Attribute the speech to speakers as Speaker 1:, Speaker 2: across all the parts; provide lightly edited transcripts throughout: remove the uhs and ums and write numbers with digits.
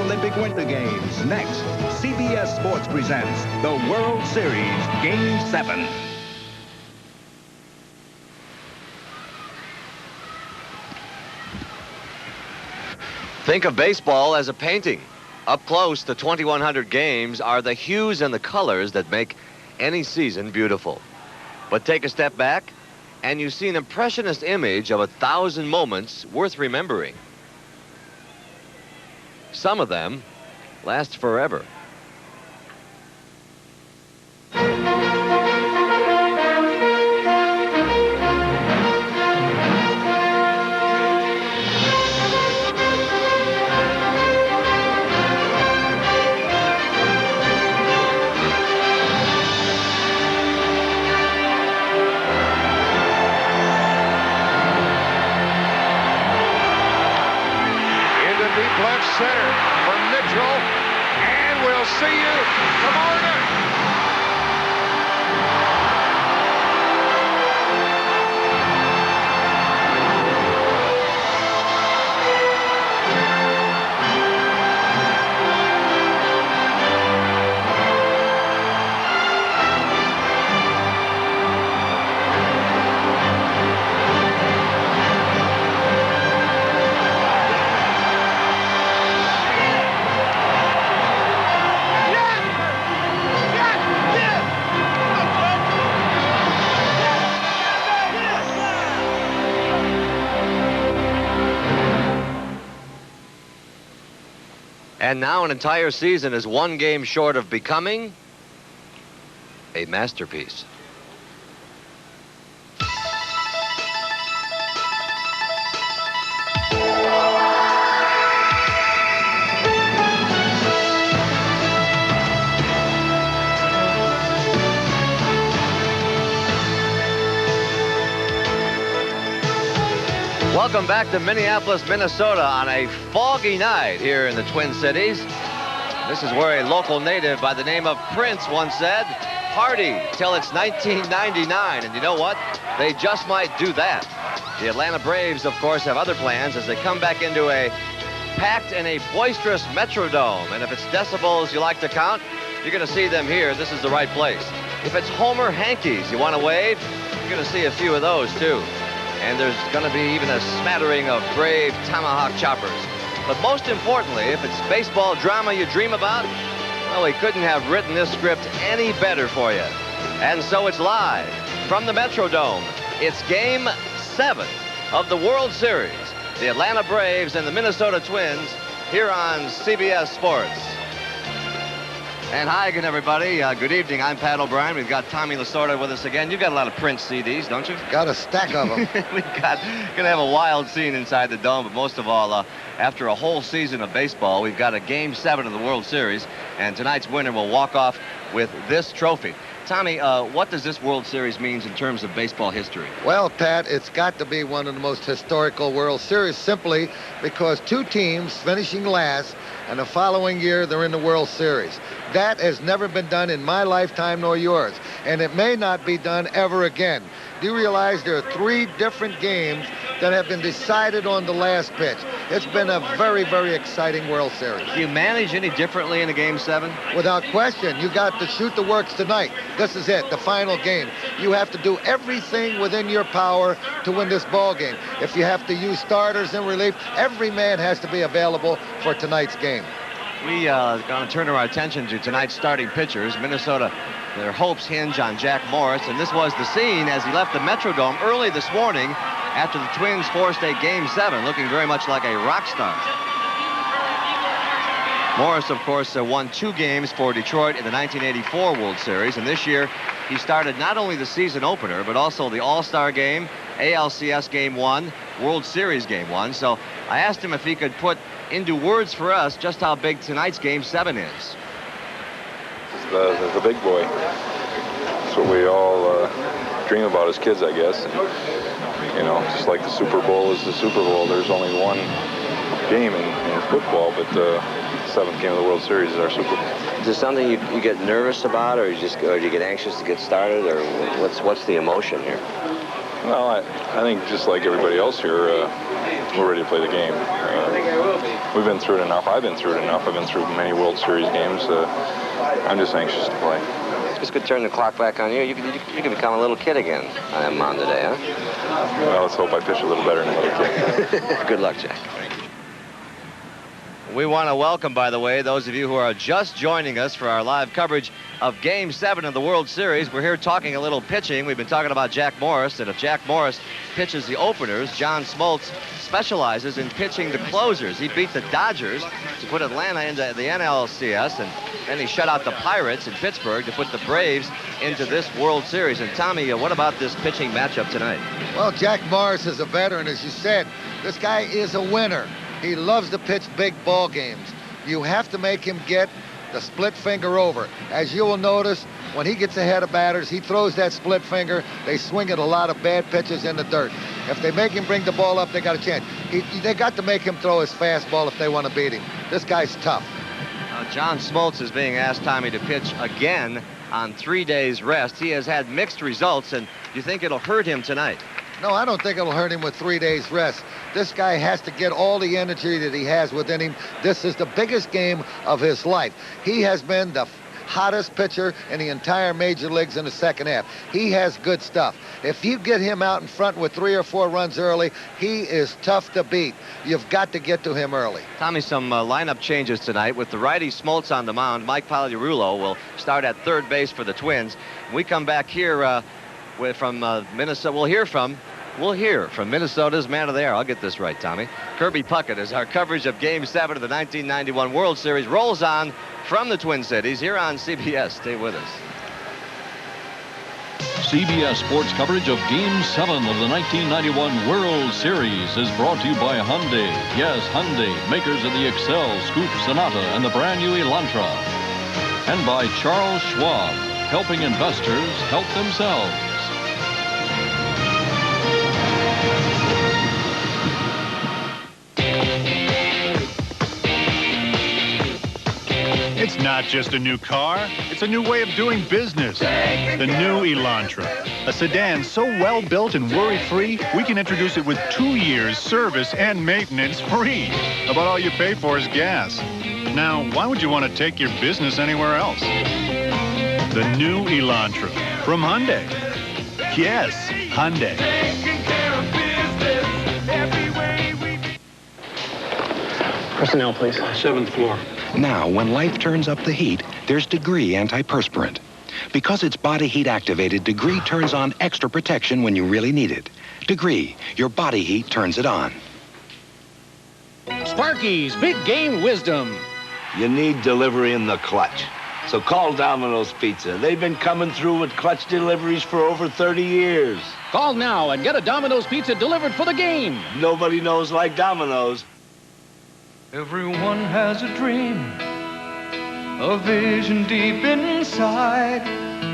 Speaker 1: Olympic Winter Games. Next, CBS Sports presents the World Series Game 7.
Speaker 2: Think of baseball as a painting. Up close, the 2,100 games are the hues and the colors that make any season beautiful. But take a step back, and you see an impressionist image of 1,000 moments worth remembering. Some of them last forever.
Speaker 3: Left center for Mitchell, and we'll see you tomorrow night.
Speaker 2: And now an entire season is one game short of becoming a masterpiece. Welcome back to Minneapolis, Minnesota on a foggy night here in the Twin Cities. This is where a local native by the name of Prince once said, "Party till it's 1999." And you know what? They just might do that. The Atlanta Braves, of course, have other plans as they come back into a packed and a boisterous Metrodome. And if it's decibels you like to count, you're going to see them here. This is the right place. If it's Homer Hankies you want to wave, you're going to see a few of those, too. And there's going to be even a smattering of brave tomahawk choppers. But most importantly, if it's baseball drama you dream about, well, we couldn't have written this script any better for you. And so it's live from the Metrodome. It's Game 7 of the World Series. The Atlanta Braves and the Minnesota Twins here on CBS Sports. And hi again, everybody. Good evening. I'm Pat O'Brien. We've got Tommy Lasorda with us again. You've got a lot of Prince CDs, don't you?
Speaker 4: Got a stack of them.
Speaker 2: We've got going to have a wild scene inside the Dome, but most of all, after a whole season of baseball, we've got a Game 7 of the World Series, and tonight's winner will walk off with this trophy. Tommy, what does this World Series mean in terms of baseball history?
Speaker 4: Well, Pat, it's got to be one of the most historical World Series simply because two teams finishing last, and the following year they're in the World Series. That has never been done in my lifetime nor yours, and it may not be done ever again. Do you realize there are 3 different games that have been decided on the last pitch? It's been a very, very exciting World Series.
Speaker 2: Do you manage any differently in a Game 7?
Speaker 4: Without question. You got to shoot the works tonight. This is it, the final game. You have to do everything within your power to win this ball game. If you have to use starters in relief, every man has to be available for tonight's game.
Speaker 2: We are going to turn our attention to tonight's starting pitchers. Minnesota, their hopes hinge on Jack Morris, and this was the scene as he left the Metrodome early this morning after the Twins forced a Game 7, looking very much like a rock star. Morris, of course, won 2 games for Detroit in the 1984 World Series, and this year he started not only the season opener, but also the All-Star Game, ALCS Game 1, World Series Game 1. So I asked him if he could put into words for us just how big tonight's Game 7 is.
Speaker 5: The big boy. That's what we all dream about as kids, I guess. And, you know, just like the Super Bowl is the Super Bowl, there's only one game in football, but the 7th game of the World Series is our Super Bowl.
Speaker 2: Is there something you get nervous about, or do you get anxious to get started, or what's the emotion here?
Speaker 5: Well, I think just like everybody else here, we're ready to play the game. we've been through it enough. I've been through it enough. I've been through many World Series games. I'm just anxious to play.
Speaker 2: This could turn the clock back on you. You could become a little kid again on that mound today, huh?
Speaker 5: Well, let's hope I pitch a little better than the other kid.
Speaker 2: Good luck, Jack. We want to welcome, by the way, those of you who are just joining us for our live coverage of Game 7 of the World Series. We're here talking a little pitching. We've been talking about Jack Morris, and if Jack Morris pitches the openers, John Smoltz specializes in pitching the closers. He beat the Dodgers to put Atlanta into the NLCS, and then he shut out the Pirates in Pittsburgh to put the Braves into this World Series. And Tommy, what about this pitching matchup tonight?
Speaker 4: Well, Jack Morris is a veteran, as you said. This guy is a winner. He loves to pitch big ball games. You have to make him get the split finger over. As you will notice, when he gets ahead of batters, he throws that split finger. They swing at a lot of bad pitches in the dirt. If they make him bring the ball up, they got a chance. They got to make him throw his fastball if they want to beat him. This guy's tough.
Speaker 2: John Smoltz is being asked, Tommy, to pitch again on 3 days rest. He has had mixed results, and do you think it'll hurt him tonight?
Speaker 4: No, I don't think it'll hurt him with 3 days rest. This guy has to get all the energy that he has within him. This is the biggest game of his life. He has been the hottest pitcher in the entire major leagues in the second half. He has good stuff. If you get him out in front with 3 or 4 runs early, he is tough to beat. You've got to get to him early.
Speaker 2: Tommy, some lineup changes tonight. With the righty Smoltz on the mound, Mike Pagliarulo will start at third base for the Twins. We come back here from Minnesota. We'll hear from Minnesota's man of the year. I'll get this right, Tommy. Kirby Puckett, as our coverage of Game 7 of the 1991 World Series rolls on from the Twin Cities here on CBS. Stay with us.
Speaker 6: CBS Sports coverage of Game 7 of the 1991 World Series is brought to you by Hyundai. Yes, Hyundai, makers of the Excel, Scoop, Sonata, and the brand new Elantra. And by Charles Schwab, helping investors help themselves.
Speaker 7: It's not just a new car, it's a new way of doing business. The new Elantra, a sedan so well built and worry-free, we can introduce it with 2 years service and maintenance free. About all you pay for is gas. Now, why would you want to take your business anywhere else? The new Elantra from Hyundai. Yes, Hyundai.
Speaker 8: Personnel, please.
Speaker 9: 7th floor.
Speaker 10: Now, when life turns up the heat, there's Degree antiperspirant. Because it's body heat activated, Degree turns on extra protection when you really need it. Degree, your body heat turns it on.
Speaker 11: Sparky's Big Game Wisdom.
Speaker 9: You need delivery in the clutch. So call Domino's Pizza. They've been coming through with clutch deliveries for over 30 years.
Speaker 11: Call now and get a Domino's Pizza delivered for the game.
Speaker 9: Nobody knows like Domino's.
Speaker 12: Everyone has a dream, a vision deep inside.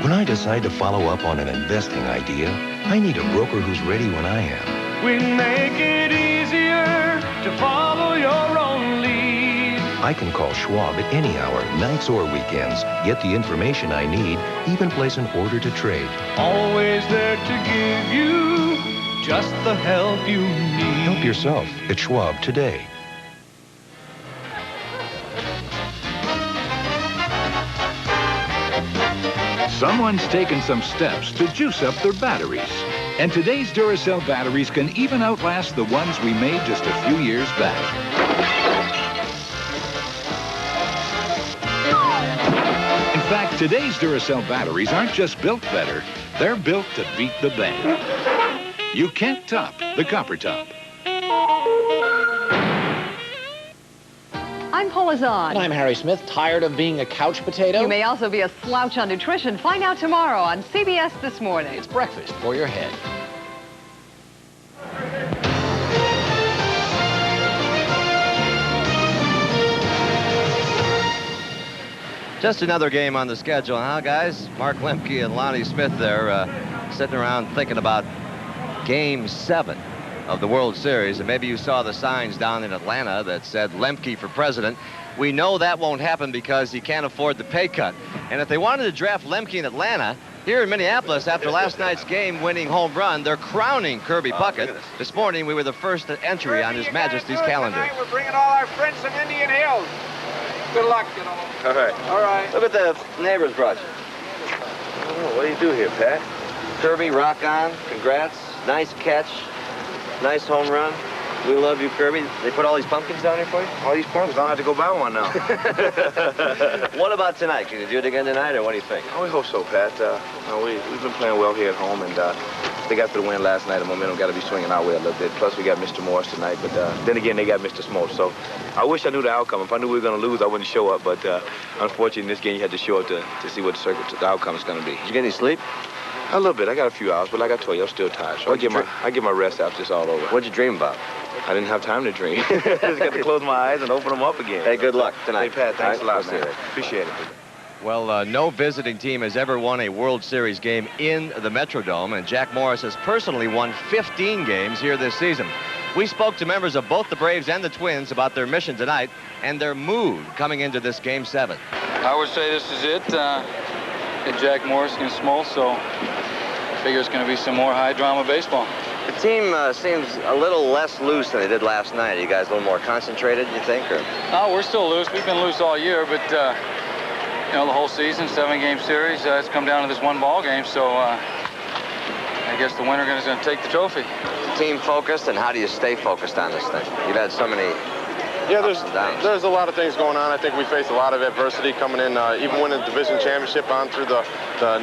Speaker 13: When I decide to follow up on an investing idea, I need a broker who's ready when I am.
Speaker 12: We make it easier to follow your own lead.
Speaker 13: I can call Schwab at any hour, nights or weekends, get the information I need, even place an order to trade.
Speaker 12: Always there to give you just the help you need.
Speaker 13: Help yourself at Schwab today.
Speaker 14: Someone's taken some steps to juice up their batteries. And today's Duracell batteries can even outlast the ones we made just a few years back. In fact, today's Duracell batteries aren't just built better, they're built to beat the band. You can't top the copper top.
Speaker 15: I'm Paula Zahn.
Speaker 11: And I'm Harry Smith, tired of being a couch potato.
Speaker 15: You may also be a slouch on nutrition. Find out tomorrow on CBS This Morning.
Speaker 11: It's breakfast for your head.
Speaker 2: Just another game on the schedule, huh, guys? Mark Lemke and Lonnie Smith there sitting around thinking about Game 7 of the World Series, and maybe you saw the signs down in Atlanta that said Lemke for president. We know that won't happen because he can't afford the pay cut. And if they wanted to draft Lemke in Atlanta, Here in Minneapolis, after last night's game-winning home run, they're crowning Kirby Puckett. This morning, we were the first entry on His Majesty's calendar.
Speaker 3: Tonight, we're bringing all our friends from Indian Hills. Good luck, you know.
Speaker 2: All right.
Speaker 3: All right.
Speaker 2: Look at the neighbors brought you.
Speaker 9: Oh, what do you do here, Pat?
Speaker 2: Kirby, rock on. Congrats. Nice catch. Nice home run. We love you, Kirby. They put all these pumpkins down here for you?
Speaker 9: All these pumpkins, I don't have to go buy one now.
Speaker 2: What about tonight? Can you do it again tonight, or what do you think?
Speaker 9: Oh, we hope so, Pat. We've been playing well here at home, and they got the win last night. The momentum got to be swinging our way a little bit. Plus, we got Mr. Morris tonight, but then again, they got Mr. Smoltz. So I wish I knew the outcome. If I knew we were going to lose, I wouldn't show up. But unfortunately, in this game, you had to show up to see what the outcome is going to be.
Speaker 2: Did you get any sleep?
Speaker 9: A little bit. I got a few hours, but like I told you, I'm still tired. So I get my rest after it's all over.
Speaker 2: What'd you dream about?
Speaker 9: I didn't have time to dream. Just got to close my eyes and open them up again.
Speaker 2: Hey, good luck tonight.
Speaker 9: Hey, Pat, thanks a lot, man.
Speaker 2: We'll
Speaker 9: Appreciate it.
Speaker 2: Well, no visiting team has ever won a World Series game in the Metrodome, and Jack Morris has personally won 15 games here this season. We spoke to members of both the Braves and the Twins about their mission tonight and their mood coming into this Game 7.
Speaker 16: I would say this is it. Hit Jack Morris against Smoltz, so I figure it's going to be some more high-drama baseball.
Speaker 2: The team seems a little less loose than they did last night. Are you guys a little more concentrated, you think? Or?
Speaker 16: No, we're still loose. We've been loose all year, but, you know, the whole season, 7-game series, it's come down to this one ball game, so I guess the winner is going to take the trophy.
Speaker 2: Team focused, and how do you stay focused on this thing? You've had so many
Speaker 17: there's a lot of things going on. I think we faced a lot of adversity coming in, even winning the division championship on through the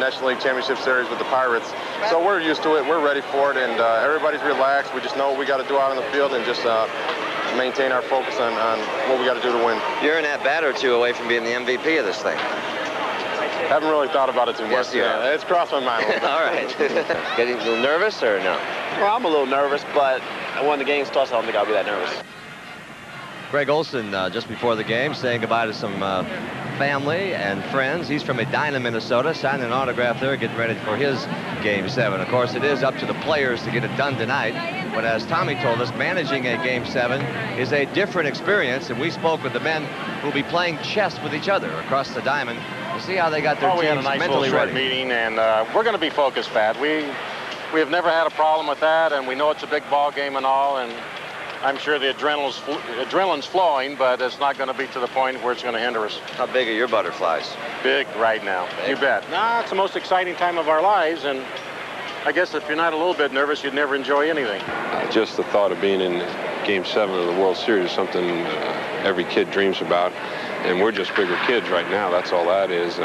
Speaker 17: National League Championship Series with the Pirates. So we're used to it. We're ready for it, and everybody's relaxed. We just know what we got to do out on the field and just maintain our focus on what we got to do to win.
Speaker 2: You're an at-bat or two away from being the MVP of this thing.
Speaker 17: Haven't really thought about it too much.
Speaker 2: Yes, you are.
Speaker 17: It's crossed my mind a little bit.
Speaker 2: All right. Getting a little nervous or no?
Speaker 18: Well, I'm a little nervous, but when the game starts, I don't think I'll be that nervous.
Speaker 2: Greg Olson, just before the game, saying goodbye to some family and friends. He's from Edina, Minnesota, signing an autograph there, getting ready for his Game 7. Of course, it is up to the players to get it done tonight. But as Tommy told us, managing a Game 7 is a different experience, and we spoke with the men who will be playing chess with each other across the diamond to see how they got their
Speaker 17: we had a
Speaker 2: teams
Speaker 17: nice
Speaker 2: mentally
Speaker 17: little short
Speaker 2: ready.
Speaker 17: meeting, and we're going to be focused, Pat. We have never had a problem with that, and we know it's a big ball game and all, and I'm sure the adrenaline's flowing, but it's not going to be to the point where it's going to hinder us.
Speaker 2: How big are your butterflies?
Speaker 17: Big right now. Big. You bet. Nah, it's the most exciting time of our lives, and I guess if you're not a little bit nervous, you'd never enjoy anything.
Speaker 5: Just the thought of being in Game 7 of the World Series is something every kid dreams about, and we're just bigger kids right now. That's all that is.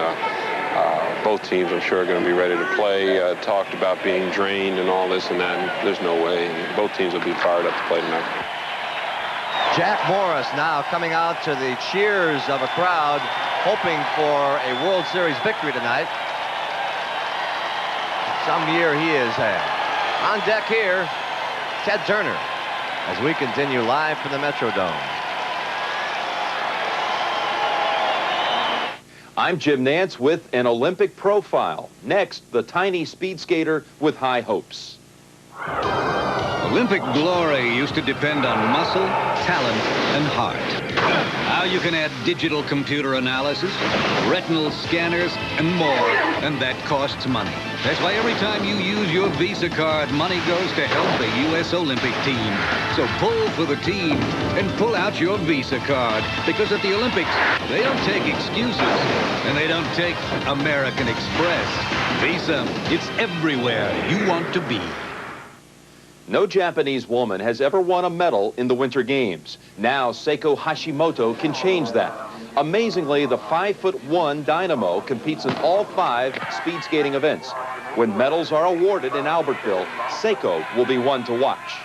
Speaker 5: Both teams, I'm sure, are going to be ready to play. Talked about being drained and all this and that, and there's no way. Both teams will be fired up to play tonight.
Speaker 2: Jack Morris now coming out to the cheers of a crowd, hoping for a World Series victory tonight. Some year he has had. On deck here, Ted Turner, as we continue live from the Metrodome.
Speaker 19: I'm Jim Nance with an Olympic profile. Next, the tiny speed skater with high hopes.
Speaker 20: Olympic glory used to depend on muscle, talent, and heart. Now you can add digital computer analysis, retinal scanners, and more, and that costs money. That's why every time you use your Visa card, money goes to help the U.S. Olympic team. So pull for the team and pull out your Visa card, because at the Olympics, they don't take excuses, and they don't take American Express. Visa, it's everywhere you want to be.
Speaker 19: No Japanese woman has ever won a medal in the Winter Games. Now Seiko Hashimoto can change that. Amazingly, the 5'1" dynamo competes in all 5 speed skating events. When medals are awarded in Albertville, Seiko will be one to watch.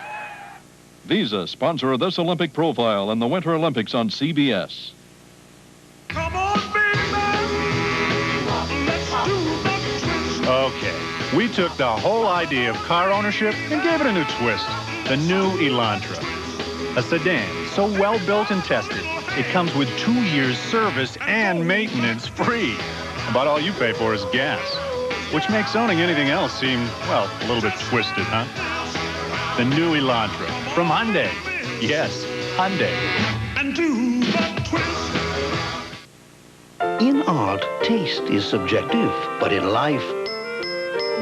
Speaker 6: Visa, sponsor of this Olympic profile and the Winter Olympics on CBS.
Speaker 7: Come on, big man. Let's do the twist. Okay. We took the whole idea of car ownership and gave it a new twist. The new Elantra. A sedan so well built and tested, it comes with 2 years service and maintenance free. About all you pay for is gas, which makes owning anything else seem, well, a little bit twisted, huh? The new Elantra from Hyundai. Yes, Hyundai.
Speaker 12: And do the twist.
Speaker 21: In art, taste is subjective, but in life,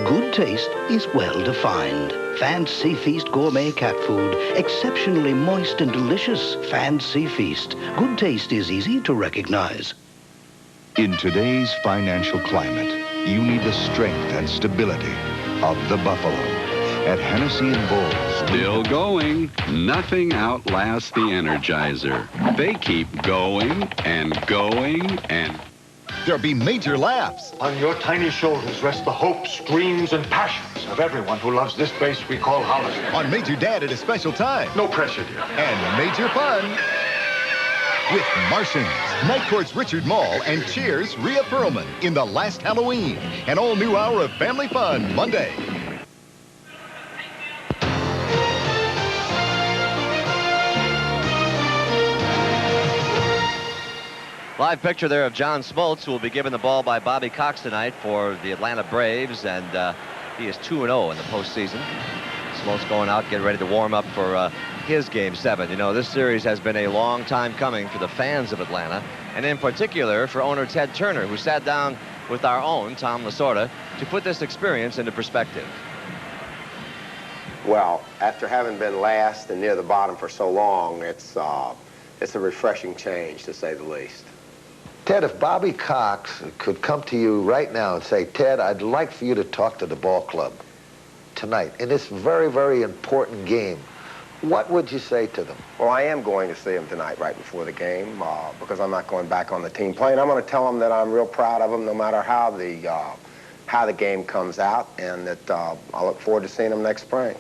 Speaker 21: Good taste is well defined. Fancy Feast gourmet cat food. Exceptionally moist and delicious. Fancy Feast. Good taste is easy to recognize.
Speaker 22: In today's financial climate, you need the strength and stability of the buffalo. At Hennessy and Bull.
Speaker 23: Still going. Nothing outlasts the Energizer. They keep going and going and...
Speaker 24: There'll be major laughs.
Speaker 25: On your tiny shoulders rest the hopes, dreams, and passions of everyone who loves this place we call Hollister.
Speaker 24: On Major Dad at a special time.
Speaker 25: No pressure, dear.
Speaker 24: And major fun with Martians, Night Court's Richard Mall, and Cheers' Rhea Perlman in The Last Halloween. An all-new hour of family fun Monday.
Speaker 2: Live picture there of John Smoltz, who will be given the ball by Bobby Cox tonight for the Atlanta Braves, and he is 2-0 in the postseason. Smoltz going out, getting ready to warm up for his Game 7. You know, this series has been a long time coming for the fans of Atlanta, and in particular for owner Ted Turner, who sat down with our own Tom Lasorda to put this experience into perspective.
Speaker 26: Well, after having been last and near the bottom for so long, it's a refreshing change, to say the least.
Speaker 4: Ted, if Bobby Cox could come to you right now and say, Ted, I'd like for you to talk to the ball club tonight in this very, very important game, what would you say to them?
Speaker 26: Well, I am going to see them tonight right before the game because I'm not going back on the team plane. I'm going to tell them that I'm real proud of them no matter how the game comes out, and that I look forward to seeing them next spring.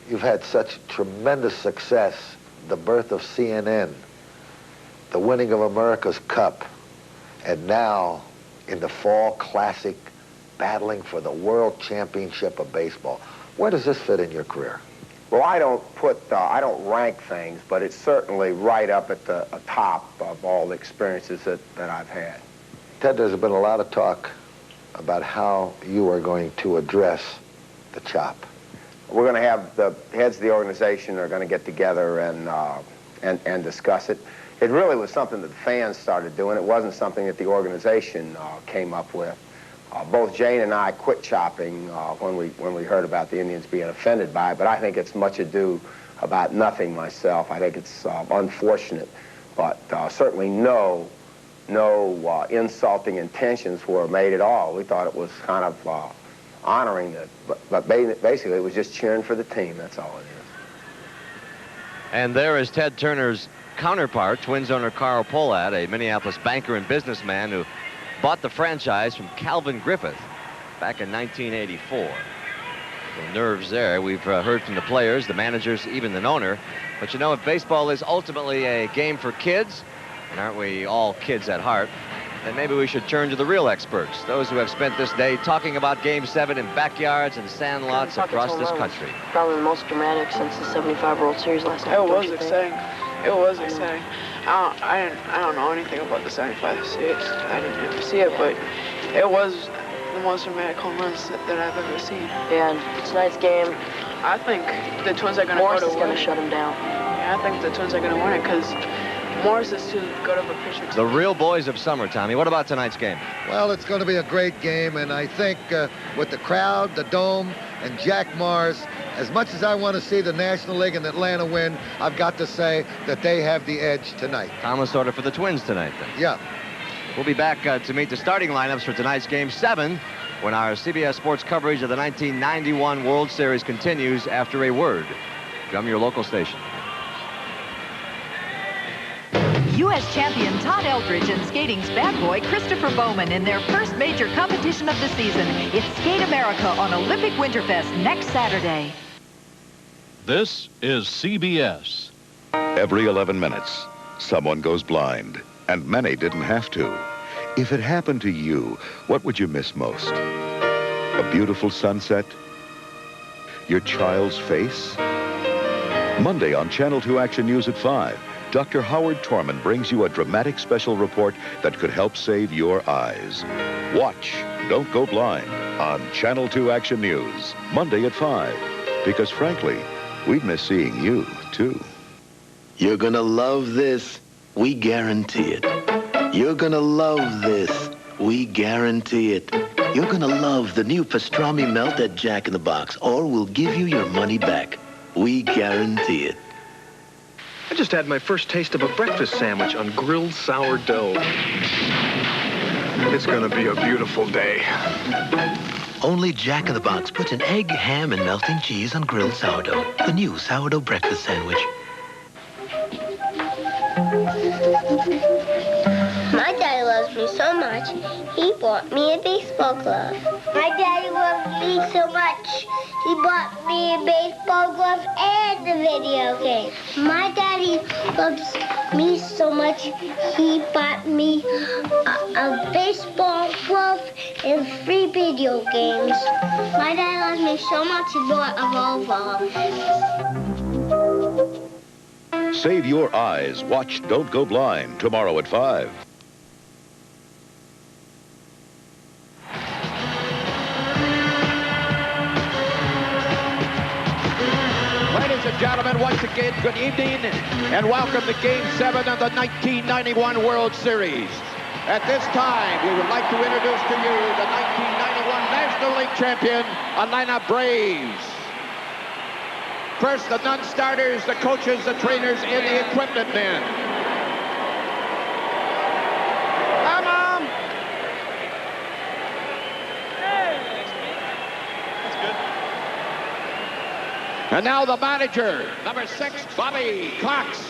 Speaker 4: You've had such tremendous success, the birth of CNN, the winning of America's Cup, and now in the Fall Classic, battling for the World Championship of Baseball. Where does this fit in your career?
Speaker 26: Well, I don't rank things, but it's certainly right up at the top of all the experiences that I've had.
Speaker 4: Ted, there's been a lot of talk about how you are going to address the chop.
Speaker 26: We're going to have the heads of the organization are going to get together and discuss it. It really was something that the fans started doing. It wasn't something that the organization came up with. Both Jane and I quit chopping when we heard about the Indians being offended by it, but I think it's much ado about nothing myself. I think it's unfortunate, but certainly no insulting intentions were made at all. We thought it was kind of honoring it, but basically it was just cheering for the team. That's all it is.
Speaker 2: And there is Ted Turner's counterpart, Twins owner Carl Pohlad, a Minneapolis banker and businessman who bought the franchise from Calvin Griffith back in 1984. The nerves there. We've heard from the players, the managers, even the owner. But you know, if baseball is ultimately a game for kids, and aren't we all kids at heart, then maybe we should turn to the real experts, those who have spent this day talking about Game 7 in backyards and sandlots across this country.
Speaker 27: Probably the most dramatic since the '75 World Series last night.
Speaker 28: It was exciting. It was exciting. I don't know anything about the '75 series. I didn't ever see it, but it was the most dramatic home runs that I've ever seen.
Speaker 27: Yeah, and tonight's game,
Speaker 28: I think the Twins are going to
Speaker 27: Morris is going to shut him down.
Speaker 28: Yeah, I think the Twins are going to win it because Morris is too good of a pitcher.
Speaker 2: The real boys of summer, Tommy. What about tonight's game?
Speaker 4: Well, it's going to be a great game, and I think with the crowd, the dome, and Jack Morris, as much as I want to see the National League and Atlanta win, I've got to say that they have the edge tonight.
Speaker 2: Thomas order for the Twins tonight, then.
Speaker 4: Yeah. We'll
Speaker 2: be back to meet the starting lineups for tonight's Game 7 when our CBS Sports coverage of the 1991 World Series continues after a word from your local station.
Speaker 29: U.S. champion Todd Eldridge and skating's bad boy Christopher Bowman in their first major competition of the season. It's Skate America on Olympic Winterfest next Saturday.
Speaker 6: This is CBS.
Speaker 22: Every 11 minutes, someone goes blind, and many didn't have to. If it happened to you, what would you miss most? A beautiful sunset? Your child's face? Monday on Channel 2 Action News at 5. Dr. Howard Torman brings you a dramatic special report that could help save your eyes. Watch Don't Go Blind on Channel 2 Action News, Monday at 5. Because frankly, we'd miss seeing you, too.
Speaker 30: You're gonna love this. We guarantee it. You're gonna love this. We guarantee it. You're gonna love the new pastrami melt at Jack in the Box, or we'll give you your money back. We guarantee it.
Speaker 1: I just had my first taste of a breakfast sandwich on grilled sourdough. It's gonna be a beautiful day.
Speaker 30: Only Jack in the Box puts an egg, ham, and melting cheese on grilled sourdough. The new sourdough breakfast sandwich.
Speaker 3: My daddy loves me so much, he bought me a baseball glove. My daddy loves me so much, he bought me a baseball glove and a video game. My daddy loves me so much, he bought me a baseball glove and 3 video games. My daddy loves me so much, he bought a Volvo.
Speaker 22: Save your eyes. Watch Don't Go Blind tomorrow at 5.
Speaker 8: Ladies and gentlemen, once again, good evening and welcome to Game 7 of the 1991 World Series. At this time, we would like to introduce to you the 1991 National League champion, Atlanta Braves. First, the non-starters, the coaches, the trainers, and the equipment men. Hi, Mom. Hey. That's good. And now the manager, number 6, Bobby Cox.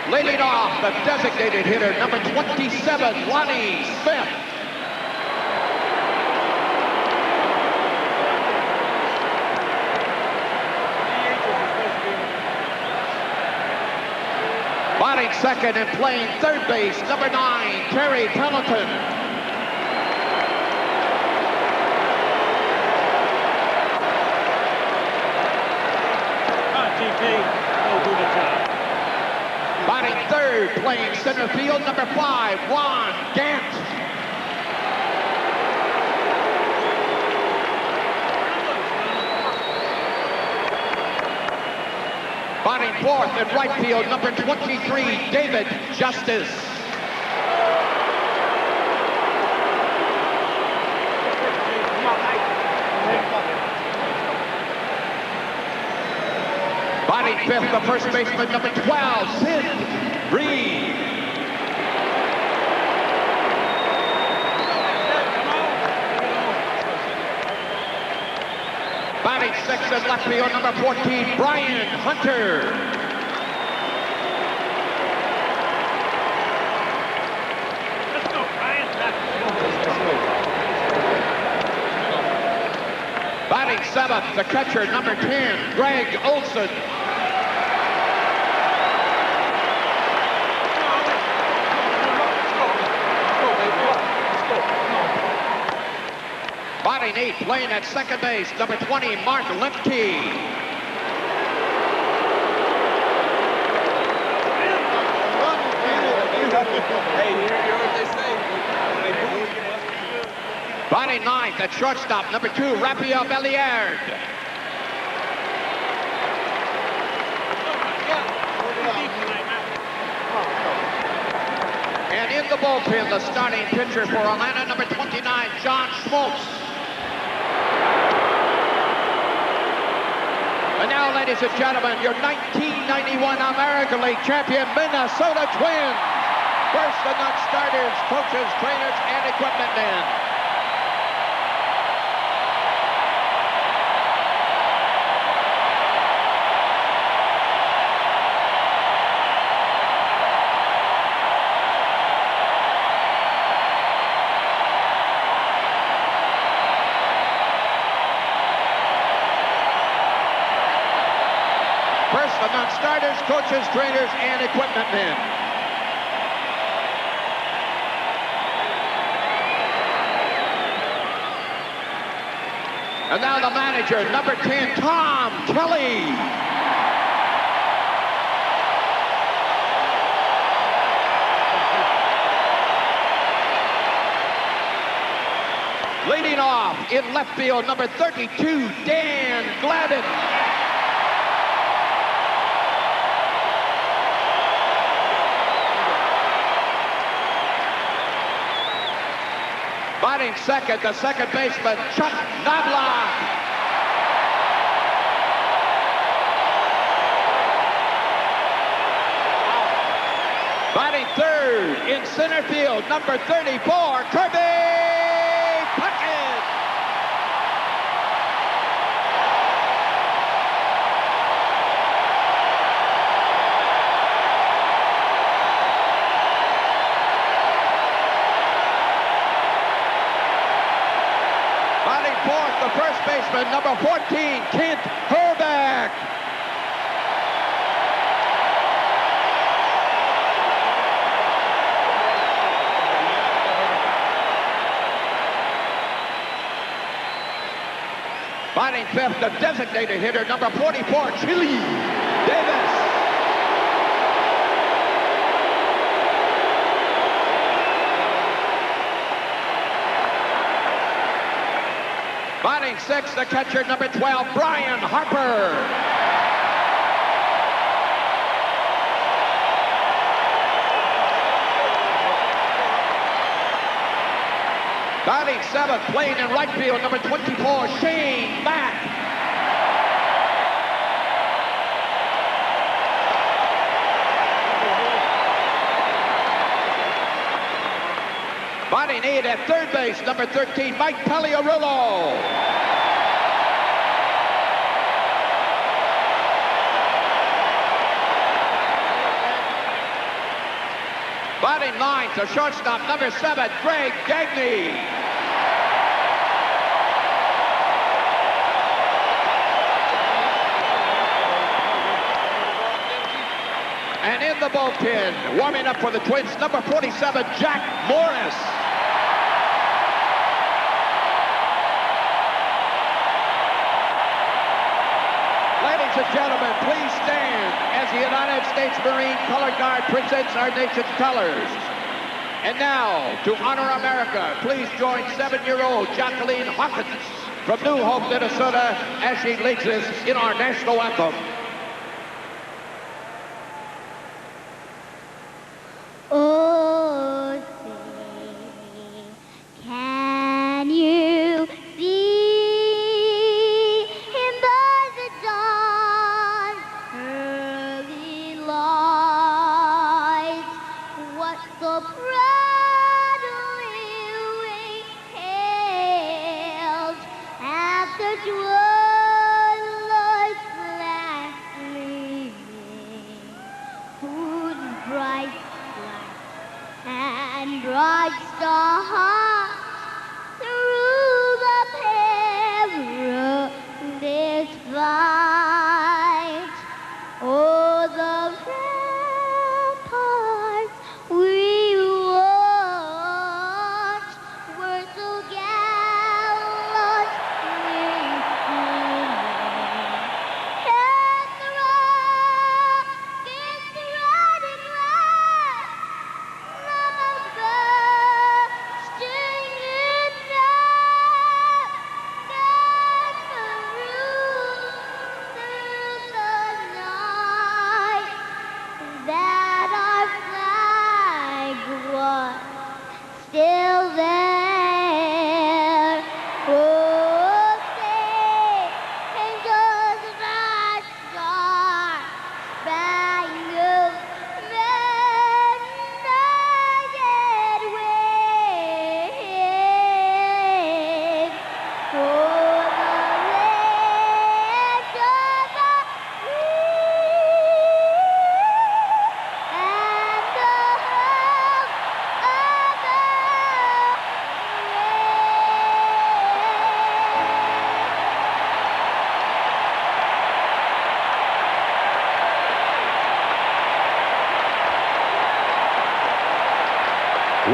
Speaker 8: Leading off, the designated hitter, number 27, Lonnie Smith. Batting second and playing third base, number 9, Terry Pendleton. Batting third, playing center field, number 5, Juan Gant. Batting fourth in right field, number 23, David Justice. Batting fifth, the first baseman, number 12, Sid Reed. Batting sixth in left field, number 14, Brian Hunter. Let's go, Brian. Batting seventh, the catcher, number 10, Greg Olson. Batting eighth, playing at second base, number 20, Mark Lemke. Batting ninth at shortstop, number 2, Raphael Belliard. And in the bullpen, the starting pitcher for Atlanta, number 29, John Smoltz. And now, ladies and gentlemen, your 1991 American League champion, Minnesota Twins. First, the non-starters, coaches, trainers, and equipment men. First, the non-starters, coaches, trainers, and equipment men. And now the manager, number 10, Tom Kelly. Leading off in left field, number 32, Dan Gladden. Batting second, the second baseman, Chuck Knobloch. Batting third in center field, number 34, Kirby Puckett. Batting fourth, the first baseman, number 14, Kent Herbeck. Batting fifth, the designated hitter, number 44, Chili Davis. Batting sixth, the catcher, number 12, Brian Harper. Batting seventh, playing in right field, number 24, Shane Mack. Batting eighth at third base, number 13, Mike Pagliarulo. Batting ninth, the shortstop, number 7, Greg Gagne. And in the bullpen, warming up for the Twins, number 47, Jack Morris. Ladies and gentlemen, please stand as the United States Marine Color Guard presents our nation's colors. And now, to honor America, please join 7-year-old Jacqueline Hawkins from New Hope, Minnesota, as she leads us in our national anthem.
Speaker 3: Oh, say, can you see him by the dawn's early light? What so proudly we hailed at the twilight's last gleaming, whose bright and bright star heart through the perilous fight. Oh, the ramparts we watched were so gallantly streaming, and the rockets riding west, bursting in night, that marooned through the night, that our flag was still there. Oh, say, and does that star-spangled benighted wave o'er the land of the free and the home of the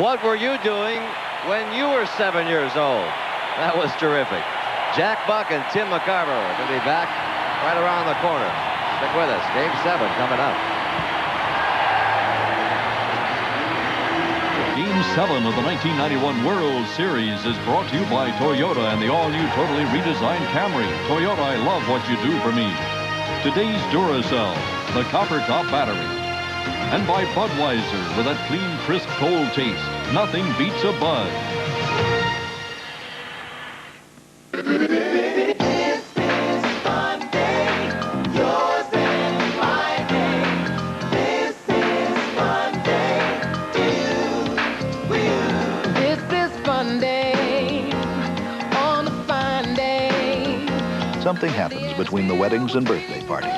Speaker 2: What were you doing when you were 7 years old? That was terrific. Jack Buck and Tim McCarver are going to be back right around the corner. Stick with us. Game 7 coming up.
Speaker 6: Game 7 of the 1991 World Series is brought to you by Toyota and the all-new totally redesigned Camry. Toyota, I love what you do for me. Today's Duracell, the copper top battery. And by Budweiser, with that clean, crisp, cold taste. Nothing beats a Bud.
Speaker 5: something happens between the weddings and birthday parties.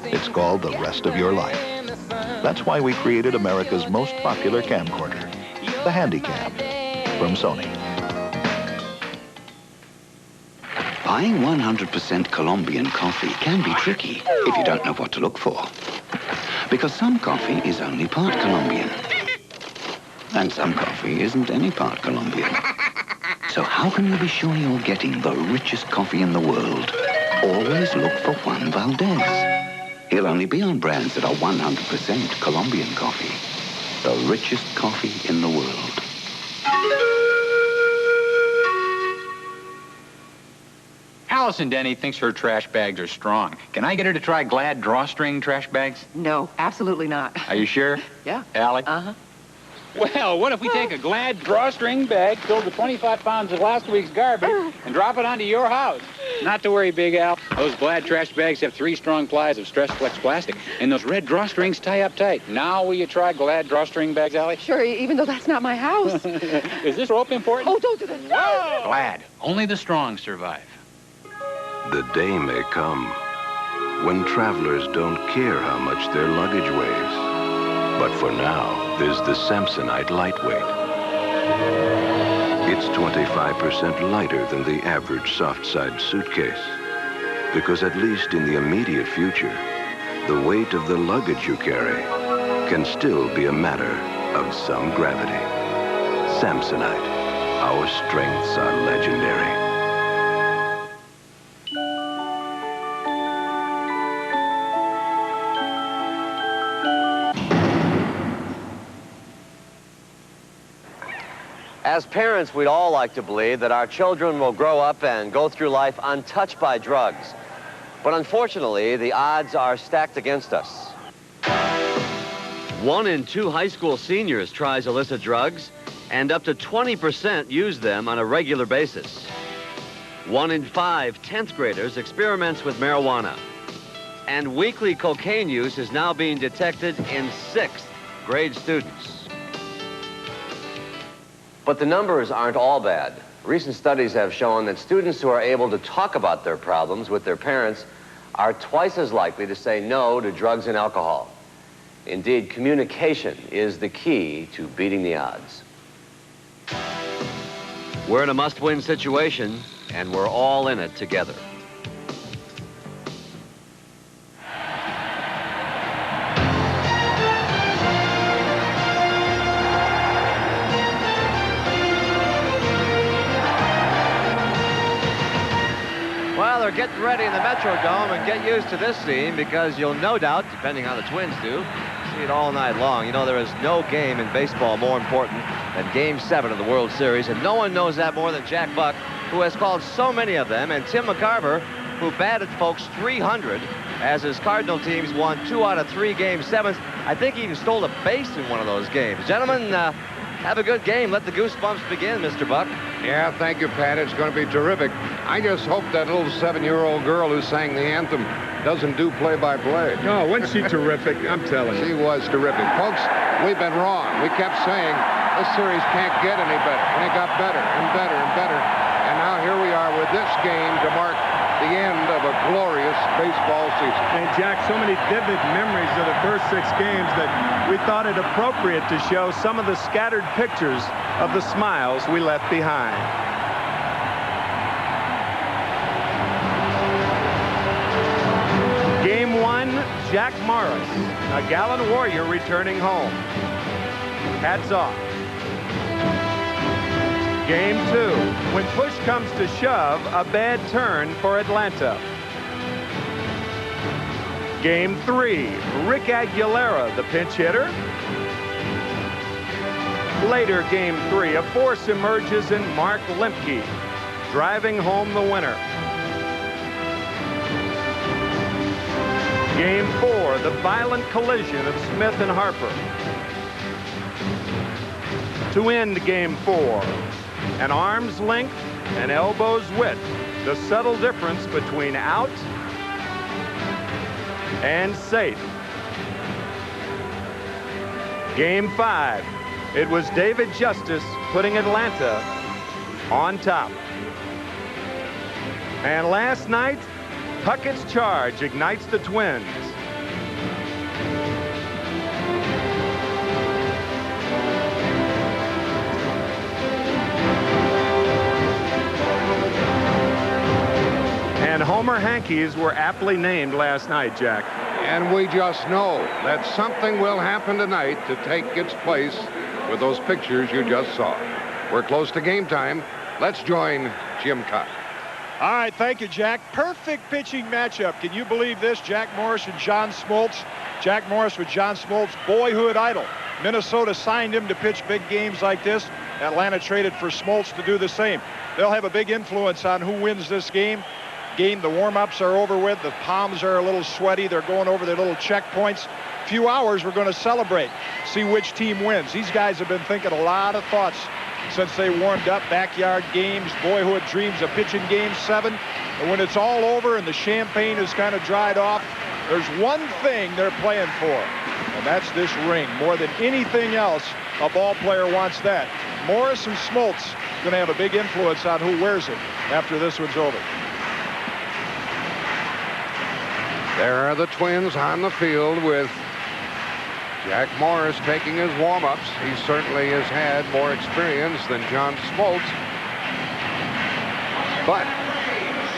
Speaker 5: It's called the rest of your life. That's why we created America's most popular camcorder, the Handycam, from Sony.
Speaker 21: Buying 100% Colombian coffee can be tricky if you don't know what to look for. Because some coffee is only part Colombian. And some coffee isn't any part Colombian. So how can you be sure you're getting the richest coffee in the world? Always look for Juan Valdez. He'll only be on brands that are 100% Colombian coffee. The richest coffee in the world.
Speaker 9: Allison Denny thinks her trash bags are strong. Can I get her to try Glad drawstring trash bags?
Speaker 10: No, absolutely not.
Speaker 9: Are you sure?
Speaker 10: Yeah.
Speaker 9: Allie?
Speaker 10: Uh-huh.
Speaker 9: Well, what if we take a Glad drawstring bag filled with 25 pounds of last week's garbage and drop it onto your house? Not to worry, Big Al. Those Glad trash bags have 3 strong plies of Stress Flex plastic, and those red drawstrings tie up tight. Now will you try Glad drawstring bags, Allie?
Speaker 10: Sure, even though that's not my house.
Speaker 9: Is this rope important?
Speaker 10: Oh, don't do that.
Speaker 9: Whoa! Glad. Only the strong survive.
Speaker 11: The day may come when travelers don't care how much their luggage weighs. But for now, there's the Samsonite Lightweight. It's 25% lighter than the average soft-side suitcase. Because at least in the immediate future, the weight of the luggage you carry can still be a matter of some gravity. Samsonite, our strengths are legendary.
Speaker 2: As parents, we'd all like to believe that our children will grow up and go through life untouched by drugs. But unfortunately, the odds are stacked against us. 1 in 2 high school seniors tries illicit drugs, and up to 20% use them on a regular basis. 1 in 5 10th graders experiments with marijuana. And weekly cocaine use is now being detected in 6th grade students. But the numbers aren't all bad. Recent studies have shown that students who are able to talk about their problems with their parents are twice as likely to say no to drugs and alcohol. Indeed, communication is the key to beating the odds. We're in a must-win situation, and we're all in it together. Well, they're getting ready in the Metrodome, and get used to this scene because you'll no doubt, depending on the Twins do, see it all night long. You know, there is no game in baseball more important than Game 7 of the World Series, and no one knows that more than Jack Buck, who has called so many of them, and Tim McCarver, who batted folks 300 as his Cardinal teams won 2 out of 3 Game 7s. I think he even stole a base in one of those games. Gentlemen, have a good game. Let the goosebumps begin, Mr. Buck.
Speaker 8: Yeah, thank you, Pat. It's going to be terrific. I just hope that little 7-year-old girl who sang the anthem doesn't do play-by-play.
Speaker 13: No, wasn't she terrific? I'm telling you.
Speaker 8: She was terrific. Folks, we've been wrong. We kept saying this series can't get any better. And it got better and better and better. And now here we are with this game to mark the end of a glorious baseball season.
Speaker 13: And Jack, so many vivid memories of the first 6 games that we thought it appropriate to show some of the scattered pictures of the smiles we left behind. Game 1, Jack Morris, a gallant warrior returning home. Hats off. Game 2, when push comes to shove, a bad turn for Atlanta. Game 3, Rick Aguilera, the pinch hitter. Later, Game 3, a force emerges in Mark Lemke, driving home the winner. Game 4, the violent collision of Smith and Harper. To end Game 4, an arm's length, an elbow's width, the subtle difference between out and safe. Game 5, it was David Justice putting Atlanta on top. And last night, Puckett's charge ignites the Twins. And Homer Hankies were aptly named last night, Jack.
Speaker 7: And we just know that something will happen tonight to take its place with those pictures you just saw. We're close to game time. Let's join Jim Cox.
Speaker 12: All right, thank you, Jack. Perfect pitching matchup. Can you believe this? Jack Morris and John Smoltz. Jack Morris with John Smoltz, boyhood idol. Minnesota signed him to pitch big games like this. Atlanta traded for Smoltz to do the same. They'll have a big influence on who wins this game. The warm-ups are over with. The palms are a little sweaty. They're going over their little checkpoints. Few hours, we're going to celebrate, see which team wins. These guys have been thinking a lot of thoughts since they warmed up. Backyard games, boyhood dreams of pitching Game 7. And when it's all over and the champagne is kind of dried off, there's one thing they're playing for, and that's this ring. More than anything else, a ball player wants that. Morris and Smoltz going to have a big influence on who wears it after this one's over.
Speaker 7: There are the Twins on the field with Jack Morris taking his warm-ups. He certainly has had more experience than John Smoltz. But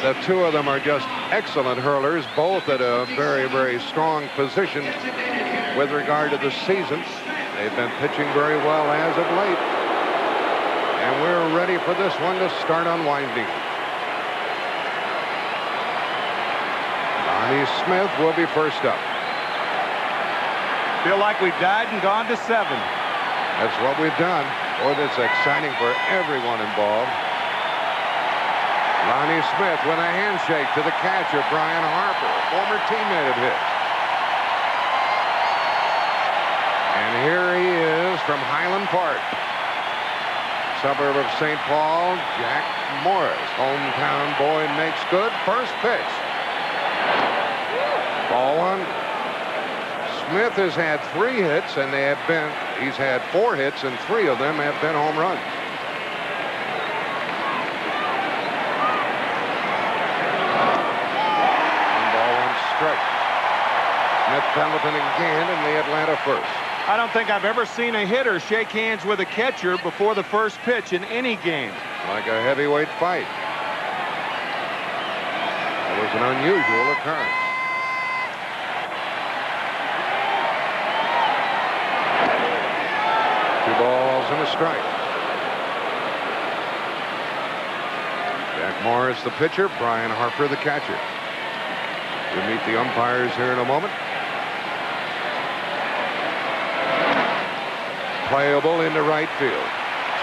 Speaker 7: the two of them are just excellent hurlers, both at a very, very strong position with regard to the season. They've been pitching very well as of late. And we're ready for this one to start unwinding. Lonnie Smith will be first up.
Speaker 13: Feel like we've died and gone to 7.
Speaker 7: That's what we've done. Boy, that's exciting for everyone involved. Lonnie Smith with a handshake to the catcher, Brian Harper, former teammate of his. And here he is from Highland Park, suburb of St. Paul, Jack Morris. Hometown boy makes good. First pitch. Ball one. Smith has had 3 hits, and he's had 4 hits, and 3 of them have been home runs. One ball, one strike. Smith, Pendleton, and Gant in the Atlanta first.
Speaker 13: I don't think I've ever seen a hitter shake hands with a catcher before the first pitch in any game.
Speaker 7: Like a heavyweight fight. That was an unusual occurrence. Balls and a strike. Jack Morris, the pitcher. Brian Harper, the catcher. We'll meet the umpires here in a moment. Playable into right field.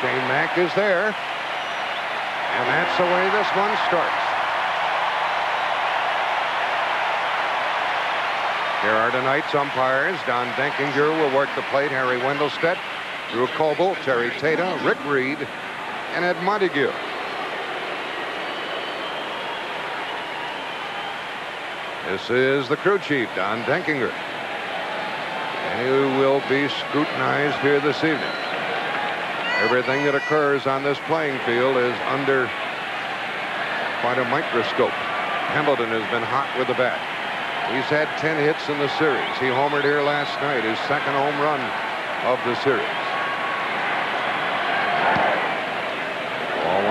Speaker 7: Shane Mack is there. And that's the way this one starts. Here are tonight's umpires. Don Denkinger will work the plate. Harry Wendelstedt, Drew Coble, Terry Tata, Rick Reed, and Ed Montague. This is the crew chief, Don Denkinger. And he will be scrutinized here this evening. Everything that occurs on this playing field is under quite a microscope. Pendleton has been hot with the bat. He's had 10 hits in the series. He homered here last night, his second home run of the series.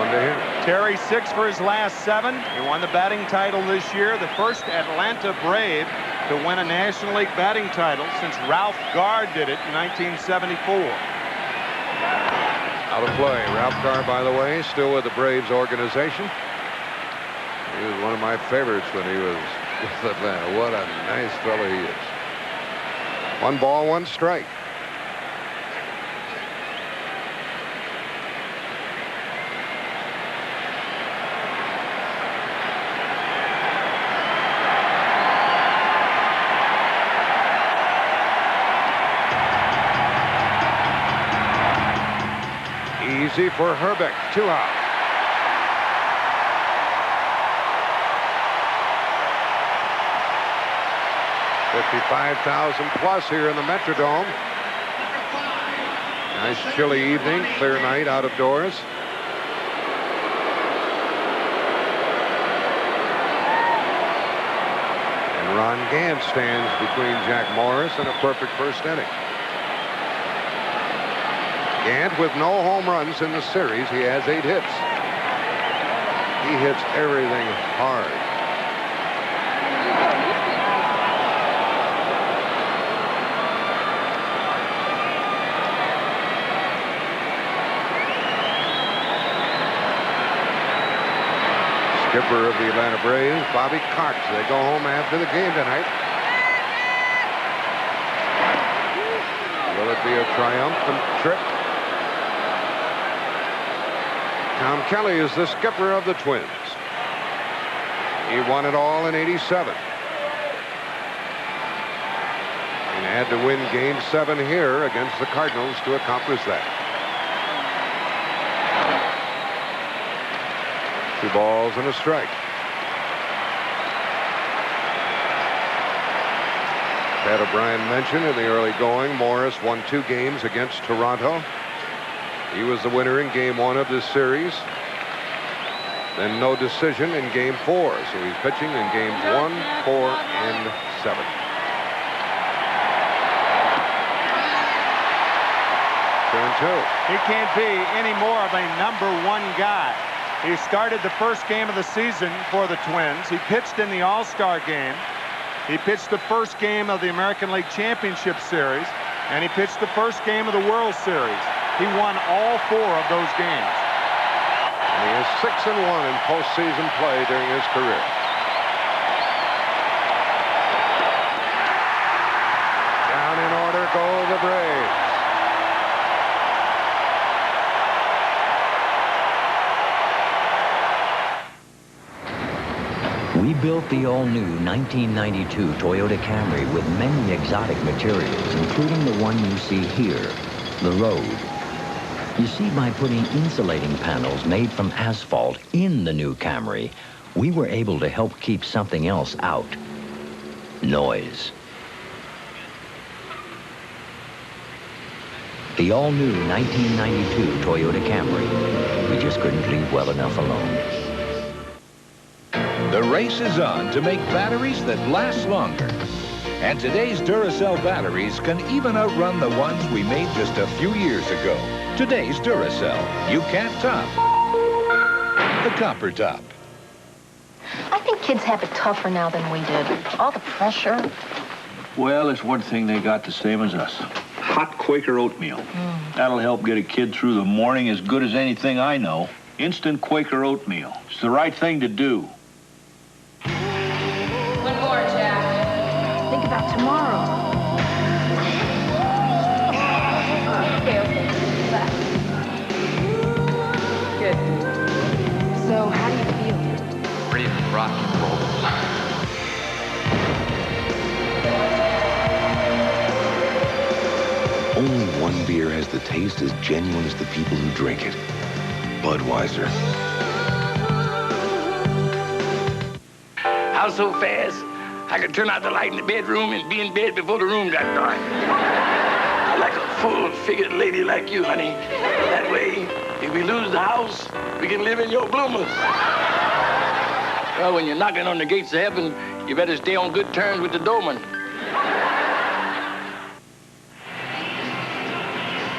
Speaker 7: To him.
Speaker 13: Terry 6 for his last 7. He won the batting title this year, the first Atlanta Brave to win a National League batting title since Ralph Gard did it in 1974.
Speaker 7: Out of play. Ralph Gard, by the way, still with the Braves organization. He was one of my favorites when he was with Atlanta. What a nice fellow he is. 1 ball, 1 strike. Easy for Herbeck, 2 out. $55,000 plus here in the Metrodome. Nice chilly evening, clear night out of doors. Ron Gant stands between Jack Morris and a perfect first inning. Gant with no home runs in the series. He has 8 hits. He hits everything hard. Skipper of the Atlanta Braves, Bobby Cox. They go home after the game tonight. Will it be a triumphant trip? Tom Kelly is the skipper of the Twins. He won it all in '87. And had to win Game 7 here against the Cardinals to accomplish that. 2 balls and a strike. Pat O'Brien mentioned in the early going, Morris won 2 games against Toronto. He was the winner in Game 1 of this series. Then no decision in Game 4. So he's pitching in Games 1, 4, and 7. Turn 2.
Speaker 13: He can't be any more of a #1 guy. He started the first game of the season for the Twins. He pitched in the All-Star game. He pitched the first game of the American League Championship Series. And he pitched the first game of the World Series. He won all 4 of those games.
Speaker 7: And he is 6-1 in postseason play during his career. Down in order go the Braves.
Speaker 14: We built the all-new 1992 Toyota Camry with many exotic materials, including the one you see here, the road. You see, by putting insulating panels made from asphalt in the new Camry, we were able to help keep something else out: noise. The all-new 1992 Toyota Camry. We just couldn't leave well enough alone.
Speaker 15: The race is on to make batteries that last longer. And today's Duracell batteries can even outrun the ones we made just a few years ago. Today's Duracell, you can't top the copper top.
Speaker 10: I think kids have it tougher now than we did. All the pressure.
Speaker 16: Well, it's one thing they got the same as us. Hot Quaker oatmeal. That'll help get a kid through the morning as good as anything I know. Instant Quaker oatmeal. It's the right thing to do.
Speaker 10: One more, Jack. Think about tomorrow. Okay. Good. So, how do you feel?
Speaker 16: Ready to rock and roll.
Speaker 11: Only one beer has the taste as genuine as the people who drink it. Budweiser.
Speaker 17: How so fast? I could turn out the light in the bedroom and be in bed before the room got dark. I like a full-figured lady like you, honey. That way, if we lose the house, we can live in your bloomers. Well, when you're knocking on the gates of heaven, you better stay on good terms with the doorman.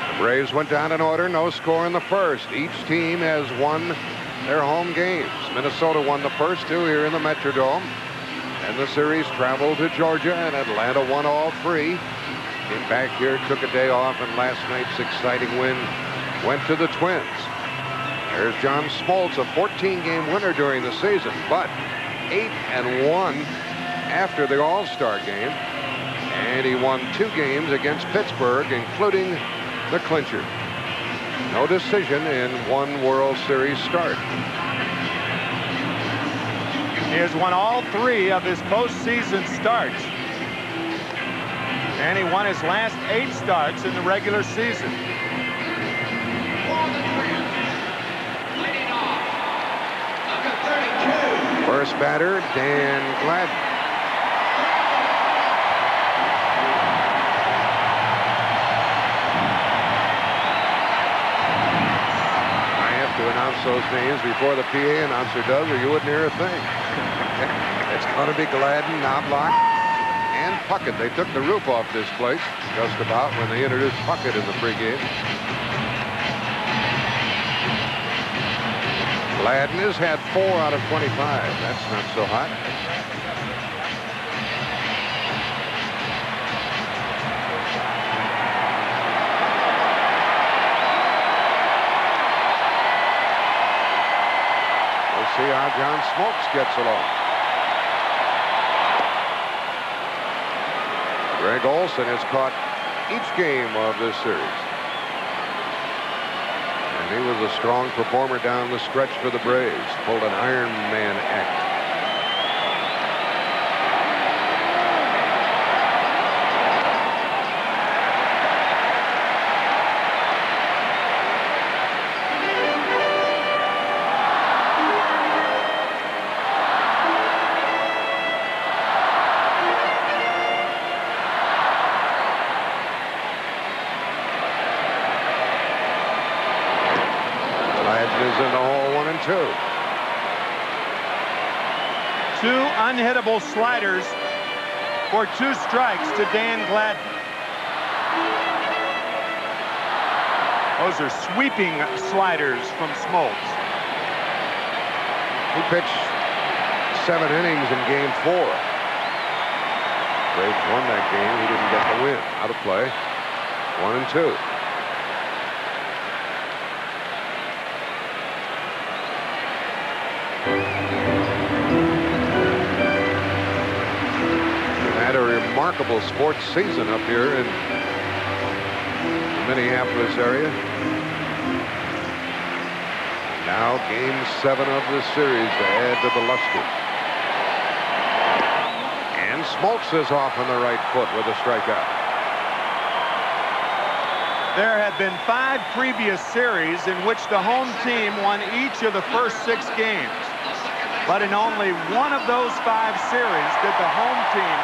Speaker 7: The Braves went down in order, no score in the first. Each team has won their home games. Minnesota won the first 2 here in the Metrodome. And the series traveled to Georgia, and Atlanta won all 3. Came back here, took a day off, and last night's exciting win went to the Twins. There's John Smoltz, a 14-game winner during the season, but 8-1 after the All-Star game. And he won 2 games against Pittsburgh, including the clincher. No decision in 1 World Series start.
Speaker 13: He has won all 3 of his postseason starts. And he won his last 8 starts in the regular season.
Speaker 7: First batter, Dan Gladden. I have to announce those names before the PA announcer does, or you wouldn't hear a thing. It's going to be Gladden, Knobloch, and Puckett. They took the roof off this place just about when they introduced Puckett in the pregame. Gladden has had 4 out of 25. That's not so hot. We'll see how John Smoltz gets along. Greg Olson has caught each game of this series. And he was a strong performer down the stretch for the Braves. Pulled an Iron Man act. In the hole, 1 and 2.
Speaker 13: 2 unhittable sliders for 2 strikes to Dan Gladden. Those are sweeping sliders from Smoltz.
Speaker 7: He pitched 7 innings in game 4. Braves won that game. He didn't get the win. Out of play. 1 and 2. Had a remarkable sports season up here in the Minneapolis area. Now game 7 of the series to add to the luster. And Smoltz is off on the right foot with a strikeout.
Speaker 13: There have been 5 previous series in which the home team won each of the first 6 games. But in only one of those 5 series did the home team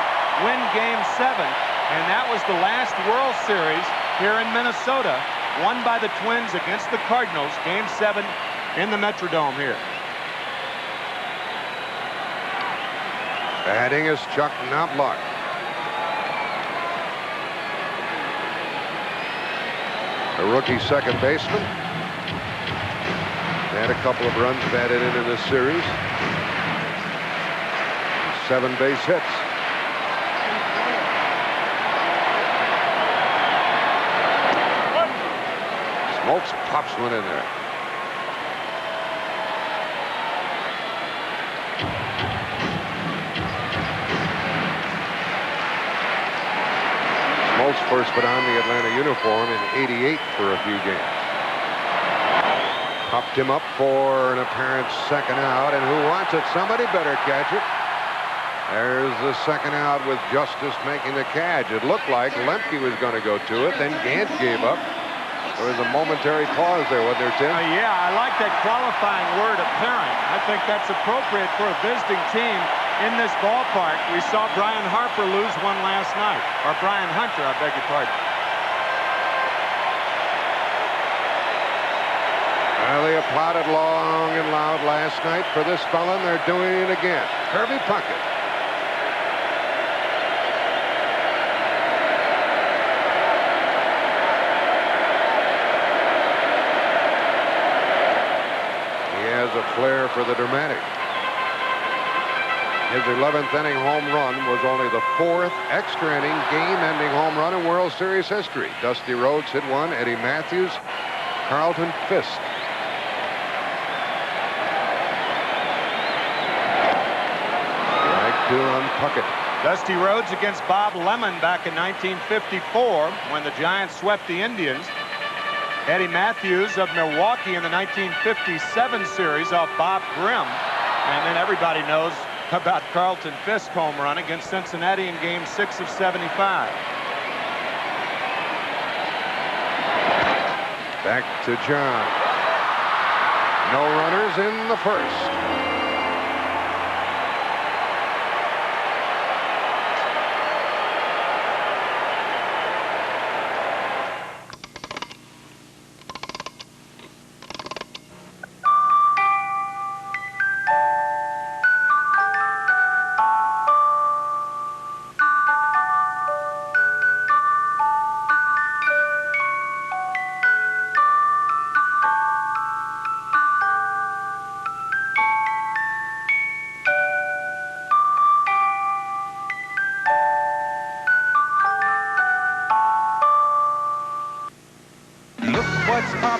Speaker 13: win game 7, and that was the last World Series here in Minnesota, won by the Twins against the Cardinals, game 7 in the Metrodome here.
Speaker 7: Batting is Chuck Knobloch. A rookie second baseman. Had a couple of runs batted in this series. 7 base hits. Smoltz pops one in there. Smoltz first put on the Atlanta uniform in '88 for a few games. Popped him up for an apparent second out, and who wants it? Somebody better catch it. There's the second out with Justice making the catch. It looked like Lemke was going to go to it, then Gant gave up. There was a momentary pause there, wasn't there, Tim?
Speaker 13: Yeah, I like that qualifying word, apparent. I think that's appropriate for a visiting team in this ballpark. We saw Brian Harper lose one last night. Or Brian Hunter, I beg your pardon.
Speaker 7: Well, they applauded long and loud last night for this fella, and they're doing it again. Kirby Puckett. A flair for the dramatic. His 11th inning home run was only the 4th extra inning game-ending home run in World Series history. Dusty Rhodes hit one. Eddie Matthews, Carlton Fisk. Strike 2 on Puckett.
Speaker 13: Dusty Rhodes against Bob Lemon back in 1954 when the Giants swept the Indians. Eddie Matthews of Milwaukee in the 1957 series off Bob Grimm. And then everybody knows about Carlton Fisk home run against Cincinnati in game 6 of '75.
Speaker 7: Back to John. No runners in the first.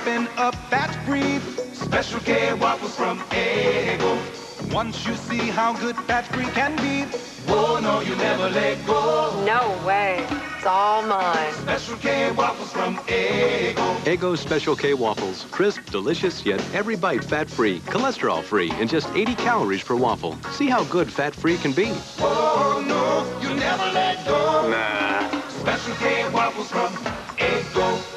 Speaker 4: sipping a fat-free Special K waffles from Eggo. Once you see how good fat-free can be, oh no, you never let go.
Speaker 18: No way. It's all mine.
Speaker 4: Special K waffles from Eggo.
Speaker 19: Eggo Special K waffles. Crisp, delicious, yet every bite fat-free, cholesterol-free, and just 80 calories per waffle. See how good fat-free can be.
Speaker 4: Oh no, you never let go. Nah. Special K waffles from Eggo.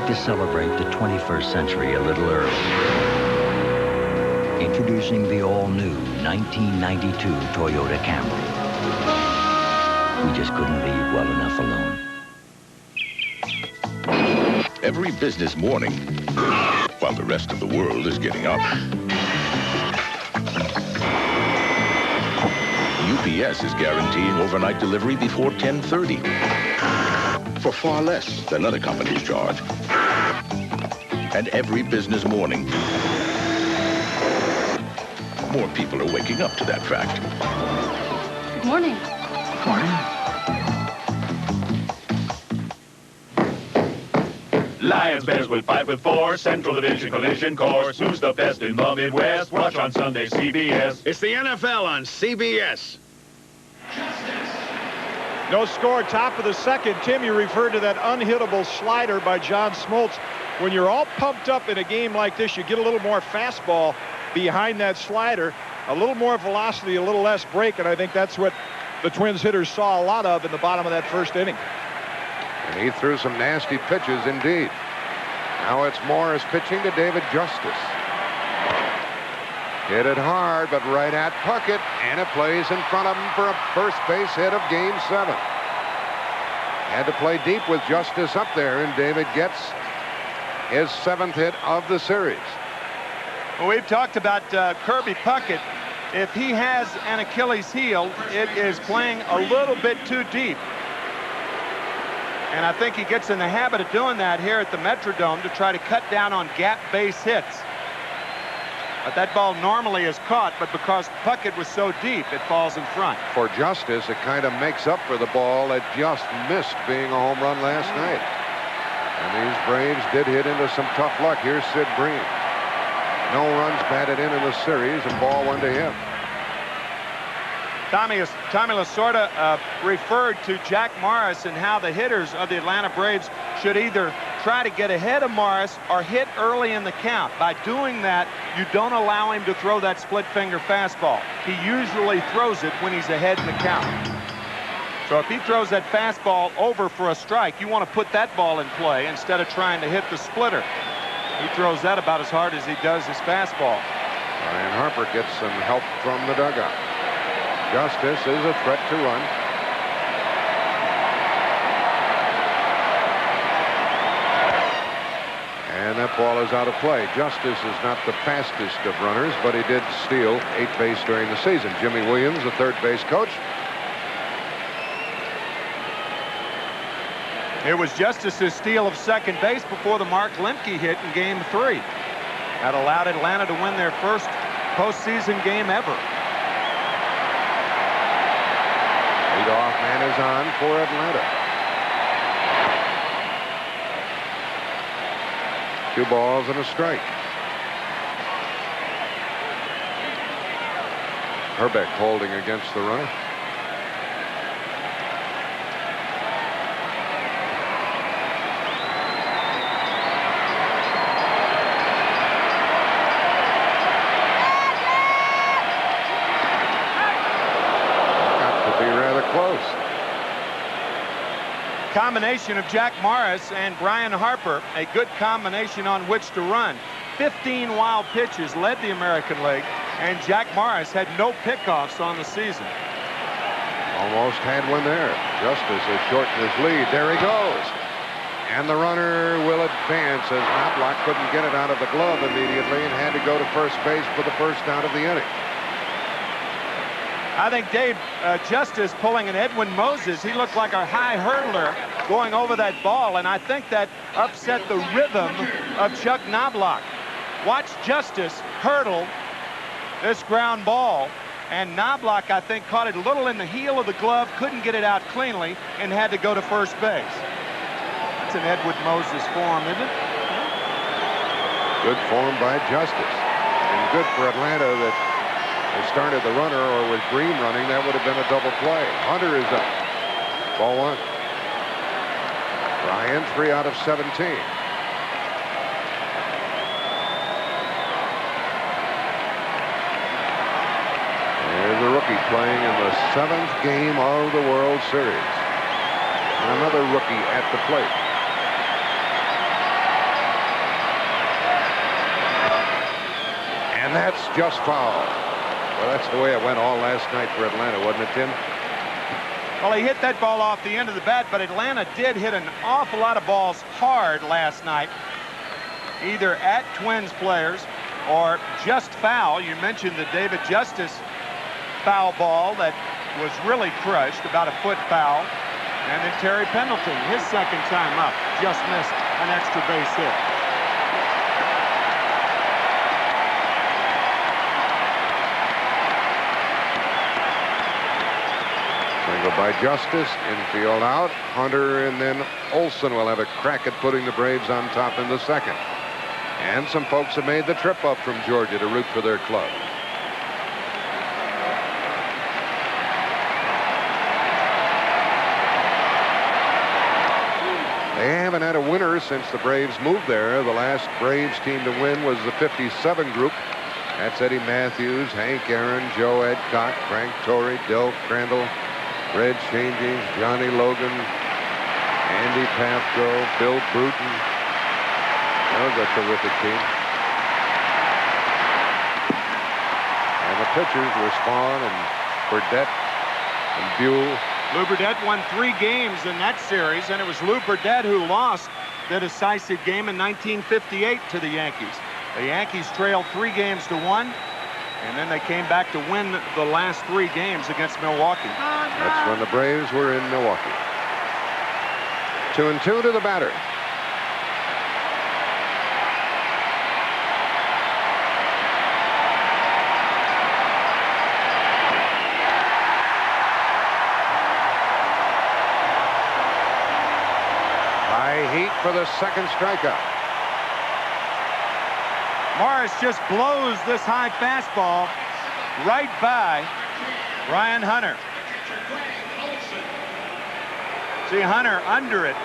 Speaker 14: To celebrate the 21st century a little early. Introducing the all-new 1992 Toyota Camry. We just couldn't leave well enough alone.
Speaker 15: Every business morning, while the rest of the world is getting up, UPS is guaranteeing overnight delivery before 10:30 for far less than other companies charge. And every business morning, more people are waking up to that fact.
Speaker 18: Good morning.
Speaker 20: Lions Bears will fight with force. Central Division collision course. Who's the best in the Midwest? Watch on Sunday, CBS.
Speaker 8: It's the NFL on CBS.
Speaker 12: No score, top of the second. Tim, you referred to that unhittable slider by John Smoltz. When you're all pumped up in a game like this, you get a little more fastball behind that slider, a little more velocity, a little less break, and I think that's what the Twins hitters saw a lot of in the bottom of that first inning.
Speaker 7: And he threw some nasty pitches indeed. Now it's Morris pitching to David Justice. Hit it hard, but right at Puckett, and it plays in front of him for a first base hit of Game 7. Had to play deep with Justice up there, and David gets his 7th hit of the series.
Speaker 13: Well, we've talked about Kirby Puckett. If he has an Achilles heel, it is playing a little bit too deep. And I think he gets in the habit of doing that here at the Metrodome to try to cut down on gap base hits. But that ball normally is caught, but because Puckett was so deep, it falls in front.
Speaker 7: For Justice, it kind of makes up for the ball that just missed being a home run last night. And these Braves did hit into some tough luck. Here's Sid Bream. No runs batted in the series, and ball 1 to him.
Speaker 13: Tommy Lasorda referred to Jack Morris and how the hitters of the Atlanta Braves should either try to get ahead of Morris or hit early in the count. By doing that, you don't allow him to throw that split finger fastball. He usually throws it when he's ahead in the count. So if he throws that fastball over for a strike, you want to put that ball in play instead of trying to hit the splitter. He throws that about as hard as he does his fastball.
Speaker 7: Ryan Harper gets some help from the dugout. Justice is a threat to run. And that ball is out of play. Justice is not the fastest of runners, but he did steal 8th base during the season. Jimmy Williams, the 3rd base coach.
Speaker 13: It was Justice's steal of 2nd base before the Mark Lemke hit in Game 3. That allowed Atlanta to win their first postseason game ever.
Speaker 7: Leadoff man is on for Atlanta. 2 balls and a strike. Herbeck holding against the runner.
Speaker 13: Combination of Jack Morris and Brian Harper, a good combination on which to run. 15 wild pitches led the American League, and Jack Morris had no pickoffs on the season.
Speaker 7: Almost had one there. Justice has shortened his lead. There he goes. And the runner will advance as Knobloch couldn't get it out of the glove immediately and had to go to first base for the first out of the inning.
Speaker 13: I think Dave Justice pulling an Edwin Moses. He looked like a high hurdler going over that ball, and I think that upset the rhythm of Chuck Knobloch. Watch Justice hurdle this ground ball, and Knobloch, I think, caught it a little in the heel of the glove, couldn't get it out cleanly, and had to go to first base. That's an Edwin Moses form, isn't it?
Speaker 7: Good form by Justice. And good for Atlanta that they started the runner, or with Green running, that would have been a double play. Hunter is up. Ball one. Ryan, 3 out of 17. There's a rookie playing in the 7th game of the World Series. And another rookie at the plate. And that's just foul. Well, that's the way it went all last night for Atlanta, wasn't it, Tim?
Speaker 13: Well, he hit that ball off the end of the bat, but Atlanta did hit an awful lot of balls hard last night, either at Twins players or just foul. You mentioned the David Justice foul ball that was really crushed, about a foot foul. And then Terry Pendleton, his second time up, just missed an extra base hit.
Speaker 7: By Justice, infield out. Hunter and then Olsen will have a crack at putting the Braves on top in the second. And some folks have made the trip up from Georgia to root for their club. They haven't had a winner since the Braves moved there. The last Braves team to win was the '57 group. That's Eddie Matthews, Hank Aaron, Joe Adcock, Frank Torrey, Del Crandall, Red Changing, Johnny Logan, Andy Pafko, Bill Bruton. That was a terrific team. And the pitchers were Spawn and Burdette and Buell.
Speaker 13: Lou Burdette won 3 games in that series, and it was Lou Burdette who lost the decisive game in 1958 to the Yankees. The Yankees trailed 3 games to 1. And then they came back to win the last 3 games against Milwaukee.
Speaker 7: That's when the Braves were in Milwaukee. 2-2 to the batter. High heat for the second strikeout.
Speaker 13: Morris just blows this high fastball right by Ryan Hunter. See Hunter under it.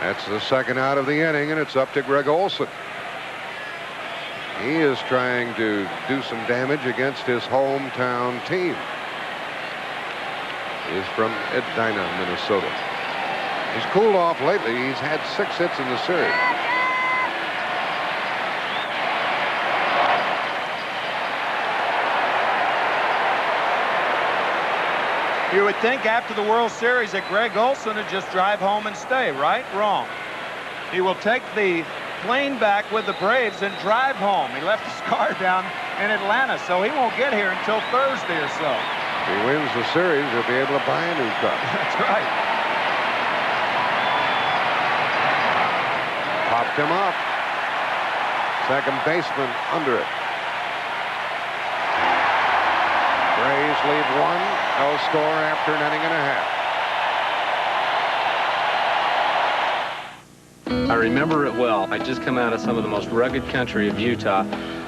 Speaker 7: That's the second out of the inning, and it's up to Greg Olson. He is trying to do some damage against his hometown team. He is from Edina, Minnesota. He's cooled off lately. He's had 6 hits in the series.
Speaker 13: You would think after the World Series that Greg Olson would just drive home and stay, right? Wrong. He will take the plane back with the Braves and drive home. He left his car down in Atlanta, so he won't get here until Thursday or so.
Speaker 7: If he wins the series, he'll be able to buy a new car.
Speaker 13: That's right.
Speaker 7: Popped him up. Second baseman under it. Braves lead 1. No score after an inning and a half.
Speaker 1: I remember it well. I just come out of some of the most rugged country of Utah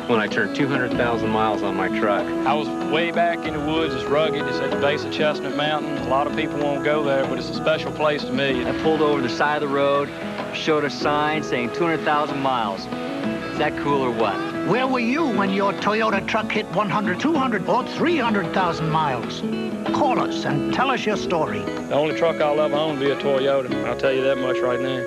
Speaker 1: when I turned 200,000 miles on my truck.
Speaker 22: I was way back in the woods. It's rugged. It's at the base of Chestnut Mountain. A lot of people won't go there, but it's a special place to me.
Speaker 23: I pulled over the side of the road, showed a sign saying 200,000 miles. Is that cool or what?
Speaker 24: Where were you when your Toyota truck hit 100, 200, or 300,000 miles? Call us and tell us your story.
Speaker 22: The only truck I'll ever own will be a Toyota. I'll tell you that much right now.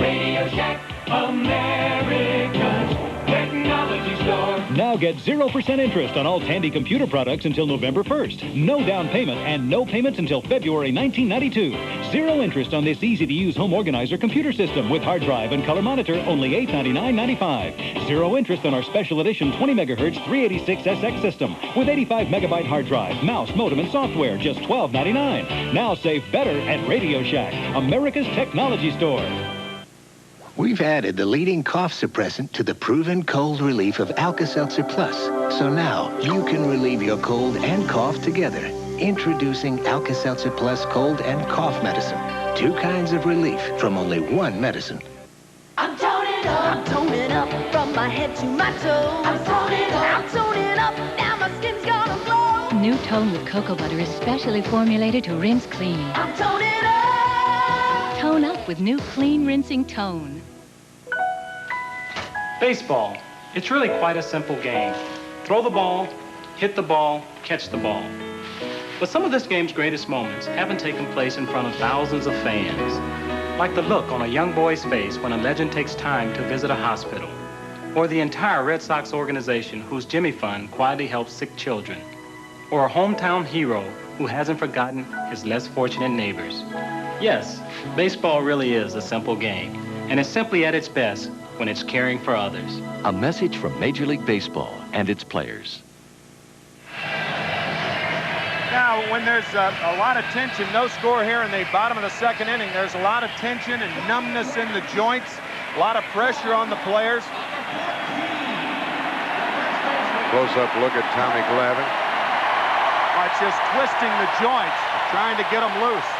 Speaker 4: Radio Shack, America's technology store.
Speaker 3: Now get 0% interest on all Tandy computer products until November 1st. No down payment and no payments until February 1992. 0 interest on this easy-to-use home organizer computer system with hard drive and color monitor, only $899.95. 0 interest on our special edition 20 megahertz 386SX system with 85 megabyte hard drive, mouse, modem, and software, just $12.99. Now save better at Radio Shack, America's technology store.
Speaker 5: We've added the leading cough suppressant to the proven cold relief of Alka-Seltzer Plus. So now you can relieve your cold and cough together. Introducing Alka-Seltzer Plus Cold and Cough Medicine. 2 kinds of relief from only 1 medicine.
Speaker 6: I'm toning up. I'm toning up from my head to my toes. I'm toning up. I'm toning up. Now my skin's gonna glow.
Speaker 21: New Tone with cocoa butter is specially formulated to rinse clean.
Speaker 6: I'm toning up.
Speaker 21: Tone up with new clean rinsing Tone.
Speaker 22: Baseball. It's really quite a simple game. Throw the ball, hit the ball, catch the ball. But some of this game's greatest moments haven't taken place in front of thousands of fans. Like the look on a young boy's face when a legend takes time to visit a hospital. Or the entire Red Sox organization whose Jimmy Fund quietly helps sick children. Or a hometown hero who hasn't forgotten his less fortunate neighbors. Yes, baseball really is a simple game. And it's simply at its best when it's caring for others.
Speaker 25: A message from Major League Baseball and its players.
Speaker 13: Now, when there's a lot of tension, no score here in the bottom of the 2nd inning, there's a lot of tension and numbness in the joints, a lot of pressure on the players.
Speaker 7: Close-up look at Tommy Glavine.
Speaker 13: Oh, it's just twisting the joints, trying to get them loose.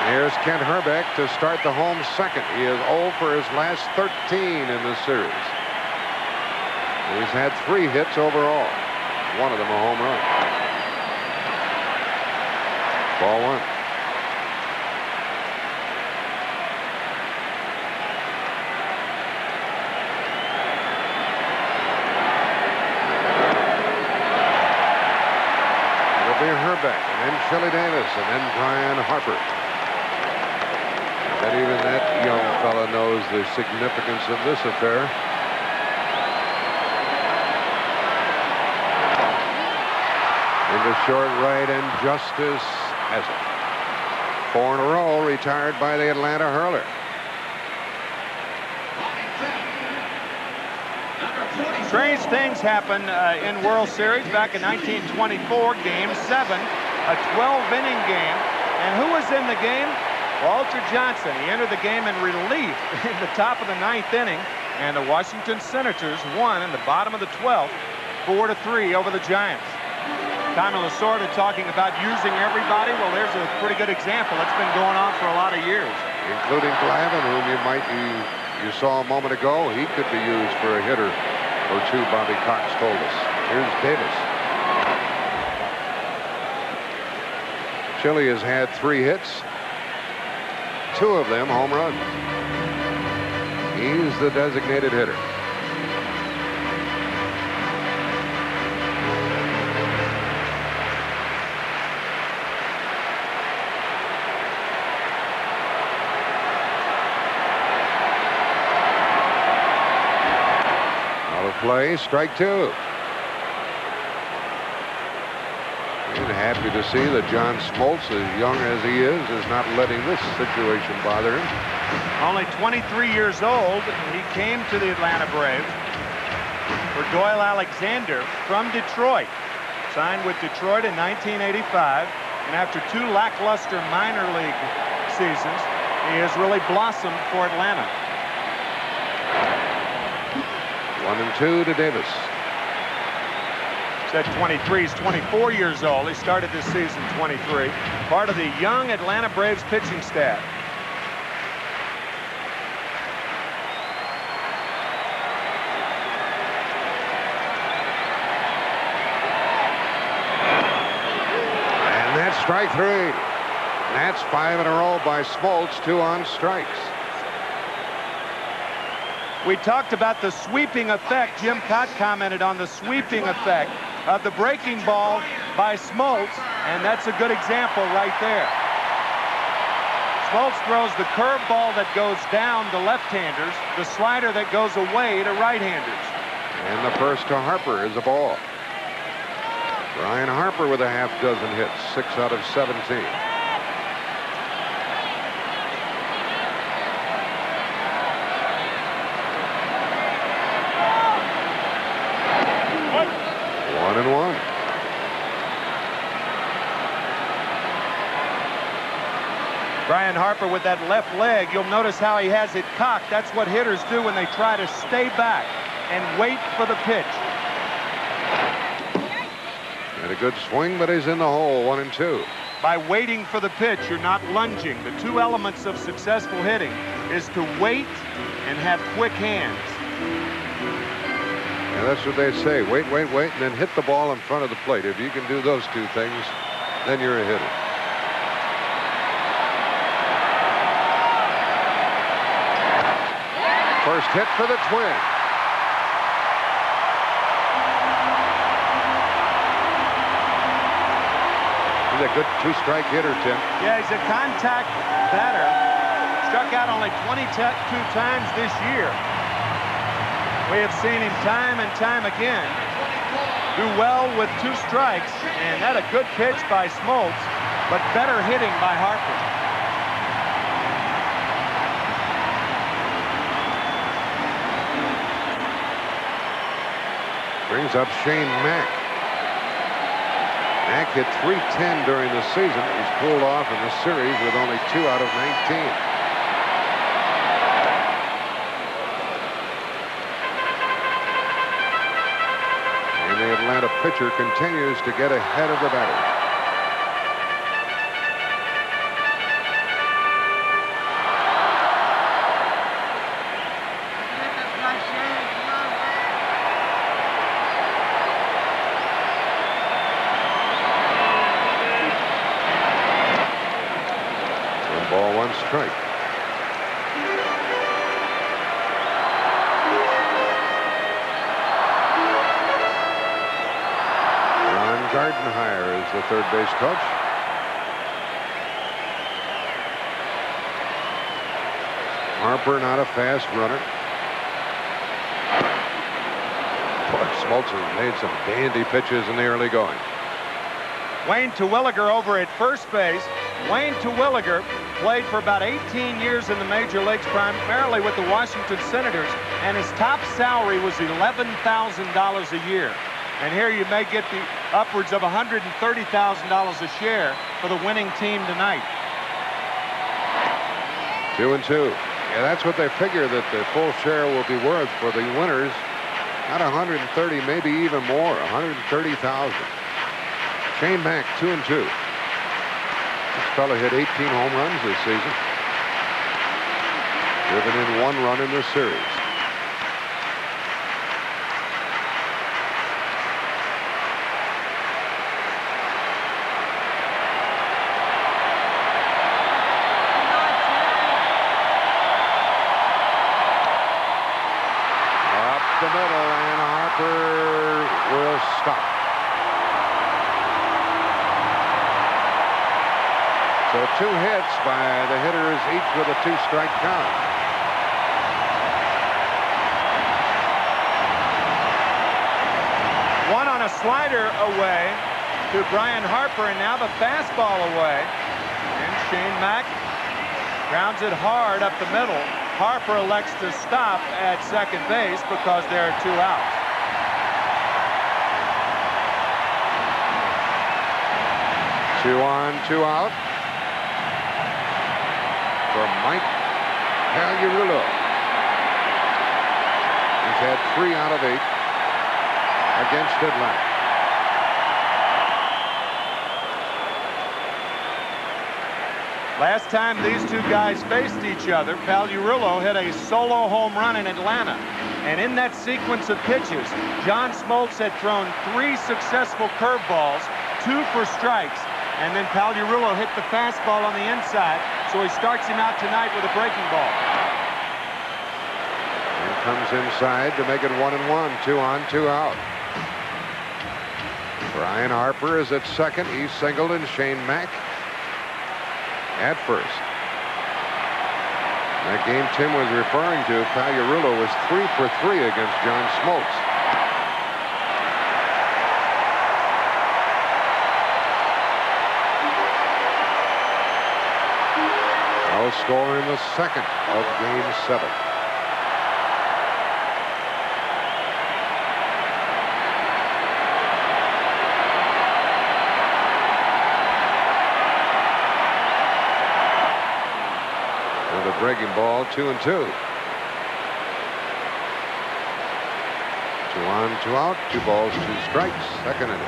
Speaker 7: Here's Kent Herbeck to start the home second. He is 0 for his last 13 in this series. He's had 3 hits overall. One of them a home run. Ball 1. It'll be Herbeck, and then Chili Davis, and then Brian Harper. And even that young fella knows the significance of this affair. Into short right, and Justice has it. 4 in a row, retired by the Atlanta hurler.
Speaker 13: Strange things happen in World Series back in 1924, Game 7, a 12-inning game. And who was in the game? Walter Johnson. He entered the game in relief in the top of the 9th inning, and the Washington Senators won in the bottom of the 12th, 4-3 over the Giants. Tommy Lasorda talking about using everybody. Well, there's a pretty good example. It's been going on for a lot of years.
Speaker 7: Including Glavine, whom you saw a moment ago. He could be used for a hitter or 2, Bobby Cox told us. Here's Davis. Chili has had 3 hits. 2 of them home runs. He's the designated hitter. Out of play, strike 2. And happy to see that John Smoltz, as young as he is not letting this situation bother him.
Speaker 13: Only 23 years old, he came to the Atlanta Braves for Doyle Alexander from Detroit. Signed with Detroit in 1985, and after 2 lackluster minor league seasons, he has really blossomed for Atlanta.
Speaker 7: 1-2 to Davis.
Speaker 13: Said 23, he's 24 years old. He started this season 23. Part of the young Atlanta Braves pitching staff.
Speaker 7: And that's strike 3. And that's 5 in a row by Smoltz, 2 on strikes.
Speaker 13: We talked about the sweeping effect. Jim Cott commented on the sweeping effect of the breaking ball by Smoltz, and that's a good example right there. Smoltz throws the curveball that goes down to left-handers, the slider that goes away to right-handers.
Speaker 7: And the first to Harper is a ball. Brian Harper with a half dozen hits, 6 out of 17. One and one.
Speaker 13: Brian Harper with that left leg, you'll notice how he has it cocked. That's what hitters do when they try to stay back and wait for the pitch.
Speaker 7: Had a good swing, but he's in the hole, 1 and 2.
Speaker 13: By waiting for the pitch, you're not lunging. The two elements of successful hitting is to wait and have quick hands.
Speaker 7: Yeah, that's what they say. Wait, wait, wait, and then hit the ball in front of the plate. If you can do those two things, then you're a hitter. First hit for the Twins. He's a good two-strike hitter, Tim.
Speaker 13: Yeah, he's a contact batter. Struck out only 22 times this year. We have seen him time and time again do well with 2 strikes, and had a good pitch by Smoltz, but better hitting by Harper.
Speaker 7: Brings up Shane Mack. Mack hit .310 during the season. He's pulled off in the series with only 2 out of 19. And the Atlanta pitcher continues to get ahead of the batter. Ball, 1 strike. Ron Gardenhire is the third base coach. Harper not a fast runner. Boy, Smoltz has made some dandy pitches in the early going.
Speaker 13: Wayne Terwilliger over at first base. Wayne Terwilliger played for about 18 years in the major leagues, primarily with the Washington Senators, and his top salary was $11,000 a year. And here you may get the upwards of $130,000 a share for the winning team tonight.
Speaker 7: 2 and 2. Yeah, that's what they figure that the full share will be worth for the winners. Not 130, maybe even more, 130,000. Shane Mack, 2 and 2. This fellow hit 18 home runs this season. Driven in 1 run in the series. Up the middle, and Harper will stop. So 2 hits by the hitters, each with a 2-strike count.
Speaker 13: One on a slider away to Brian Harper, and now the fastball away. And Shane Mack grounds it hard up the middle. Harper elects to stop at second base because there are 2 outs.
Speaker 7: Two on, 2 out. For Mike Pagliarulo. He's had 3 out of 8 against Atlanta.
Speaker 13: Last time these 2 guys faced each other, Pagliarulo hit a solo home run in Atlanta. And in that sequence of pitches, John Smoltz had thrown 3 successful curveballs, 2 for strikes. And then Pagliarulo hit the fastball on the inside, so he starts him out tonight with a breaking ball.
Speaker 7: And comes inside to make it 1 and 1, 2 on, 2 out. Brian Harper is at second. He's singled, and Shane Mack at first. That game Tim was referring to, Pagliarulo was 3 for 3 against John Smoltz. No score in the second of Game 7. With a breaking ball, 2-2. 2 on, 2 out, 2 balls, 2 strikes, second inning.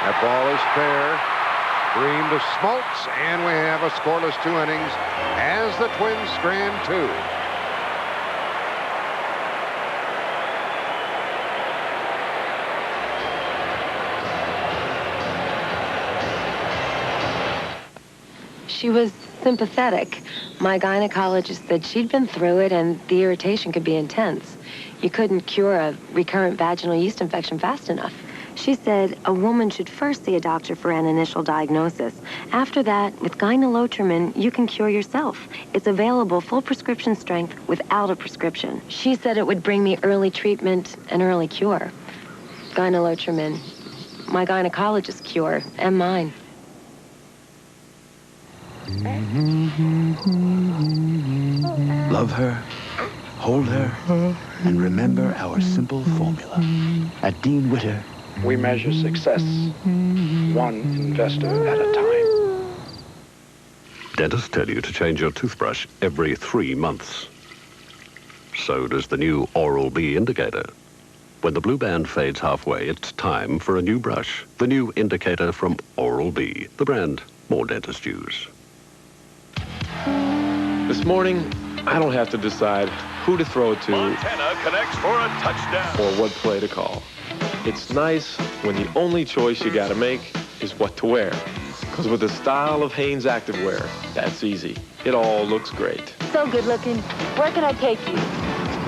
Speaker 7: That ball is fair. Green to Smoltz, and we have a scoreless 2 innings as the Twins strand 2.
Speaker 2: She was sympathetic. My gynecologist said she'd been through it and the irritation could be intense. You couldn't cure a recurrent vaginal yeast infection fast enough. She said a woman should first see a doctor for an initial diagnosis. After that, with gynolotrimine, you can cure yourself. It's available full prescription strength without a prescription. She said it would bring me early treatment and early cure. Gynolotrimine, my gynecologist's cure, and mine.
Speaker 9: Love her, hold her, and remember our simple formula. At Dean Witter,
Speaker 10: we measure success one investor at a time.
Speaker 11: Dentists tell you to change your toothbrush every 3 months. So does the new Oral-B indicator. When the blue band fades halfway, it's time for a new brush. The new indicator from Oral-B, the brand more dentists use.
Speaker 16: This morning, I don't have to decide who to throw it to
Speaker 20: Montana connects for a touchdown.
Speaker 16: or what play to call. It's nice when the only choice you gotta make is what to wear. Because with the style of Hanes activewear, that's easy. It all looks great.
Speaker 6: So good looking. Where can I take you?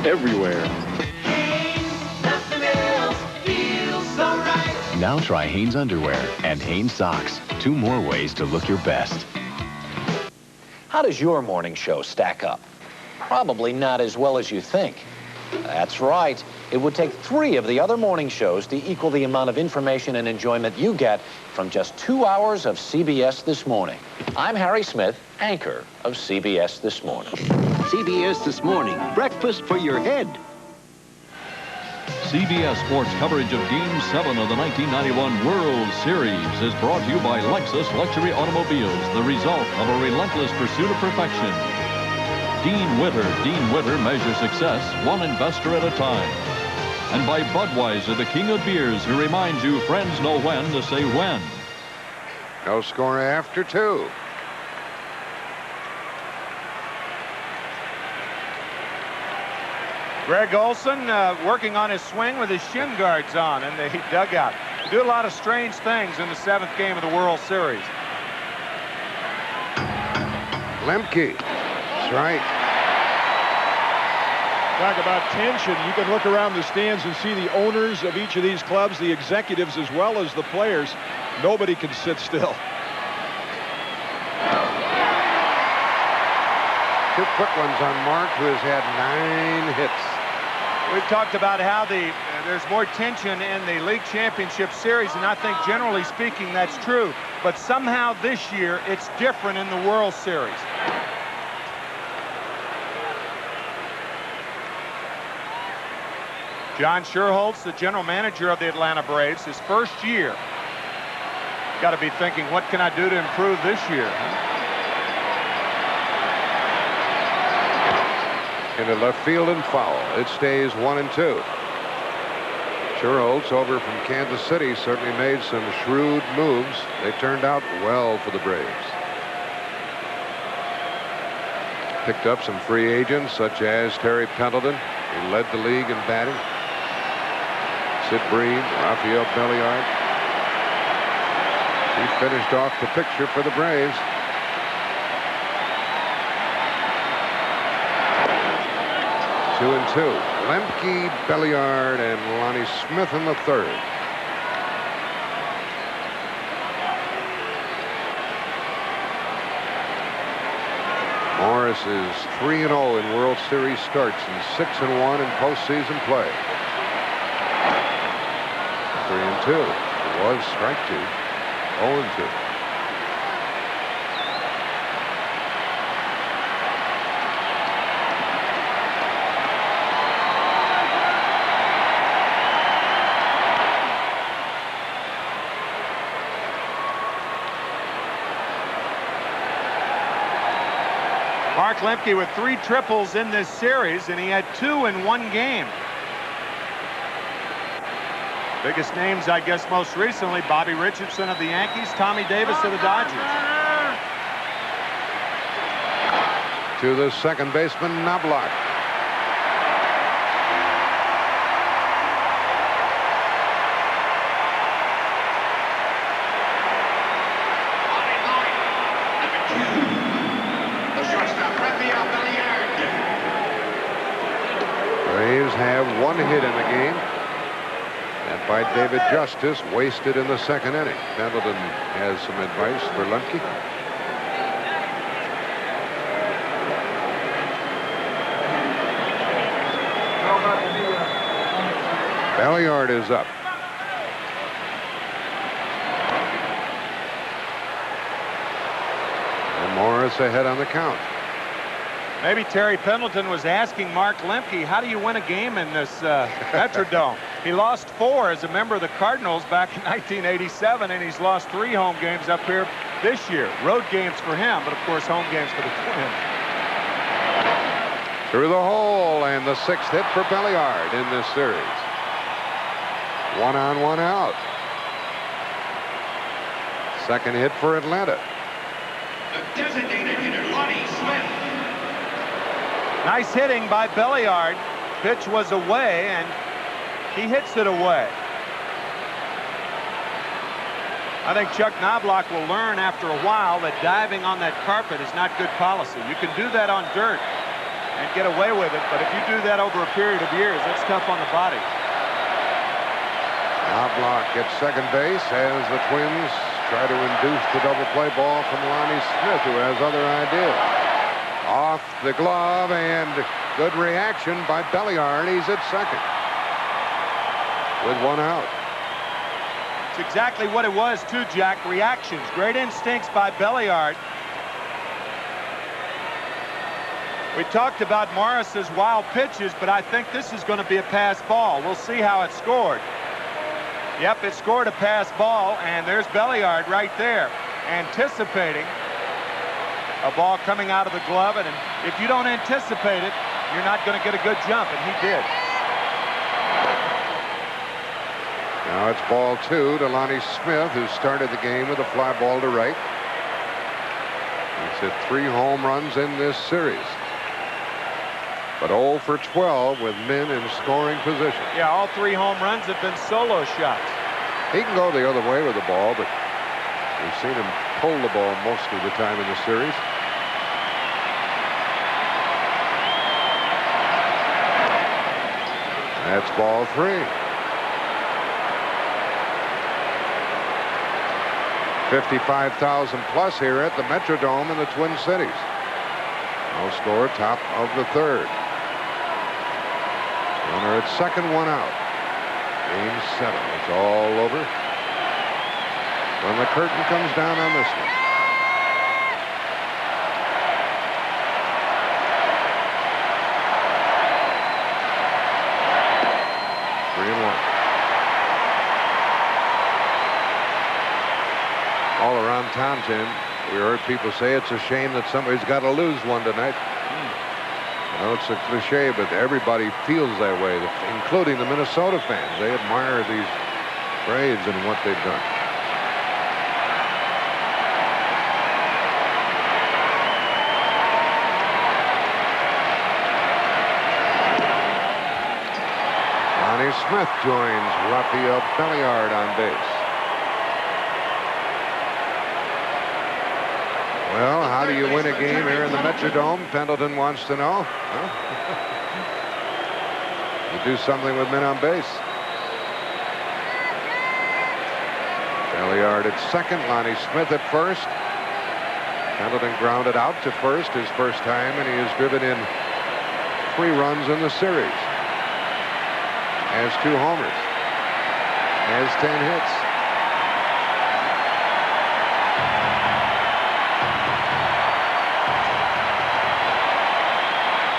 Speaker 16: Everywhere.
Speaker 6: Nothing else feels so right.
Speaker 26: Now try Hanes underwear and Hanes socks. 2 more ways to look your best.
Speaker 27: How does your morning show stack up? Probably not as well as you think. That's right. It would take 3 of the other morning shows to equal the amount of information and enjoyment you get from just 2 hours of CBS This Morning. I'm Harry Smith, anchor of CBS This Morning.
Speaker 28: CBS This Morning, breakfast for your head.
Speaker 29: CBS Sports coverage of Game 7 of the 1991 World Series is brought to you by Lexus Luxury Automobiles, the result of a relentless pursuit of perfection. Dean Witter measures success one investor at a time. And by Budweiser, the king of beers, who reminds you friends know when to say when.
Speaker 7: No score after 2.
Speaker 13: Greg Olson working on his swing with his shin guards on in the dugout. Do a lot of strange things in the 7th game of the World Series.
Speaker 7: Lemke, that's right.
Speaker 12: Talk about tension. You can look around the stands and see the owners of each of these clubs, the executives as well as the players. Nobody can sit still.
Speaker 7: 2 quick ones on Mark, who has had 9 hits.
Speaker 13: We've talked about how there's more tension in the League Championship Series, and I think generally speaking that's true. But somehow this year it's different in the World Series. John Schuerholz, the general manager of the Atlanta Braves, his first year. Got to be thinking, what can I do to improve this year?
Speaker 7: Into left field and foul. It stays 1-2. Schuerholz over from Kansas City certainly made some shrewd moves. They turned out well for the Braves. Picked up some free agents such as Terry Pendleton, who led the league in batting. Sid Bream, Rafael Belliard. He finished off the picture for the Braves. 2-2. Lemke, Belliard, and Lonnie Smith in the third. Morris is 3-0 in World Series starts and 6-1 in postseason play. 3-2. It was strike 2. 0-2.
Speaker 13: Mark Lemke with 3 triples in this series, and he had 2 in 1 game. Biggest names, I guess, most recently, Bobby Richardson of the Yankees, Tommy Davis of the Dodgers.
Speaker 7: To the second baseman, Knobloch. Braves have 1 hit in the game. That by David Justice, wasted in the second inning. Pendleton has some advice for Lemke. Belliard is up. And Morris ahead on the count.
Speaker 13: Maybe Terry Pendleton was asking Mark Lemke, how do you win a game in this Metrodome? He lost 4 as a member of the Cardinals back in 1987, and he's lost 3 home games up here this year. Road games for him, but of course home games for the Twins.
Speaker 7: Through the hole, and the 6th hit for Belliard in this series. 1 on, 1 out. Second hit for Atlanta.
Speaker 4: The designated hitter, Lonnie Smith.
Speaker 13: Nice hitting by Belliard. Pitch was away, and he hits it away. I think Chuck Knobloch will learn after a while that diving on that carpet is not good policy. You can do that on dirt and get away with it, but if you do that over a period of years, that's tough on the body.
Speaker 7: Knobloch at second base as the Twins try to induce the double play ball from Lonnie Smith, who has other ideas. Off the glove, and good reaction by Belliard. He's at second with 1 out.
Speaker 13: It's exactly what it was, too, Jack. Reactions. Great instincts by Belliard. We talked about Morris's wild pitches, but I think this is going to be a pass ball. We'll see how it scored. Yep, it scored a pass ball, and there's Belliard right there, anticipating a ball coming out of the glove, and if you don't anticipate it, you're not going to get a good jump, and he did.
Speaker 7: Now it's ball 2 to Lonnie Smith, who started the game with a fly ball to right. He's hit 3 home runs in this series, but 0 for 12 with men in scoring position.
Speaker 13: Yeah, all 3 home runs have been solo shots.
Speaker 7: He can go the other way with the ball, but we've seen him pull the ball most of the time in the series. That's ball 3. 55,000 plus here at the Metrodome in the Twin Cities. No score, top of the third. Runner at second, 1 out. Game 7. It's all over when the curtain comes down on this one. All around town, Tim, we heard people say it's a shame that somebody's got to lose one tonight. I know it's a cliche, but everybody feels that way, including the Minnesota fans. They admire these Braves and what they've done. Lonnie Smith joins Rafael Belliard on base. Well, how do you win a game here in the Metrodome? Pendleton wants to know. Huh? to do something with men on base. Belliard at second, Lonnie Smith at first. Pendleton grounded out to first his first time, and he has driven in 3 runs in the series. Has 2 homers. Has 10 hits.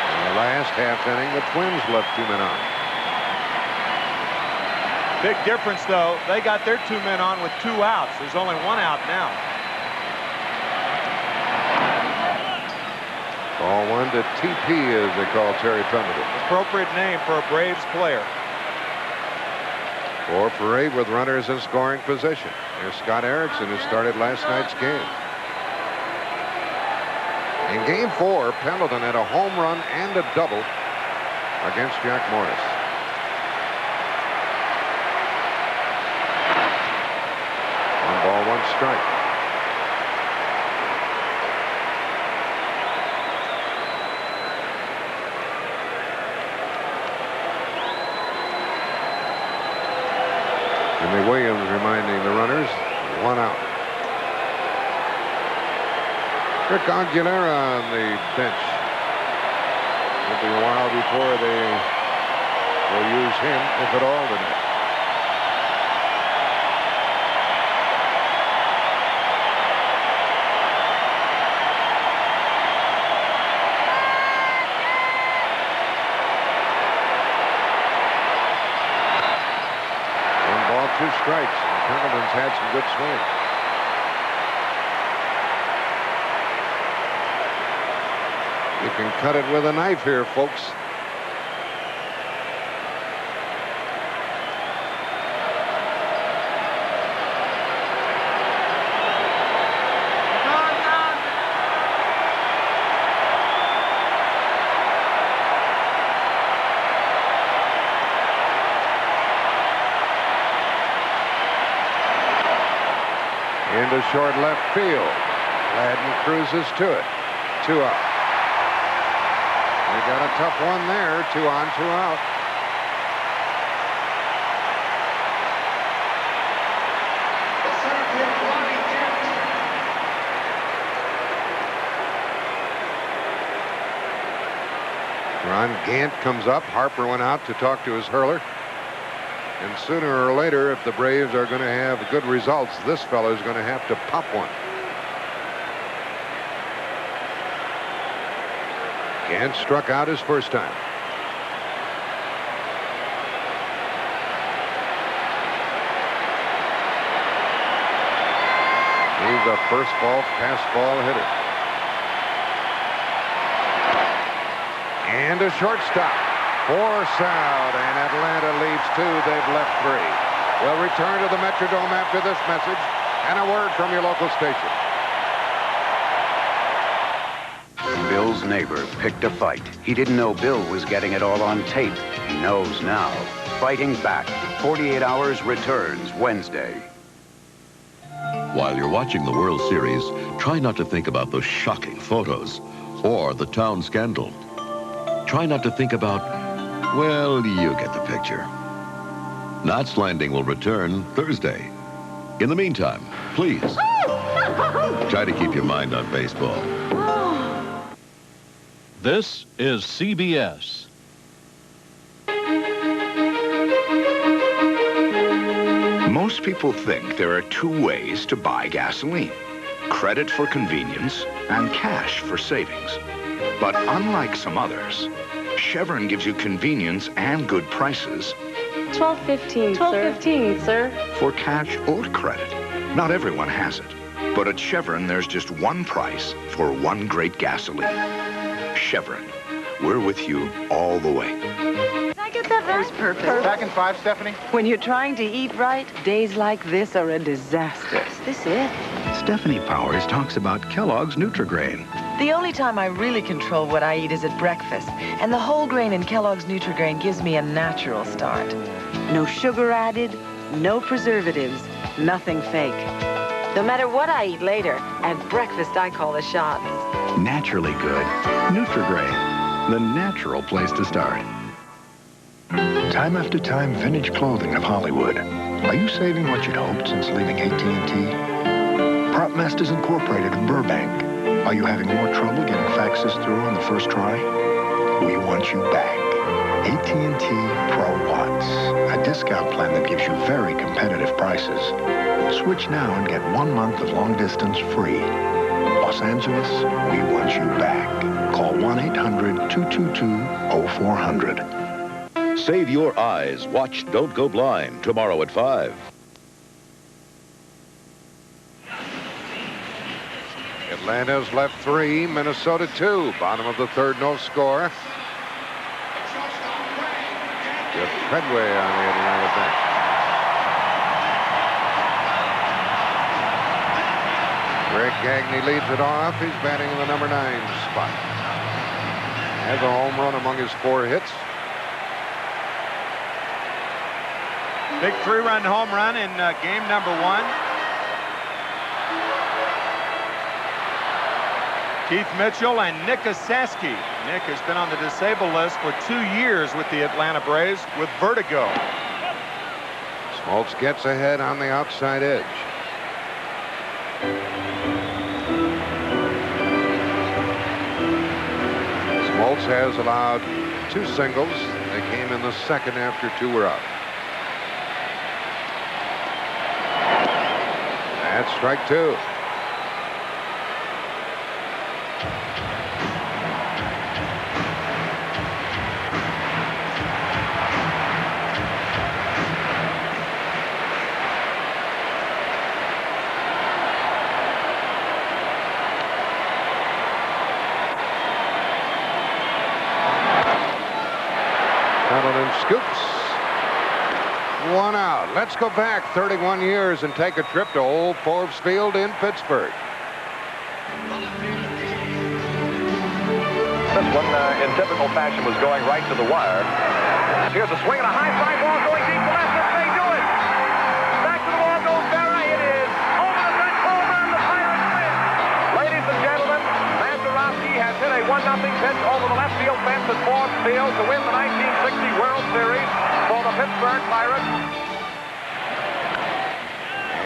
Speaker 7: In the last half inning, the Twins left 2 men on.
Speaker 13: Big difference, though. They got their 2 men on with 2 outs. There's only 1 out now.
Speaker 7: Ball 1 to TP, as they call Terry Pendleton.
Speaker 13: Appropriate name for a Braves player.
Speaker 7: 4 for 8 with runners in scoring position. Here's Scott Erickson, who started last night's game. In game 4, Pendleton had a home run and a double against Jack Morris. 1 ball, 1 strike. Jimmy Williams reminding the runners, 1 out. Rick Aguilera on the bench. It'll be a while before they will use him, if at all, tonight. Two strikes, and Pendleton's had some good swings. You can cut it with a knife here, folks. Into short left field. Gladden cruises to it. 2 out. They got a tough one there. 2 on, 2 out. Ron Gant comes up. Harper went out to talk to his hurler. And sooner or later, if the Braves are going to have good results, this fellow is going to have to pop one. Gant struck out his first time. He's a first ball, pass ball hitter. And a shortstop. Force out, and Atlanta leads 2. They've left 3. We'll return to the Metrodome after this message and a word from your local station.
Speaker 9: Bill's neighbor picked a fight. He didn't know Bill was getting it all on tape. He knows now. Fighting Back. 48 Hours returns Wednesday.
Speaker 11: While you're watching the World Series, try not to think about those shocking photos or the town scandal. Try not to think about, well, you get the picture. Knots Landing will return Thursday. In the meantime, please, try to keep your mind on baseball.
Speaker 29: This is CBS.
Speaker 1: Most people think there are 2 ways to buy gasoline: credit for convenience and cash for savings. But unlike some others, Chevron gives you convenience and good prices.
Speaker 8: $12.15, $12.15, sir.
Speaker 1: For cash or credit. Not everyone has it. But at Chevron, there's just one price for one great gasoline. Chevron. We're with you all the way.
Speaker 8: Did I get that right?
Speaker 14: That was perfect.
Speaker 13: Back in 5, Stephanie.
Speaker 14: When you're trying to eat right, days like this are a disaster.
Speaker 8: Is this it?
Speaker 1: Stephanie Powers talks about Kellogg's Nutri-Grain.
Speaker 14: The only time I really control what I eat is at breakfast, and the whole grain in Kellogg's Nutri-Grain gives me a natural start. No sugar added, no preservatives, nothing fake. No matter what I eat later, at breakfast I call the shots.
Speaker 1: Naturally good. Nutri-Grain. The natural place to start.
Speaker 10: Time after time, vintage clothing of Hollywood. Are you saving what you'd hoped since leaving AT&T? Prop Masters Incorporated of Burbank. Are you having more trouble getting faxes through on the first try? We want you back. AT&T Pro Watts, a discount plan that gives you very competitive prices. Switch now and get 1 month of long distance free. Los Angeles, we want you back. Call 1-800-222-0400.
Speaker 3: Save your eyes. Watch Don't Go Blind tomorrow at 5.
Speaker 7: Atlanta's left 3, Minnesota 2. Bottom of the third, no score. Good Treadway on the Atlanta bench. Rick Gagne leads it off. He's batting in the number 9 spot. Has a home run among his 4 hits.
Speaker 13: Big 3-run home run in game number 1. Keith Mitchell and Nick Osaski. Nick has been on the disabled list for 2 years with the Atlanta Braves with vertigo.
Speaker 7: Smoltz gets ahead on the outside edge. Smoltz has allowed 2 singles. They came in the second after 2 were out. That's strike 2. Scoops. 1 out. Let's go back 31 years and take a trip to Old Forbes Field in Pittsburgh.
Speaker 5: This one, in typical fashion, was going right to the wire. Here's a swing and a high fly ball going deep to left. This may do it. Back to the wall goes Berra. It is over the fence. Home run. The Pirates win. Ladies and gentlemen, Mazeroski has hit a 1-0 pitch over the left field fence at Forbes Field to win the 1960 World Series for the Pittsburgh Pirates.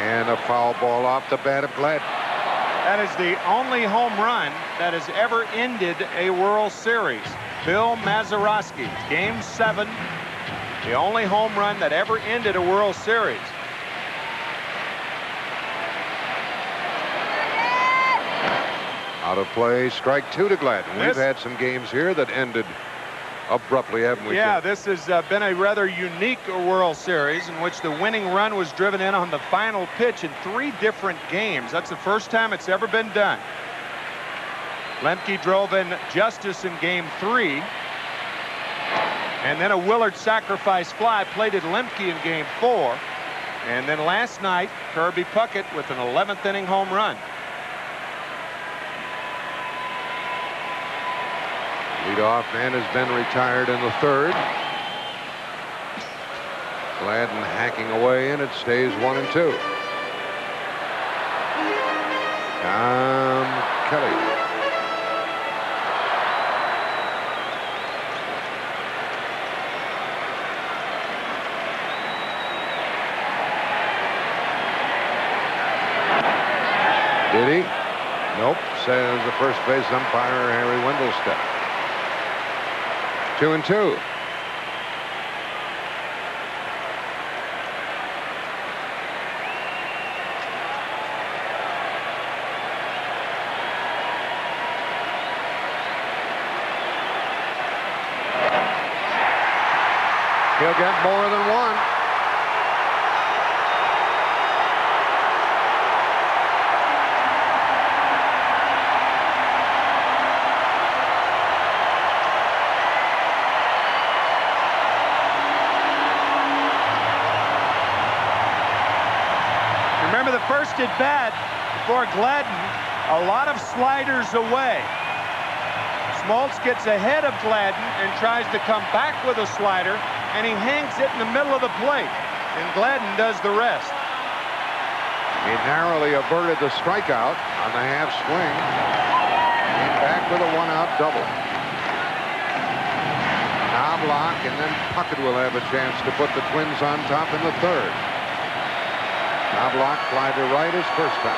Speaker 7: And a foul ball off the bat of Gladden.
Speaker 13: That is the only home run that has ever ended a World Series. Bill Mazeroski, Game 7, the only home run that ever ended a World Series.
Speaker 7: Out of play, strike 2 to Gladden. We've had some games here that ended abruptly, haven't we?
Speaker 13: Yeah, this has been a rather unique World Series in which the winning run was driven in on the final pitch in 3 different games. That's the first time it's ever been done. Lemke drove in Justice in Game 3. And then a Willard sacrifice fly plated Lemke in Game 4. And then last night, Kirby Puckett with an 11th inning home run.
Speaker 7: Leadoff man has been retired in the 3rd. Gladden hacking away, and it stays 1-2. Tom Kelly. Did he? Nope, says the first base umpire, Harry Wendelstedt. 2-2. He'll get more than 1.
Speaker 13: Remember the first at bat for Gladden, a lot of sliders away. Smoltz gets ahead of Gladden and tries to come back with a slider, and he hangs it in the middle of the plate, and Gladden does the rest.
Speaker 7: He narrowly averted the strikeout on the half swing. Came back with a 1-out double. Now Knobloch, and then Puckett will have a chance to put the Twins on top in the third. Knobloch fly to right his first time.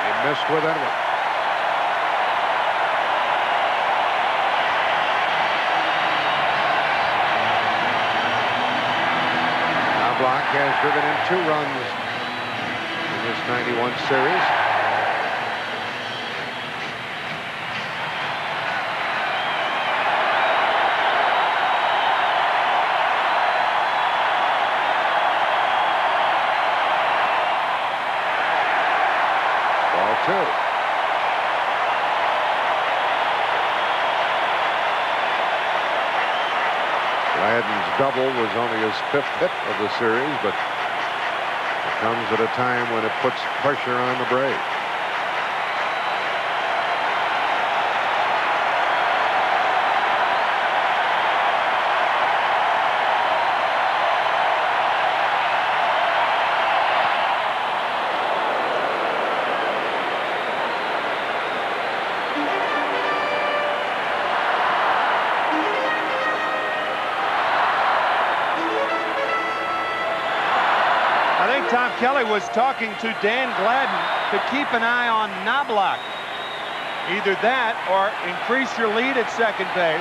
Speaker 7: He missed with that one. Knobloch has driven in 2 runs in this 91 series. Ball 2. Gladden's double was only his 5th hit of the series, but it comes at a time when it puts pressure on the Braves.
Speaker 13: Tom Kelly was talking to Dan Gladden to keep an eye on Knobloch. Either that or increase your lead at second base.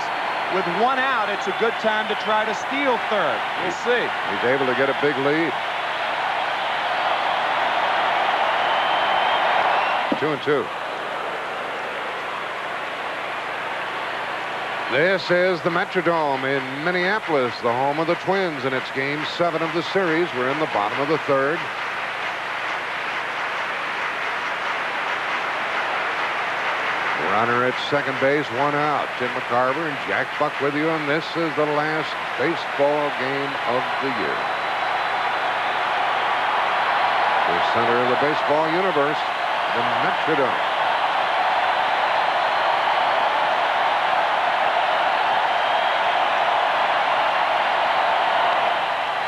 Speaker 13: With 1 out, it's a good time to try to steal third. We'll see.
Speaker 7: He's able to get a big lead. 2-2. This is the Metrodome in Minneapolis, the home of the Twins, and it's Game 7 of the series. We're in the bottom of the third. Runner at second base, 1 out. Tim McCarver and Jack Buck with you, and this is the last baseball game of the year. The center of the baseball universe, the Metrodome.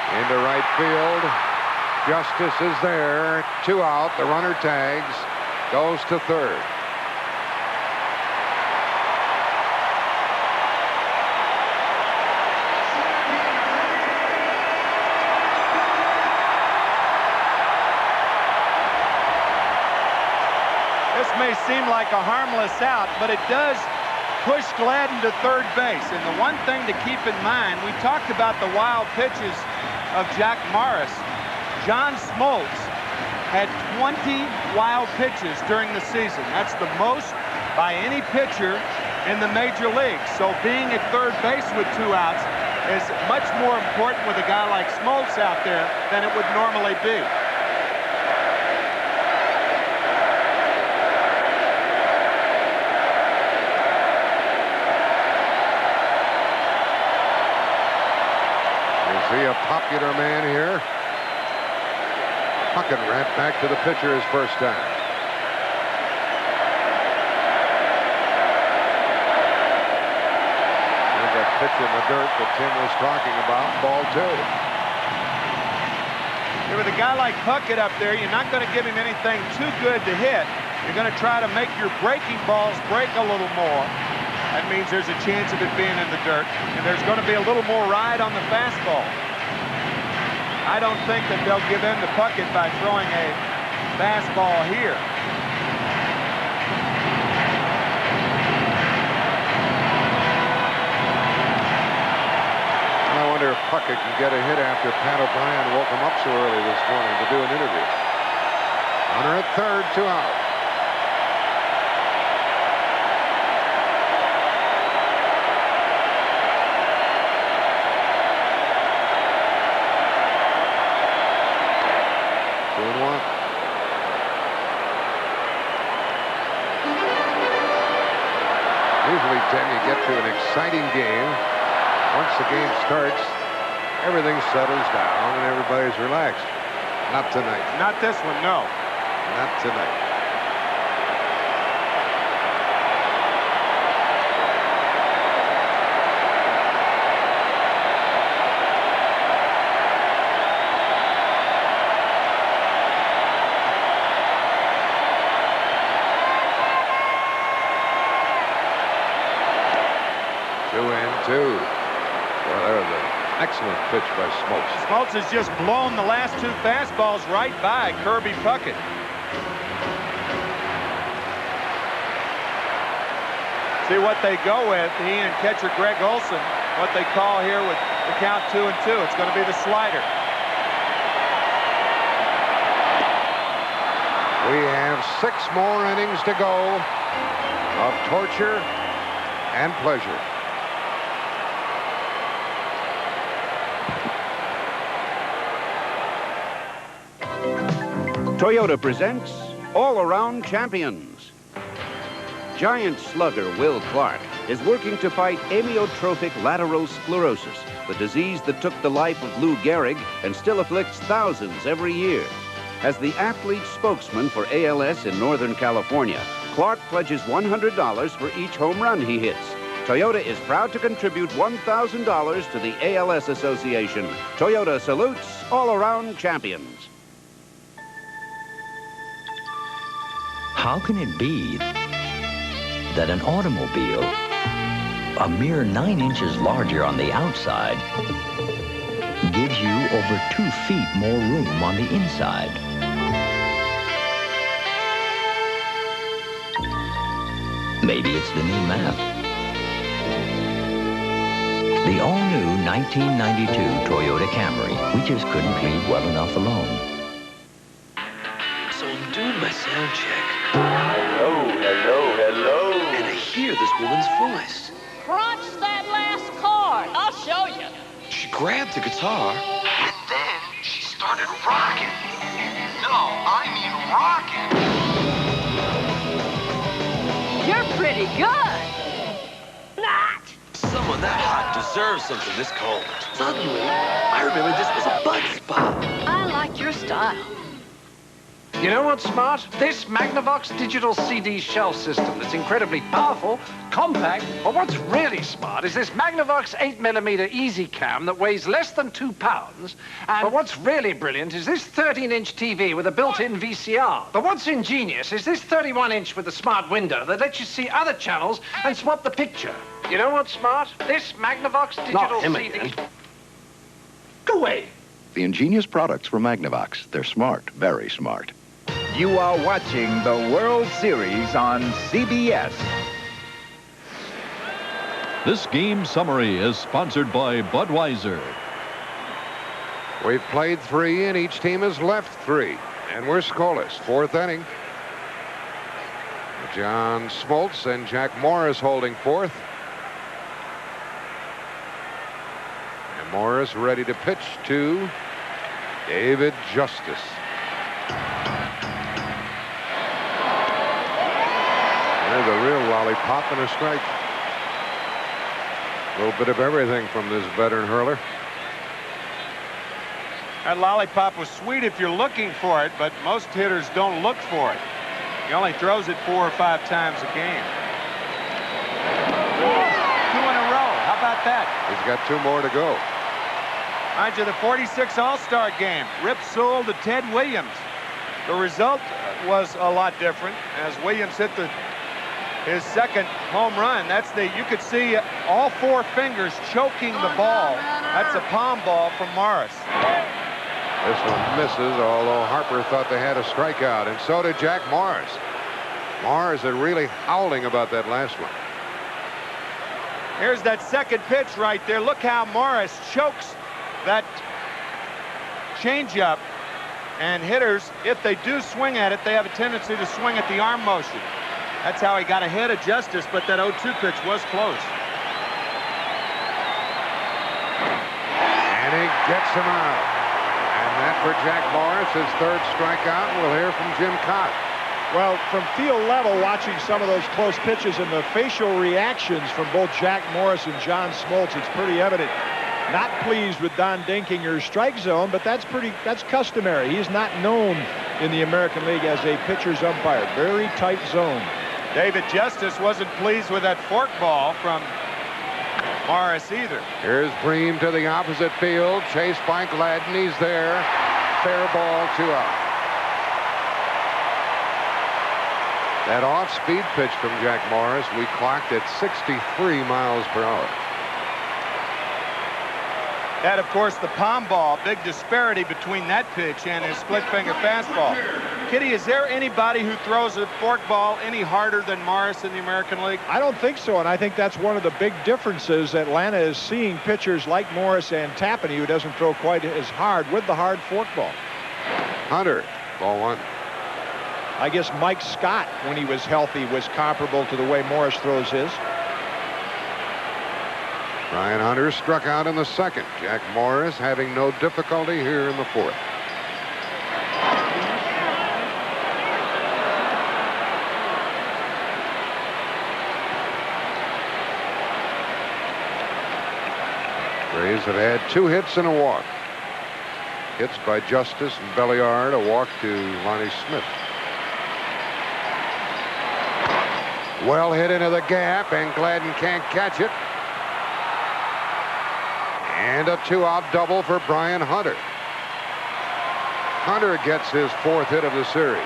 Speaker 7: Into right field. Justice is there. 2 out. The runner tags. Goes to third.
Speaker 13: This may seem like a harmless out, but it does push Gladden to third base. And the one thing to keep in mind, we talked about the wild pitches of Jack Morris. John Smoltz had 20 wild pitches during the season. That's the most by any pitcher in the major leagues. So being at third base with 2 outs is much more important with a guy like Smoltz out there than it would normally be.
Speaker 7: Is he a popular man here? Puckett ran back to the pitcher his first time. There's that pitch in the dirt that Tim was talking about. Ball 2.
Speaker 13: With a guy like Puckett up there, you're not going to give him anything too good to hit. You're going to try to make your breaking balls break a little more. That means there's a chance of it being in the dirt, and there's going to be a little more ride on the fastball. I don't think that they'll give in to Puckett by throwing a fastball here.
Speaker 7: I wonder if Puckett can get a hit after Pat O'Brien woke him up so early this morning to do an interview. Runner at third, 2 out. Usually, Tim, you get to an exciting game. Once the game starts, everything settles down and everybody's relaxed. Not tonight.
Speaker 13: Not this one, no.
Speaker 7: Not tonight. Excellent pitch by Smoltz.
Speaker 13: Smoltz has just blown the last two fastballs right by Kirby Puckett. See what they go with, he and catcher Greg Olson, what they call here with the count 2-2. It's going to be the slider.
Speaker 7: We have 6 more innings to go of torture and pleasure.
Speaker 9: Toyota presents All-Around Champions. Giant slugger Will Clark is working to fight amyotrophic lateral sclerosis, the disease that took the life of Lou Gehrig and still afflicts thousands every year. As the athlete spokesman for ALS in Northern California, Clark pledges $100 for each home run he hits. Toyota is proud to contribute $1,000 to the ALS Association. Toyota salutes all-around champions.
Speaker 15: How can it be that an automobile, a mere 9 inches larger on the outside, gives you over 2 feet more room on the inside? Maybe it's the new map. The all-new 1992 Toyota Camry. We just couldn't leave well enough alone.
Speaker 17: So I'm doing my sound check.
Speaker 28: Hello, hello, hello.
Speaker 17: And I hear this woman's voice.
Speaker 18: Crunch that last chord. I'll show you.
Speaker 17: She grabbed the guitar.
Speaker 28: And then she started rocking. No, I mean rocking.
Speaker 18: You're pretty good. Not.
Speaker 17: Someone that hot deserves something this cold. Suddenly, I remember this was a bud spot.
Speaker 18: I like your style.
Speaker 19: You know what's smart? This Magnavox digital CD shelf system that's incredibly powerful, compact, but what's really smart is this Magnavox 8mm Easy Cam that weighs less than 2 pounds, but what's really brilliant is this 13-inch TV with a built-in VCR. But what's ingenious is this 31-inch with a smart window that lets you see other channels and swap the picture. You know what's smart? This Magnavox digital CD... Go away.
Speaker 21: The ingenious products from Magnavox. They're smart, very smart.
Speaker 22: You are watching the World Series on CBS.
Speaker 29: This game summary is sponsored by Budweiser.
Speaker 7: We've played 3 and each team has left 3. And we're scoreless. 4th inning. John Smoltz and Jack Morris holding 4th. And Morris ready to pitch to David Justice. There's a real lollipop and a strike. A little bit of everything from this veteran hurler.
Speaker 13: That lollipop was sweet if you're looking for it, but most hitters don't look for it. He only throws it 4 or 5 times a game. 2 in a row. How about that?
Speaker 7: He's got 2 more to go.
Speaker 13: Mind you, the 46 All-Star game. Rip Sewell to Ted Williams. The result was a lot different as Williams hit his second home run. You could see all 4 fingers choking the ball. That's a palm ball from Morris.
Speaker 7: This one misses, although Harper thought they had a strikeout, and so did Jack Morris. Morris is really howling about that last one.
Speaker 13: Here's that second pitch right there. Look how Morris chokes that changeup. And hitters, if they do swing at it, they have a tendency to swing at the arm motion. That's how he got ahead of Justice, but that 0-2 pitch was close.
Speaker 7: And he gets him out. And that for Jack Morris, his 3rd strikeout. We'll hear from Jim Cott.
Speaker 12: Well, from field level, watching some of those close pitches and the facial reactions from both Jack Morris and John Smoltz, it's pretty evident. Not pleased with Don Dinkinger's strike zone, but that's customary. He's not known in the American League as a pitcher's umpire. Very tight zone.
Speaker 13: David Justice wasn't pleased with that fork ball from Morris either.
Speaker 7: Here's Bream to the opposite field, chased by Gladden. He's there. Fair ball, 2 out. That off-speed pitch from Jack Morris, we clocked at 63 miles per hour.
Speaker 13: That, of course, the palm ball. Big disparity between that pitch and his split-finger fastball. Kitty, is there anybody who throws a forkball any harder than Morris in the American League?
Speaker 12: I don't think so, and I think that's one of the big differences. Atlanta is seeing pitchers like Morris and Tapani, who doesn't throw quite as hard with the hard forkball.
Speaker 7: Hunter, ball one.
Speaker 12: I guess Mike Scott, when he was healthy, was comparable to the way Morris throws his.
Speaker 7: Brian Hunter struck out in the second. Jack Morris having no difficulty here in the fourth. Rays have had 2 hits and a walk. Hits by Justice and Belliard, a walk to Lonnie Smith. Well hit into the gap, and Gladden can't catch it. And a 2-out double for Brian Hunter. Hunter gets his 4th hit of the series.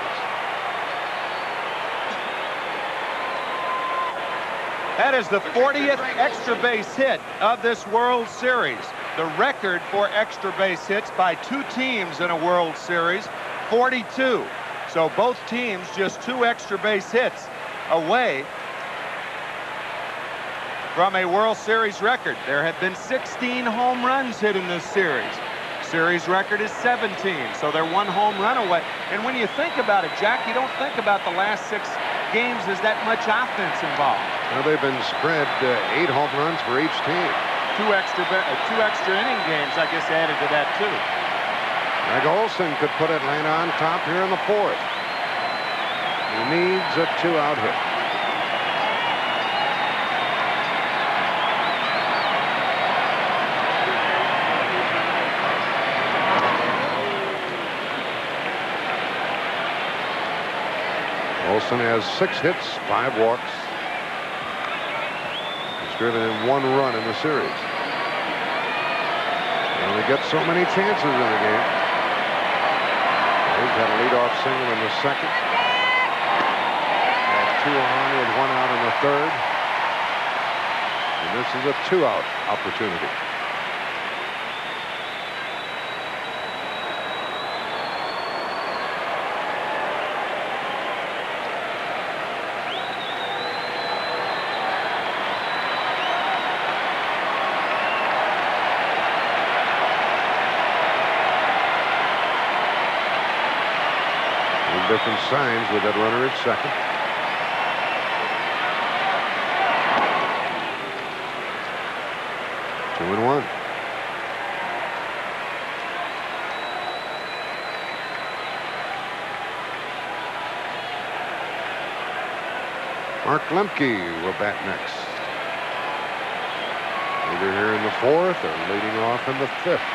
Speaker 13: That is the 40th extra base hit of this World Series. The record for extra base hits by 2 teams in a World Series, 42. So both teams just 2 extra base hits away from a World Series record. There have been 16 home runs hit in this series. Series record is 17, so they're 1 home run away. And when you think about it, Jack, you don't think about the last 6 games as that much offense involved.
Speaker 7: Well, they've been spread 8 home runs for each team.
Speaker 13: 2 extra inning games, I guess, added to that, too.
Speaker 7: Greg Olson could put Atlanta on top here in the 4th. He needs a 2-out hit. Olson has 6 hits, 5 walks. He's driven in 1 run in the series. He only gets so many chances in the game. He's had a leadoff single in the second. Has 2 on with 1 out in the third. And this is a 2-out opportunity. Different signs with that runner at second. Two and one. Mark Lemke will bat next. Either here in the 4th or leading off in the 5th.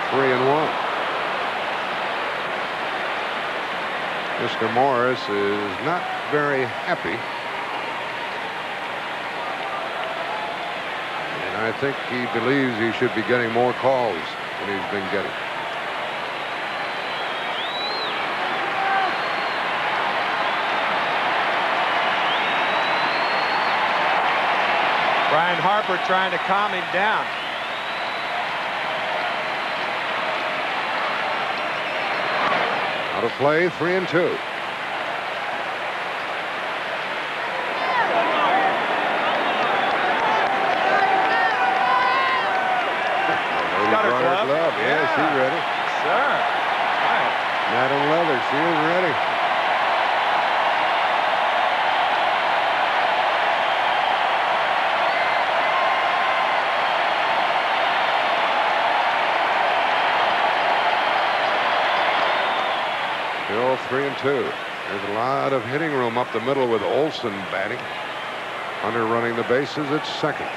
Speaker 7: Three and one. Mr. Morris is not very happy. And I think he believes he should be getting more calls than he's been getting.
Speaker 13: Brian Harper trying to calm him down.
Speaker 7: Out of play, 3 and 2.
Speaker 13: Got her glove.
Speaker 7: Yes, she's ready.
Speaker 13: Sir. Right.
Speaker 7: Madam Leather, she is ready. Still 3 and 2. There's a lot of hitting room up the middle with Olson batting. Hunter running the bases at second.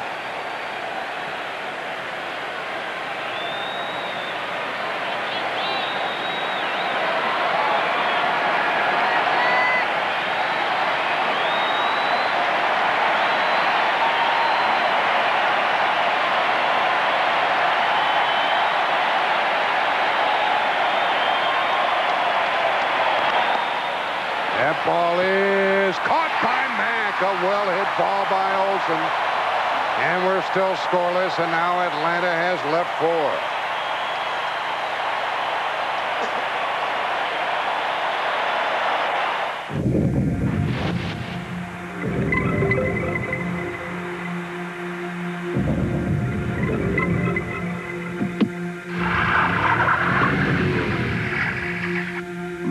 Speaker 7: That ball is is caught by Mack. A well-hit ball by Olsen. And we're still scoreless, and now Atlanta has left 4.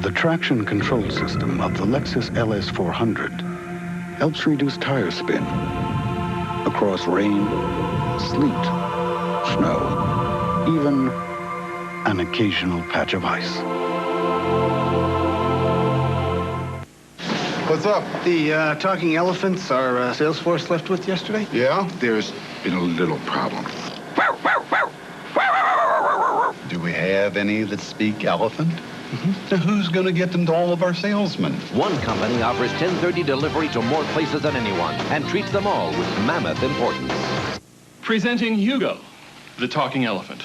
Speaker 10: The traction control system of the Lexus LS400 helps reduce tire spin across rain, sleet, snow, even an occasional patch of ice.
Speaker 2: What's up? The talking elephants our sales force left with yesterday?
Speaker 6: Yeah, there's been a little problem. Do we have any that speak elephant? Now who's going to get them to all of our salesmen?
Speaker 16: One company offers 1030 delivery to more places than anyone and treats them all with mammoth importance.
Speaker 20: Presenting Hugo, the talking elephant.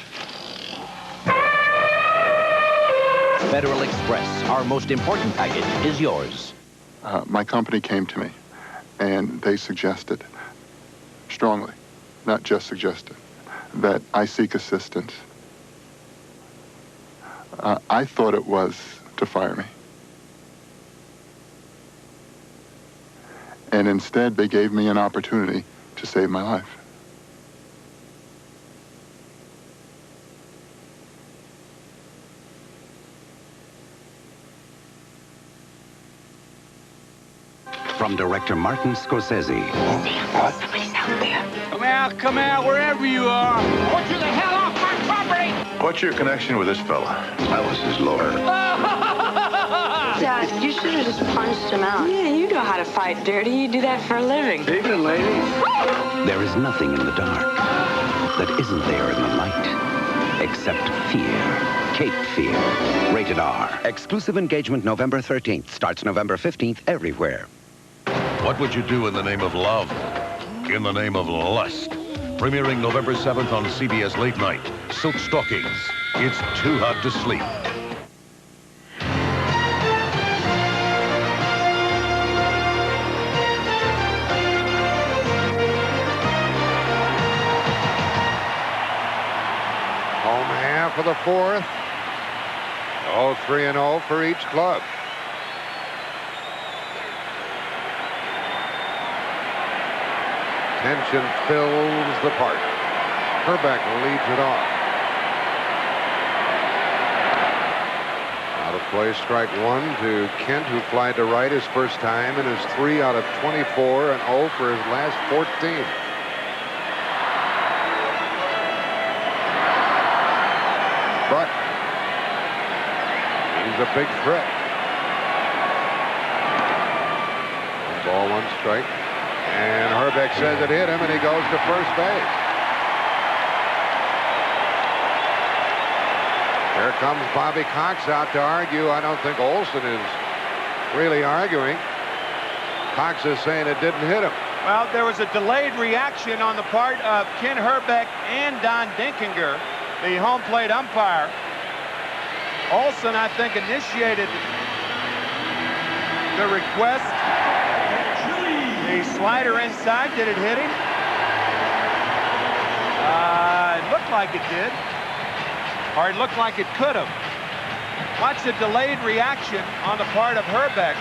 Speaker 16: Federal Express, our most important package, is yours.
Speaker 23: My company came to me, and they suggested, strongly, not just suggested, that I seek assistance. I thought it was to fire me. And instead, they gave me an opportunity to save my life.
Speaker 9: From director Martin Scorsese.
Speaker 18: Somebody's out there.
Speaker 24: Come out, wherever you are.
Speaker 18: Put you the hell off my property!
Speaker 21: What's your connection with this fella? I was his lawyer.
Speaker 8: Dad, you should have just punched him out.
Speaker 14: Yeah, you know how to fight dirty. You do that for a living.
Speaker 24: Evening, ladies.
Speaker 9: There is nothing in the dark that isn't there in the light, except fear. Cape Fear. Rated R. Exclusive engagement November 13th. Starts November 15th everywhere.
Speaker 3: What would you do in the name of love? In the name of lust. Premiering November 7th on CBS Late Night. Silk Stockings. It's too hot to sleep.
Speaker 7: Home half of the 4th. 3-0 for each club. Tension fills the park. Herbeck leads it off. Out of play, strike 1 to Kent, who flied to right his first time and is 3 out of 24 and 0 for his last 14. But he's a big threat. 1 ball, 1 strike. And Herbeck says it hit him, and he goes to first base. Here comes Bobby Cox out to argue. I don't think Olsen is really arguing. Cox is saying it didn't hit him.
Speaker 13: Well, there was a delayed reaction on the part of Ken Herbeck and Don Dinkinger, the home plate umpire. Olsen, I think, initiated the request. The slider inside, did it hit him? It looked like it did. Or it looked like it could have. Watch the delayed reaction on the part of Herbeck.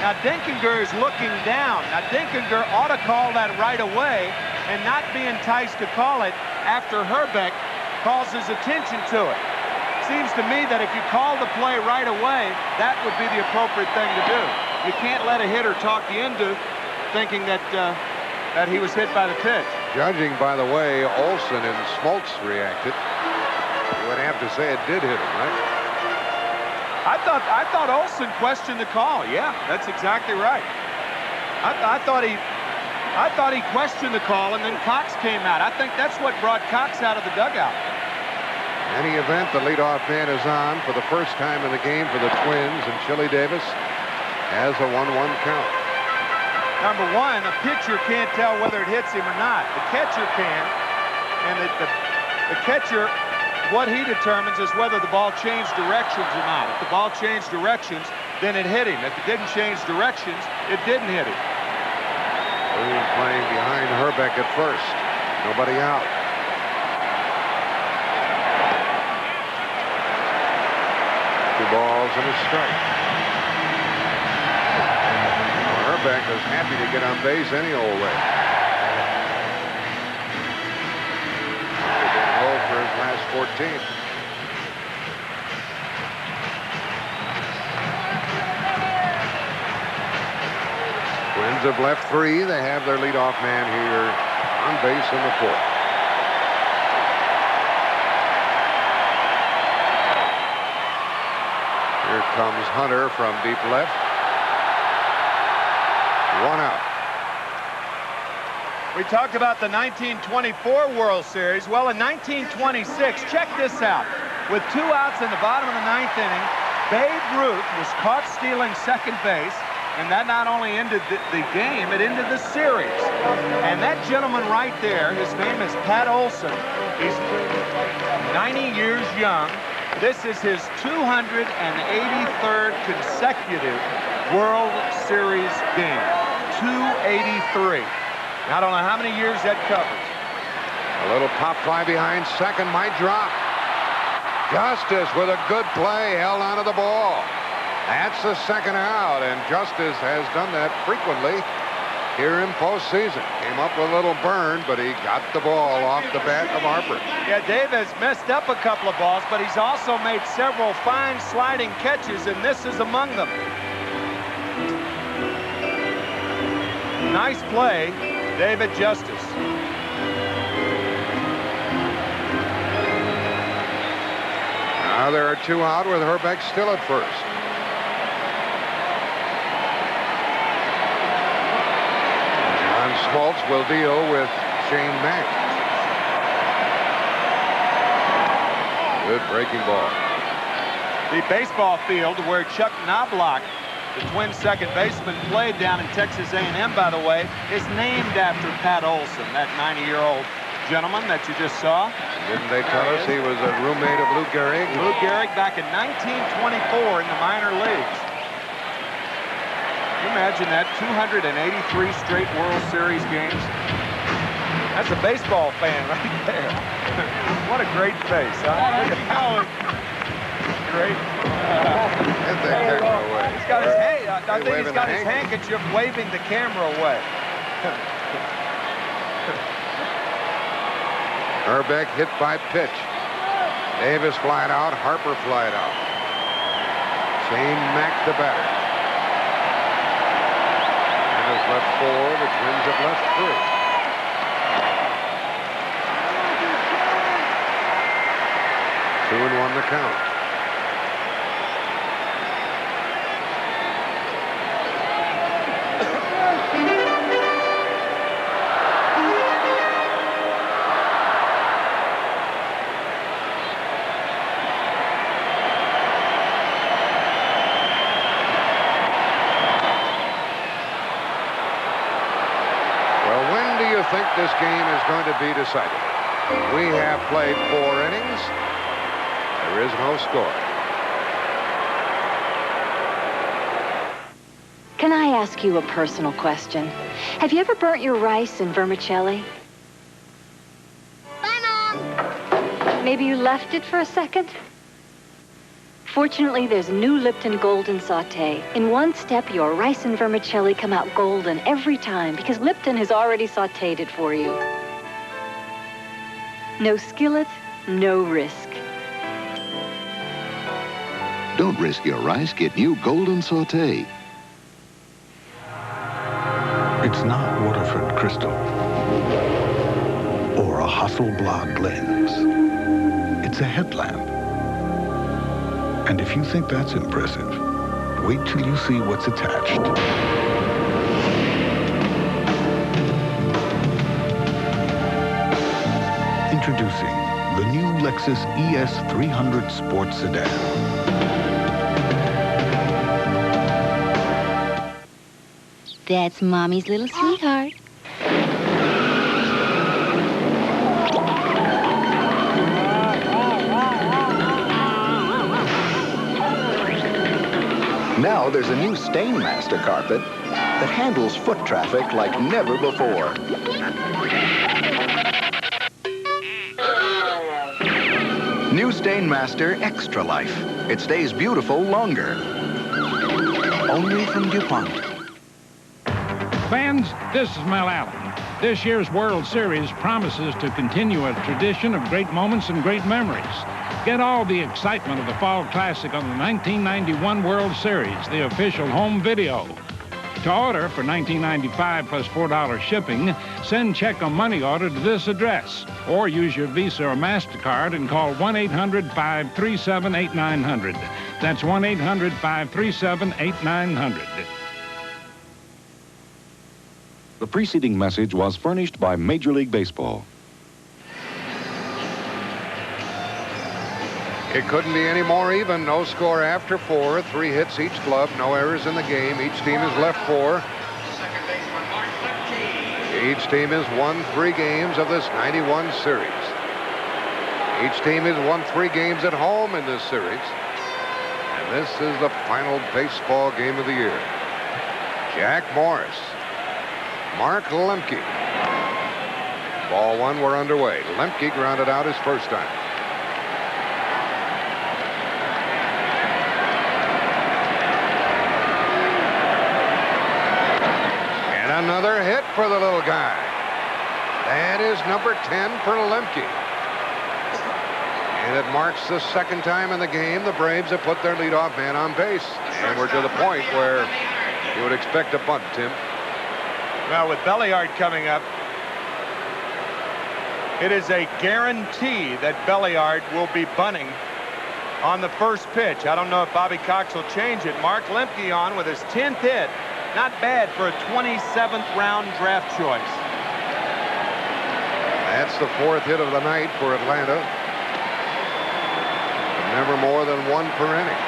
Speaker 13: Now Dinkinger is looking down. Now Dinkinger ought to call that right away and not be enticed to call it after Herbeck calls his attention to it. Seems to me that if you call the play right away, that would be the appropriate thing to do. You can't let a hitter talk you into thinking that that he was hit by the pitch.
Speaker 7: Judging by the way Olsen and Smoltz reacted, you would have to say it did hit him, right?
Speaker 13: I thought Olsen questioned the call. Yeah, that's exactly right. I thought he questioned the call, and then Cox came out. I think that's what brought Cox out of the dugout.
Speaker 7: In any event, the leadoff man is on for the first time in the game for the Twins, and Chili Davis has a 1-1 count.
Speaker 13: Number one, a pitcher can't tell whether it hits him or not. The catcher can, and the catcher, what he determines is whether the ball changed directions or not. If the ball changed directions, then it hit him. If it didn't change directions, it didn't hit him.
Speaker 7: Boone playing behind Herbeck at first. Nobody out. Two balls and a strike. Herbeck is happy to get on base any old way. He's been low for his last 14. Twins have left 3. They have their leadoff man here on base in the 4th. Here comes Hunter from deep left. 1 out.
Speaker 13: We talked about the 1924 World Series. Well, in 1926, check this out. With 2 outs in the bottom of the 9th inning, Babe Ruth was caught stealing second base. And that not only ended the game, it ended the series. And that gentleman right there, his name is Pat Olson. He's 90 years young. This is his 283rd consecutive World Series game. 283. I don't know how many years that covers.
Speaker 7: A little pop fly behind second might drop. Justice with a good play, held onto the ball. That's the second out, and Justice has done that frequently here in postseason. Came up with a little burn, but he got the ball off the bat of Harper.
Speaker 13: Yeah, Dave has messed up a couple of balls, but he's also made several fine sliding catches, and this is among them. Nice play, David Justice.
Speaker 7: Now there are 2 out with Herbeck still at first. Smoltz will deal with Shane Mack. Good breaking ball.
Speaker 13: The baseball field where Chuck Knobloch, the Twins' second baseman, played down in Texas A&M, by the way, is named after Pat Olson, that 90-year-old gentleman that you just saw.
Speaker 7: Didn't they tell us he was a roommate of Lou Gehrig?
Speaker 13: Lou Gehrig back in 1924 in the minor leagues. Can you imagine that? 283 straight World Series games. That's a baseball fan right there. What a great face, huh? Look at how great.
Speaker 7: Get that camera away.
Speaker 13: He's got his I think he's got his handkerchief waving the camera away.
Speaker 7: Herbeck hit by pitch. Davis flied out. Harper flied out. Shane Mack the batter. Left 4, the Twins have left 3. Two and 1 the count. Think this game is going to be decided. We have played 4 innings. There is no score.
Speaker 1: Can I ask you a personal question? Have you ever burnt your rice in vermicelli? Bye, Mom. Maybe you left it for a second? Fortunately, there's new Lipton Golden Sauté. In one step, your rice and vermicelli come out golden every time because Lipton has already sautéed it for you. No skillet, no risk.
Speaker 4: Don't risk your rice. Get new Golden Sauté.
Speaker 10: It's not Waterford Crystal or a Hasselblad lens. It's a headlamp. And if you think that's impressive, wait till you see what's attached. Introducing the new Lexus ES 300 Sports Sedan.
Speaker 1: That's Mommy's little sweetheart.
Speaker 22: Now there's a new Stainmaster carpet that handles foot traffic like never before. New Stainmaster Extra Life. It stays beautiful longer. Only from DuPont.
Speaker 5: Fans, this is Mel Allen. This year's World Series promises to continue a tradition of great moments and great memories. Get all the excitement of the Fall Classic on the 1991 World Series, the official home video. To order for $19.95 plus $4 shipping, send check or money order to this address, or use your Visa or MasterCard and call 1-800-537-8900. That's 1-800-537-8900.
Speaker 11: The preceding message was furnished by Major League Baseball.
Speaker 7: It couldn't be any more even. No score after 4. 3 hits each club. No errors in the game. Each team has left 4. Each team has won 3 games of this 91 series. Each team has won 3 games at home in this series. And this is the final baseball game of the year. Jack Morris. Mark Lemke. Ball 1, we're underway. Lemke grounded out his first time. And another hit for the little guy. That is number 10 for Lemke. And it marks the second time in the game the Braves have put their leadoff man on base. And we're to the point where you would expect a bunt, Tim.
Speaker 13: Well, with Belliard coming up, it is a guarantee that Belliard will be bunting on the first pitch. I don't know if Bobby Cox will change it. Mark Lemke on with his 10th hit. Not bad for a 27th round draft choice.
Speaker 7: That's the 4th hit of the night for Atlanta. Never more than 1 per inning.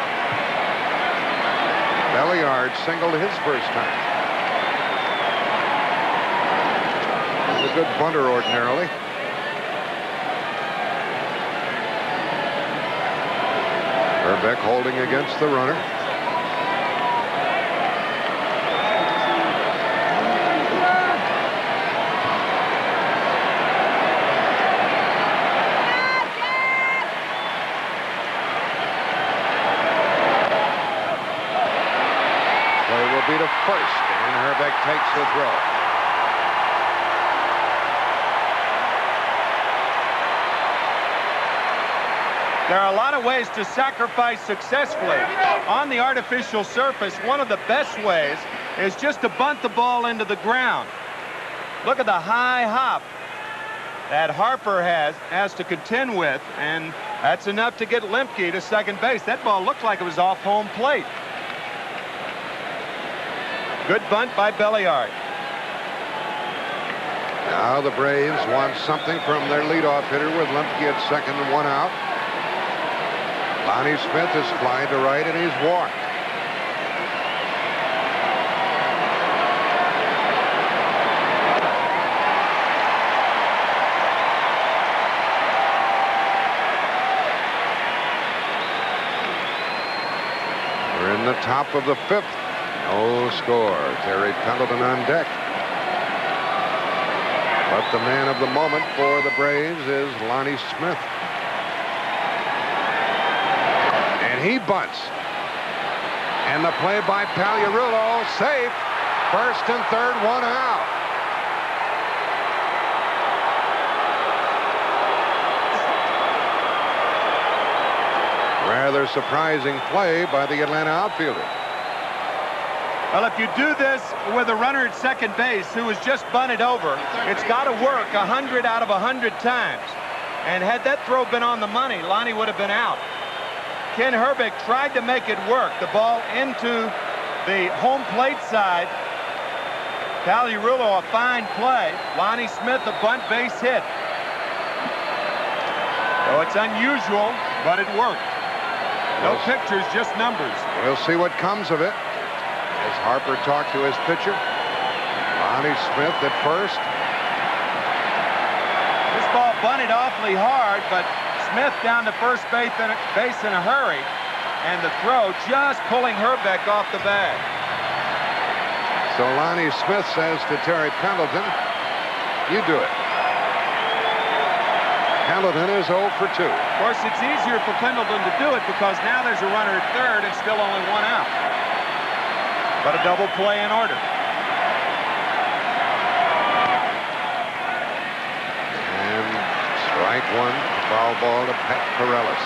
Speaker 7: Belliard singled his first time. He's a good bunter ordinarily. Herbeck holding against the runner. Play will be to first, and Herbeck takes the throw.
Speaker 13: There are a lot of ways to sacrifice successfully on the artificial surface. One of the best ways is just to bunt the ball into the ground. Look at the high hop that Harper has to contend with, and that's enough to get Lemke to second base. That ball looked like it was off home plate. Good bunt by Belliard.
Speaker 7: Now the Braves want something from their leadoff hitter with Lemke at second and 1 out. Lonnie Smith is flying to right, and he's walked. We're in the top of the 5th. No score. Terry Pendleton on deck. But the man of the moment for the Braves is Lonnie Smith. And he bunts. And the play by Pagliarulo, safe. First and third, 1 out. Rather surprising play by the Atlanta outfielder.
Speaker 13: Well, if you do this with a runner at second base who is just bunted over, it's got to work 100 out of 100 times. And had that throw been on the money, Lonnie would have been out. Ken Herbeck tried to make it work. The ball into the home plate side. Pagliarulo, a fine play. Lonnie Smith, a bunt base hit. So it's unusual, but it worked. No pictures, just numbers.
Speaker 7: We'll see what comes of it as Harper talked to his pitcher. Lonnie Smith at first.
Speaker 13: This ball bunted awfully hard, but Smith down to first base in a hurry. And the throw just pulling Herbeck off the bag.
Speaker 7: So Lonnie Smith says to Terry Pendleton, you do it. Pendleton is 0 for 2.
Speaker 13: Of course, it's easier for Pendleton to do it because now there's a runner at third and still only 1 out. But a double play in order.
Speaker 7: And strike 1, foul ball to Pat Corellis.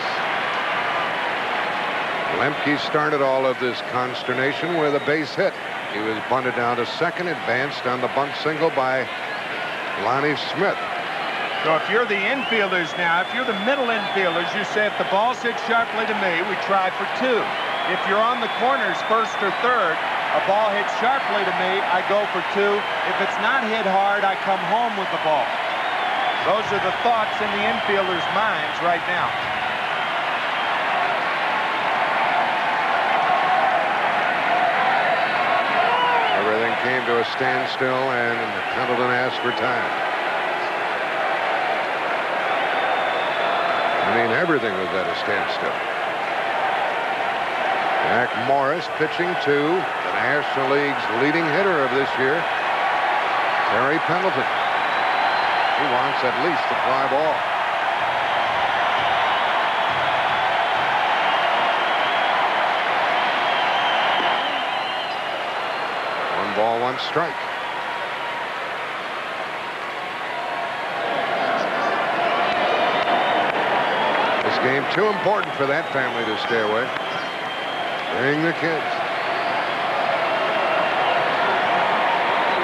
Speaker 7: Lemke started all of this consternation with a base hit. He was bunted down to second, advanced on the bunt single by Lonnie Smith.
Speaker 13: So if you're the infielders now, if you're the middle infielders, you say if the ball's hit sharply to me, we try for 2. If you're on the corners, first or third, a ball hits sharply to me, I go for 2. If it's not hit hard, I come home with the ball. Those are the thoughts in the infielders' minds right now.
Speaker 7: Everything came to a standstill, and Pendleton asked for time. I mean, everything was at a standstill. Jack Morris pitching to the National League's leading hitter of this year, Terry Pendleton. He wants at least a fly ball. One ball, one strike. Game too important for that family to stay away. Bring the kids.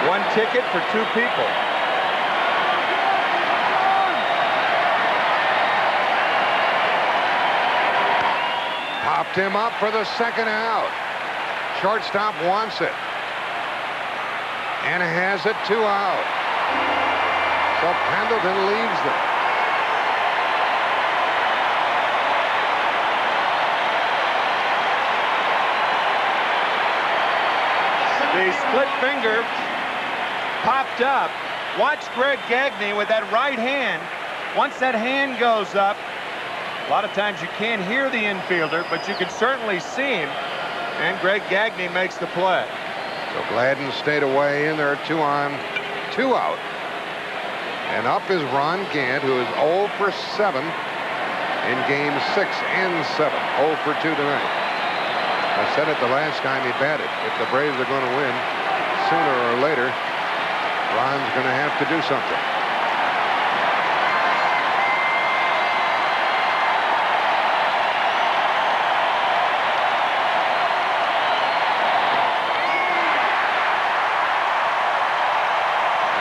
Speaker 13: 1 ticket for 2 people.
Speaker 7: Popped him up for the second out. Shortstop wants it. And has it 2 out. So Pendleton leaves them.
Speaker 13: The split finger popped up. Watch Greg Gagne with that right hand. Once that hand goes up, a lot of times you can't hear the infielder, but you can certainly see him. And Greg Gagne makes the play.
Speaker 7: So Gladden stayed away, and there are 2 on, 2 out. And up is Ron Gant, who is 0 for 7 in game 6 and 7. 0 for 2 tonight. I said it the last time he batted. If the Braves are going to win, sooner or later, Ron's going to have to do something.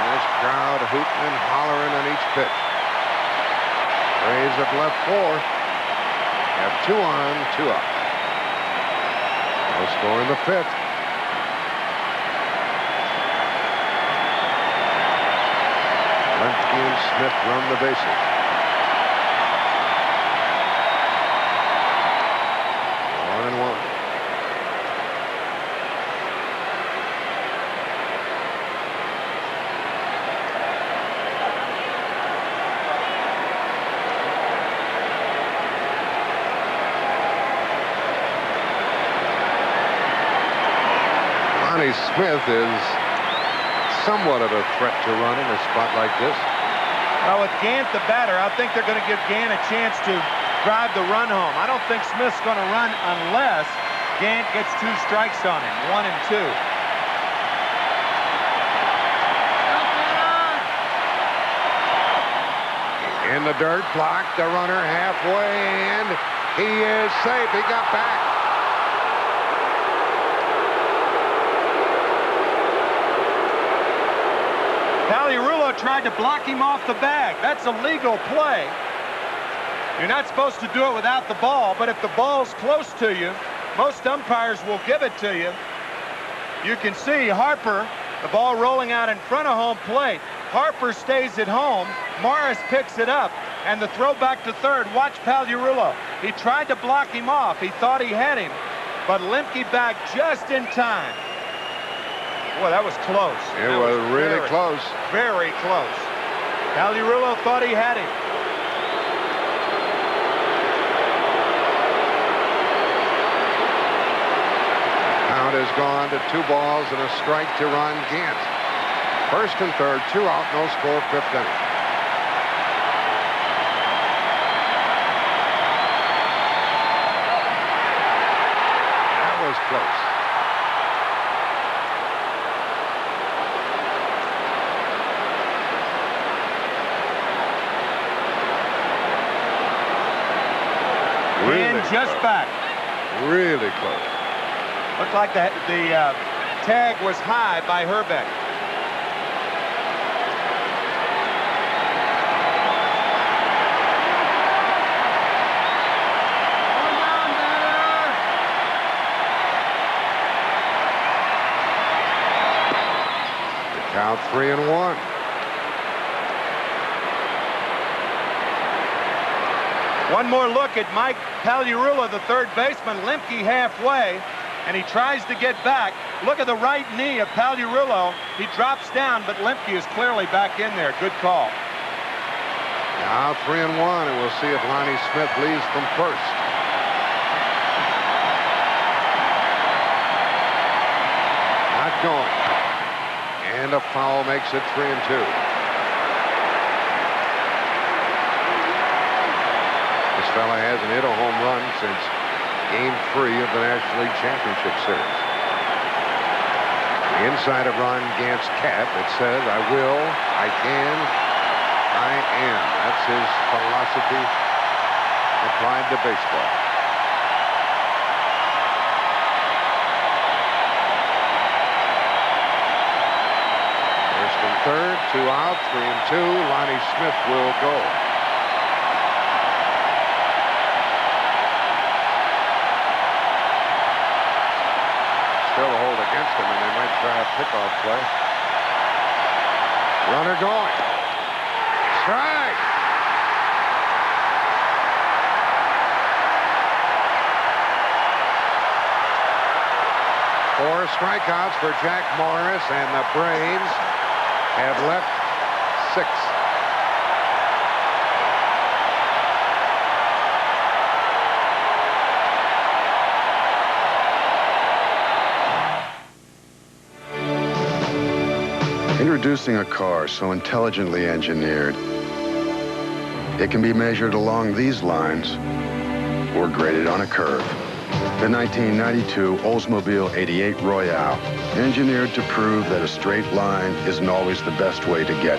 Speaker 7: And this crowd hooting and hollering on each pitch. Braves have left 4. Have 2 on, 2 out. No score in the 5th. Lemke and Smith run the bases. 1-1. Lonnie Smith is somewhat of a threat to run in a spot like this.
Speaker 13: Well, with Gant the batter, I think they're going to give Gant a chance to drive the run home. I don't think Smith's going to run unless Gant gets 2 strikes on him, 1 and 2.
Speaker 7: In the dirt, blocked the runner halfway, and he is safe. He got back.
Speaker 13: Pagliarulo tried to block him off the bag. That's a legal play. You're not supposed to do it without the ball, but if the ball's close to you, most umpires will give it to you. You can see Harper, the ball rolling out in front of home plate. Harper stays at home. Morris picks it up, and the throw back to third. Watch Pagliarulo. He tried to block him off. He thought he had him, but Lemke back just in time. Boy, that was close.
Speaker 7: It was really close.
Speaker 13: Very close. Pagliarulo thought he had him.
Speaker 7: has gone to 2 balls and a strike to Ron Gant. First and third, 2 out, no score, 5th inning. That was close.
Speaker 13: And just back.
Speaker 7: Really close.
Speaker 13: Looked like the tag was high by Herbeck.
Speaker 7: The count 3-1.
Speaker 13: One more look at Mike Pagliarulo, the third baseman. Lemke halfway, and he tries to get back. Look at the right knee of Pagliarulo. He drops down, but Lemke is clearly back in there. Good call.
Speaker 7: Now 3-1, and we'll see if Lonnie Smith leads from first. Not going. And a foul makes it 3-2. This fella hasn't hit a home run since Game 3 of the National League Championship Series. The inside of Ron Gant's cap, it says, I will, I can, I am. That's his philosophy applied to baseball. First and third, 2 out, 3-2. Lonnie Smith will go. Still a hold against him, and they might try a pickoff play. Runner going. Strike. Four strikeouts for Jack Morris, and the Braves have left 6.
Speaker 12: Introducing a car so intelligently engineered, it can be measured along these lines or graded on a curve. The 1992 Oldsmobile 88 Royale, engineered to prove that a straight line isn't always the best way to get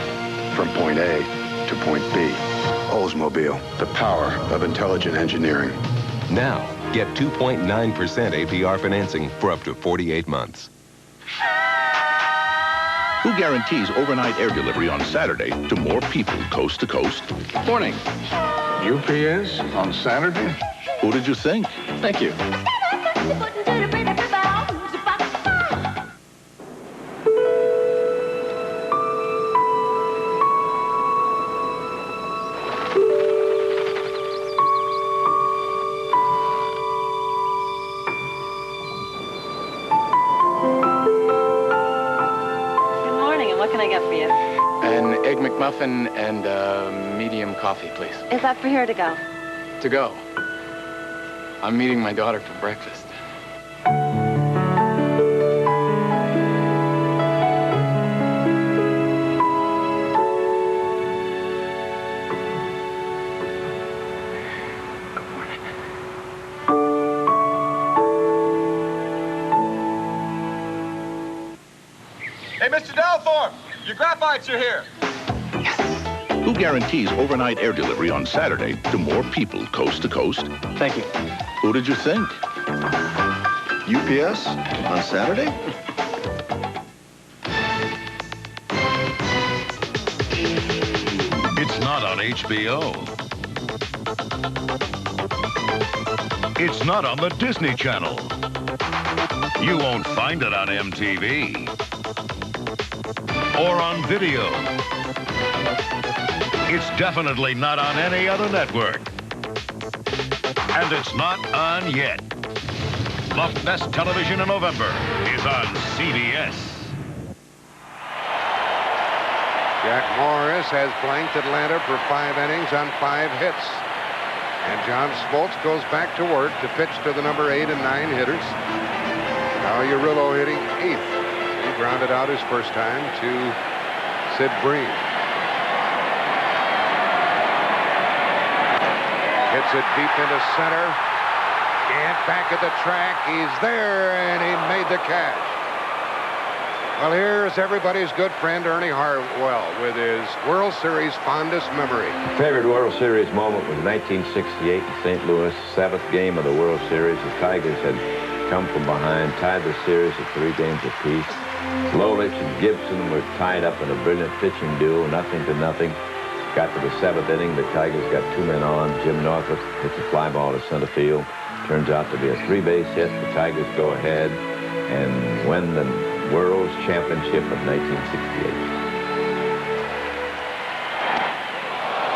Speaker 12: from point A to point B. Oldsmobile, the power of intelligent engineering.
Speaker 15: Now, get 2.9% APR financing for up to 48 months.
Speaker 17: Who guarantees overnight air delivery on Saturday to more people coast to coast?
Speaker 10: Morning. UPS on Saturday?
Speaker 17: Who did you think?
Speaker 10: Thank you.
Speaker 19: An Egg McMuffin and a medium coffee, please.
Speaker 1: Is that for here to go?
Speaker 19: To go. I'm meeting my daughter for breakfast.
Speaker 13: Hey, Mr. Dalthorpe, your graphites are here.
Speaker 17: Who guarantees overnight air delivery on Saturday to more people coast to coast?
Speaker 19: Thank you.
Speaker 17: Who did you think?
Speaker 21: UPS on Saturday?
Speaker 3: It's not on HBO. It's not on the Disney Channel. You won't find it on MTV. Or on video. It's definitely not on any other network. And it's not on yet. The best television in November is on CBS.
Speaker 7: Jack Morris has blanked Atlanta for 5 innings on 5 hits. And John Smoltz goes back to work to pitch to the number 8 and 9 hitters. Now Urillo hitting 8th. He grounded out his first time to Sid Bream. Hits it deep into center. And back at the track. He's there, and he made the catch. Well, here's everybody's good friend, Ernie Harwell, with his World Series fondest memory.
Speaker 2: Favorite World Series moment was 1968 in St. Louis, 7th game of the World Series. The Tigers had come from behind, tied the series at 3 games apiece. Lolich and Gibson were tied up in a brilliant pitching duel, 0-0. Got to the 7th inning. The Tigers got 2 men on. Jim Northrup hits a fly ball to center field. Turns out to be a 3-base hit. The Tigers go ahead and win the World's Championship of 1968.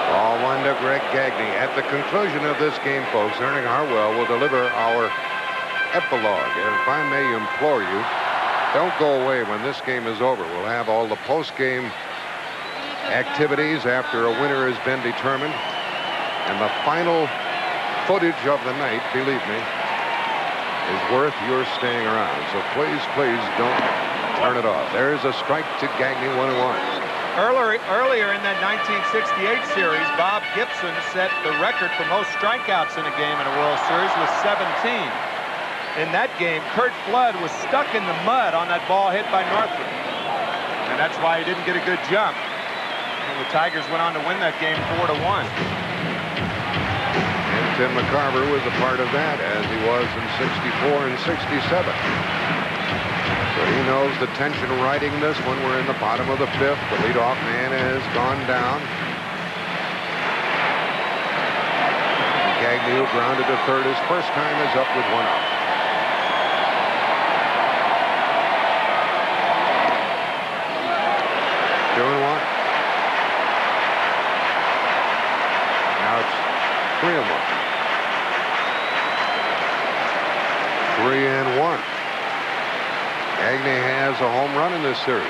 Speaker 7: Ball 1 to Greg Gagne. At the conclusion of this game, folks, Ernie Harwell will deliver our epilogue. And if I may implore you, don't go away when this game is over. We'll have all the post-game activities after a winner has been determined. And the final footage of the night, believe me, is worth your staying around. So please, please don't turn it off. There's a strike to Gagne, 1-1.
Speaker 13: Earlier in that 1968 series, Bob Gibson set the record for most strikeouts in a game in a World Series with 17. In that game, Curt Flood was stuck in the mud on that ball hit by Northrup. And that's why he didn't get a good jump. And the Tigers went on to win that game 4-1.
Speaker 7: And Tim McCarver was a part of that, as he was in 64 and 67. So he knows the tension riding this when we're in the bottom of the 5th. The leadoff man has gone down. Gagne, who grounded to third his first time, is up with 1 out. Doing what? Now it's 3-1. 3-1. Gagne has a home run in this series.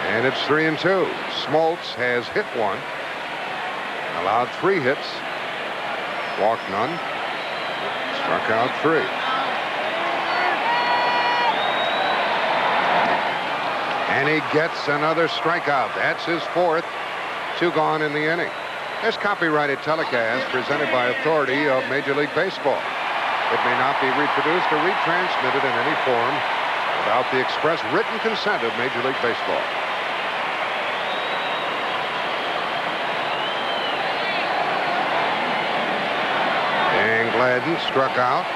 Speaker 7: And it's 3-2. Smoltz has hit 1. Allowed 3 hits. Walked none. Struck out 3. And he gets another strikeout. That's his 4th. 2 gone in the inning. This copyrighted telecast presented by authority of Major League Baseball. It may not be reproduced or retransmitted in any form without the express written consent of Major League Baseball. Dan Gladden struck out.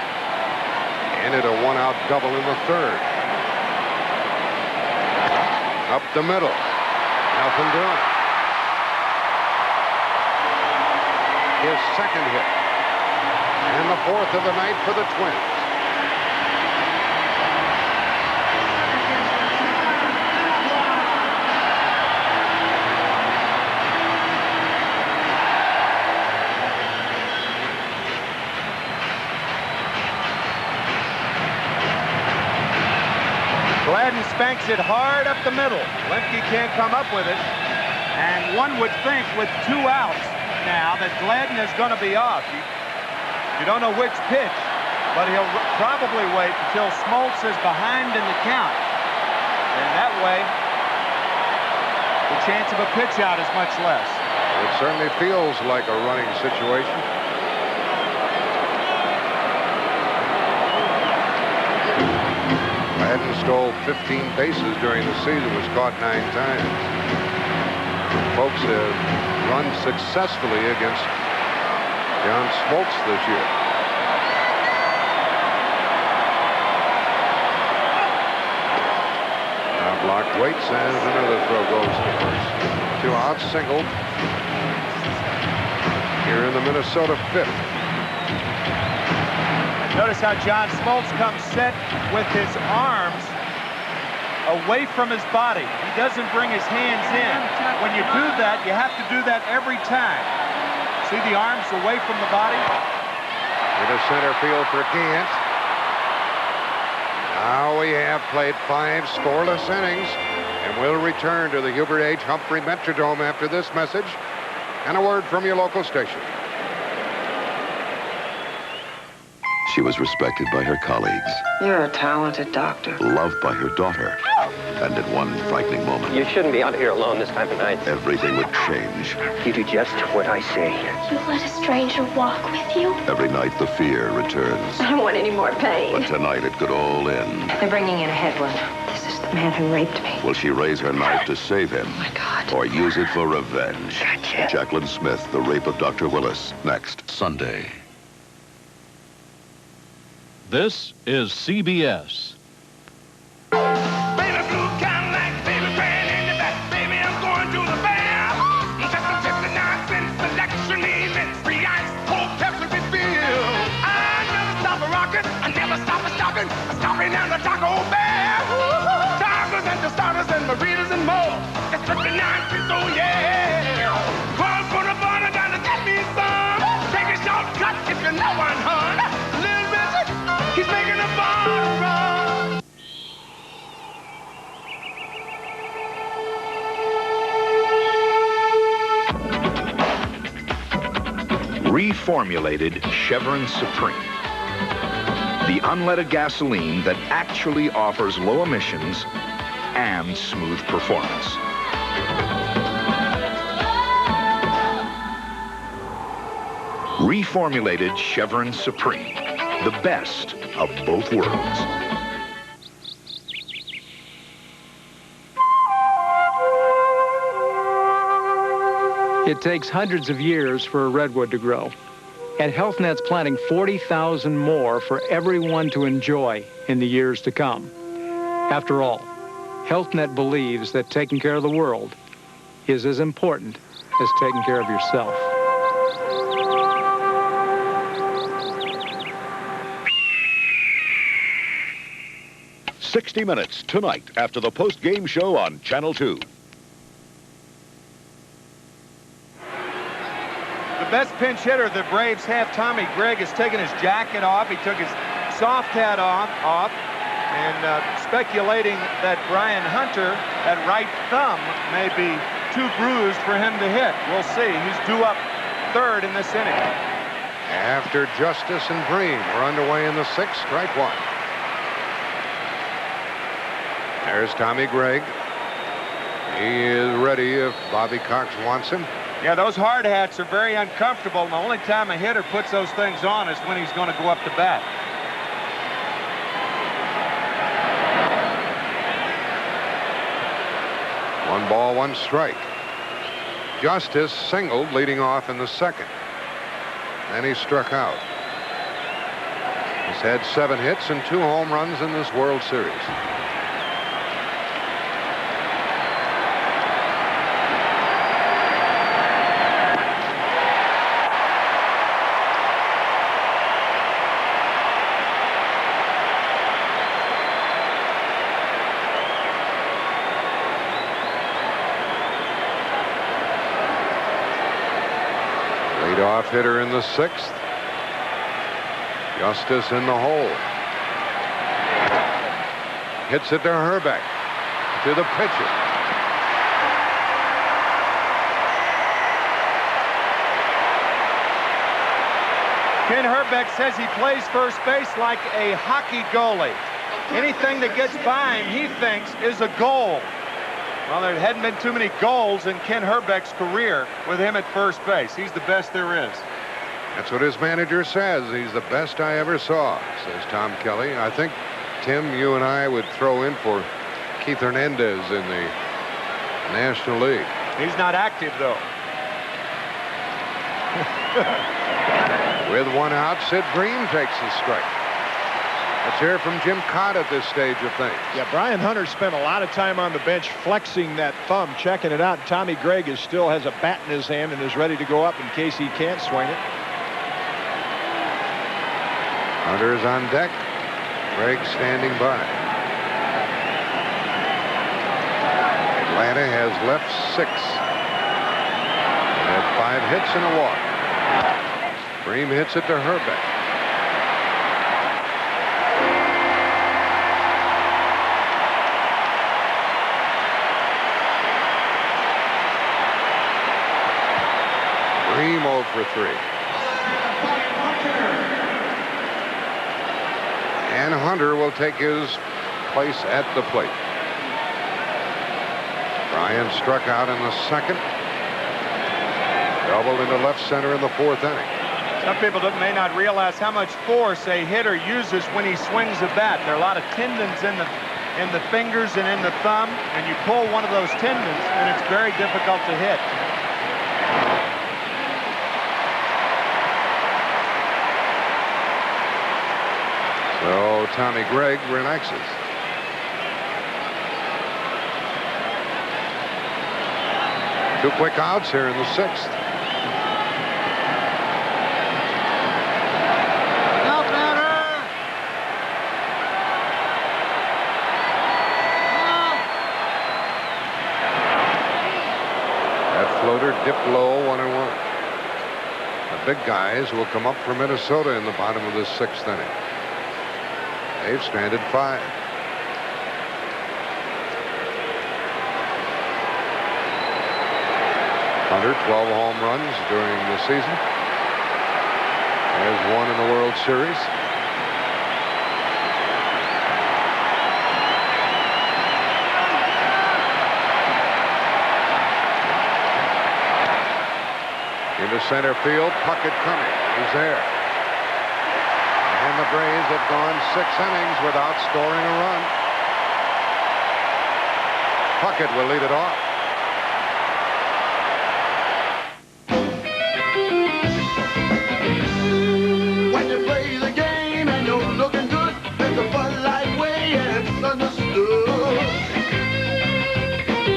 Speaker 7: Ended a 1-out double in the 3rd. Up the middle. Nothing doing. His 2nd hit. And the 4th of the night for the Twins.
Speaker 13: Gladden spanks it hard up the middle. Lemke can't come up with it. And one would think with 2 outs now that Gladden is going to be off. You don't know which pitch, but he'll probably wait until Smoltz is behind in the count. And that way, the chance of a pitch out is much less.
Speaker 7: It certainly feels like a running situation. Gladden stole 15 bases during the season, was caught 9 times. Folks have run successfully against John Smoltz this year. Now blocked, waits, and another throw goes to first. 2 outs, single. Here in the Minnesota 5th.
Speaker 13: Notice how John Smoltz comes set with his arms away from his body. He doesn't bring his hands in. When you do that, you have to do that every time. See the arms away from the body?
Speaker 7: Into center field for Gant. Now we have played 5 scoreless innings, and we'll return to the Hubert H. Humphrey Metrodome after this message and a word from your local station.
Speaker 4: She was respected by her colleagues,
Speaker 14: You're a talented doctor.
Speaker 4: loved by her daughter, and at one frightening moment,
Speaker 6: You shouldn't be out here alone this time of night.
Speaker 4: everything would change.
Speaker 6: You do just what I say.
Speaker 8: You let a stranger walk with you?
Speaker 4: Every night the fear returns.
Speaker 8: I don't want any more pain.
Speaker 4: But tonight it could all end.
Speaker 1: They're bringing in a head wound.
Speaker 8: This is the man who raped me.
Speaker 4: Will she raise her knife to save him?
Speaker 8: Oh, my God.
Speaker 4: Or use it for revenge?
Speaker 8: Gotcha.
Speaker 4: Jacqueline Smith, The Rape of Dr. Willis, next Sunday.
Speaker 5: This is CBS.
Speaker 18: Baby blue Cadillac, baby brand in the back, baby I'm going to the fair. Just a 59-cent selection, easy, free ice, cold Pepsi refill. I never stop a rockin', I never stop a stoppin', stopping down the Taco Bell. Tigers and the starters and burritos and more. That's 59 cents, oh yeah. Call for the border, gotta get me some. Take a shortcut if you know one, hun. Little busy, he's making a bottom run.
Speaker 22: Reformulated Chevron Supreme. The unleaded gasoline that actually offers low emissions and smooth performance. Reformulated Chevron Supreme. The best of both worlds.
Speaker 16: It takes hundreds of years for a redwood to grow. And HealthNet's planting 40,000 more for everyone to enjoy in the years to come. After all, HealthNet believes that taking care of the world is as important as taking care of yourself.
Speaker 17: "60 Minutes tonight after the post-game show on Channel 2.
Speaker 13: The best pinch hitter the Braves have, Tommy Gregg, has taken his jacket off. He took his soft hat off, and speculating that Brian Hunter, that right thumb, may be too bruised for him to hit. We'll see. He's due up third in this inning.
Speaker 7: After Justice and Bream, we're underway in the sixth, strike one. There's Tommy Gregg. He is ready if Bobby Cox wants him.
Speaker 13: Yeah, those hard hats are very uncomfortable, and the only time a hitter puts those things on is when he's going to go up to bat.
Speaker 7: One ball, one strike. Justice singled leading off in the second. Then he struck out. He's had 7 hits and 2 home runs in this World Series. Leadoff hitter in the 6th. Justice in the hole. Hits it to Herbeck. To the pitcher.
Speaker 13: Ken Herbeck says he plays first base like a hockey goalie. Anything that gets by him, he thinks, is a goal. Well, there hadn't been too many goals in Ken Herbeck's career with him at first base. He's the best there is.
Speaker 7: That's what his manager says. He's the best I ever saw, says Tom Kelly. I think, Tim, you and I would throw in for Keith Hernandez in the National League.
Speaker 13: He's not active, though.
Speaker 7: With one out, Sid Bream takes the strike. Let's hear from Jim Cott at this stage of things.
Speaker 20: Yeah, Brian Hunter spent a lot of time on the bench flexing that thumb, checking it out. Tommy Gregg still has a bat in his hand and is ready to go up in case he can't swing it.
Speaker 7: Hunter is on deck. Gregg standing by. Atlanta has left 6. They have 5 hits and a walk. Bream hits it to Herbeck. Bream 0 for 3. And Hunter will take his place at the plate. Bryan struck out in the second. Doubled into left center in the fourth inning.
Speaker 13: Some people may not realize how much force a hitter uses when he swings a bat. There are a lot of tendons in the fingers and in the thumb, and you pull one of those tendons, and it's very difficult to hit.
Speaker 7: So Tommy Gregg relaxes. Two quick outs here in the sixth. Floater dipped low, 1-1. The big guys will come up for Minnesota in the bottom of the sixth inning. They've stranded 5. Hunter, 12 home runs during the season. There's 1 in the World Series. Into center field, Puckett coming. He's there. And the Braves have gone 6 innings without scoring a run. Puckett will lead it off.
Speaker 18: When you play the game and you're looking good, there's a Bud Light way and it's understood.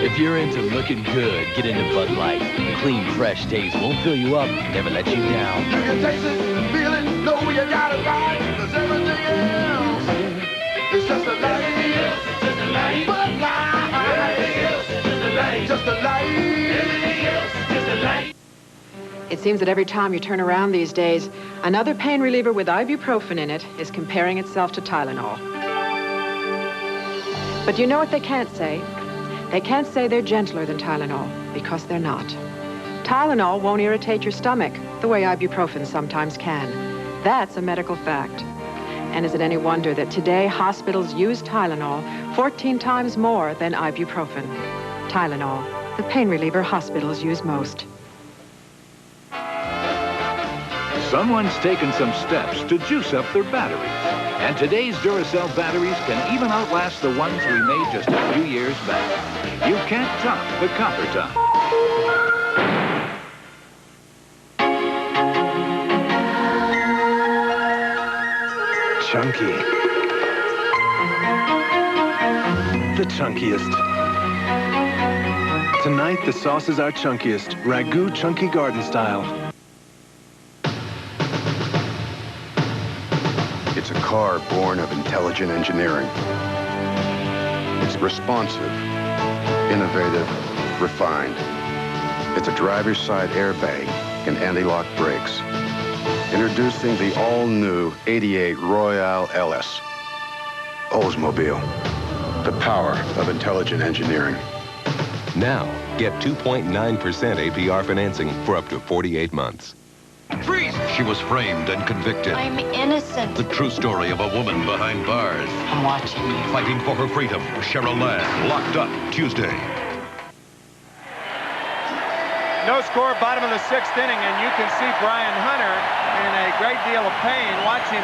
Speaker 9: If you're into looking good, get into Bud Light. Clean, fresh taste won't fill you up, never let you down.
Speaker 18: You can taste it, feel it, know you got it right. There's everything else. It's just a light. Just a light. Bud Light. Everything else is just a light. Just a light. Everything else is just a light.
Speaker 11: It seems that every time you turn around these days, another pain reliever with ibuprofen in it is comparing itself to Tylenol. But you know what they can't say? They can't say they're gentler than Tylenol, because they're not. Tylenol won't irritate your stomach the way ibuprofen sometimes can. That's a medical fact. And is it any wonder that today hospitals use Tylenol 14 times more than ibuprofen? Tylenol, the pain reliever hospitals use most.
Speaker 17: Someone's taken some steps to juice up their batteries. And today's Duracell batteries can even outlast the ones we made just a few years back. You can't top the copper top.
Speaker 23: Chunky. The chunkiest. Tonight, the sauces are chunkiest. Ragu Chunky Garden Style.
Speaker 12: It's a car born of intelligent engineering. It's responsive, innovative, refined. It's a driver's side airbag and anti-lock brakes. Introducing the all-new 88 Royale LS. Oldsmobile. The power of intelligent engineering.
Speaker 15: Now, get 2.9% APR financing for up to 48 months.
Speaker 3: Freeze! She was framed and convicted.
Speaker 8: I'm innocent.
Speaker 3: The true story of a woman behind bars.
Speaker 8: I'm watching you.
Speaker 3: Fighting for her freedom. Cheryl Land, locked up Tuesday.
Speaker 13: No score, bottom of the sixth inning, and you can see Bryan Hunter in a great deal of pain. Watch him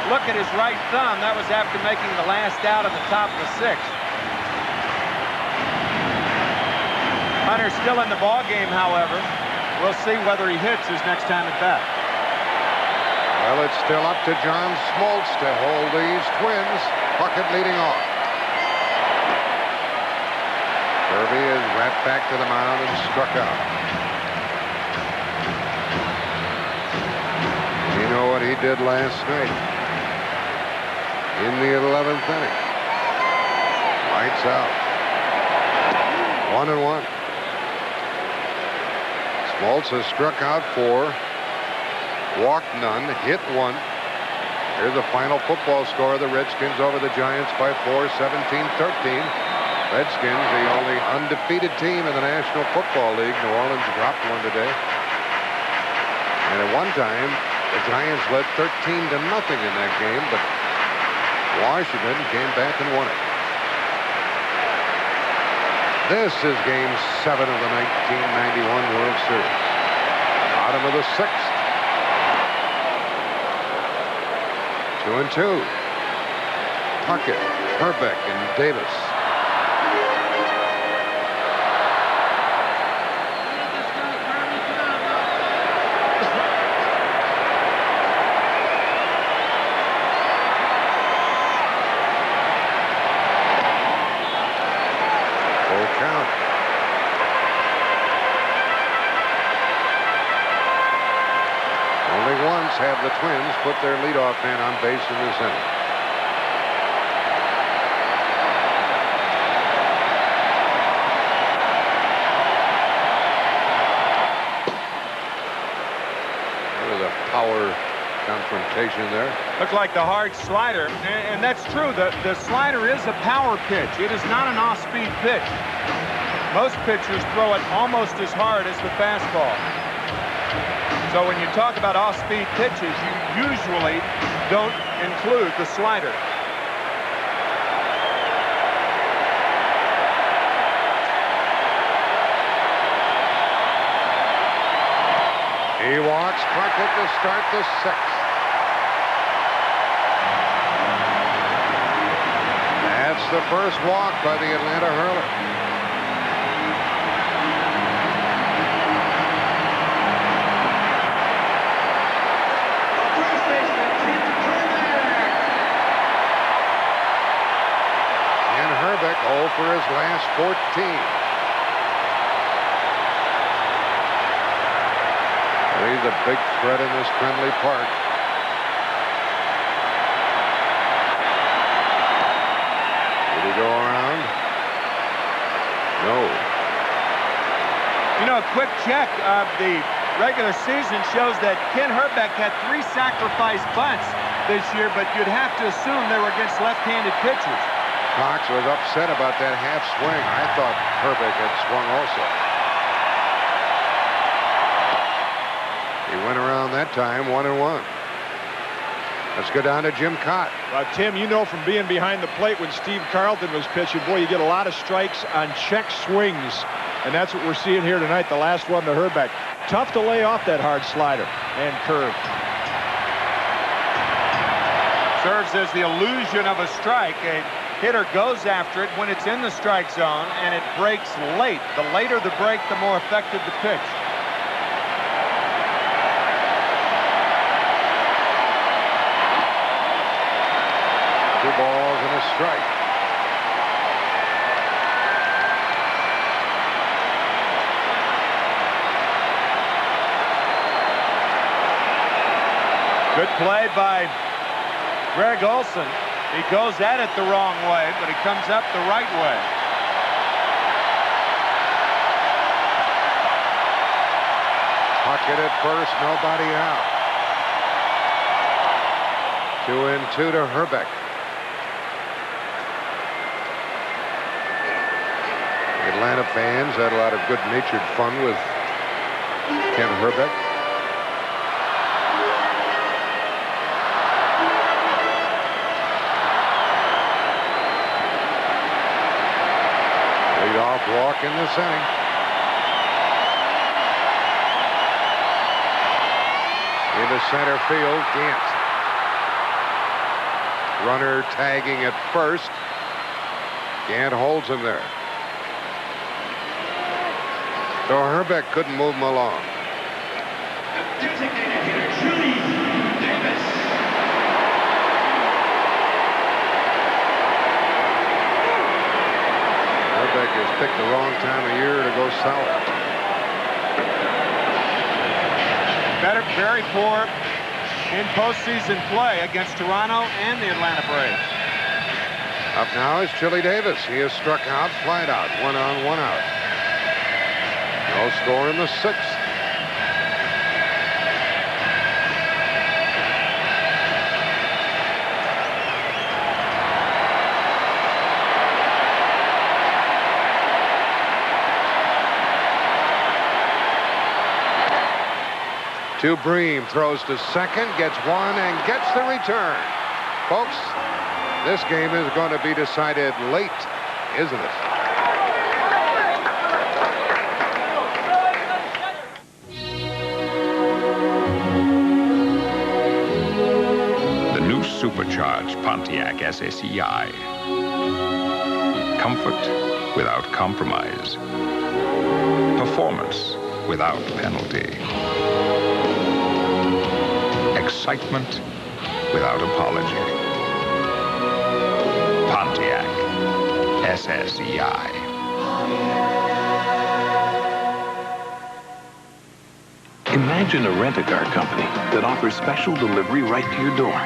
Speaker 13: look at his right thumb. That was after making the last out at the top of the sixth. Hunter's still in the ball game, however. We'll see whether he hits his next time at bat.
Speaker 7: Well, it's still up to John Smoltz to hold these Twins. Puckett leading off. Kirby is wrapped back to the mound and struck out. You know what he did last night? In the 11th inning. Lights out. 1-1. Smoltz has struck out 4, walked none, hit 1. Here's the final football score. The Redskins over the Giants by 4, 17-13. Redskins, the only undefeated team in the National Football League. New Orleans dropped one today. And at one time, the Giants led 13-0 in that game, but Washington came back and won it. This is Game 7 of the 1991 World Series. Bottom of the 6th. 2-2. Puckett, Herbeck, and Davis. Have the Twins put their leadoff man on base in the center. There was a power confrontation there.
Speaker 13: Looked like the hard slider, and that's true. The slider is a power pitch. It is not an off-speed pitch. Most pitchers throw it almost as hard as the fastball. So when you talk about off-speed pitches, you usually don't include the slider.
Speaker 7: He walks Puckett to start the 6th. That's the first walk by the Atlanta hurler. Herbeck 0 for his last 14. He's a big threat in this friendly park. Did he go around? No.
Speaker 13: You know, a quick check of the regular season shows that Ken Herbeck had 3 sacrifice bunts this year, but you'd have to assume they were against left-handed pitchers.
Speaker 7: Cox was upset about that half swing. I thought Herbeck had swung also. He went around that time 1-1. Let's go down to Jim Cott.
Speaker 20: Well, Tim, you know from being behind the plate when Steve Carlton was pitching, boy, you get a lot of strikes on check swings. And that's what we're seeing here tonight, the last one to Herbeck. Tough to lay off that hard slider and curve.
Speaker 13: Serves as the illusion of a strike. A hitter goes after it when it's in the strike zone, and it breaks late. The later the break, the more effective the pitch.
Speaker 7: Two balls and a strike.
Speaker 13: Good play by Greg Olson. He goes at it the wrong way, but he comes up the right way.
Speaker 7: Puckett at first, nobody out. 2-2 to Herbeck. The Atlanta fans had a lot of good-natured fun with Ken Herbeck. Leadoff walk in this inning. Into center field, Gant. Runner tagging at first. Gant holds him there. So Herbeck couldn't move him along. Herbeck has picked the wrong time of year to go south.
Speaker 13: Very poor in postseason play against Toronto and the Atlanta Braves.
Speaker 7: Up now is Chili Davis. He is struck out, flied out, 1 on, 1 out. No score in the 6th. To Bream, throws to second, gets one, and gets the return. Folks, This game is going to be decided late, isn't it?
Speaker 3: The new supercharged Pontiac SSEI. Comfort without compromise. Performance without penalty. Excitement without apology. Pontiac SSEI.
Speaker 17: Imagine a rent-a-car company that offers special delivery right to your door.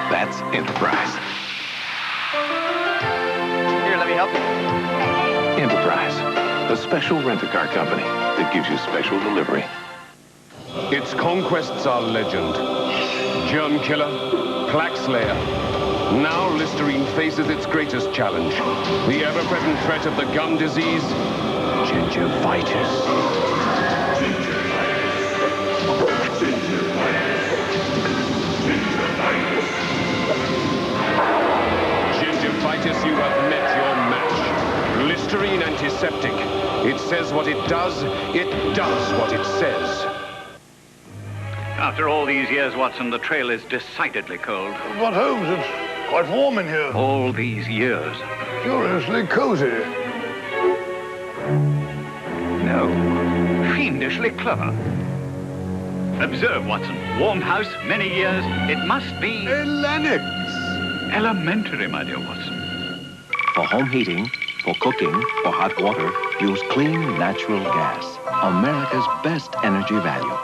Speaker 17: That's Enterprise.
Speaker 6: Here, let me help you.
Speaker 17: Enterprise, a special rent-a-car company that gives you special delivery.
Speaker 10: Its conquests are legend. Germ killer, plaque slayer. Now Listerine faces its greatest challenge. The ever-present threat of the gum disease, gingivitis. Gingivitis, you have met your match. Listerine antiseptic. It says what it does what it says.
Speaker 19: After all these years, Watson, the trail is decidedly cold.
Speaker 21: But Holmes, it's quite warm in here.
Speaker 19: All these years.
Speaker 21: Curiously cozy.
Speaker 19: No, fiendishly clever. Observe, Watson. Warm house, many years. It must be...
Speaker 21: Lennox.
Speaker 19: Elementary, my dear Watson.
Speaker 24: For home heating, for cooking, for hot water, use clean, natural gas. America's best energy value.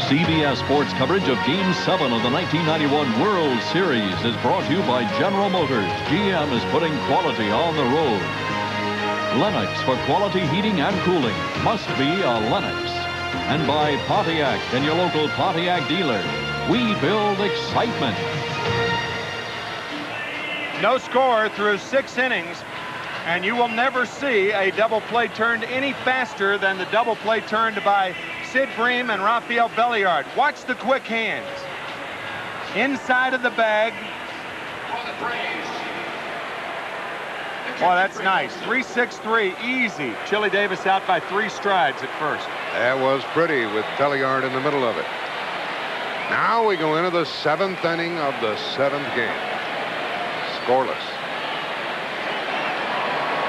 Speaker 25: CBS Sports coverage of Game 7 of the 1991 World Series is brought to you by General Motors. GM is putting quality on the road. Lennox for quality heating and cooling must be a Lennox. And by Pontiac and your local Pontiac dealer. We build excitement.
Speaker 13: No score through 6 innings, and you will never see a double play turned any faster than the double play turned by Sid Bream and Rafael Belliard. Watch the quick hands. Inside of the bag. Oh, that's nice. 3-6-3, easy. Chili Davis out by 3 strides at first.
Speaker 7: That was pretty with Belliard in the middle of it. Now we go into the 7th inning of the 7th game. Scoreless.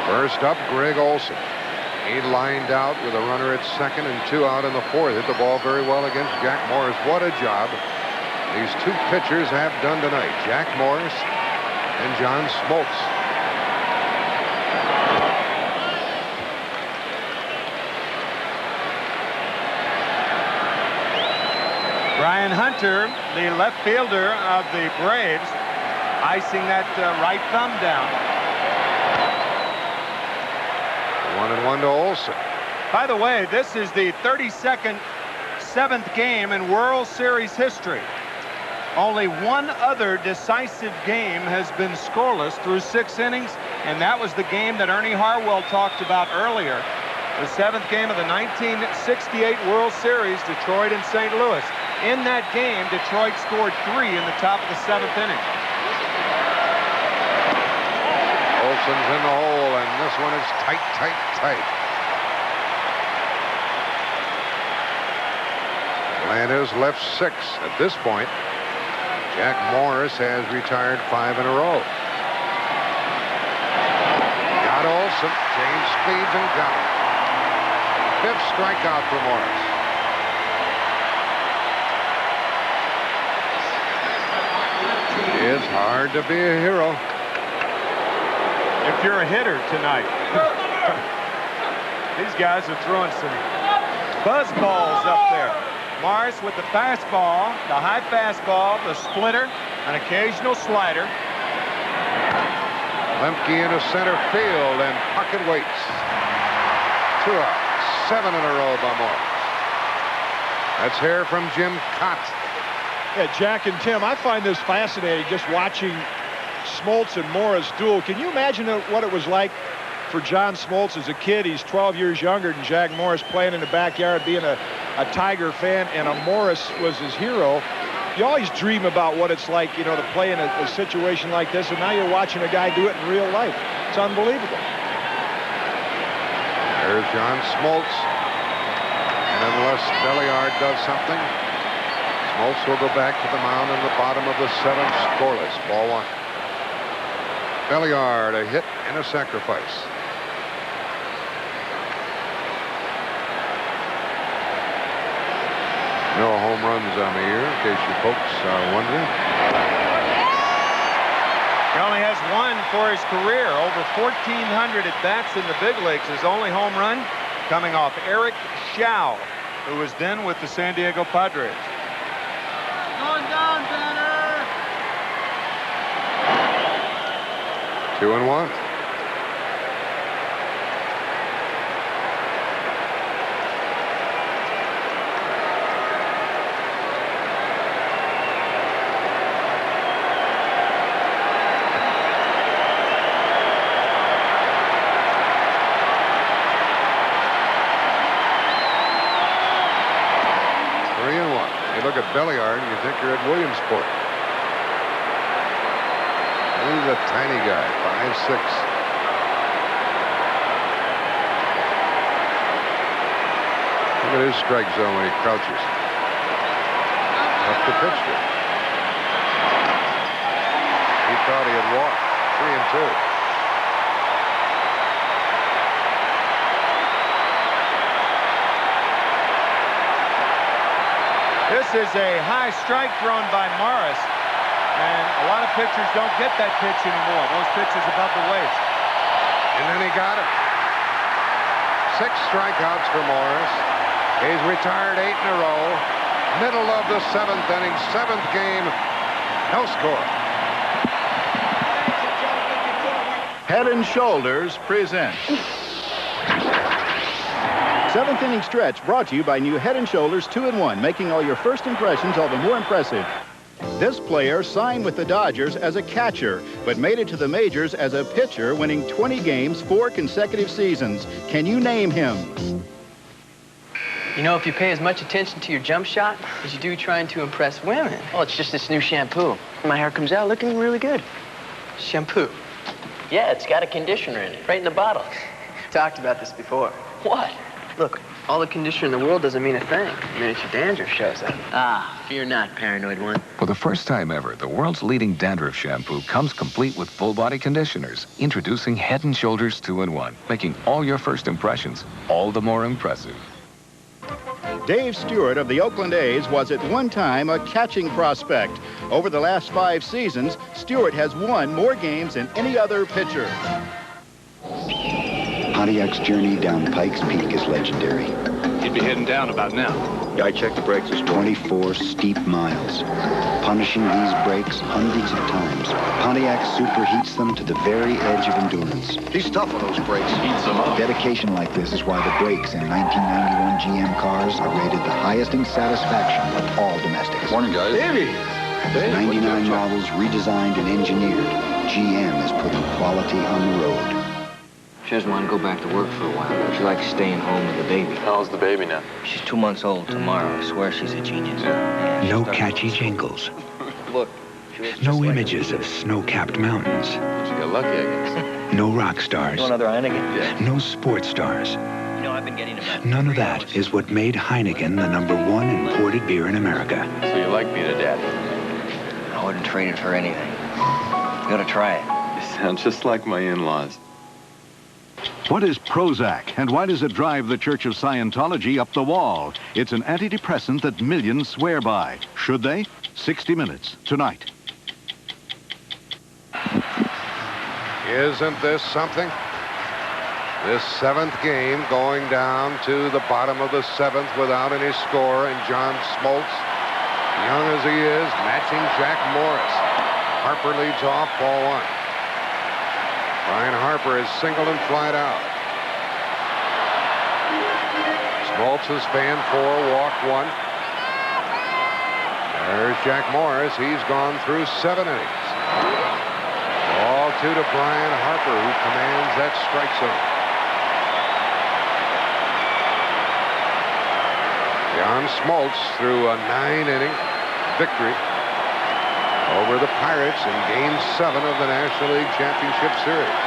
Speaker 7: First up, Greg Olson. He lined out with a runner at second and 2 out in the 4th. Hit the ball very well against Jack Morris. What a job these 2 pitchers have done tonight. Jack Morris and John Smoltz.
Speaker 13: Brian Hunter, the left fielder of the Braves, icing that right thumb down.
Speaker 7: 1-1 to Olson.
Speaker 13: By the way, this is the 32nd 7th game in World Series history. Only one other decisive game has been scoreless through 6 innings, and that was the game that Ernie Harwell talked about earlier. The 7th game of the 1968 World Series, Detroit and St. Louis. In that game, Detroit scored 3 in the top of the 7th inning.
Speaker 7: Olson's in the hole, and this one is tight, tight, tight. Atlanta's left 6 at this point. Jack Morris has retired 5 in a row. Got Olson. Change speeds and got him. 5th strikeout for Morris. It's hard to be a hero.
Speaker 13: If you're a hitter tonight. These guys are throwing some buzz balls up there. Morris with the fastball, the high fastball, the splitter, an occasional slider.
Speaker 7: Lemke into center field, and Puckett waits. 2 out. 7 in a row by Morris. Let's hear from Jim Cott.
Speaker 20: Yeah, Jack and Tim, I find this fascinating just watching Smoltz and Morris duel. Can you imagine what it was like for John Smoltz as a kid? He's 12 years younger than Jack Morris, playing in the backyard, being a Tiger fan, and a Morris was his hero. You always dream about what it's like, you know, to play in a situation like this, and now you're watching a guy do it in real life. It's unbelievable.
Speaker 7: There's John Smoltz. And unless Belliard does something, Smoltz will go back to the mound in the bottom of the 7th, scoreless. Ball 1. Belliard, a hit and a sacrifice. No home runs on the year, in case you folks are wondering.
Speaker 13: He only has 1 for his career. Over 1,400 at-bats in the big leagues. His only home run coming off Eric Schau, who was then with the San Diego Padres.
Speaker 18: Going down, Banner.
Speaker 7: 2-1. Look at Belliard and you think you're at Williamsport. He's a tiny guy, 5'6". Look at his strike zone when he crouches. Up to pitch to. He thought he had walked. 3-2.
Speaker 13: This is a high strike thrown by Morris, and a lot of pitchers don't get that pitch anymore. Those pitches above the waist.
Speaker 7: And then he got it. 6 strikeouts for Morris. He's retired 8 in a row. Middle of the 7th inning, 7th game. No score.
Speaker 1: Head and Shoulders presents 7th inning stretch brought to you by new Head & Shoulders 2-in-1, making all your first impressions all the more impressive. This player signed with the Dodgers as a catcher, but made it to the majors as a pitcher, winning 20 games 4 consecutive seasons. Can you name him?
Speaker 6: You know, if you pay as much attention to your jump shot as you do trying to impress women. Oh, it's just this new shampoo. My hair comes out looking really good. Shampoo. Yeah, it's got a conditioner in it, right in the bottle. Talked about this before. What? Look, all the conditioner in the world doesn't mean a thing the minute your dandruff shows up. Ah, fear not, paranoid one.
Speaker 2: For the first time ever, the world's leading dandruff shampoo comes complete with full-body conditioners. Introducing Head & Shoulders 2-in-1, making all your first impressions all the more impressive.
Speaker 1: Dave Stewart of the Oakland A's was at one time a catching prospect. Over the last 5 seasons, Stewart has won more games than any other pitcher.
Speaker 4: Pontiac's journey down Pikes Peak is legendary.
Speaker 5: He'd be heading down about now.
Speaker 4: I checked the brakes. 24 steep miles. Punishing these brakes hundreds of times, Pontiac superheats them to the very edge of endurance.
Speaker 5: He's tough on those brakes. Heats them up.
Speaker 4: Dedication like this is why the brakes in 1991 GM cars are rated the highest in satisfaction of all domestics.
Speaker 5: Morning, guys.
Speaker 4: Davey! With 99 models redesigned and engineered, GM is putting quality on the road.
Speaker 14: She doesn't want to go back to work for a while. She likes staying home with the baby.
Speaker 5: How old's the baby now?
Speaker 14: She's 2 months old tomorrow. I swear she's a genius.
Speaker 5: Yeah.
Speaker 26: No catchy jingles.
Speaker 14: Look.
Speaker 26: No images of snow-capped mountains.
Speaker 5: She got lucky, I guess.
Speaker 26: No rock stars.
Speaker 14: You want another Heineken?
Speaker 5: Yeah.
Speaker 26: No sports stars.
Speaker 14: You know, I've been getting about...
Speaker 26: None of that is what made Heineken the #1 imported beer in America.
Speaker 5: So you like being a daddy?
Speaker 14: I wouldn't trade it for anything. You gotta try it.
Speaker 5: You sound just like my in-laws.
Speaker 17: What is Prozac, and why does it drive the Church of Scientology up the wall? It's an antidepressant that millions swear by. Should they? 60 Minutes, tonight.
Speaker 7: Isn't this something? This 7th game going down to the bottom of the 7th without any score, and John Smoltz, young as he is, matching Jack Morris. Harper leads off, ball 1. Brian Harper is singled and flied out. Smoltz has spanned 4, walked 1. There's Jack Morris. He's gone through 7 innings. Ball 2 to Brian Harper, who commands that strike zone. John Smoltz through a 9-inning victory over the Pirates in Game 7 of the National League Championship Series.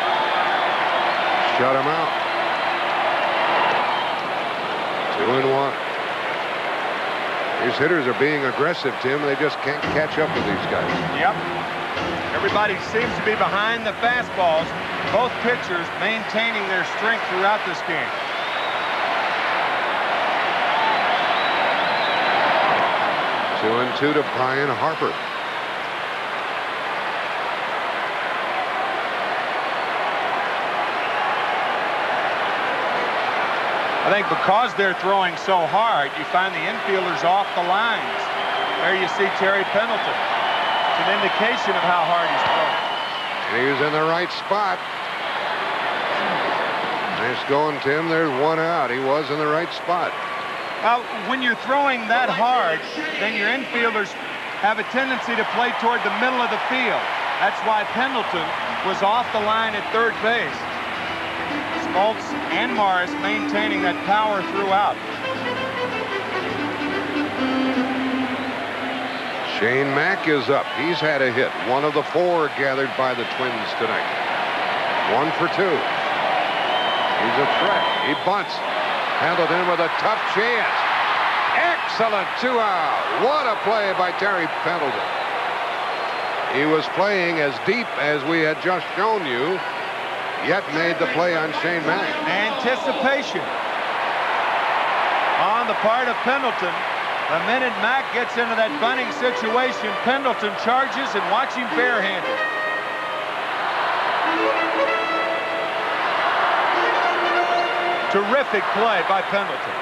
Speaker 7: Shut him out. 2-1. These hitters are being aggressive, Tim. They just can't catch up with these guys.
Speaker 13: Yep. Everybody seems to be behind the fastballs. Both pitchers maintaining their strength throughout this game.
Speaker 7: Two and two to Brian Harper.
Speaker 13: I think because they're throwing so hard, you find the infielders off the lines. There you see Terry Pendleton. It's an indication of how hard he's throwing.
Speaker 7: He's in the right spot. Nice going, Tim. There's one out. He was in the right spot.
Speaker 13: When you're throwing that hard, then your infielders have a tendency to play toward the middle of the field. That's why Pendleton was off the line at third base. Smoltz and Morris maintaining that power throughout.
Speaker 7: Shane Mack is up. He's had a hit. One of the four gathered by the Twins tonight. 1 for 2. He's a threat. He bunts. Pendleton with a tough chance. Excellent 2-out. What a play by Terry Pendleton. He was playing as deep as we had just shown you, yet made the play on Shane Mack.
Speaker 13: Anticipation on the part of Pendleton. The minute Mack gets into that bunting situation, Pendleton charges and watch him barehanded. Terrific play by Pendleton.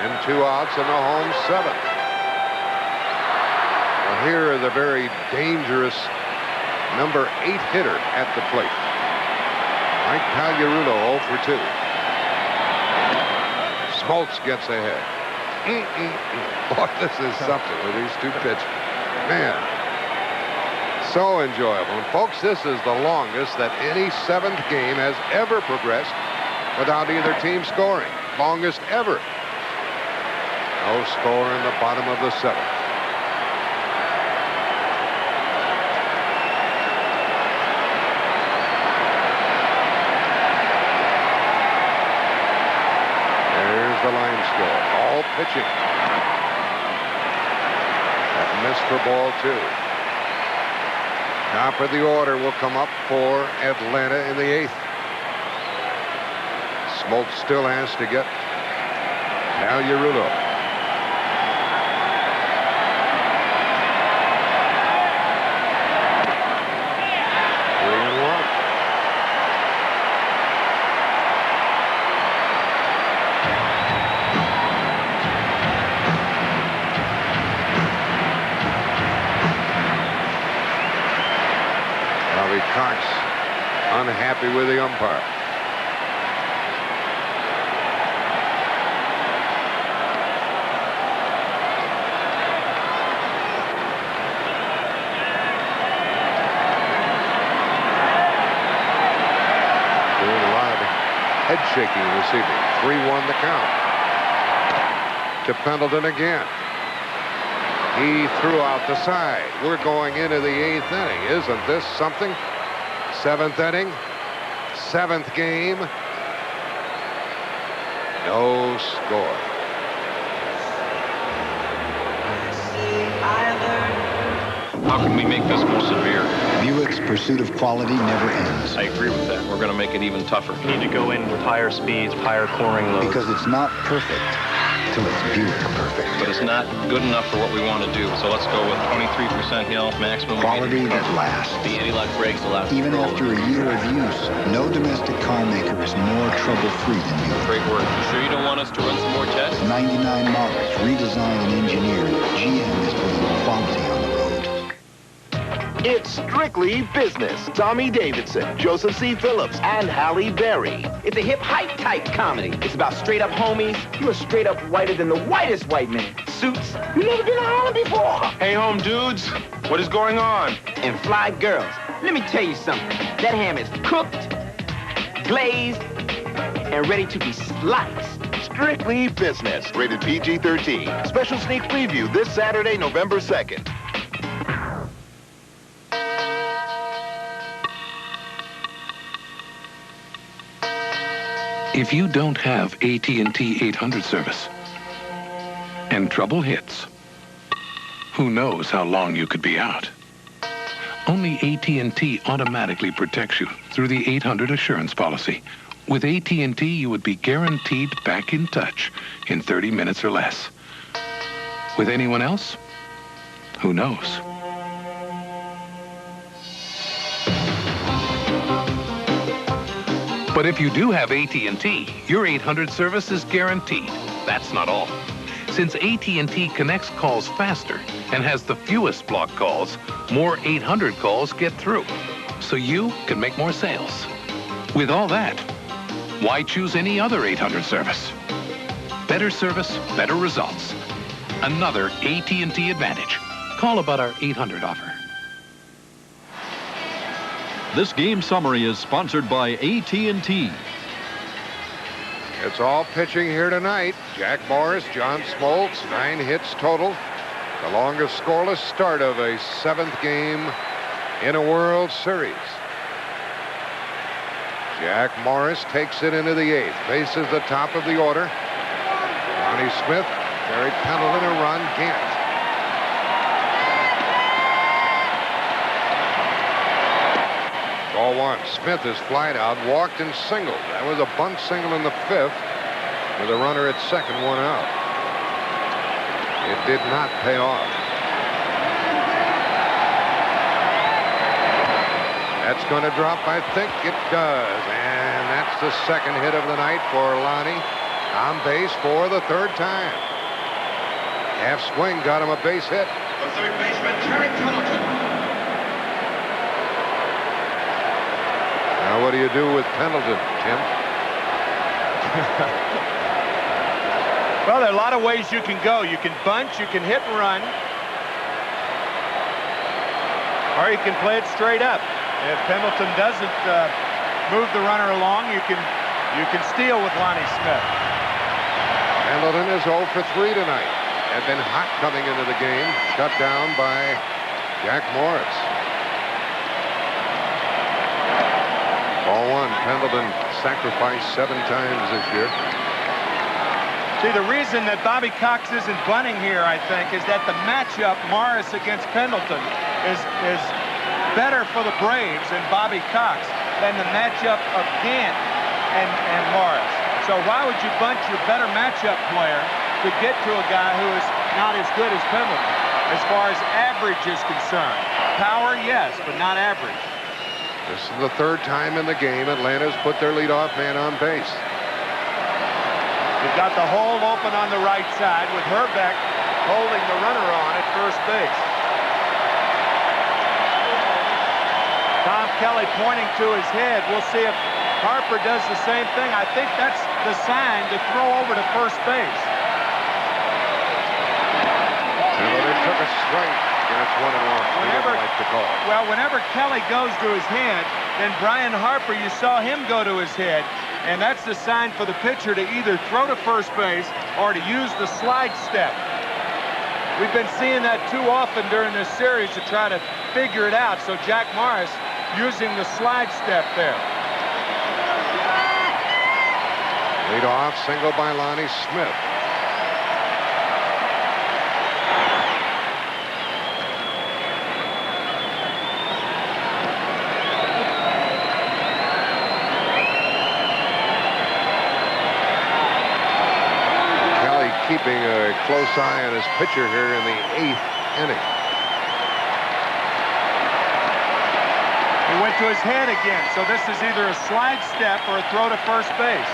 Speaker 7: And 2 outs in the home 7th. Well, here is a very dangerous number 8 hitter at the plate. Mike Pagliarulo 0 for 2. Smoltz gets ahead. Boy, this is something with these two pitchers. Man, so enjoyable. And folks, this is the longest that any 7th game has ever progressed without either team scoring. Longest ever. No score in the bottom of the 7th. The line score. All pitching. That missed for ball 2. Top of the order will come up for Atlanta in the 8th. Smoltz still has to get Pagliarulo. Cox unhappy with the umpire. Doing a lot of head shaking this evening. 3-1 the count. To Pendleton again. He threw out the side. We're going into the 8th inning. Isn't this something? 7th inning, 7th game. No score.
Speaker 9: How can we make this more severe?
Speaker 4: Buick's pursuit of quality never ends.
Speaker 9: I agree with that. We're going to make it even tougher. We need to go in with higher speeds, higher coring loads.
Speaker 4: Because it's not perfect till it's Buick perfect.
Speaker 9: But it's not good enough for what we want to do. So let's go with 23% hill, maximum
Speaker 4: quality that lasts.
Speaker 9: The anti-lock brakes allow.
Speaker 4: Even after a year of use, no domestic car maker is more trouble-free than Buick.
Speaker 9: Great work. You sure you don't want us to run some more tests?
Speaker 4: 99 models, redesigned and engineered. GM is putting quality on the road.
Speaker 11: It's strictly business. Tommy Davidson, Joseph C. Phillips, and Halle Berry. It's a hip-hype type comedy. It's about straight-up homies. You are straight up whiter than the whitest white man. Suits. You never been to Harlem before.
Speaker 9: Hey, home dudes. What is going on?
Speaker 11: And fly girls. Let me tell you something. That ham is cooked, glazed, and ready to be sliced. Strictly business. Rated PG-13. Special sneak preview this Saturday, November 2nd.
Speaker 17: If you don't have AT&T 800 service and trouble hits, who knows how long you could be out? Only AT&T automatically protects you through the 800 assurance policy. With AT&T, you would be guaranteed back in touch in 30 minutes or less. With anyone else? Who knows? But if you do have AT&T, your 800 service is guaranteed. That's not all. Since AT&T connects calls faster and has the fewest blocked calls, more 800 calls get through, so you can make more sales. With all that, why choose any other 800 service? Better service, better results. Another AT&T advantage. Call about our 800 offer.
Speaker 25: This game summary is sponsored by AT&T.
Speaker 7: It's all pitching here tonight. Jack Morris, John Smoltz, 9 hits total. The longest scoreless start of a 7th game in a World Series. Jack Morris takes it into the 8th. Faces the top of the order. Ronnie Smith, Barry Pendleton, and Ron Gant. Ball 1. Smith is flied out, walked and singled. That was a bunt single in the 5th with a runner at second, 1 out. It did not pay off. That's going to drop. I think it does. And that's the second hit of the night for Lonnie. On base for the 3rd time. Half swing got him a base hit.
Speaker 18: The third baseman, Terry Pendleton.
Speaker 7: Now, what do you do with Pendleton, Tim?
Speaker 13: Well, there are a lot of ways you can go. You can bunch, you can hit and run, or you can play it straight up. If Pendleton doesn't move the runner along, you can steal with Lonnie Smith.
Speaker 7: Pendleton is 0 for 3 tonight. Had been hot coming into the game, shut down by Jack Morris. Ball 1. Pendleton sacrificed 7 times this year.
Speaker 13: See, the reason that Bobby Cox isn't bunting here, I think, is that the matchup Morris against Pendleton is better for the Braves and Bobby Cox than the matchup of Gant and Morris. So why would you bunt your better matchup player to get to a guy who is not as good as Pendleton as far as average is concerned? Power, yes, but not average.
Speaker 7: This is the 3rd time in the game Atlanta's put their leadoff man on base.
Speaker 13: You've got the hold open on the right side with Herbeck holding the runner on at first base. Tom Kelly pointing to his head. We'll see if Harper does the same thing. I think that's the sign to throw over to first base.
Speaker 7: They took a strike. It's 1-1.
Speaker 13: Well, whenever Kelly goes to his head, then Brian Harper, you saw him go to his head. And that's the sign for the pitcher to either throw to first base or to use the slide step. We've been seeing that too often during this series to try to figure it out. So Jack Morris using the slide step there.
Speaker 7: Lead off single by Lonnie Smith. Keeping a close eye on his pitcher here in the 8th inning.
Speaker 13: He went to his head again, so this is either a slide step or a throw to first base.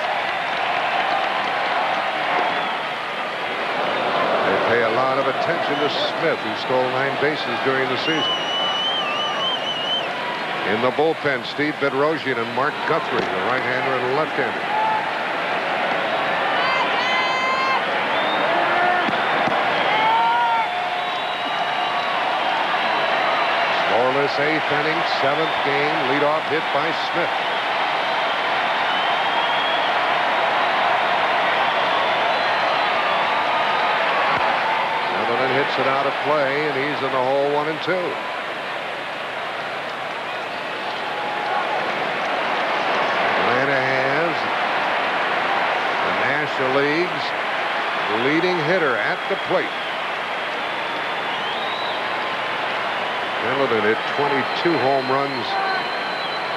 Speaker 7: They pay a lot of attention to Smith, who stole 9 bases during the season. In the bullpen, Steve Bedrosian and Mark Guthrie, the right-hander and left-hander. Scoreless 8th inning, 7th game, leadoff hit by Smith. Pendleton hits it out of play, and he's in the hole 1-2. Atlanta has National League's leading hitter at the plate. Pendleton hit 22 home runs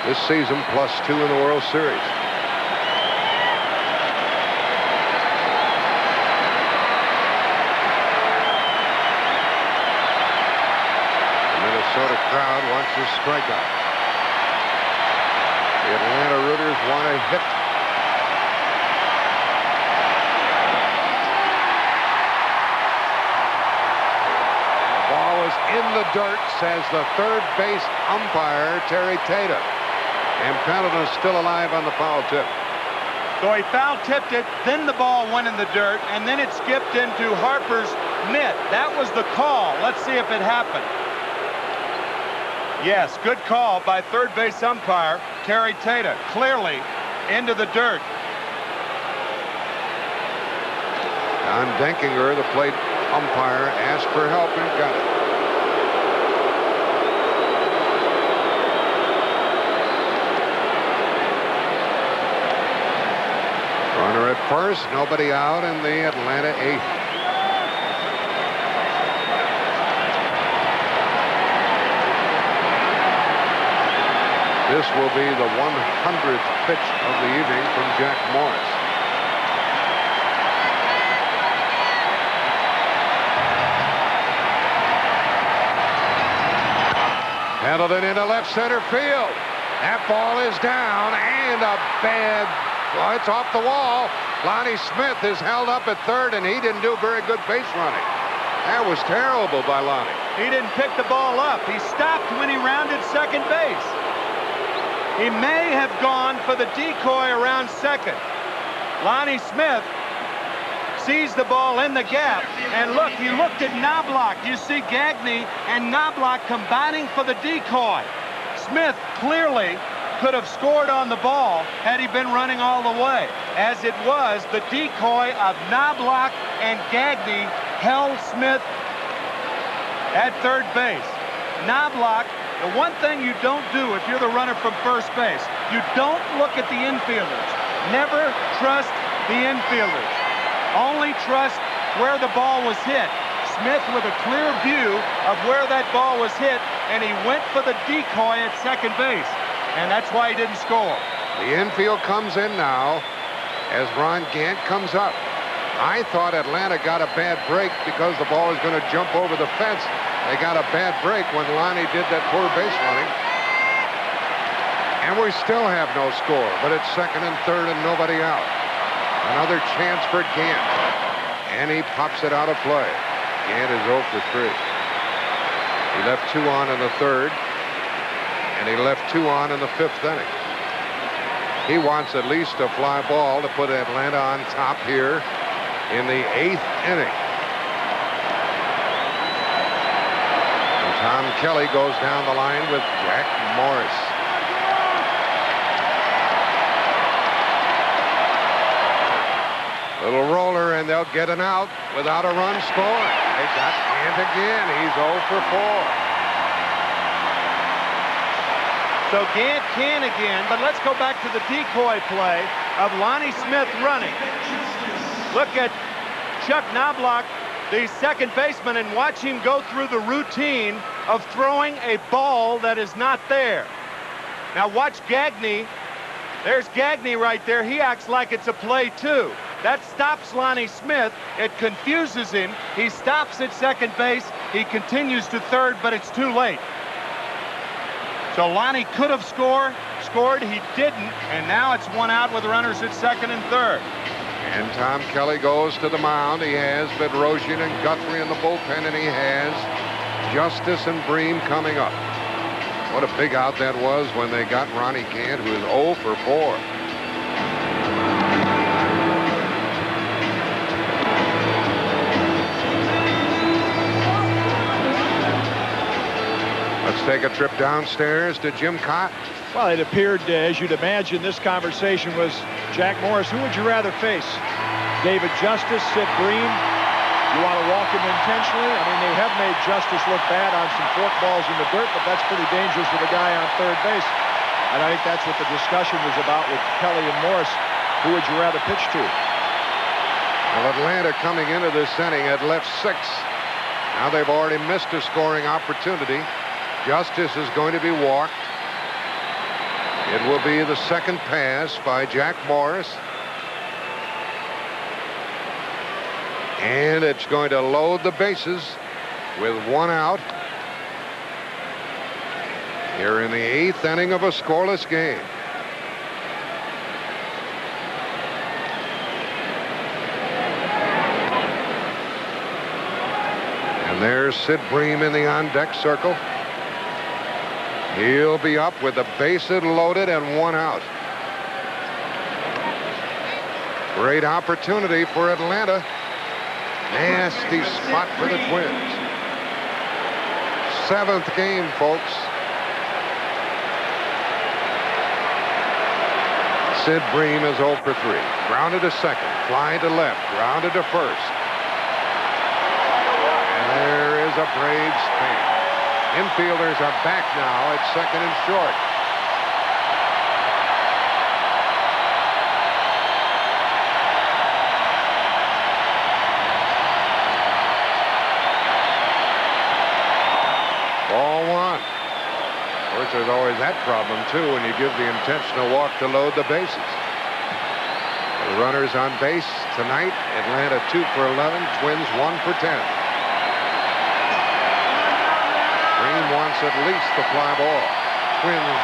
Speaker 7: this season, plus 2 in the World Series. The Minnesota crowd wants a strikeout. The Atlanta Rooters want a hit. In the dirt, says the third base umpire, Terry Tatum. And Pendleton is still alive on the foul tip.
Speaker 13: So he foul tipped it, then the ball went in the dirt, and then it skipped into Harper's mitt. That was the call. Let's see if it happened. Yes, good call by third base umpire Terry Tatum. Clearly into the dirt.
Speaker 7: Don Denkinger, the plate umpire, asked for help and got it. Runner at first, nobody out in the Atlanta 8th. This will be the 100th pitch of the evening from Jack Morris. Pendleton into left center field. That ball is down, and a bad. Well, it's off the wall. Lonnie Smith is held up at third, and he didn't do very good base running. That was terrible by Lonnie.
Speaker 13: He didn't pick the ball up. He stopped when he rounded second base. He may have gone for the decoy around second. Lonnie Smith sees the ball in the gap, and look, he looked at Knobloch. You see Gagne and Knobloch combining for the decoy. Smith clearly could have scored on the ball had he been running all the way. As it was, the decoy of Knobloch and Gagne held Smith at third base. Knobloch, the one thing you don't do if you're the runner from first base, you don't look at the infielders. Never trust the infielders. Only trust where the ball was hit. Smith with a clear view of where that ball was hit, and he went for the decoy at second base. And that's why he didn't score.
Speaker 7: The infield comes in now as Ron Gant comes up. I thought Atlanta got a bad break because the ball was going to jump over the fence. They got a bad break when Lonnie did that poor base running. And we still have no score, but it's second and third and nobody out. Another chance for Gant. And he pops it out of play. Gant is 0 for 3. He left 2 on in the third. And he left 2 on in the 5th inning. He wants at least a fly ball to put Atlanta on top here in the 8th inning. And Tom Kelly goes down the line with Jack Morris. Little roller, and they'll get an out without a run scored. They got Gant again. He's 0 for 4.
Speaker 13: So Gant can again, but let's go back to the decoy play of Lonnie Smith running. Look at Chuck Knobloch, the second baseman, and watch him go through the routine of throwing a ball that is not there. Now watch Gagne. There's Gagne right there. He acts like it's a play too. That stops Lonnie Smith. It confuses him. He stops at second base. He continues to third, but it's too late. So Lonnie could have scored. He didn't, and now it's 1 out with runners at second and third.
Speaker 7: And Tom Kelly goes to the mound. He has Bedrosian and Guthrie in the bullpen, and he has Justice and Bream coming up. What a big out that was when they got Ronnie Gant, who is 0 for 4. Let's take a trip downstairs to Jim Cott.
Speaker 20: Well, it appeared, as you'd imagine, this conversation was Jack Morris. Who would you rather face? David Justice, Sid Bream? You want to walk him intentionally? I mean, they have made Justice look bad on some fork balls in the dirt, but that's pretty dangerous with a guy on third base. And I think that's what the discussion was about with Kelly and Morris. Who would you rather pitch to?
Speaker 7: Well, Atlanta coming into this inning had left 6. Now they've already missed a scoring opportunity. Justice is going to be walked. It will be the second pass by Jack Morris. And it's going to load the bases with 1 out. Here in the 8th inning of a scoreless game. And there's Sid Bream in the on-deck circle. He'll be up with the bases loaded and 1 out. Great opportunity for Atlanta. Nasty spot for the Twins. 7th game, folks. Sid Bream is 0 for 3. Grounded to second, fly to left, grounded to first. And there is a Braves fan. Infielders are back now at second and short. Ball 1. Of course, there's always that problem, too, when you give the intentional walk to load the bases. The runners on base tonight, Atlanta 2 for 11, Twins 1 for 10. Bream wants at least the fly ball. Twins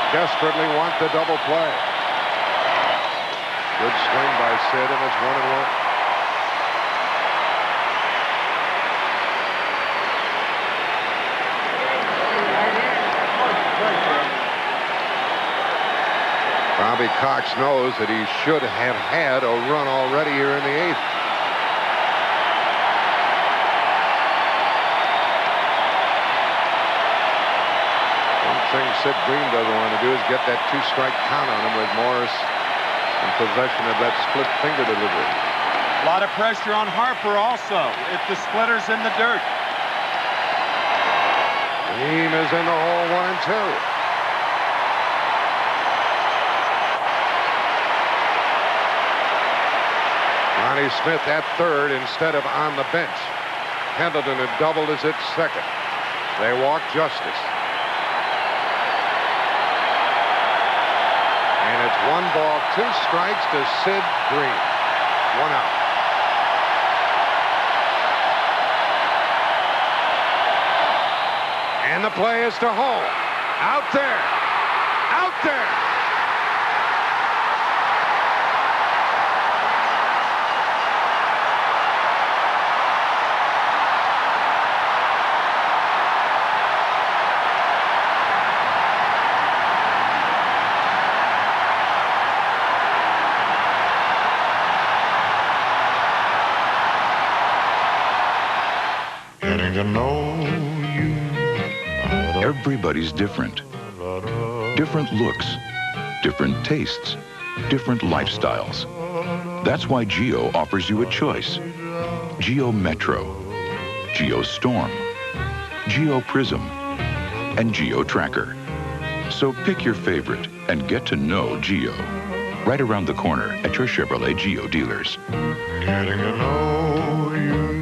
Speaker 7: desperately want the double play. Good swing by Sid, and it's 1-1. Bobby Cox knows that he should have had a run already here in the 8th. One thing Sid Bream doesn't want to do is get that 2-strike count on him with Morris in possession of that split finger delivery.
Speaker 13: A lot of pressure on Harper also if the splitter's in the dirt.
Speaker 7: Bream is in the hole, 1 and 2. Ronnie Smith at third instead of on the bench. Pendleton had doubled as its second. They walk Justice. And it's 1 ball, 2 strikes to Sid Bream. 1 out. And the play is to home. Out there. Out there.
Speaker 8: Everybody's different. Different looks, different tastes, different lifestyles. That's why Geo offers you a choice. Geo Metro, Geo Storm, Geo Prism, and Geo Tracker. So pick your favorite and get to know Geo. Right around the corner at your Chevrolet Geo dealers.
Speaker 18: Getting to know you.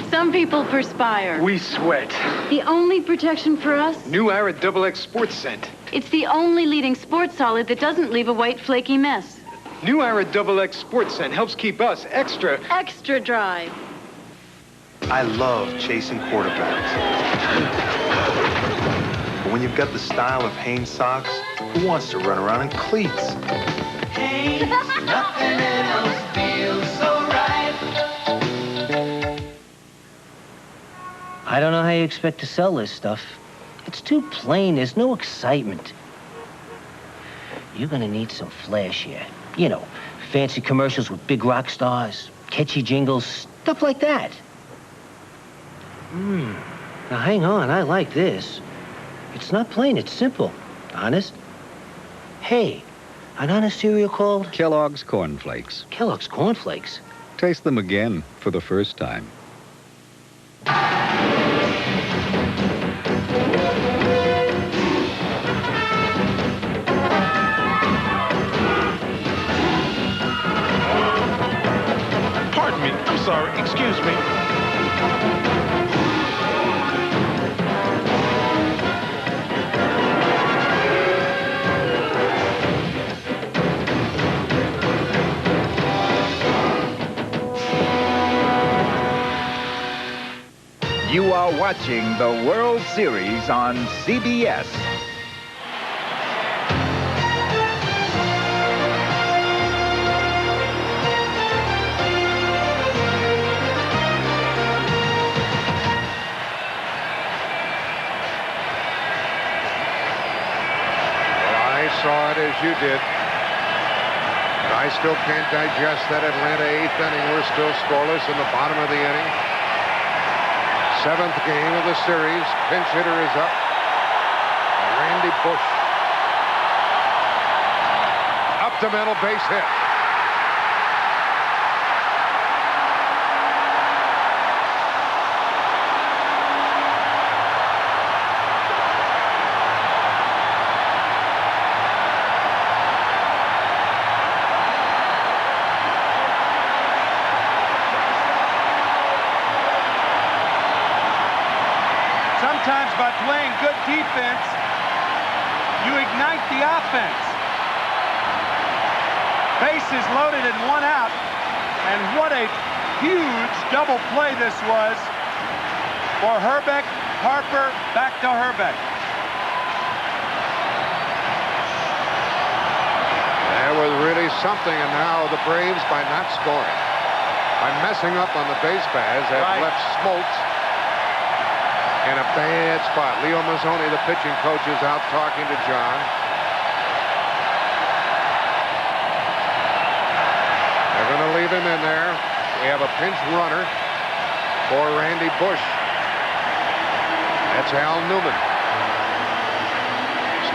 Speaker 12: Some people perspire.
Speaker 15: We sweat.
Speaker 12: The only protection for us?
Speaker 15: New Ara XX Sports Scent.
Speaker 12: It's the only leading sports solid that doesn't leave a white flaky mess.
Speaker 15: New Ara XX Sports Scent helps keep us extra
Speaker 12: dry.
Speaker 16: I love chasing quarterbacks. But when you've got the style of Hanes socks, who wants to run around in cleats?
Speaker 18: Hanes, nothing else feels so right.
Speaker 22: I don't know how you expect to sell this stuff. It's too plain. There's no excitement. You're gonna need some flash here. You know, fancy commercials with big rock stars, catchy jingles, stuff like that. Now hang on, I like this. It's not plain, it's simple. Honest. Hey, an honest cereal called?
Speaker 23: Kellogg's Corn Flakes.
Speaker 22: Kellogg's Corn Flakes.
Speaker 23: Taste them again for the first time.
Speaker 3: now watching the World Series on CBS.
Speaker 7: I saw it as you did. But I still can't digest that Atlanta 8th inning. We're still scoreless in the bottom of the inning. 7th game of the series. Pinch hitter is up. Randy Bush. Up the middle, base hit.
Speaker 13: Sometimes by playing good defense, you ignite the offense. Bases loaded and 1 out. And what a huge double play this was for Herbeck. Harper back to Herbeck.
Speaker 7: That was really something, and now the Braves, by not scoring, by messing up on the base paths, have left Smoltz in a bad spot. Leo Mazzoni, the pitching coach, is out talking to John. They're going to leave him in there. We have a pinch runner for Randy Bush. That's Al Newman.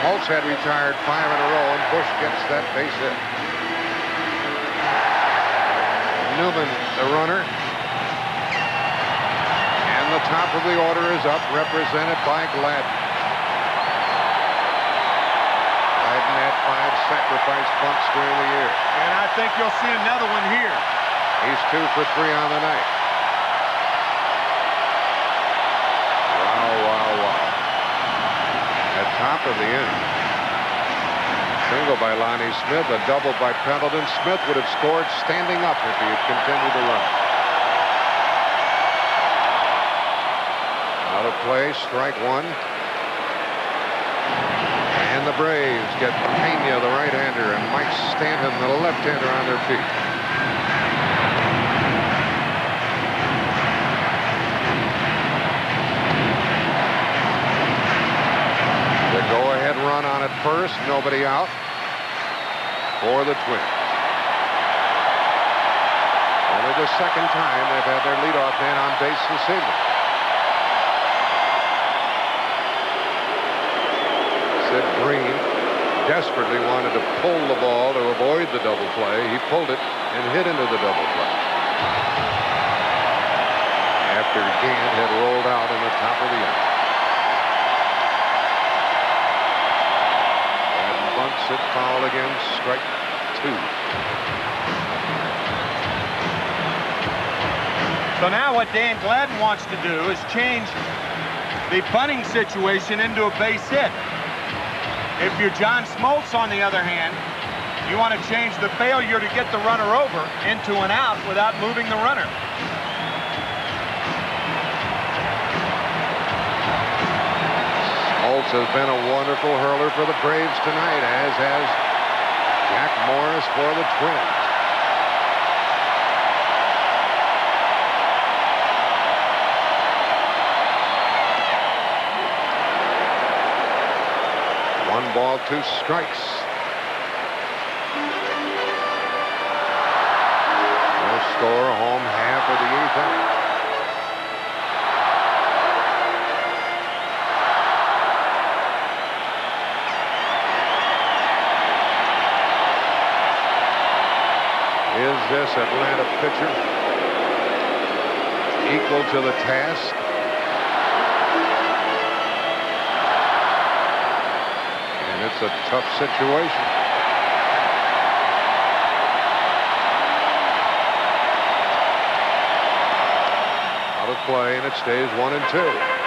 Speaker 7: Smoltz had retired 5 in a row, and Bush gets that base hit. Newman, the runner. The top of the order is up, represented by Gladden. Gladden had 5 sacrifice bunts during the year.
Speaker 13: And I think you'll see another one here.
Speaker 7: He's 2 for 3 on the night. Wow. At top of the inning. Single by Lonnie Smith, a double by Pendleton. Smith would have scored standing up if he had continued to run. Out of play, strike 1. And the Braves get Pena, the right-hander, and Mike Stanton, the left-hander, on their feet. The go-ahead run on at first, nobody out for the Twins. Only the second time they've had their leadoff man on base this evening. Sid Green desperately wanted to pull the ball to avoid the double play. He pulled it and hit into the double play. After Gant had rolled out in the top of the inning. And bunts it foul again, strike 2.
Speaker 13: So now what Dan Gladden wants to do is change the bunting situation into a base hit. If you're John Smoltz, on the other hand, you want to change the failure to get the runner over into an out without moving the runner.
Speaker 7: Smoltz has been a wonderful hurler for the Braves tonight, as has Jack Morris for the Twins. One ball, 2 strikes. No score, home half of the 8th inning. Is this Atlanta pitcher equal to the task? It's a tough situation. Out of play, and it stays 1-2.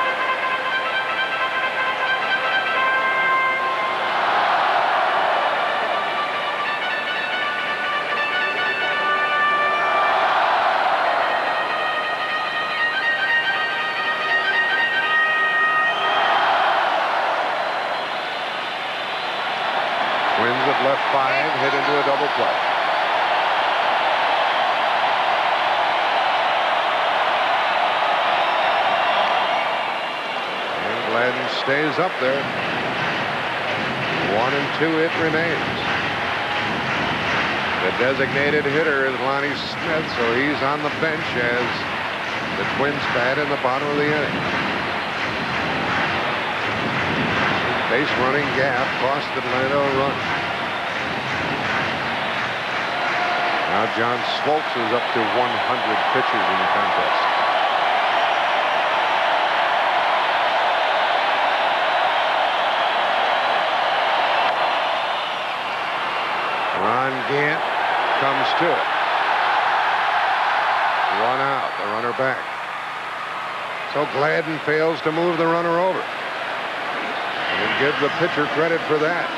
Speaker 7: with left 5, hit into a double play. And Gladden stays up there. 1 and 2 it remains. The designated hitter is Lonnie Smith, so he's on the bench as the Twins bat in the bottom of the inning. Base running gap cost Atlanta a run. Now John Smoltz is up to 100 pitches in the contest. Ron Gant comes to it. 1 out, the runner back. So Gladden fails to move the runner over. And give the pitcher credit for that.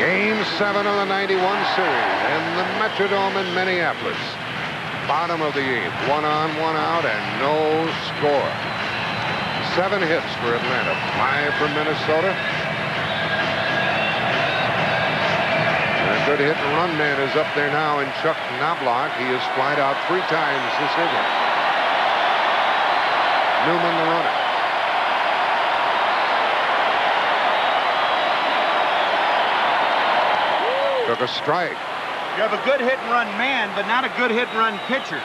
Speaker 7: Game 7 of the 91 series in the Metrodome in Minneapolis. Bottom of the 8th, 1 on, 1 out, and no score. 7 hits for Atlanta, 5 for Minnesota. And a good hit and run man is up there now in Chuck Knobloch. He has flied out 3 times this inning. Newman the runner. Took a strike.
Speaker 13: You have a good hit and run man, but not a good hit and run pitcher.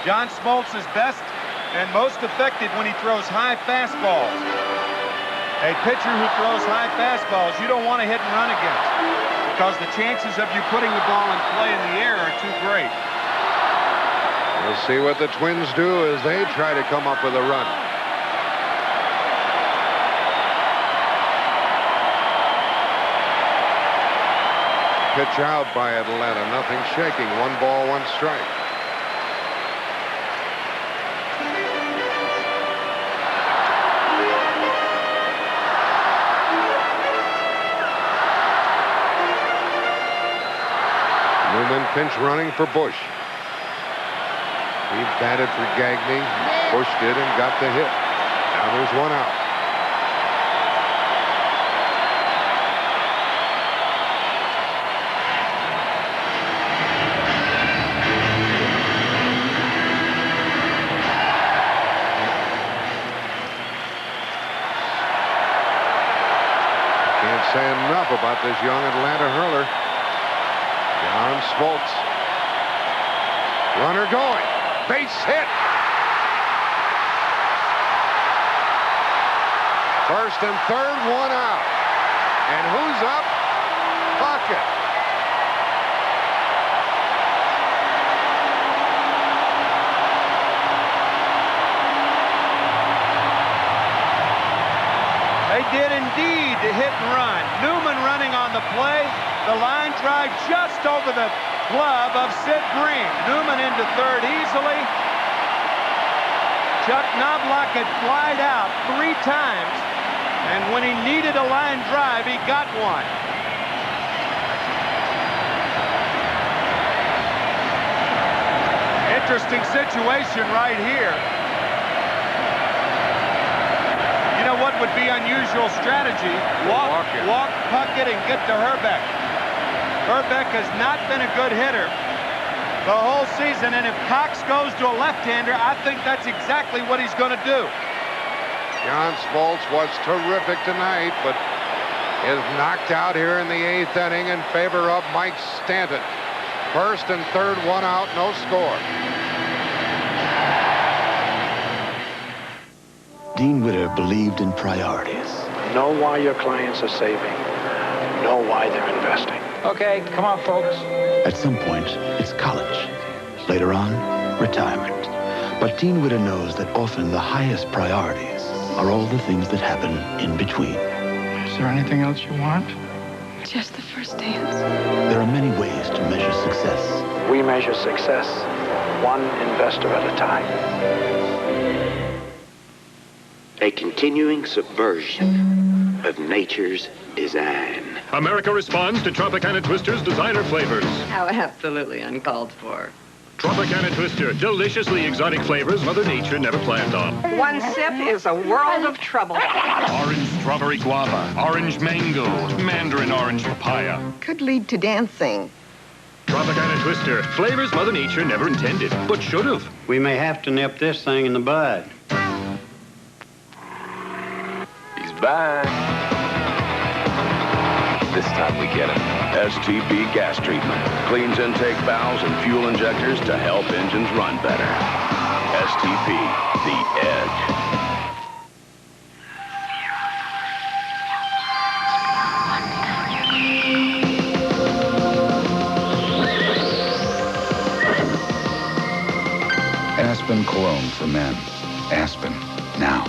Speaker 13: John Smoltz is best and most effective when he throws high fastballs. A pitcher who throws high fastballs, you don't want to hit and run against, because the chances of you putting the ball in play in the air are too great.
Speaker 7: We'll see what the Twins do as they try to come up with a run. Pitch out by Atlanta, nothing shaking. 1 ball, 1 strike. Newman pinch running for Bush. He batted for Gagne. Bush did and got the hit. Now there's 1 out. Can't say enough about this young Atlanta hurler. John Smoltz. Runner going. Base hit. First and third, 1 out. And who's up? Puckett.
Speaker 13: They did indeed hit and run. Newman running on the play. The line drive just over the glove of Sid Bream. Newman into third easily. Chuck Knobloch had flied out 3 times, and when he needed a line drive, he got one. Interesting situation right here. You know what would be unusual strategy? Walk Puckett and get to Herbeck. Herbeck has not been a good hitter the whole season, and if Cox goes to a left-hander, I think that's exactly what he's going to do.
Speaker 7: John Smoltz was terrific tonight, but is knocked out here in the 8th inning in favor of Mike Stanton. First and third, 1 out, no score.
Speaker 4: Dean Witter believed in priorities.
Speaker 2: Know why your clients are saving. Know why they're investing.
Speaker 6: Okay, come on, folks.
Speaker 4: At some point, it's college. Later on, retirement. But Dean Witter knows that often the highest priorities are all the things that happen in between.
Speaker 2: Is there anything else you want?
Speaker 12: Just the first dance.
Speaker 4: There are many ways to measure success.
Speaker 2: We measure success 1 investor at a time.
Speaker 10: A continuing subversion of nature's design.
Speaker 19: America responds to Tropicana Twister's designer flavors.
Speaker 21: How absolutely uncalled for.
Speaker 1: Tropicana Twister, deliciously exotic flavors Mother Nature never planned on.
Speaker 6: One sip is a world of trouble.
Speaker 1: Orange strawberry guava, orange mango, mandarin orange papaya.
Speaker 6: Could lead to dancing.
Speaker 1: Tropicana Twister, flavors Mother Nature never intended, but should have.
Speaker 19: We may have to nip this thing in the bud.
Speaker 5: He's back. This time we get him.
Speaker 21: STP gas treatment. Cleans intake valves and fuel injectors to help engines run better. STP, the edge.
Speaker 4: Aspen Cologne for men. Aspen, now.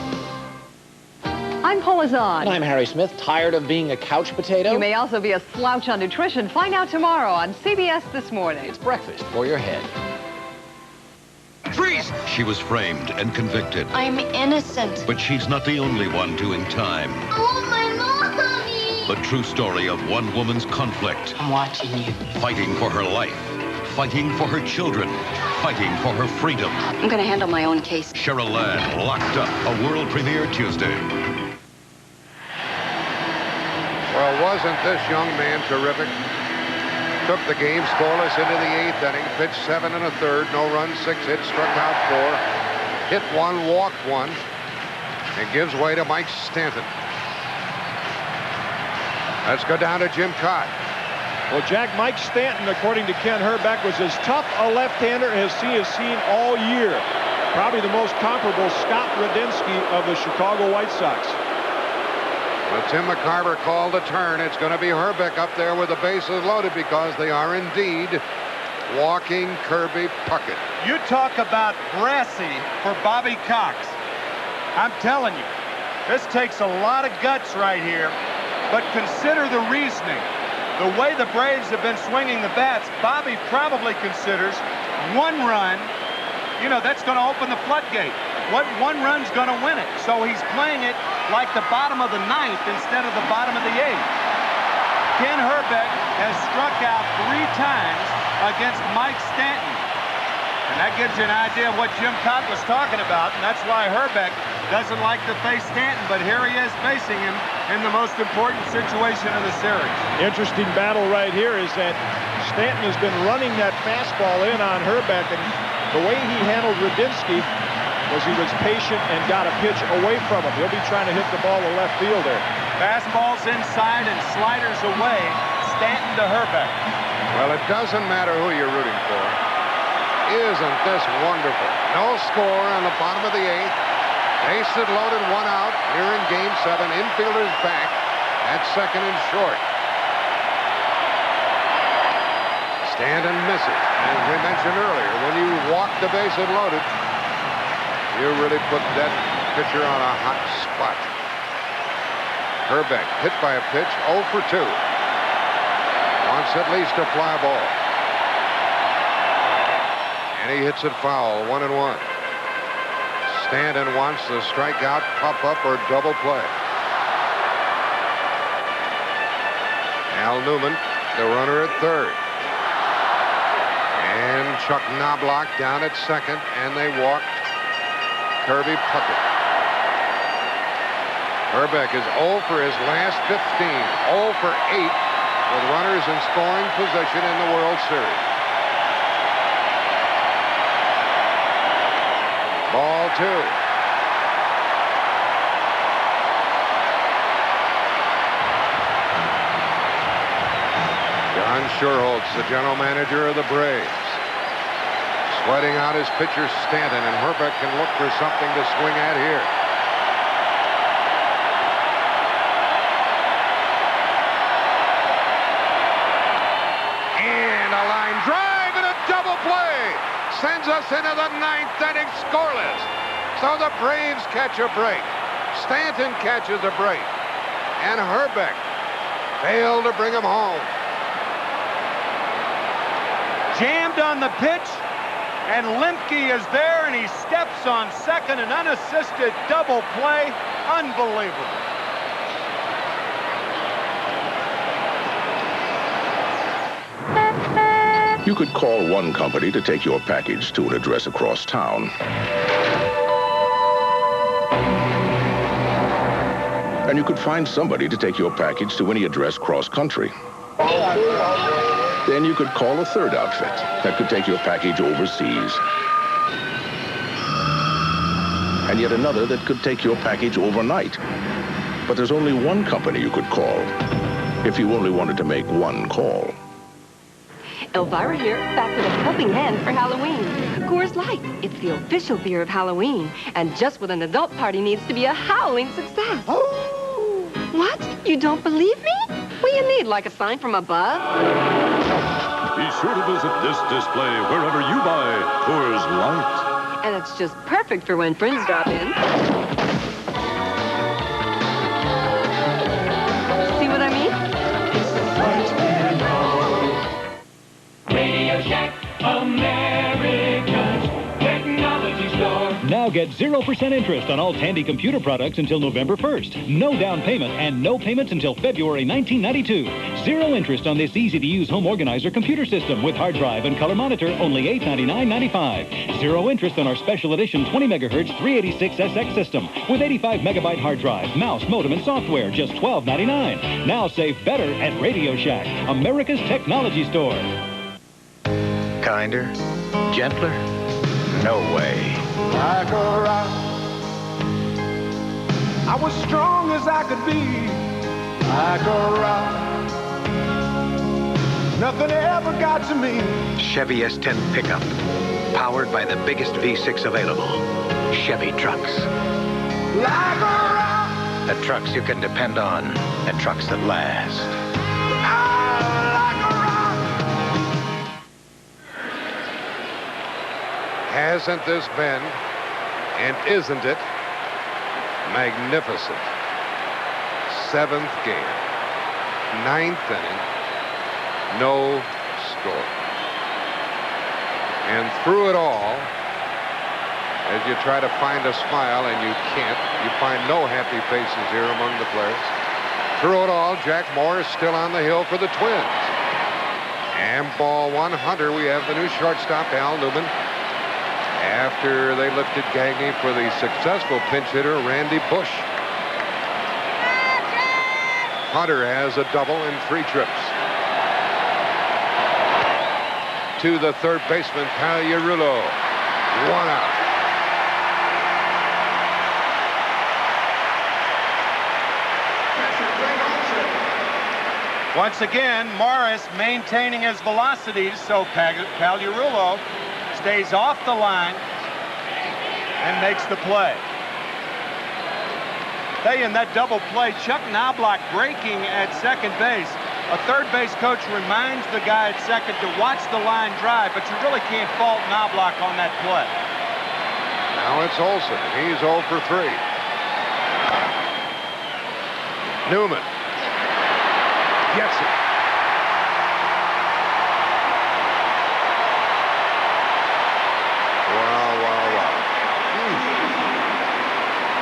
Speaker 24: I'm Paula Zahn.
Speaker 26: And I'm Harry Smith. Tired of being a couch potato?
Speaker 24: You may also be a slouch on nutrition. Find out tomorrow on CBS This Morning.
Speaker 26: It's breakfast for your head.
Speaker 27: Freeze! She was framed and convicted.
Speaker 28: I'm innocent.
Speaker 27: But she's not the only one doing time.
Speaker 28: Oh, my mommy!
Speaker 27: The true story of one woman's conflict.
Speaker 28: I'm watching you.
Speaker 27: Fighting for her life. Fighting for her children. Fighting for her freedom.
Speaker 28: I'm going to handle my own case.
Speaker 27: Cheryl Ladd, Locked Up, a world premiere Tuesday.
Speaker 7: Well, wasn't this young man terrific? Took the game scoreless into the 8th inning, pitched 7 1/3, no runs, 6 hits, struck out 4, hit 1, walked 1, and gives way to Mike Stanton. Let's go down to Jim Cott.
Speaker 20: Well, Jack, Mike Stanton, according to Ken Herbeck, was as tough a left-hander as he has seen all year. Probably the most comparable Scott Radinsky of the Chicago White Sox.
Speaker 7: Well, Tim McCarver called a turn. It's going to be Herbeck up there with the bases loaded because they are indeed walking Kirby Puckett.
Speaker 13: You talk about brassy for Bobby Cox. I'm telling you, this takes a lot of guts right here, but consider the reasoning. The way the Braves have been swinging the bats, Bobby probably considers 1 run, you know, that's going to open the floodgate. What 1 run's going to win it? So he's playing it like the bottom of the 9th instead of the bottom of the 8th. Ken Herbeck has struck out 3 times against Mike Stanton. And that gives you an idea of what Jim Cott was talking about, and that's why Herbeck doesn't like to face Stanton, but here he is facing him in the most important situation of the series.
Speaker 20: Interesting battle right here is that Stanton has been running that fastball in on Herbeck, and the way he handled Radinsky was he was patient and got a pitch away from him. He'll be trying to hit the ball to left field there.
Speaker 13: Fastballs inside and sliders away. Stanton to Herbeck.
Speaker 7: Well, it doesn't matter who you're rooting for. Isn't this wonderful? No score on the bottom of the 8th. Bases loaded, 1 out. Here in Game 7. Infielders back at second and short. Stanton misses. As we mentioned earlier, when you walk the bases loaded, you really put that pitcher on a hot spot. Herbeck hit by a pitch, 0 for 2. Wants at least a fly ball. And he hits it foul, 1-1. Stanton wants the strikeout, pop-up, or double play. Al Newman, the runner at third. And Chuck Knobloch down at second, and they walk Kirby Puckett. Herbeck is 0 for his last 15, 0 for 8 with runners in scoring position in the World Series. Ball 2. John Schuerholz, the general manager of the Braves. Sweating out his pitcher Stanton, and Herbeck can look for something to swing at here. And a line drive and a double play sends us into the 9th inning scoreless. So the Braves catch a break. Stanton catches a break. And Herbeck failed to bring him home.
Speaker 13: Jammed on the pitch, and Lemke is there, and he steps on second, an unassisted double play. Unbelievable.
Speaker 8: You could call one company to take your package to an address across town. And you could find somebody to take your package to any address cross-country. Then you could call a third outfit that could take your package overseas. And yet another that could take your package overnight. But there's only one company you could call if you only wanted to make one call.
Speaker 9: Elvira here, back with a helping hand for Halloween. Coors Light, it's the official beer of Halloween. And just what an adult party needs to be a howling success. Oh. What? You don't believe me? What do you need, like a sign from above?
Speaker 11: Be sure to visit this display wherever you buy Coors Light.
Speaker 9: And it's just perfect for when friends drop in. See what I mean?
Speaker 18: Radio Shack, America's technology store.
Speaker 14: Now get 0% interest on all Tandy computer products until November 1st. No down payment and no payments until February 1992. 0 interest on this easy-to-use home organizer computer system with hard drive and color monitor, only $899.95. 0 interest on our special edition 20 megahertz 386SX system with 85 megabyte hard drive, mouse, modem, and software, just $12.99. Now save better at Radio Shack, America's technology store.
Speaker 15: Kinder? Gentler? No way.
Speaker 18: Like a rock, I was strong as I could be. Like a rock, nothing ever got to me.
Speaker 15: Chevy S10 pickup, powered by the biggest V6 available. Chevy trucks.
Speaker 18: Like a rock,
Speaker 15: The trucks you can depend on. The trucks that last.
Speaker 7: Hasn't this been, and isn't it, magnificent? 7th game, 9th inning, no score. And through it all, as you try to find a smile and you can't, you find no happy faces here among the players. Through it all, Jack Moore is still on the hill for the Twins. And ball 1, Hunter. We have the new shortstop, Al Newman. After they lifted Gagne for the successful pinch hitter, Randy Bush. Hunter has a double in 3 trips. To the third baseman, Pagliarulo. 1 out.
Speaker 13: Once again, Morris maintaining his velocity, so Pagliarulo stays off the line and makes the play. Tell you, in that double play, Chuck Knobloch breaking at second base. A third base coach reminds the guy at second to watch the line drive, but you really can't fault Knobloch on that play.
Speaker 7: Now it's Olsen. He's 0 for 3. Newman gets it.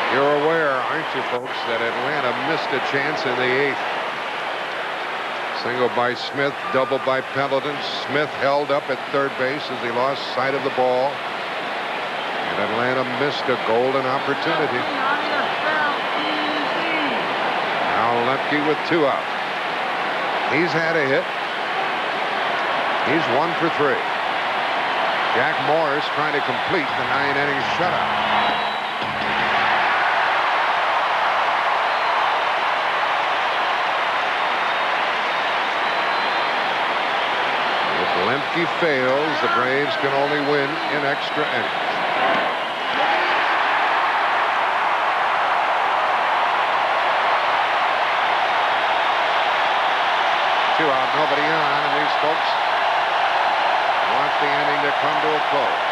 Speaker 7: You're aware, aren't you, folks, that Atlanta missed a chance in the 8th. Single by Smith, double by Pendleton. Smith held up at third base as he lost sight of the ball. And Atlanta missed a golden opportunity. Now Lemke with 2 out. He's had a hit. He's 1 for 3. Jack Morris trying to complete the 9-inning shutout. Lemke fails, the Braves can only win in extra innings. Two out, nobody on, and these folks want the inning to come to a close.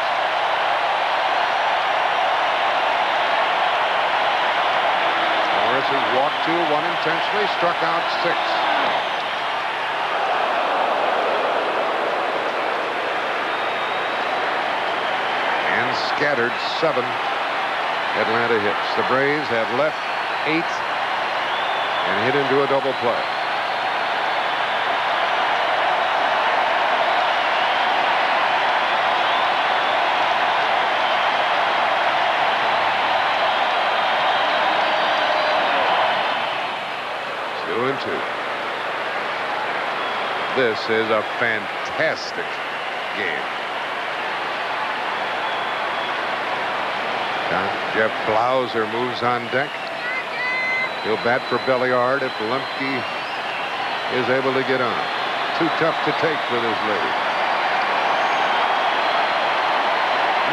Speaker 7: Morris has walked 2, 1 intentionally, struck out 6. Scattered 7 Atlanta hits. The Braves have left 8 and hit into a double play. This is a fantastic game. Jeff Blauser moves on deck. He'll bat for Belliard if Lemke is able to get on. Too tough to take for this lady.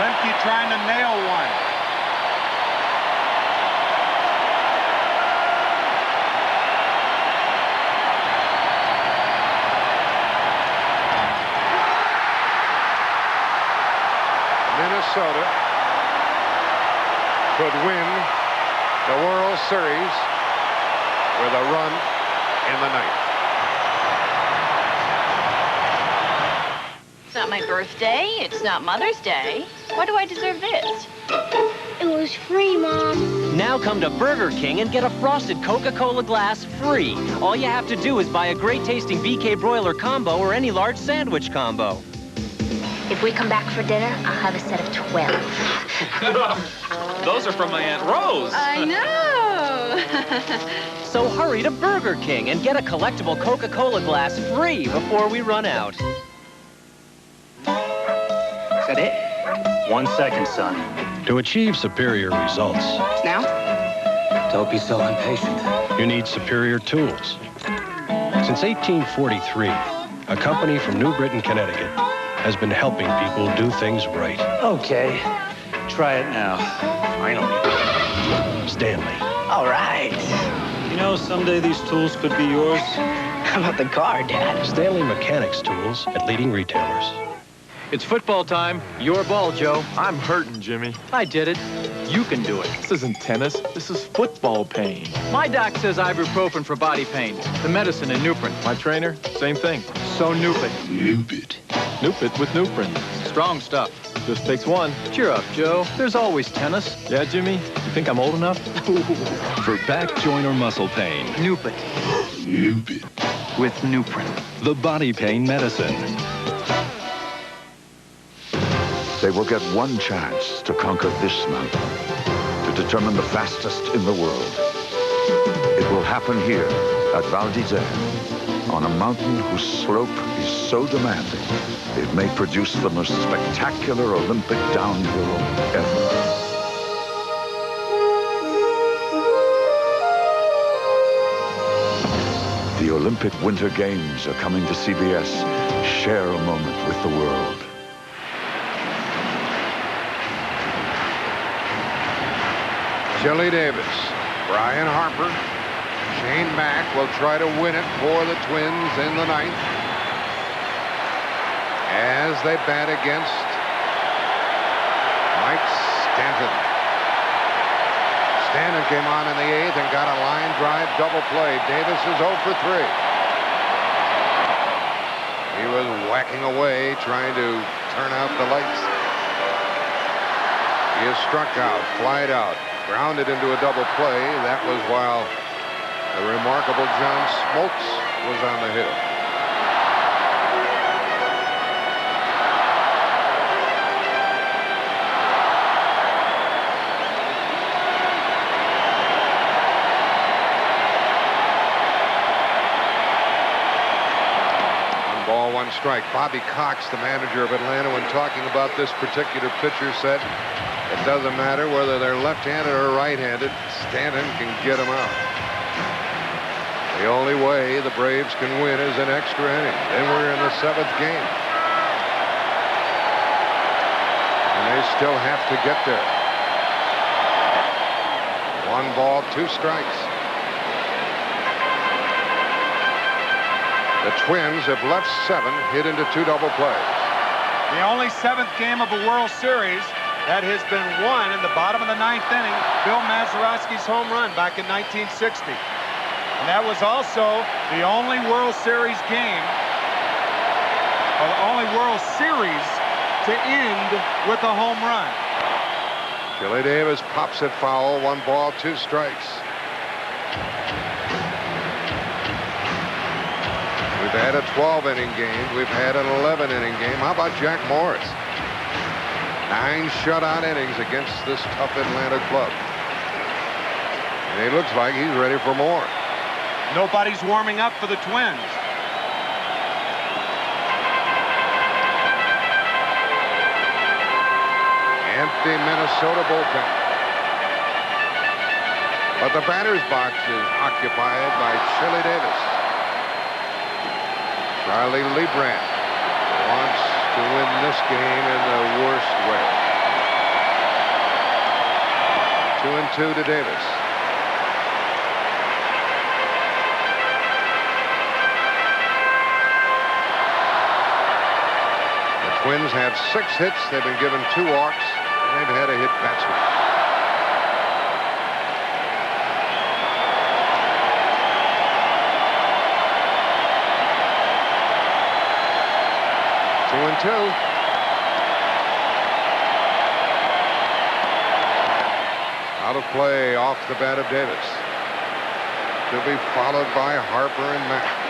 Speaker 13: Lemke trying to nail one.
Speaker 7: Minnesota could win the World Series with a run in the ninth.
Speaker 28: It's not my birthday. It's not Mother's Day. Why do I deserve this? It was free, Mom.
Speaker 2: Now come to Burger King and get a frosted Coca-Cola glass free. All you have to do is buy a great-tasting BK broiler combo or any large sandwich combo.
Speaker 28: If we come back for dinner, I'll have a set of 12.
Speaker 3: Those are from my Aunt Rose.
Speaker 28: I know.
Speaker 2: So hurry to Burger King and get a collectible Coca-Cola glass free before we run out.
Speaker 12: Is that it? 1 second, son.
Speaker 16: To achieve superior results,
Speaker 28: Now?
Speaker 12: Don't be so impatient.
Speaker 16: you need superior tools. Since 1843, a company from New Britain, Connecticut, has been helping people do things right.
Speaker 12: Okay. Try it now. Finally.
Speaker 16: Stanley.
Speaker 12: All right. You know, someday these tools could be yours. How about the car, Dad?
Speaker 16: Stanley Mechanics tools at leading retailers.
Speaker 3: It's football time. Your ball, Joe. I'm hurting, Jimmy. I did it. You can do it. This isn't tennis. This is football pain. My doc says ibuprofen for body pain. The medicine in Nuprin. My trainer, same thing. So Nupit. Nupit. Nupit with Nuprin. Strong stuff. Just takes one. Cheer up, Joe. There's always tennis. Yeah, Jimmy? You think I'm old enough?
Speaker 17: For back, joint, or muscle pain.
Speaker 3: Nupit.
Speaker 17: Nupit.
Speaker 3: With Nuprin.
Speaker 17: The body pain medicine.
Speaker 22: They will get one chance to conquer this mountain, to determine the fastest in the world. It will happen here at Val d'Isère, on a mountain whose slope is so demanding, it may produce the most spectacular Olympic downhill ever. The Olympic Winter Games are coming to CBS. Share a moment with the world.
Speaker 7: Chili Davis, Brian Harper, Shane Mack will try to win it for the Twins in the ninth as they bat against Mike Stanton. Stanton came on in the eighth and got a line drive double play. Davis is 0 for 3. He was whacking away trying to turn out the lights. He is struck out, flied out. Grounded into a double play. That was while the remarkable John Smoltz was on the hill. One ball, one strike. Bobby Cox, the manager of Atlanta, when talking about this particular pitcher, said, it doesn't matter whether they're left-handed or right-handed. Stanton can get them out. The only way the Braves can win is an extra inning. Then we're in the 7th game. And they still have to get there. 1 ball, 2 strikes. The Twins have left 7, hit into 2 double plays.
Speaker 13: The only 7th game of a World Series that has been won in the bottom of the 9th inning. Bill Mazeroski's home run back in 1960. And that was also the only World Series game, or the only World Series to end with a home run.
Speaker 7: Chili Davis pops it foul. 1 ball, 2 strikes. We've had a 12-inning game. We've had an 11-inning game. How about Jack Morris? 9 shutout innings against this tough Atlanta club. And he looks like he's ready for more.
Speaker 13: Nobody's warming up for the Twins.
Speaker 7: Empty Minnesota bullpen. But the batter's box is occupied by Chili Davis. Charlie Leibrandt wants to win this game in the worst way. 2-2 to Davis. The Twins have 6 hits. They've been given 2 walks. They've had a hit batsman. Two and two. Out of play off the bat of Davis. To be followed by Harper and Mack.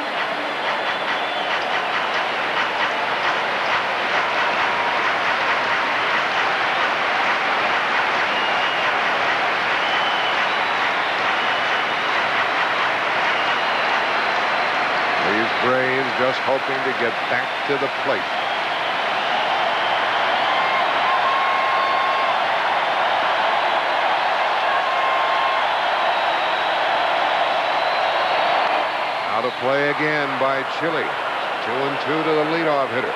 Speaker 7: Braves just hoping to get back to the plate. Out of play again by Chili. 2-2 to the leadoff hitter.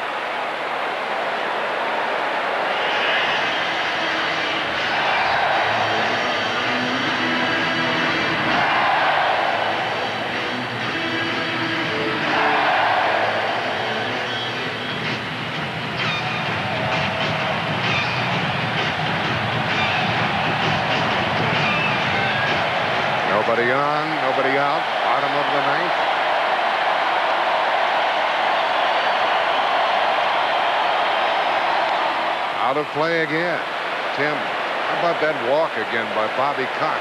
Speaker 7: Nobody on, nobody out. Bottom of the 9th. Out of play again. Tim, how about that walk again by Bobby Cox?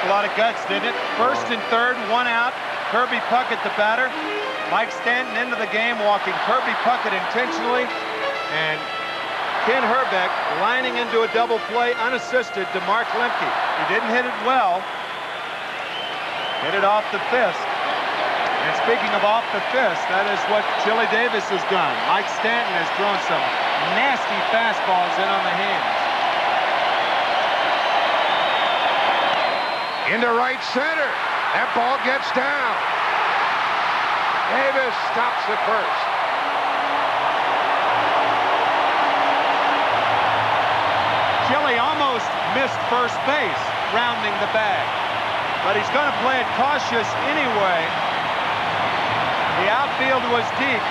Speaker 13: A lot of guts, didn't it? First and third, 1 out. Kirby Puckett, the batter. Mike Stanton into the game, walking Kirby Puckett intentionally. And Ken Herbeck lining into a double play unassisted to Mark Lemke. He didn't hit it well. Hit it off the fist. And speaking of off the fist, that is what Chili Davis has done. Mike Stanton has thrown some nasty fastballs in on the hands.
Speaker 7: Into right center. That ball gets down. Davis stops at first.
Speaker 13: Chili almost missed first base, rounding the bag. But he's going to play it cautious anyway. The outfield was deep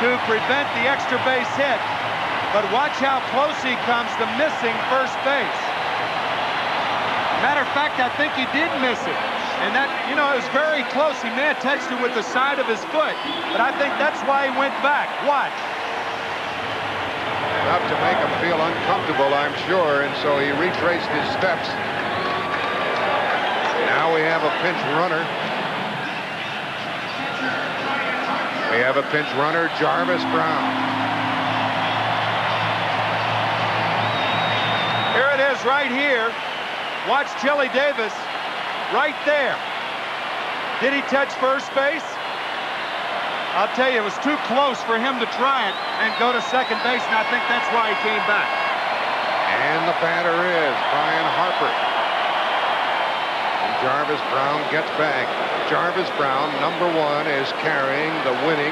Speaker 13: to prevent the extra base hit. But watch how close he comes to missing first base. Matter of fact, I think he did miss it. And that, you know, it was very close. He may have touched it with the side of his foot. But I think that's why he went back. Watch.
Speaker 7: Enough to make him feel uncomfortable, I'm sure. And so he retraced his steps. Now we have a pinch runner. We have a pinch runner, Jarvis Brown.
Speaker 13: Here it is right here. Watch Chili Davis right there. Did he touch first base? I'll tell you, it was too close for him to try it and go to second base, and I think that's why he came back.
Speaker 7: And the batter is Brian Harper. Jarvis Brown gets back. Jarvis Brown, number 1, is carrying the winning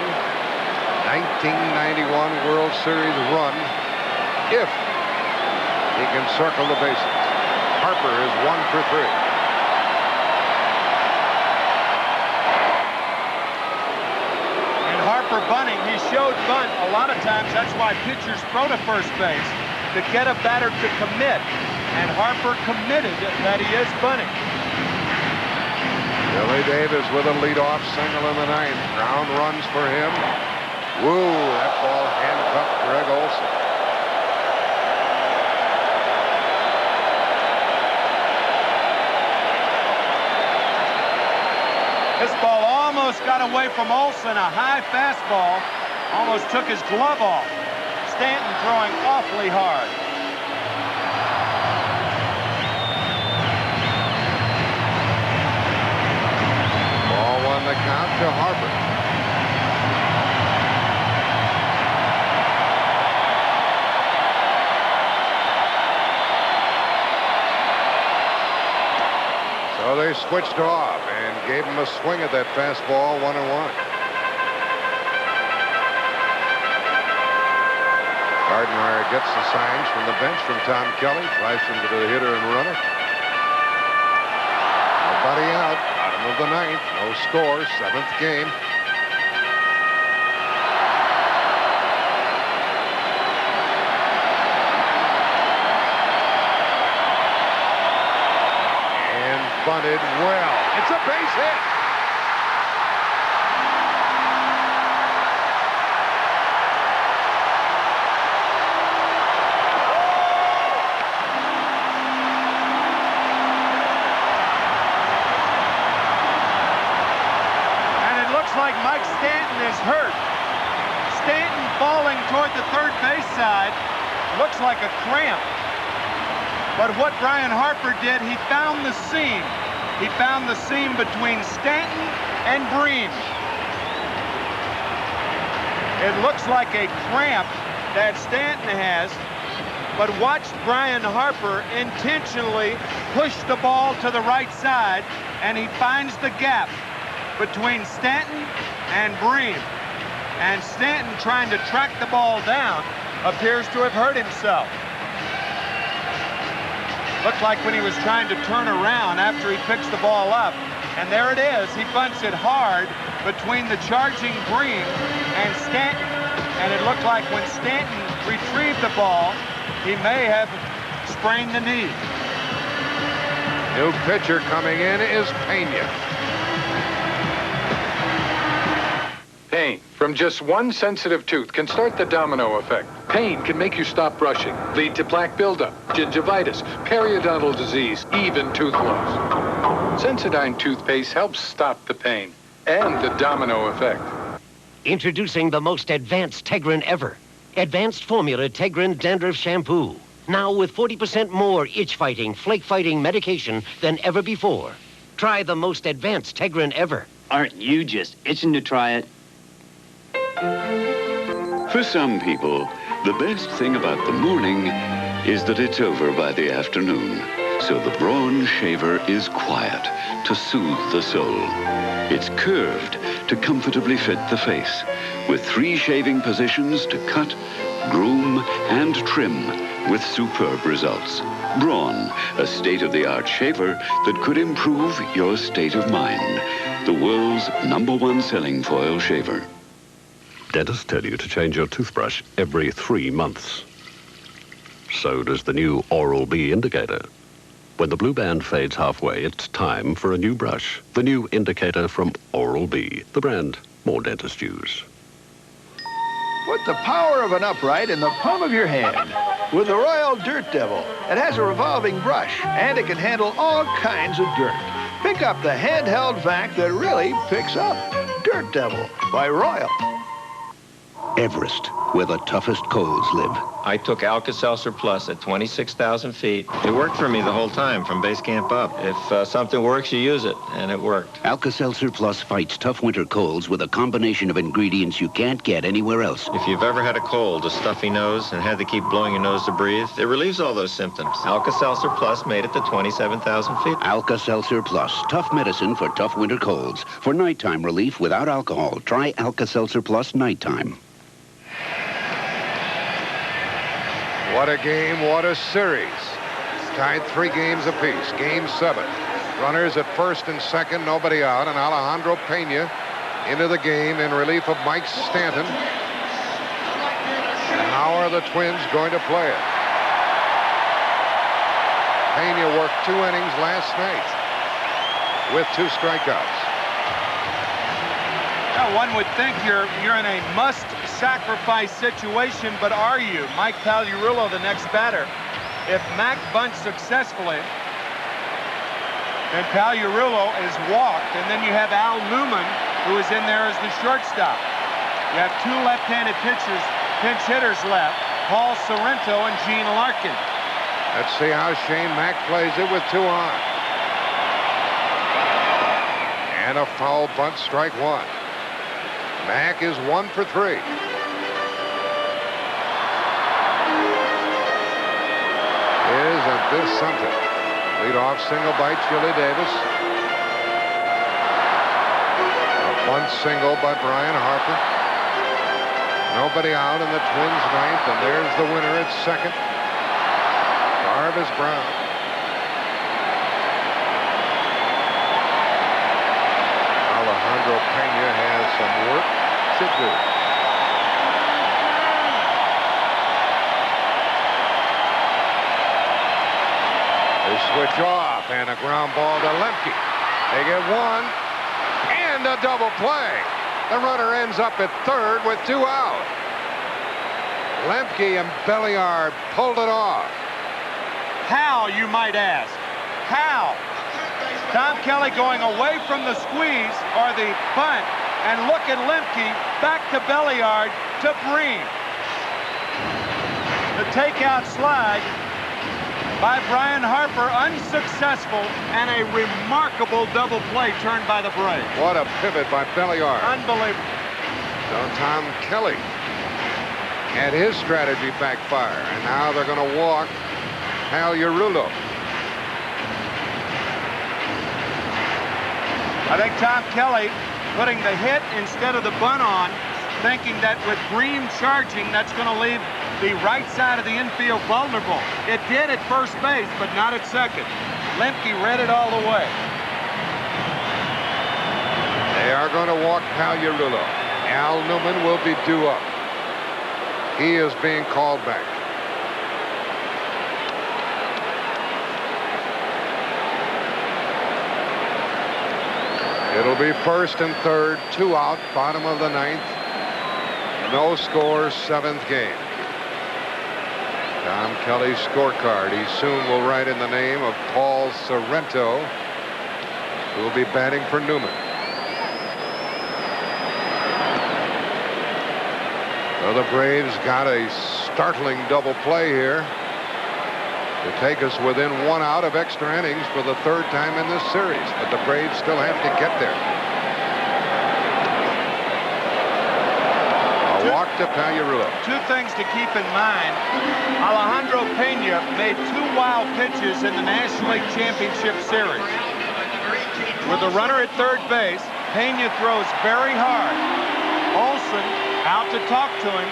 Speaker 7: 1991 World Series run if he can circle the bases. Harper is 1 for 3.
Speaker 13: And Harper bunting, he showed bunt a lot of times. That's why pitchers throw to first base, to get a batter to commit. And Harper committed that he is bunting.
Speaker 7: Chili Davis with a leadoff single in the 9th. Brown runs for him. Woo, that ball handcuffed Greg Olson.
Speaker 13: This ball almost got away from Olson. A high fastball almost took his glove off. Stanton throwing awfully hard.
Speaker 7: So they switched off and gave him a swing at that fastball, 1-1. Gardner gets the signs from the bench from Tom Kelly, flies them to the hitter and runner. Nobody out. Bottom of the ninth. No score. 7th game. And bunted well. It's a base hit.
Speaker 13: Like Mike Stanton is hurt. Stanton falling toward the third base side looks like a cramp. But what Brian Harper did, he found the seam. He found the seam between Stanton and Bream. It looks like a cramp that Stanton has, but watch Brian Harper intentionally push the ball to the right side, and he finds the gap between Stanton and Bream. And Stanton, trying to track the ball down, appears to have hurt himself. Looked like when he was trying to turn around after he picks the ball up. And there it is. He bunts it hard between the charging Bream and Stanton. And it looked like when Stanton retrieved the ball, he may have sprained the knee.
Speaker 7: New pitcher coming in is Pena.
Speaker 3: Pain from just one sensitive tooth can start the domino effect. Pain can make you stop brushing, lead to plaque buildup, gingivitis, periodontal disease, even tooth loss. Sensodyne toothpaste helps stop the pain and the domino effect.
Speaker 1: Introducing the most advanced Tegrin ever. Advanced formula Tegrin Dandruff Shampoo. Now with 40% more itch-fighting, flake-fighting medication than ever before. Try the most advanced Tegrin ever.
Speaker 12: Aren't you just itching to try it?
Speaker 5: For some people, the best thing about the morning is that it's over by the afternoon. So the Braun shaver is quiet to soothe the soul. It's curved to comfortably fit the face, with 3 shaving positions to cut, groom, and trim with superb results. Braun, a state-of-the-art shaver that could improve your state of mind. The world's #1 selling foil shaver.
Speaker 11: Dentists tell you to change your toothbrush every 3 months. So does the new Oral-B indicator. When the blue band fades halfway, it's time for a new brush. The new indicator from Oral-B, the brand more dentists use.
Speaker 6: Put the power of an upright in the palm of your hand with the Royal Dirt Devil. It has a revolving brush, and it can handle all kinds of dirt. Pick up the handheld vac that really picks up. Dirt Devil by Royal.
Speaker 4: Everest, where the toughest colds live.
Speaker 10: I took Alka-Seltzer Plus at 26,000 feet. It worked for me the whole time, from base camp up. If something works, you use it, and it worked.
Speaker 4: Alka-Seltzer Plus fights tough winter colds with a combination of ingredients you can't get anywhere else.
Speaker 10: If you've ever had a cold, a stuffy nose, and had to keep blowing your nose to breathe, it relieves all those symptoms. Alka-Seltzer Plus made it to 27,000 feet.
Speaker 4: Alka-Seltzer Plus, tough medicine for tough winter colds. For nighttime relief without alcohol, try Alka-Seltzer Plus nighttime.
Speaker 7: What a game, what a series. Tied 3 games apiece. Game 7. Runners at first and second, nobody out, and Alejandro Pena into the game in relief of Mike Stanton. And how are the Twins going to play it? Pena worked 2 innings last night with 2 strikeouts.
Speaker 13: Now, one would think you're in a must-sacrifice situation, but are you? Mike Pagliarulo, the next batter. If Mac bunts successfully, then Pagliarulo is walked, and then you have Al Newman, who is in there as the shortstop. You have 2 left-handed pinch hitters left, Paul Sorrento and Gene Larkin.
Speaker 7: Let's see how Shane Mack plays it with 2 on. And a foul bunt, strike 1. Mack is 1 for 3. Isn't this something? Leadoff single by Chili Davis. A bunt single by Brian Harper. Nobody out in the Twins' ninth, and there's the winner at second. Jarvis Brown. Alejandro Pena has some work to do. They switch off, and a ground ball to Lemke. They get one, and a double play. The runner ends up at third with 2 out. Lemke and Belliard pulled it off.
Speaker 13: How, you might ask? How? Tom Kelly going away from the squeeze or the bunt, and look at Lemke back to Belliard to Breen. The takeout slide by Brian Harper, unsuccessful, and a remarkable double play turned by the Braves.
Speaker 7: What a pivot by Belliard.
Speaker 13: Unbelievable.
Speaker 7: So Tom Kelly had his strategy backfire, and now they're going to walk Hal Yarullo.
Speaker 13: I think Tom Kelly putting the hit instead of the bunt on, thinking that with Green charging, that's going to leave the right side of the infield vulnerable. It did at first base, but not at second. Lemke read it all the way.
Speaker 7: They are going to walk Hal Yarullo. Al Newman will be due up. He is being called back. It'll be first and third, 2 out, bottom of the 9th. No score, 7th game. Tom Kelly's scorecard. He soon will write in the name of Paul Sorrento, who will be batting for Newman. So the Braves got a startling double play here to take us within 1 out of extra innings for the 3rd time in this series. But the Braves still have to get there. A walk to Pagliarulo.
Speaker 13: 2 things to keep in mind. Alejandro Pena made 2 wild pitches in the National League Championship Series. With the runner at third base, Pena throws very hard. Olson out to talk to him,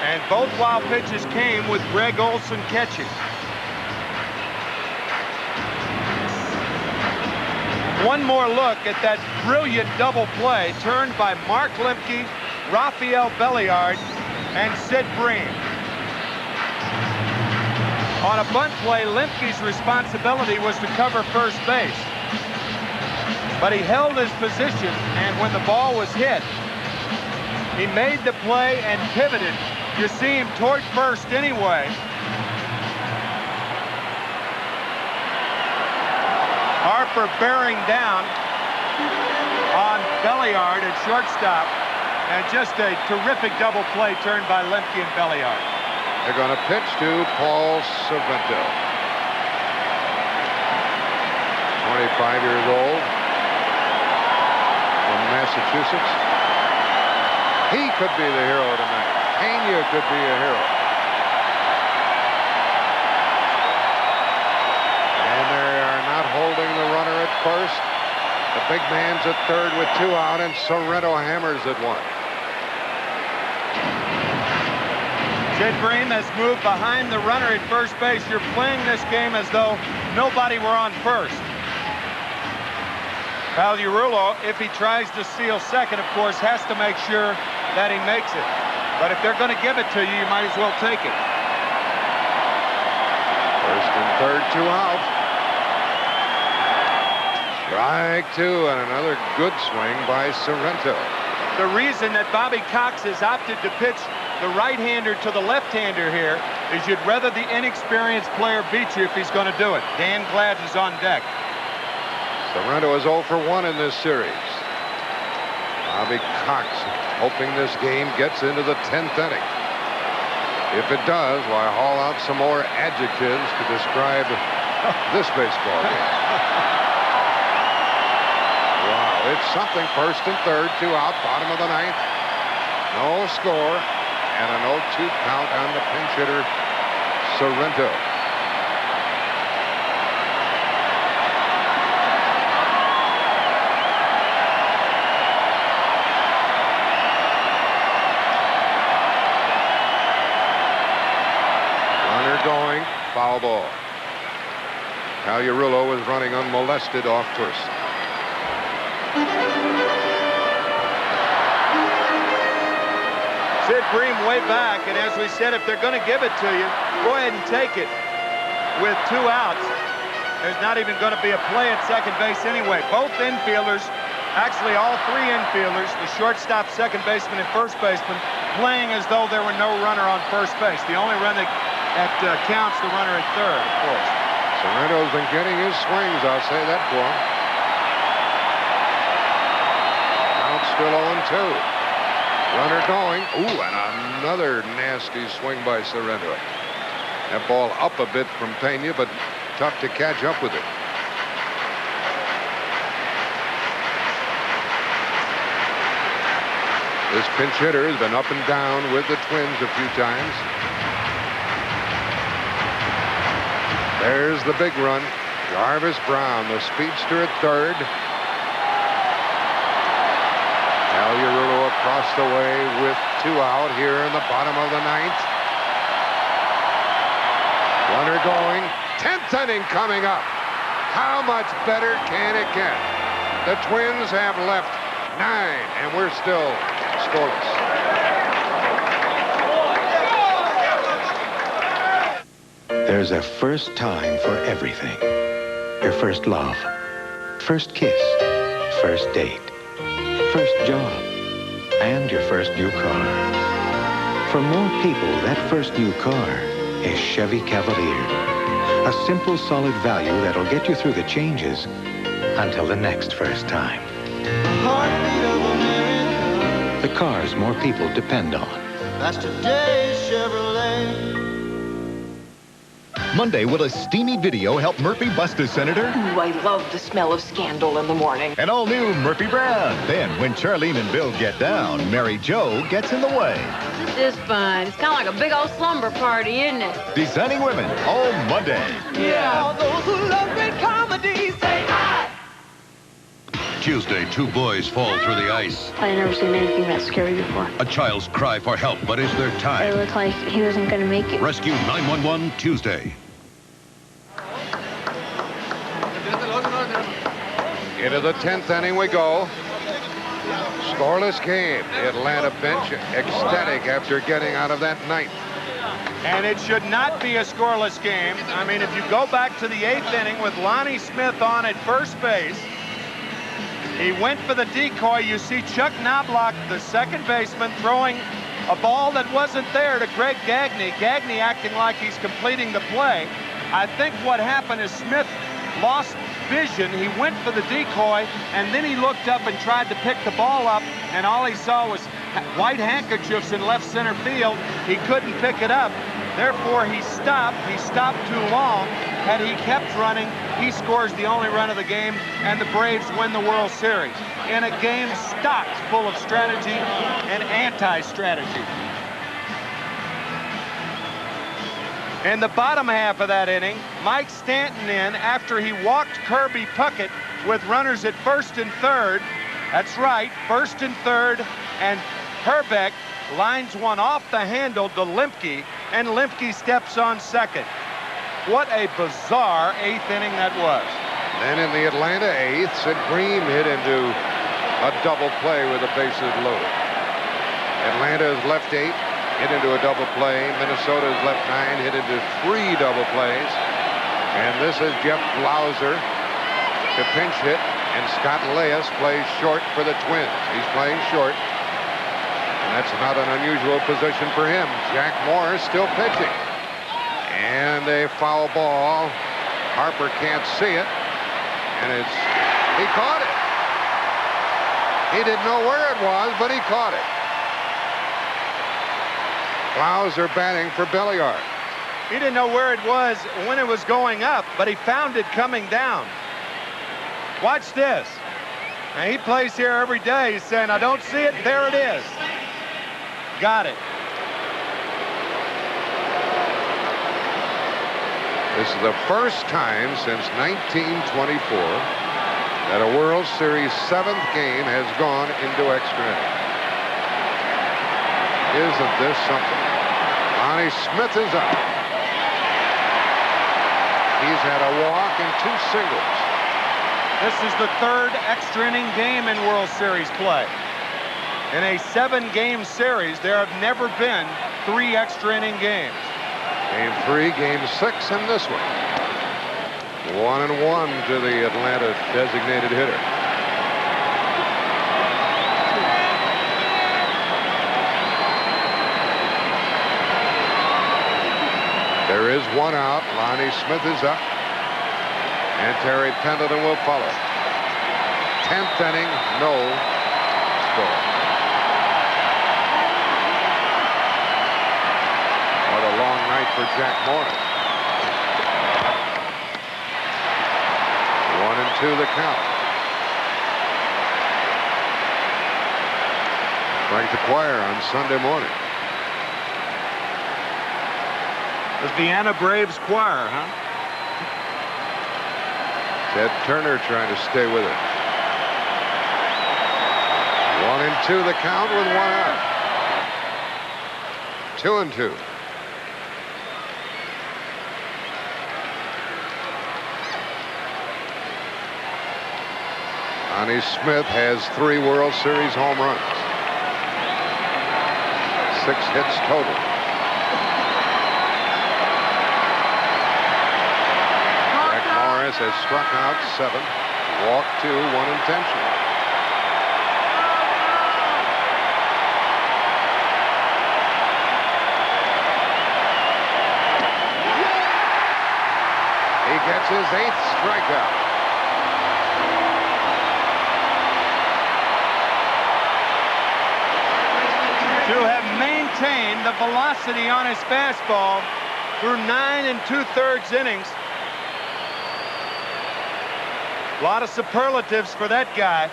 Speaker 13: and both wild pitches came with Greg Olson catching. One more look at that brilliant double play turned by Mark Lemke, Rafael Belliard, and Sid Breen. On a bunt play, Lemke's responsibility was to cover first base. But he held his position, and when the ball was hit, he made the play and pivoted. You see him toward first anyway. Harper bearing down on Belliard at shortstop, and just a terrific double play turned by Lemke and Belliard.
Speaker 7: They're going to pitch to Paul Sorrento. 25 years old from Massachusetts. He could be the hero tonight. Pena could be a hero. Holding the runner at first. The big man's at third with 2 out, and Sorrento hammers at 1.
Speaker 13: Sid Breen has moved behind the runner at first base. You're playing this game as though nobody were on first. Pagliarulo, if he tries to steal second, of course, has to make sure that he makes it. But if they're going to give it to you, you might as well take it.
Speaker 7: First and third, 2 out. Strike 2, and another good swing by Sorrento.
Speaker 13: The reason that Bobby Cox has opted to pitch the right-hander to the left-hander here is you'd rather the inexperienced player beat you if he's going to do it. Dan Glad is on deck.
Speaker 7: Sorrento is 0 for 1 in this series. Bobby Cox hoping this game gets into the 10th inning. If it does, why haul out some more adjectives to describe this baseball game. It's something. First and third, 2 out, bottom of the 9th. No score, and an 0-2 count on the pinch hitter, Sorrento. Pagliarulo was running unmolested off turf.
Speaker 13: Sid Bream way back, and as we said, if they're going to give it to you, go ahead and take it with 2 outs. There's not even going to be a play at second base anyway. Both infielders, actually all 3 infielders, the shortstop, second baseman, and first baseman, playing as though there were no runner on first base. The only run that counts, the runner at third, of course.
Speaker 7: Sorrento's been getting his swings, I'll say that for him. Count still 0-2. Runner going. Ooh, and another nasty swing by Sorrento. That ball up a bit from Pena, but tough to catch up with it. This pinch hitter has been up and down with the Twins a few times. There's the big run. Jarvis Brown, the speedster at third. Pagliarulo across the way with 2 out here in the bottom of the 9th. Runner going. 10th inning coming up. How much better can it get? The Twins have left 9, and we're still scoreless.
Speaker 15: There's a first time for everything. Your first love, first kiss, first date, first job, and your first new car. For more people, that first new car is Chevy Cavalier. A simple, solid value that'll get you through the changes until the next first time. The cars more people depend on.
Speaker 18: That's today's Chevrolet.
Speaker 19: Monday, will a steamy video help Murphy bust a senator?
Speaker 20: Ooh, I love the smell of scandal in the morning.
Speaker 19: An all-new Murphy Brown. Then, when Charlene and Bill get down, Mary Jo gets in the way.
Speaker 21: This is fun. It's kind of like a big old slumber party, isn't it?
Speaker 19: Designing Women, all Monday.
Speaker 18: Yeah. All those who love great comedy say hi.
Speaker 23: Tuesday, 2 boys fall through the ice.
Speaker 24: I've never seen anything that scary before.
Speaker 23: A child's cry for help, but is there time?
Speaker 24: It looked like he wasn't going to make it.
Speaker 23: Rescue 911 Tuesday.
Speaker 7: Into the 10th inning we go. Scoreless game. The Atlanta bench ecstatic after getting out of that 9th.
Speaker 13: And it should not be a scoreless game. I mean, if you go back to the 8th inning with Lonnie Smith on at first base, he went for the decoy. You see Chuck Knobloch, the second baseman, throwing a ball that wasn't there to Greg Gagne. Gagne acting like he's completing the play. I think what happened is Smith lost vision. He went for the decoy, and then he looked up and tried to pick the ball up, and all he saw was white handkerchiefs in left center field. He couldn't pick it up. Therefore, he stopped. He stopped too long. Had he kept running, he scores the only run of the game, and the Braves win the World Series in a game stocked full of strategy and anti-strategy. In the bottom half of that inning, Mike Stanton in after he walked Kirby Puckett with runners at first and third. That's right, first and third, and Herbeck lines one off the handle to Lemke, and Lemke steps on second. What a bizarre 8th inning that was.
Speaker 7: Then in the Atlanta 8th, Sid Bream hit into a double play with the bases loaded. Atlanta's left 8 hit into a double play. Minnesota's left 9 hit into 3 double plays. And this is Jeff Blauser to pinch hit, and Scott Leyes plays short for the Twins. He's playing short, and that's not an unusual position for him. Jack Morris still pitching. And a foul ball. Harper can't see it, and he caught it. He didn't know where it was, but he caught it. Blauser batting for Belliard.
Speaker 13: He didn't know where it was when it was going up, but he found it coming down. Watch this. Now, he plays here every day. He's saying, I don't see it. There it is. Got it.
Speaker 7: This is the first time since 1924 that a World Series 7th game has gone into extra innings. Isn't this something? Lonnie Smith is up. He's had a walk and 2 singles.
Speaker 13: This is the 3rd extra inning game in World Series play. In a 7-game series, there have never been 3 extra inning games.
Speaker 7: Game 3, game 6, and this one. 1-1 to the Atlanta designated hitter. There is 1 out. Lonnie Smith is up. And Terry Pendleton will follow. 10th inning, no score. What a long night for Jack Morris. 1-2 the count. Frank the Choir on Sunday morning.
Speaker 13: The Vienna Braves choir, huh?
Speaker 7: Ted Turner trying to stay with it. 1-2 the count with 1 out. 2-2. Lonnie Smith has 3 World Series home runs. 6 hits total. Has struck out 7, walked 2, 1 intentional. He gets his 8th strikeout.
Speaker 13: To have maintained the velocity on his fastball through 9 2/3 innings. A lot of superlatives for that guy.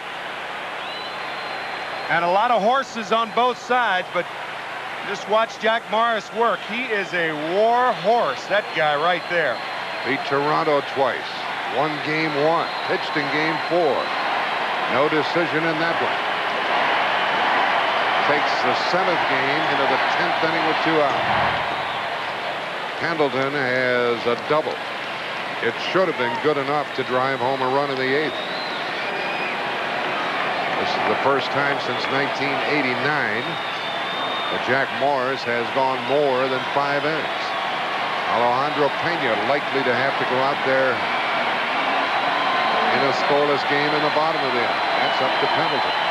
Speaker 13: And a lot of horses on both sides, but just watch Jack Morris work. He is a war horse, that guy right there.
Speaker 7: Beat Toronto twice. Won game 1. Pitched in game 4. No decision in that one. Takes the 7th game into the 10th inning with 2 outs. Pendleton has a double. It should have been good enough to drive home a run in the 8th. This is the first time since 1989 that Jack Morris has gone more than 5 innings. Alejandro Pena likely to have to go out there in a scoreless game in the bottom of the inning. That's up to Pendleton.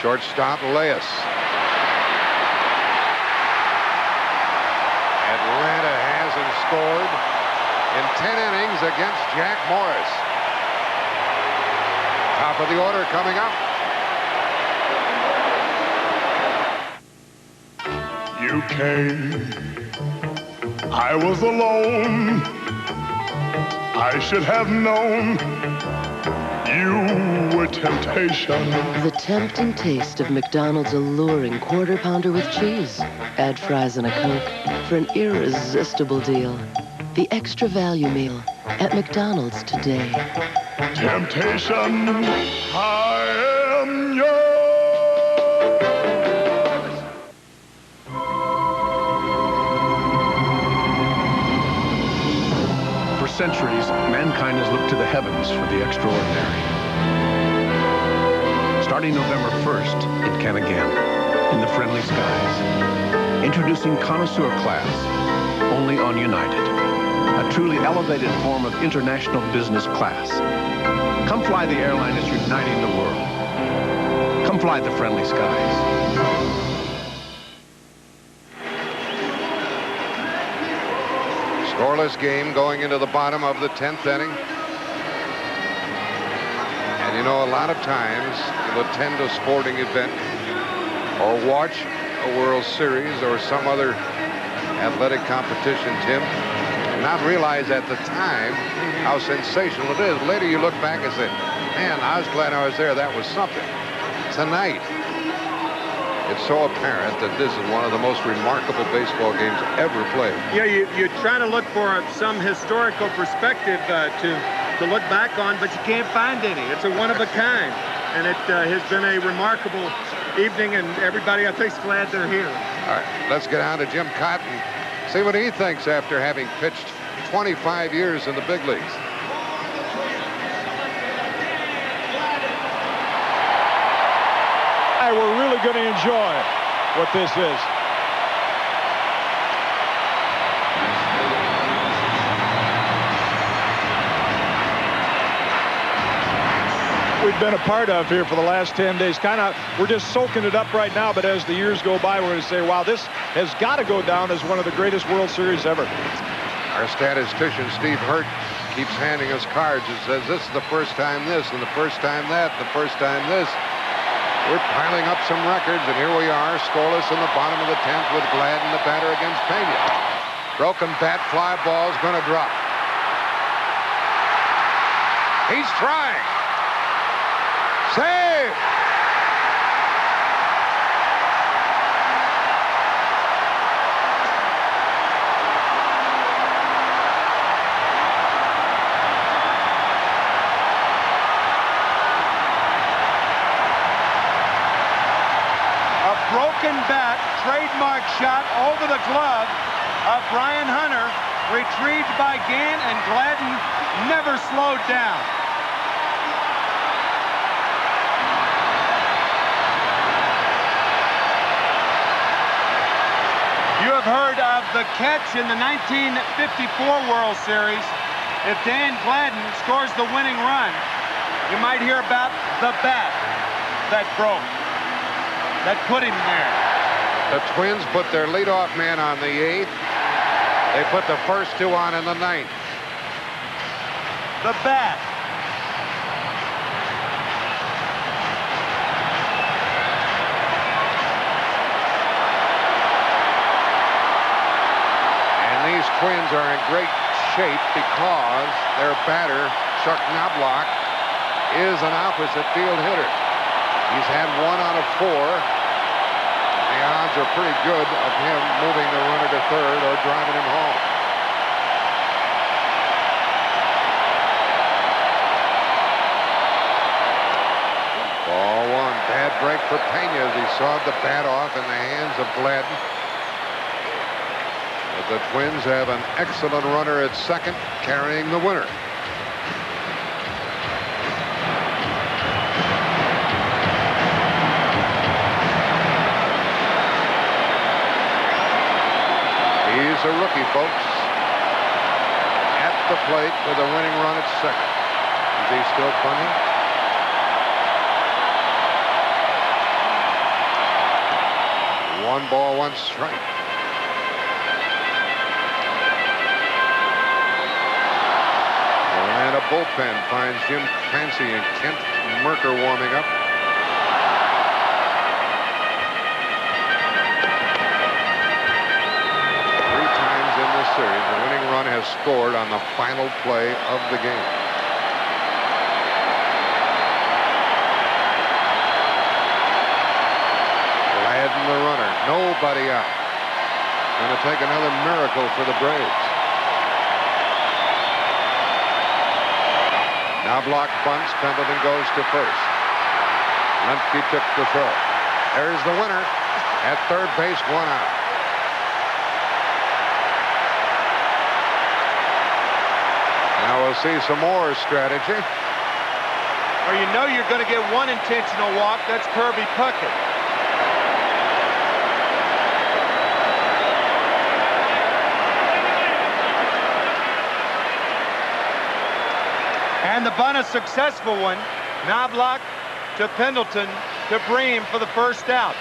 Speaker 7: Shortstop Leas. Atlanta hasn't scored in 10 innings against Jack Morris. Top of the order coming up.
Speaker 18: You came. I was alone. I should have known. You were temptation.
Speaker 2: The tempting taste of McDonald's alluring quarter pounder with cheese. Add fries and a Coke for an irresistible deal. The extra value meal at McDonald's today.
Speaker 18: Temptation, I am yours.
Speaker 16: For centuries, mankind has looked to the heavens for the extraordinary. Starting November 1st, it can again, in the friendly skies. Introducing Connoisseur Class, only on United. A truly elevated form of international business class. Come fly the airline that's uniting the world. Come fly the friendly skies.
Speaker 7: Scoreless game going into the bottom of the 10th inning. And you know, a lot of times you'll attend a sporting event or watch a World Series or some other athletic competition, Tim, and not realize at the time how sensational it is. Later you look back and say, man, I was glad I was there. That was something. Tonight, it's so apparent that this is one of the most remarkable baseball games ever played.
Speaker 13: Yeah, you try to look for some historical perspective to look back on, but you can't find any. It's a one of a kind. And it has been a remarkable evening, and everybody, I think, is glad they're here.
Speaker 7: All right, let's get on to Jim Cotton, see what he thinks after having pitched 25 years in the big leagues.
Speaker 13: We're really going to enjoy what this is. We've been a part of here for the last 10 days. We're just soaking it up right now, but as the years go by, we're going to say, wow, this has got to go down as one of the greatest World Series ever.
Speaker 7: Our statistician, Steve Hurt, keeps handing us cards and says, this is the first time this, and the first time that, and the first time this. We're piling up some records, and here we are, scoreless in the bottom of the 10th with Gladden, the batter against Pena. Broken bat, fly ball's going to drop. He's trying. Save!
Speaker 13: Broken bat, trademark shot over the glove of Brian Hunter, retrieved by Gann, and Gladden never slowed down. You have heard of the catch in the 1954 World Series. If Dan Gladden scores the winning run, you might hear about the bat that broke, that put him there.
Speaker 7: The Twins put their leadoff man on the 8th. They put the first two on in the 9th.
Speaker 13: The bat.
Speaker 7: And these Twins are in great shape because their batter, Chuck Knobloch, is an opposite field hitter. He's had 1 out of 4. The odds are pretty good of him moving the runner to third or driving him home. Ball 1. Bad break for Pena as he sawed the bat off in the hands of Gladden. But the Twins have an excellent runner at second, carrying the winner. He's a rookie, folks. At the plate with a winning run at second. Is he still punting? One ball, one strike. And a bullpen finds Jim Clancy and Kent Merker warming up. Series, the winning run has scored on the final play of the game. Gladden the runner, nobody out. Going to take another miracle for the Braves. Knobloch bunts, Pendleton goes to first. Lemke took the throw. There's the winner at third base, 1 out. Now we'll see some more strategy.
Speaker 13: Or you know you're going to get one intentional walk. That's Kirby Puckett. And the bunt, a successful one. Knobloch to Pendleton to Bream for the first out.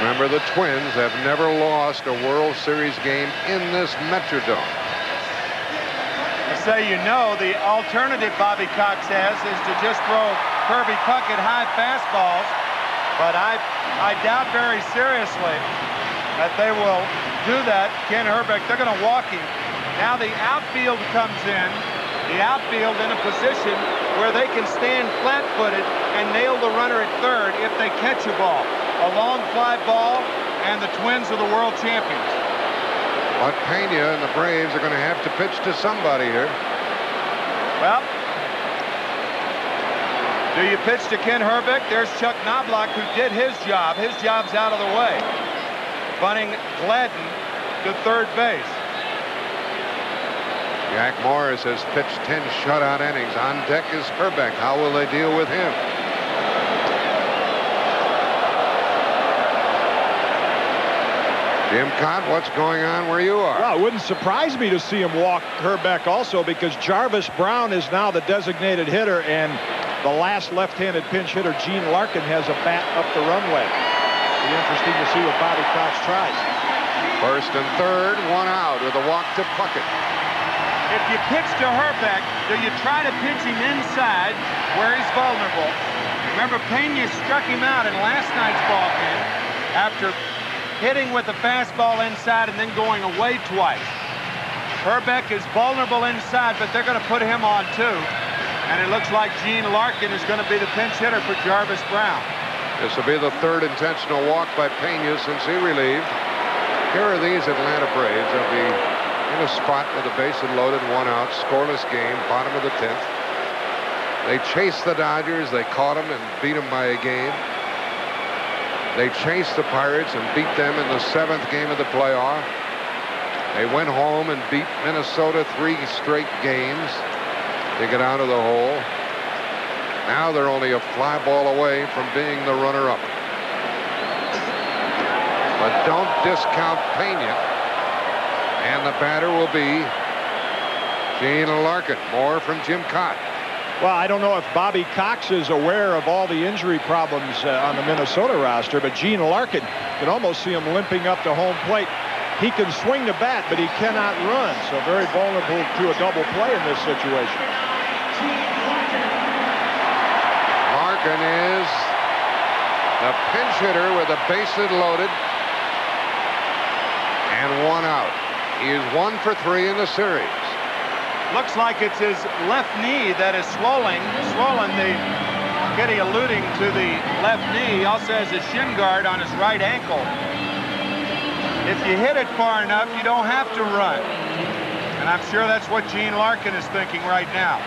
Speaker 7: Remember, the Twins have never lost a World Series game in this Metrodome.
Speaker 13: To say you know, the alternative Bobby Cox has is to just throw Kirby Puckett high fastballs. But I doubt very seriously that they will do that. Ken Herbeck, they're going to walk him. Now the outfield comes in. The outfield in a position where they can stand flat-footed and nail the runner at third if they catch a ball. A long fly ball, and the Twins are the world champions.
Speaker 7: But Pena and the Braves are going to have to pitch to somebody here.
Speaker 13: Well, do you pitch to Ken Herbeck? There's Chuck Knobloch, who did his job. His job's out of the way. Bunting Gladden to third base.
Speaker 7: Jack Morris has pitched 10 shutout innings. On deck is Herbeck. How will they deal with him? Jim Cott, what's going on where you are?
Speaker 8: Well, it wouldn't surprise me to see him walk Herbeck also, because Jarvis Brown is now the designated hitter, and the last left-handed pinch hitter, Gene Larkin, has a bat up the runway. Be interesting to see what Bobby Cox tries.
Speaker 7: First and third, one out with a walk to Puckett.
Speaker 13: If you pitch to Herbeck, do you try to pitch him inside where he's vulnerable? Remember, Pena struck him out in last night's ball game after hitting with a fastball inside and then going away twice. Herbeck is vulnerable inside, but they're going to put him on too. And it looks like Gene Larkin is going to be the pinch hitter for Jarvis Brown.
Speaker 7: This will be the third intentional walk by Pena since he relieved. Here are these Atlanta Braves. They'll be in a spot with a bases loaded, one out, scoreless game, bottom of the 10th. They chased the Dodgers. They caught them and beat them by a game. They chased the Pirates and beat them in the 7th game of the playoff. They went home and beat Minnesota 3 straight games to get out of the hole. Now they're only a fly ball away from being the runner-up. But don't discount Pena. And the batter will be Gene Larkin. More from Jim Cott.
Speaker 8: Well, I don't know if Bobby Cox is aware of all the injury problems on the Minnesota roster, but Gene Larkin, can almost see him limping up to home plate. He can swing the bat, but he cannot run, so very vulnerable to a double play in this situation.
Speaker 7: Larkin is the pinch hitter with the bases loaded and one out. He is 1 for 3 in the series.
Speaker 13: Looks like it's his left knee that is swollen. The Kitty alluding to the left knee. He also has a shin guard on his right ankle. If you hit it far enough, you don't have to run. And I'm sure that's what Gene Larkin is thinking right now.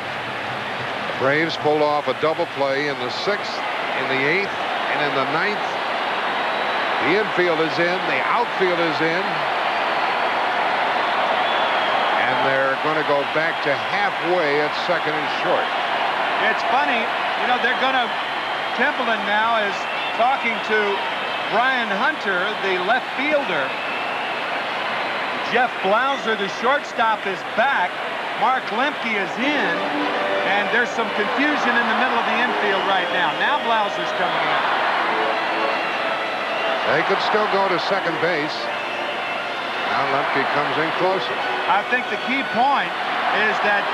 Speaker 7: Braves pulled off a double play in the 6th, in the 8th, and in the 9th. The infield is in, the outfield is in. And they're going to go back to halfway at second and short.
Speaker 13: It's funny, you know, they're going to, Templeton now is talking to Brian Hunter, the left fielder. Jeff Blauser, the shortstop, is back. Mark Lemke is in, and there's some confusion in the middle of the infield right now. Now Blauser's coming in.
Speaker 7: They could still go to second base. Now Lemke comes in closer.
Speaker 13: I think the key point is that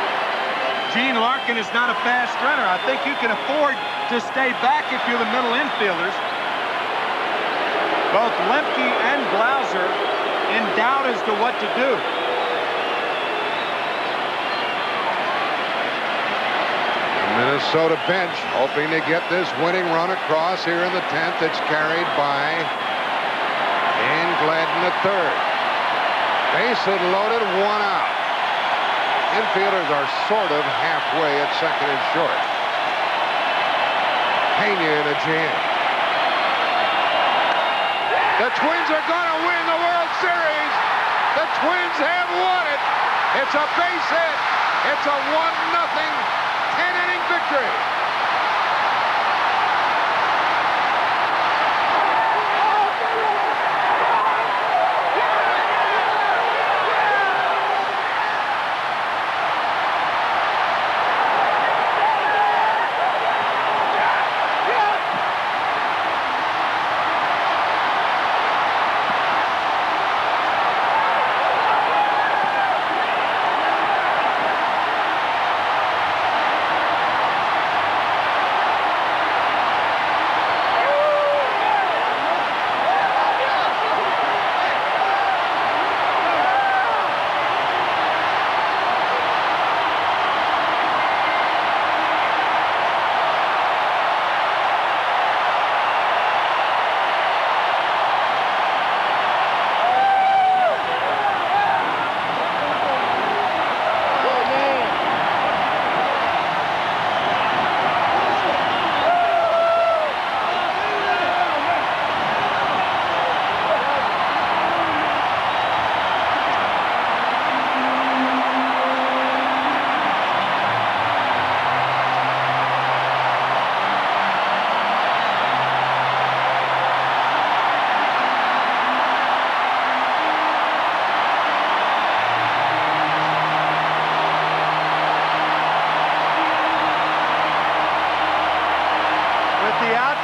Speaker 13: Gene Larkin is not a fast runner. I think you can afford to stay back if you're the middle infielders. Both Lemke and Blauser in doubt as to what to do.
Speaker 7: The Minnesota bench hoping to get this winning run across here in the 10th. It's carried by Dan Gladden at third. Base hit loaded, one out. Infielders are sort of halfway at second and short. Pena in a jam. The Twins are going to win the World Series. The Twins have won it. It's a base hit. It's a 1-0 10-inning victory.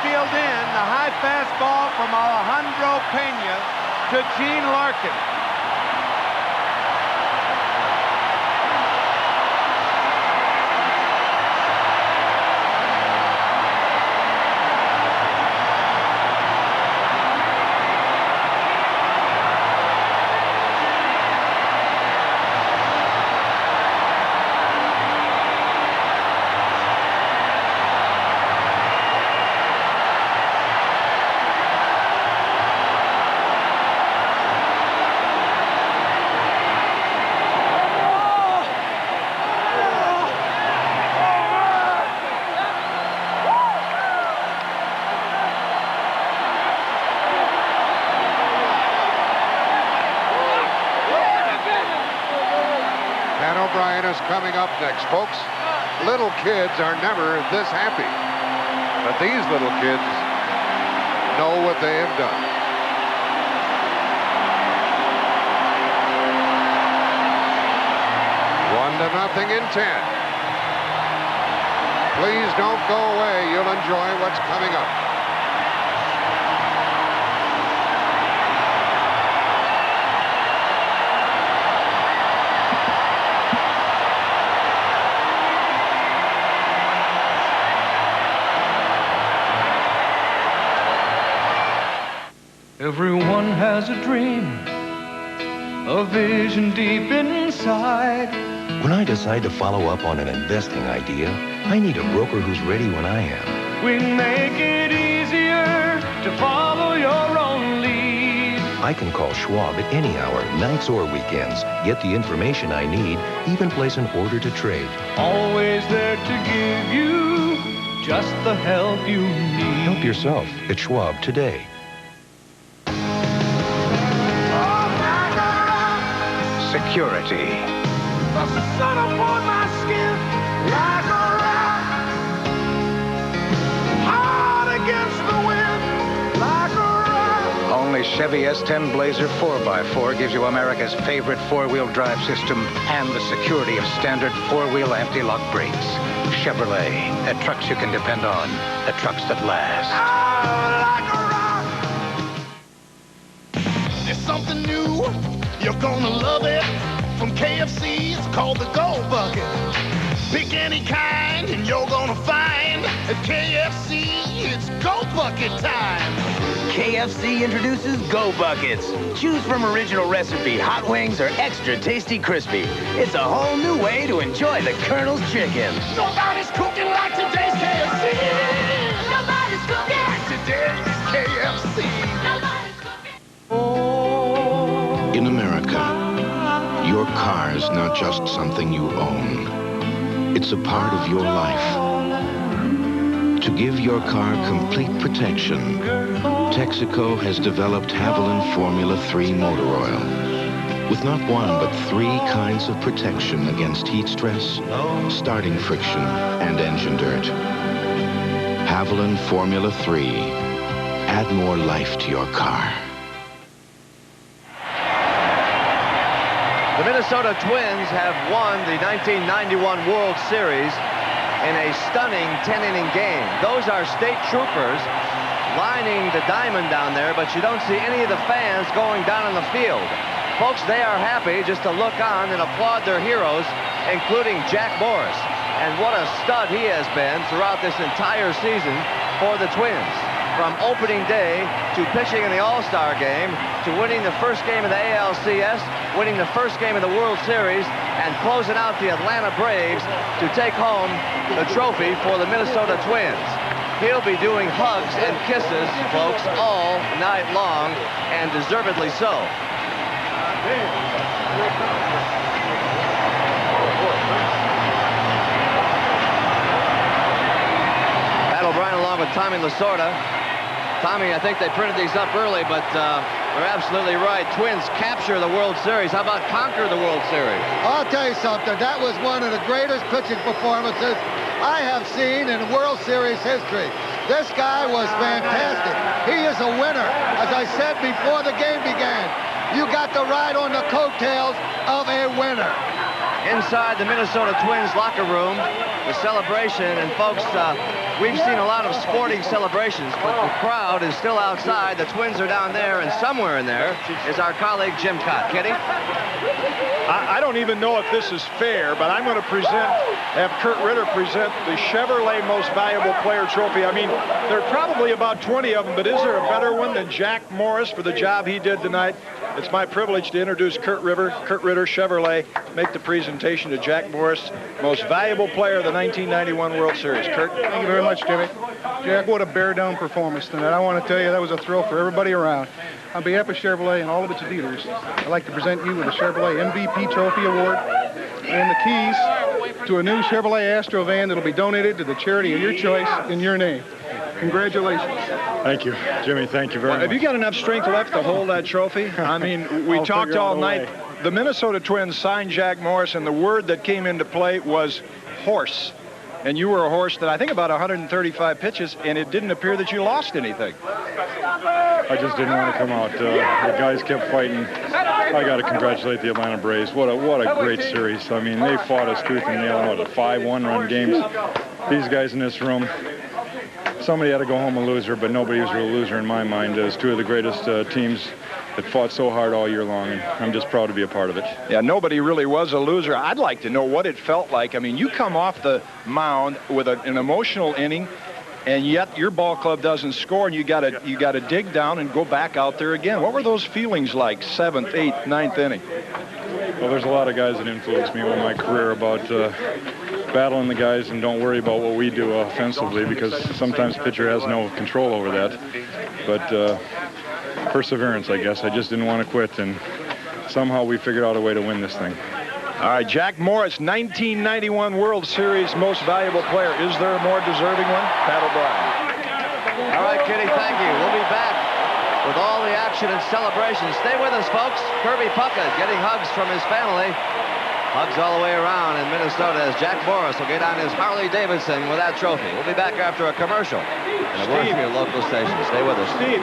Speaker 13: field in. The high fastball from Alejandro Pena to Gene Larkin.
Speaker 7: Coming up next, folks. Little kids are never this happy, but these little kids know what they have done. One to nothing in 10. Please don't go away. You'll enjoy what's coming up.
Speaker 9: Everyone has a dream, a vision deep inside.
Speaker 14: When I decide to follow up on an investing idea, I need a broker who's ready when I am.
Speaker 9: We make it easier to follow your own lead.
Speaker 14: I can call Schwab at any hour, nights or weekends, get the information I need, even place an order to trade.
Speaker 9: Always there to give you just the help you need.
Speaker 14: Help yourself at Schwab today.
Speaker 15: Security.
Speaker 18: The sun upon my skin like a rock. Hard against the wind like a rock.
Speaker 15: Only Chevy S10 Blazer 4x4 gives you America's favorite four-wheel drive system and the security of standard four-wheel anti-lock brakes. Chevrolet, at trucks you can depend on, at trucks that last.
Speaker 18: Oh, like a rock. There's something new. You're gonna love it. From KFC, it's called the Gold Bucket. Pick any kind and you're gonna find at KFC, it's Gold Bucket time.
Speaker 17: KFC introduces Go Buckets. Choose from original recipe, hot wings, or extra tasty crispy. It's a whole new way to enjoy the Colonel's chicken.
Speaker 18: Nobody's cooking like today's KFC. Nobody's cooking like today's KFC. Nobody's cooking.
Speaker 4: In America, your car's not just something you own. It's a part of your life. To give your car complete protection, Texaco has developed Haviland Formula 3 motor oil. With not one, but 3 kinds of protection against heat stress, starting friction, and engine dirt. Haviland Formula 3. Add more life to your car.
Speaker 22: The Minnesota Twins have won the 1991 World Series in a stunning 10-inning game. Those are state troopers lining the diamond down there, but you don't see any of the fans going down on the field. Folks, they are happy just to look on and applaud their heroes, including Jack Morris. And what a stud he has been throughout this entire season for the Twins. From opening day to pitching in the All-Star game to winning the first game of the ALCS, winning the first game of the World Series, and closing out the Atlanta Braves to take home the trophy for the Minnesota Twins. He'll be doing hugs and kisses, folks, all night long, and deservedly so. Pat O'Brien along with Tommy Lasorda. Tommy, I think they printed these up early, but they're absolutely right. Twins capture the World Series. How about conquer the World Series?
Speaker 25: I'll tell you something. That was one of the greatest pitching performances I have seen in World Series history. This guy was fantastic. He is a winner. As I said before the game began, you got to ride on the coattails of a winner.
Speaker 22: Inside the Minnesota Twins locker room, the celebration, and folks, We've seen a lot of sporting celebrations, but the crowd is still outside. The Twins are down there, and somewhere in there is our colleague Jim Cott. Kitty?
Speaker 8: I don't even know if this is fair, but I'm going to have Kurt Ritter present the Chevrolet Most Valuable Player Trophy. I mean, there are probably about 20 of them, but is there a better one than Jack Morris for the job he did tonight? It's my privilege to introduce Kurt Ritter, Chevrolet, make the presentation to Jack Morris, Most Valuable Player of the 1991 World Series. Kurt?
Speaker 1: Thank you very much, Jimmy. Jack, what a bear-down performance tonight. I want to tell you that was a thrill for everybody around. On behalf of Chevrolet and all of its dealers, I'd like to present you with the Chevrolet MVP Trophy Award and the keys to a new Chevrolet Astro van that'll be donated to the charity of your choice in your name. Congratulations.
Speaker 3: Thank you, Jimmy. Thank you very much.
Speaker 8: Have you got enough strength left to hold that trophy? I mean, we talked all night. The Minnesota Twins signed Jack Morris, and the word that came into play was horse. And you were a horse that I think about 135 pitches, and it didn't appear that you lost anything.
Speaker 3: I just didn't want to come out. The guys kept fighting. I got to congratulate the Atlanta Braves. What a great series. I mean, they fought us tooth and nail. What, 5 one-run games. These guys in this room, somebody had to go home a loser, but nobody was a real loser in my mind. It was two of the greatest teams that fought so hard all year long, and I'm just proud to be a part of it.
Speaker 8: Yeah, nobody really was a loser. I'd like to know what it felt like. I mean, you come off the mound with an emotional inning, and yet your ball club doesn't score, and you gotta dig down and go back out there again. What were those feelings like, 7th, 8th, 9th inning?
Speaker 3: Well, there's a lot of guys that influenced me in my career about battling the guys and don't worry about what we do offensively, because sometimes the pitcher has no control over that. But perseverance, I guess. I just didn't want to quit, and somehow we figured out a way to win this thing.
Speaker 8: All right, Jack Morris, 1991 World Series Most Valuable Player. Is there a more deserving one? Pat O'Brien.
Speaker 22: All right, Kitty, thank you. We'll be back with all the action and celebration. Stay with us, folks. Kirby Puckett getting hugs from his family. Hugs all the way around in Minnesota as Jack Morris will get on his Harley Davidson with that trophy. We'll be back after a commercial and a word from your local station. Stay with us.
Speaker 8: Steve.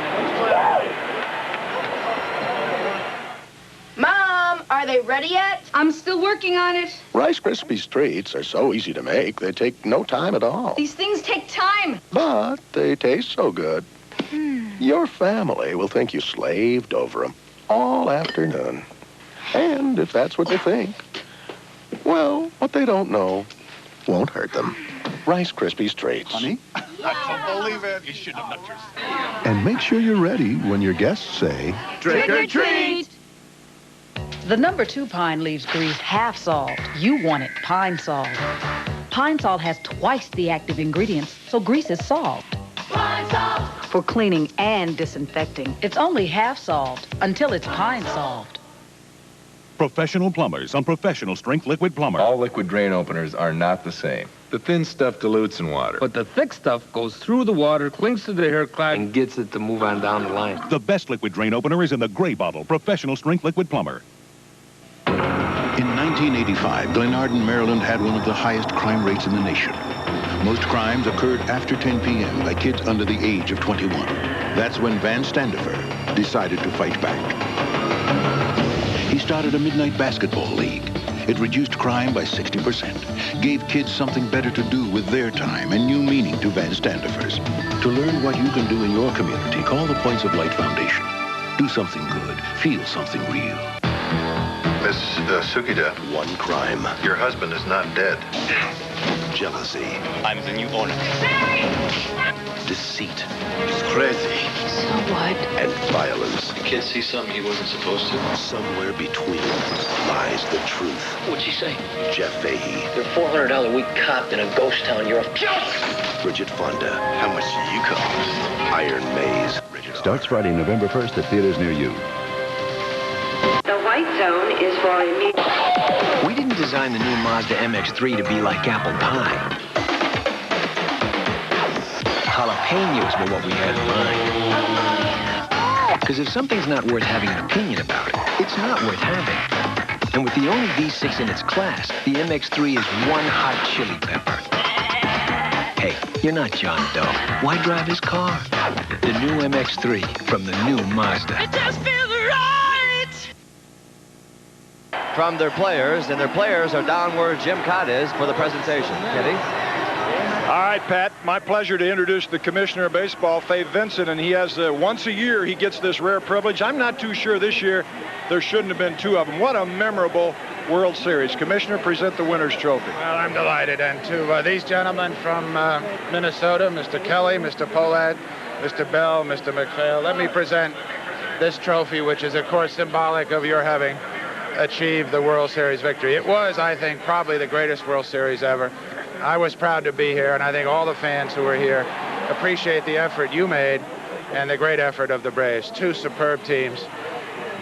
Speaker 21: Mom, are they ready yet? I'm still working on it.
Speaker 5: Rice Krispies treats are so easy to make, they take no time at all.
Speaker 21: These things take time.
Speaker 5: But they taste so good. Your family will think you slaved over them all afternoon. And if that's what they think, well, what they don't know won't hurt them. Rice Krispies treats. Honey?
Speaker 18: I can't believe it. You shouldn't have let yourself.
Speaker 5: And make sure you're ready when your guests say,
Speaker 21: Trick or treat.
Speaker 11: The number 2 pine leaves grease half solved. You want it pine solved. Pine salt has twice the active ingredients, so grease is solved.
Speaker 21: Pine salt.
Speaker 11: For cleaning and disinfecting, it's only half solved until it's pine solved.
Speaker 12: Professional plumbers on professional strength liquid plumber.
Speaker 26: All liquid drain openers are not the same. The thin stuff dilutes in water.
Speaker 27: But the thick stuff goes through the water, clings to the hair cloth, and gets it to move on down the line.
Speaker 12: The best liquid drain opener is in the gray bottle, professional strength liquid plumber.
Speaker 4: In 1985, Glenarden, Maryland had one of the highest crime rates in the nation. Most crimes occurred after 10 p.m. by kids under the age of 21. That's when Van Standifer decided to fight back. He started a midnight basketball league. It reduced crime by 60%, gave kids something better to do with their time and new meaning to Van Standifers. To learn what you can do in your community, call the Points of Light Foundation. Do something good. Feel something real.
Speaker 5: Miss Sukida.
Speaker 4: One crime.
Speaker 5: Your husband is not dead.
Speaker 4: Jealousy.
Speaker 5: I'm the new owner.
Speaker 4: Deceit.
Speaker 5: He's crazy.
Speaker 4: So what? And violence.
Speaker 5: The kid see something he wasn't supposed to.
Speaker 4: Somewhere between lies the truth.
Speaker 28: What'd she say?
Speaker 4: Jeff Fahey.
Speaker 28: You're a $400 a week cop in a ghost town. You're a joke!
Speaker 4: Bridget Fonda.
Speaker 5: How much do you cost?
Speaker 4: Iron Maze.
Speaker 29: Starts Friday, November 1st at theaters near you.
Speaker 30: The white zone is for immediate.
Speaker 28: We didn't design the new Mazda MX-3 to be like apple pie. Jalapenos were what we had in mind. Because if something's not worth having an opinion about it, it's not worth having. And with the only V6 in its class, the MX-3 is one hot chili pepper. Hey, you're not John Doe. Why drive his car? The new MX-3 from the new Mazda. It just feels right!
Speaker 22: From their players, and their players are down where Jim Cott is for the presentation. Kitty?
Speaker 8: All right, Pat, my pleasure to introduce the Commissioner of Baseball, Fay Vincent, and he has once a year he gets this rare privilege. I'm not too sure this year there shouldn't have been two of them. What a memorable World Series. Commissioner, present the winner's trophy.
Speaker 2: Well, I'm delighted, and to these gentlemen from Minnesota, Mr. Kelly, Mr. Pohlad, Mr. Bell, Mr. McPhail, let me present this trophy, which is, of course, symbolic of your having achieved the World Series victory. It was, I think, probably the greatest World Series ever. I was proud to be here, and I think all the fans who were here appreciate the effort you made and the great effort of the Braves. Two superb teams.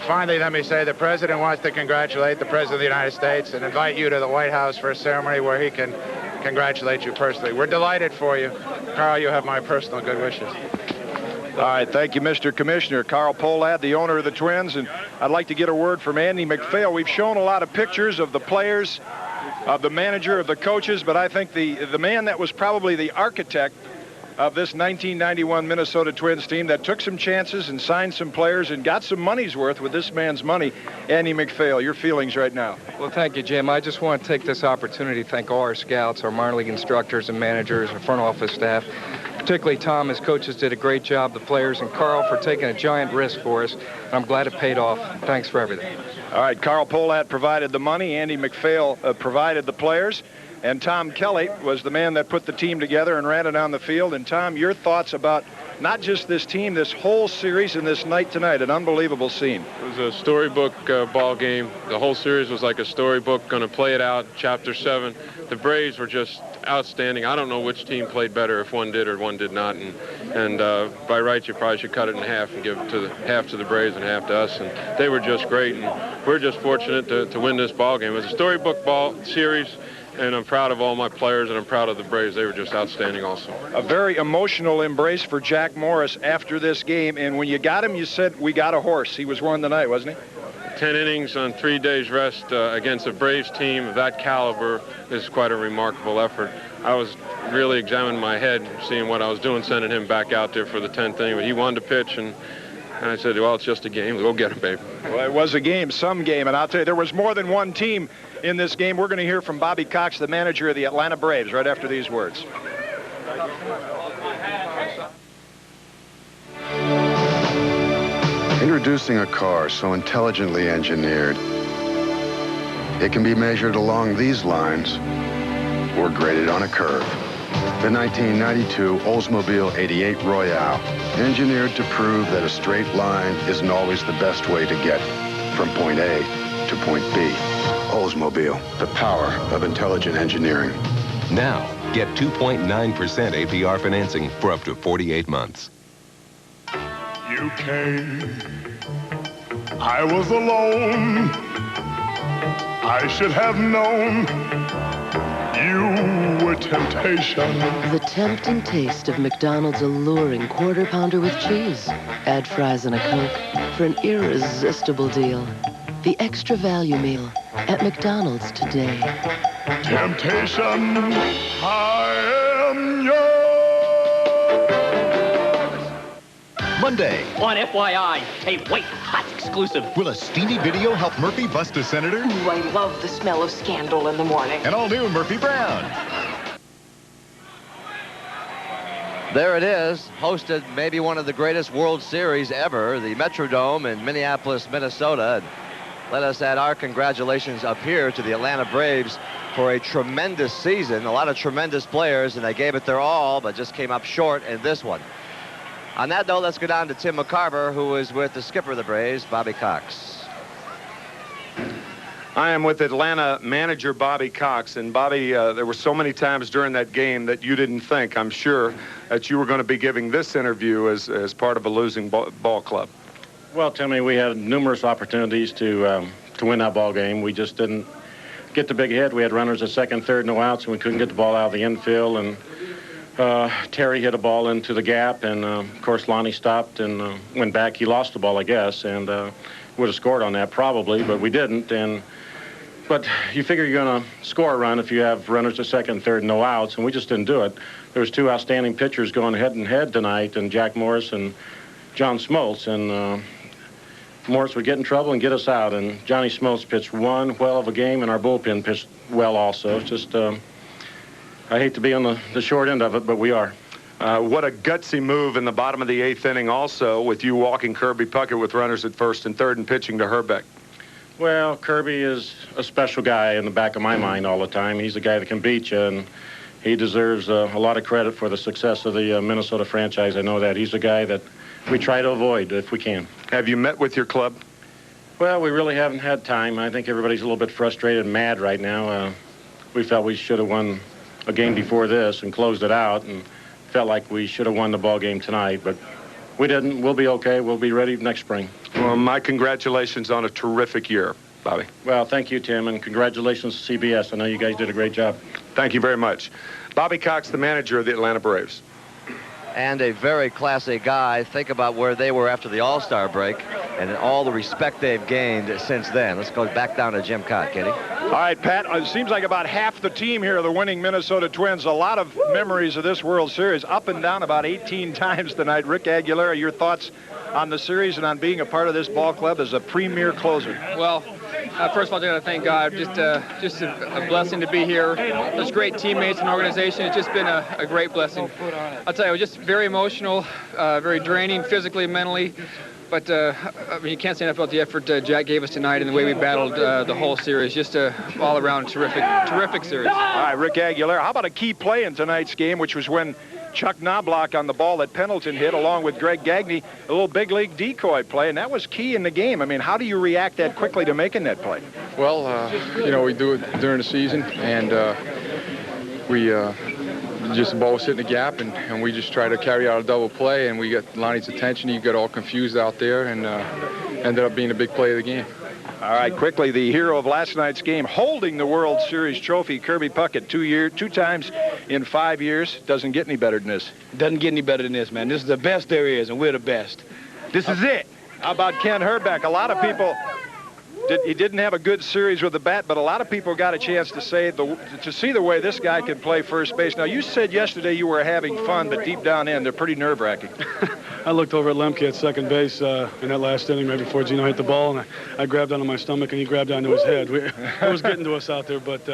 Speaker 2: Finally, let me say the President wants to congratulate the President of the United States and invite you to the White House for a ceremony where he can congratulate you personally. We're delighted for you. Carl, you have my personal good wishes.
Speaker 8: All right, thank you, Mr. Commissioner. Carl Pohlad, the owner of the Twins, and I'd like to get a word from Andy McPhail. We've shown a lot of pictures of the players, of the manager, of the coaches, but I think the man that was probably the architect of this 1991 Minnesota Twins team that took some chances and signed some players and got some money's worth with this man's money, Andy McPhail, your feelings right now.
Speaker 27: Well, thank you, Jim. I just want to take this opportunity to thank all our scouts, our minor league instructors and managers, our front office staff. Particularly Tom, his coaches did a great job, the players, and Carl for taking a giant risk for us. I'm glad it paid off. Thanks for everything.
Speaker 8: All right, Carl Pohlad provided the money, Andy McPhail provided the players, and Tom Kelly was the man that put the team together and ran it on the field. And Tom, your thoughts about not just this team, this whole series and this night tonight, an unbelievable scene.
Speaker 6: It was a storybook ball game. The whole series was like a storybook, going to play it out, Chapter 7. The Braves were just outstanding. I don't know which team played better, if one did or one did not. And by rights, you probably should cut it in half and give half to the Braves and half to us. And they were just great. And we're just fortunate to win this ball game. It was a storybook ball series. And I'm proud of all my players, and I'm proud of the Braves. They were just outstanding also.
Speaker 8: A very emotional embrace for Jack Morris after this game. And when you got him, you said, we got a horse. He was one tonight, wasn't he?
Speaker 6: 10 innings on 3 days rest against a Braves team of that caliber is quite a remarkable effort. I was really examining my head, seeing what I was doing, sending him back out there for the 10th inning. But he wanted to pitch, and I said, well, it's just a game. Go get him, baby.
Speaker 8: Well, it was a game, some game. And I'll tell you, there was more than one team in this game. We're going to hear from Bobby Cox, the manager of the Atlanta Braves, right after these words.
Speaker 7: Introducing a car so intelligently engineered, it can be measured along these lines or graded on a curve. The 1992 Oldsmobile 88 Royale, engineered to prove that a straight line isn't always the best way to get from point A to point B. Oldsmobile, the power of intelligent engineering.
Speaker 14: Now, get 2.9% APR financing for up to 48 months.
Speaker 18: You came, I was alone. I should have known you were temptation.
Speaker 10: The tempting taste of McDonald's alluring quarter pounder with cheese. Add fries and a Coke for an irresistible deal. The extra value meal at McDonald's today.
Speaker 18: Temptation, I am yours.
Speaker 13: Monday. On FYI, a white hot exclusive.
Speaker 16: Will a steamy video help Murphy bust a senator?
Speaker 19: Ooh, I love the smell of scandal in the morning.
Speaker 16: An all-new Murphy Brown.
Speaker 22: There it is, hosted maybe one of the greatest World Series ever, the Metrodome in Minneapolis, Minnesota. And let us add our congratulations up here to the Atlanta Braves for a tremendous season. A lot of tremendous players, and they gave it their all, but just came up short in this one. On that note, let's go down to Tim McCarver, who is with the skipper of the Braves, Bobby Cox.
Speaker 20: I am with Atlanta manager Bobby Cox. And Bobby, there were so many times during that game that you didn't think, I'm sure, that you were going to be giving this interview as part of a losing ball club.
Speaker 23: Well, Timmy, we had numerous opportunities to win that ball game. We just didn't get the big hit. We had runners at second, third, no outs, and we couldn't get the ball out of the infield. And Terry hit a ball into the gap, and of course Lonnie stopped and went back. He lost the ball, I guess, and would have scored on that probably, but we didn't. But you figure you're going to score a run if you have runners at second, third, no outs, and we just didn't do it. There was two outstanding pitchers going head-and-head tonight, and Jack Morris and John Smoltz, and Morris would get in trouble and get us out, and Johnny Smoltz pitched one well of a game, and our bullpen pitched well also. It's just I hate to be on the short end of it, but we are.
Speaker 20: What a gutsy move in the bottom of the 8th inning also, with you walking Kirby Puckett with runners at first and third and pitching to Herbeck.
Speaker 23: Well, Kirby is a special guy in the back of my mind all the time. He's a guy that can beat you, and he deserves a lot of credit for the success of the Minnesota franchise. I know that. He's a guy that we try to avoid if we can.
Speaker 20: Have you met with your club?
Speaker 23: Well, we really haven't had time. I think everybody's a little bit frustrated and mad right now. We felt we should have won a game before this and closed it out, and felt like we should have won the ball game tonight, but we didn't. We'll be okay. We'll be ready next spring.
Speaker 20: Well, my congratulations on a terrific year, Bobby.
Speaker 23: Well, thank you, Tim, and congratulations to CBS. I know you guys did a great job.
Speaker 20: Thank you very much. Bobby Cox, the manager of the Atlanta Braves.
Speaker 22: And a very classy guy. Think about where they were after the All-Star break and all the respect they've gained since then. Let's go back down to Jim Cott, Katie.
Speaker 8: All right, Pat, it seems like about half the team here are the winning Minnesota Twins. A lot of memories of this World Series, up and down about 18 times tonight. Rick Aguilera, your thoughts on the series and on being a part of this ball club as a premier closer?
Speaker 27: Well, first of all, I got to thank God. Just a blessing to be here. There's great teammates and organization. It's just been a great blessing. I'll tell you, just very emotional, very draining physically, mentally. But I mean, you can't say enough about the effort Jack gave us tonight and the way we battled the whole series. Just all-around terrific series.
Speaker 8: All right, Rick Aguilera, how about a key play in tonight's game, which was when Chuck Knobloch on the ball that Pendleton hit, along with Greg Gagne, a little big league decoy play, and that was key in the game. I mean, how do you react that quickly to making that play?
Speaker 1: Well, you know, we do it during the season, and just the ball was hitting the gap, and we just try to carry out a double play, and we got Lonnie's attention. He got all confused out there, and ended up being a big play of the game.
Speaker 8: All right, quickly, the hero of last night's game, holding the World Series trophy, Kirby Puckett, 2 times in 5 years. Doesn't get any better than this.
Speaker 3: Doesn't get any better than this, man. This is the best there is, and we're the best. This is it.
Speaker 8: How about Ken Herbeck? A lot of people, he didn't have a good series with the bat, but a lot of people got a chance to see the way this guy can play first base. Now, you said yesterday you were having fun, but deep down in, they're pretty nerve-wracking.
Speaker 9: I looked over at Lemke at second base in that last inning right before Gino hit the ball, and I grabbed onto my stomach, and he grabbed onto his head. It was getting to us out there, but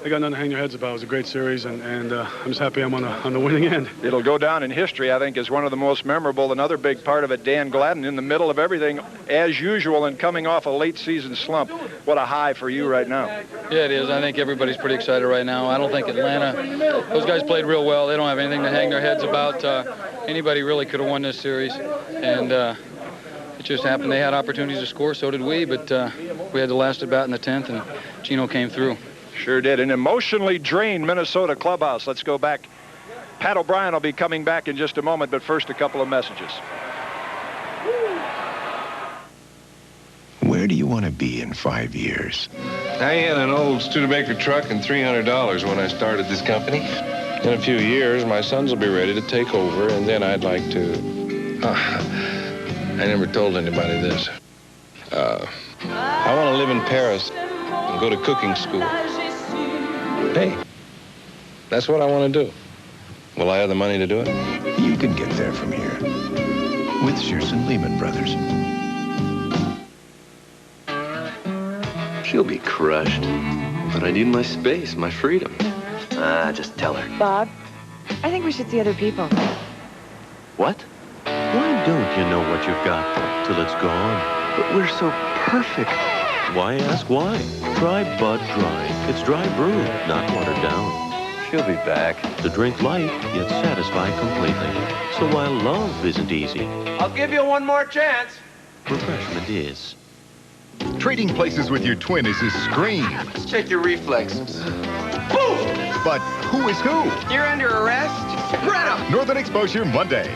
Speaker 9: they got nothing to hang their heads about. It was a great series, and I'm just happy I'm on the winning end.
Speaker 8: It'll go down in history, I think, as one of the most memorable. Another big part of it, Dan Gladden in the middle of everything, as usual, and coming off a late-season slump. What a high for you right now.
Speaker 1: Yeah, it is. I think everybody's pretty excited right now. I don't think Atlanta, those guys played real well. They don't have anything to hang their heads about. Anybody really could have won this series, and it just happened they had opportunities to score, so did we, but we had the last at bat in the 10th, and Gino came through.
Speaker 8: Sure did. An emotionally drained Minnesota clubhouse. Let's go back. Pat O'Brien will be coming back in just a moment, but first a couple of messages.
Speaker 4: Where do you want to be in 5 years?
Speaker 11: I had an old Studebaker truck and $300 when I started this company. In a few years, my sons will be ready to take over, and then I'd like to... I never told anybody this. I want to live in Paris and go to cooking school. Hey, that's what I want to do. Will I have the money to do it?
Speaker 4: You can get there from here with Shearson Lehman Brothers.
Speaker 15: She'll be crushed, but I need my space, my freedom. Just tell her.
Speaker 17: Bob, I think we should see other people.
Speaker 15: What?
Speaker 21: Why don't you know what you've got till it's gone?
Speaker 15: But we're so perfect.
Speaker 21: Why ask why? Try Bud Dry. It's dry brew, not watered down.
Speaker 15: She'll be back.
Speaker 21: To drink light, yet satisfy completely. So while love isn't easy,
Speaker 18: I'll give you one more chance.
Speaker 21: refreshment is.
Speaker 16: Trading places with your twin is a scream.
Speaker 18: Let's check your reflexes. Boom!
Speaker 16: But who is who?
Speaker 18: You're under arrest. Greta!
Speaker 16: Northern Exposure Monday.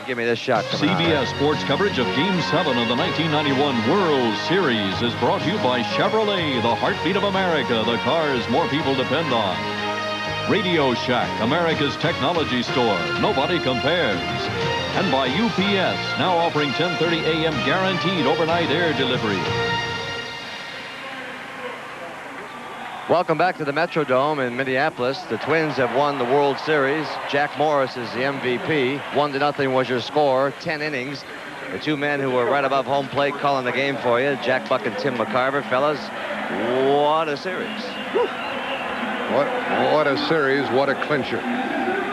Speaker 22: Give me this shot.
Speaker 24: CBS Sports coverage of Game 7 of the 1991 World Series is brought to you by Chevrolet, the heartbeat of America, the cars more people depend on. Radio Shack, America's technology store. Nobody compares. And by UPS, now offering 10:30 a.m. guaranteed overnight air delivery.
Speaker 22: Welcome back to the Metrodome in Minneapolis. The Twins have won the World Series. Jack Morris is the MVP. 1-0 was your score. 10 innings. The two men who were right above home plate calling the game for you, Jack Buck and Tim McCarver. Fellas, what a series. Whew.
Speaker 2: What a series, what a clincher.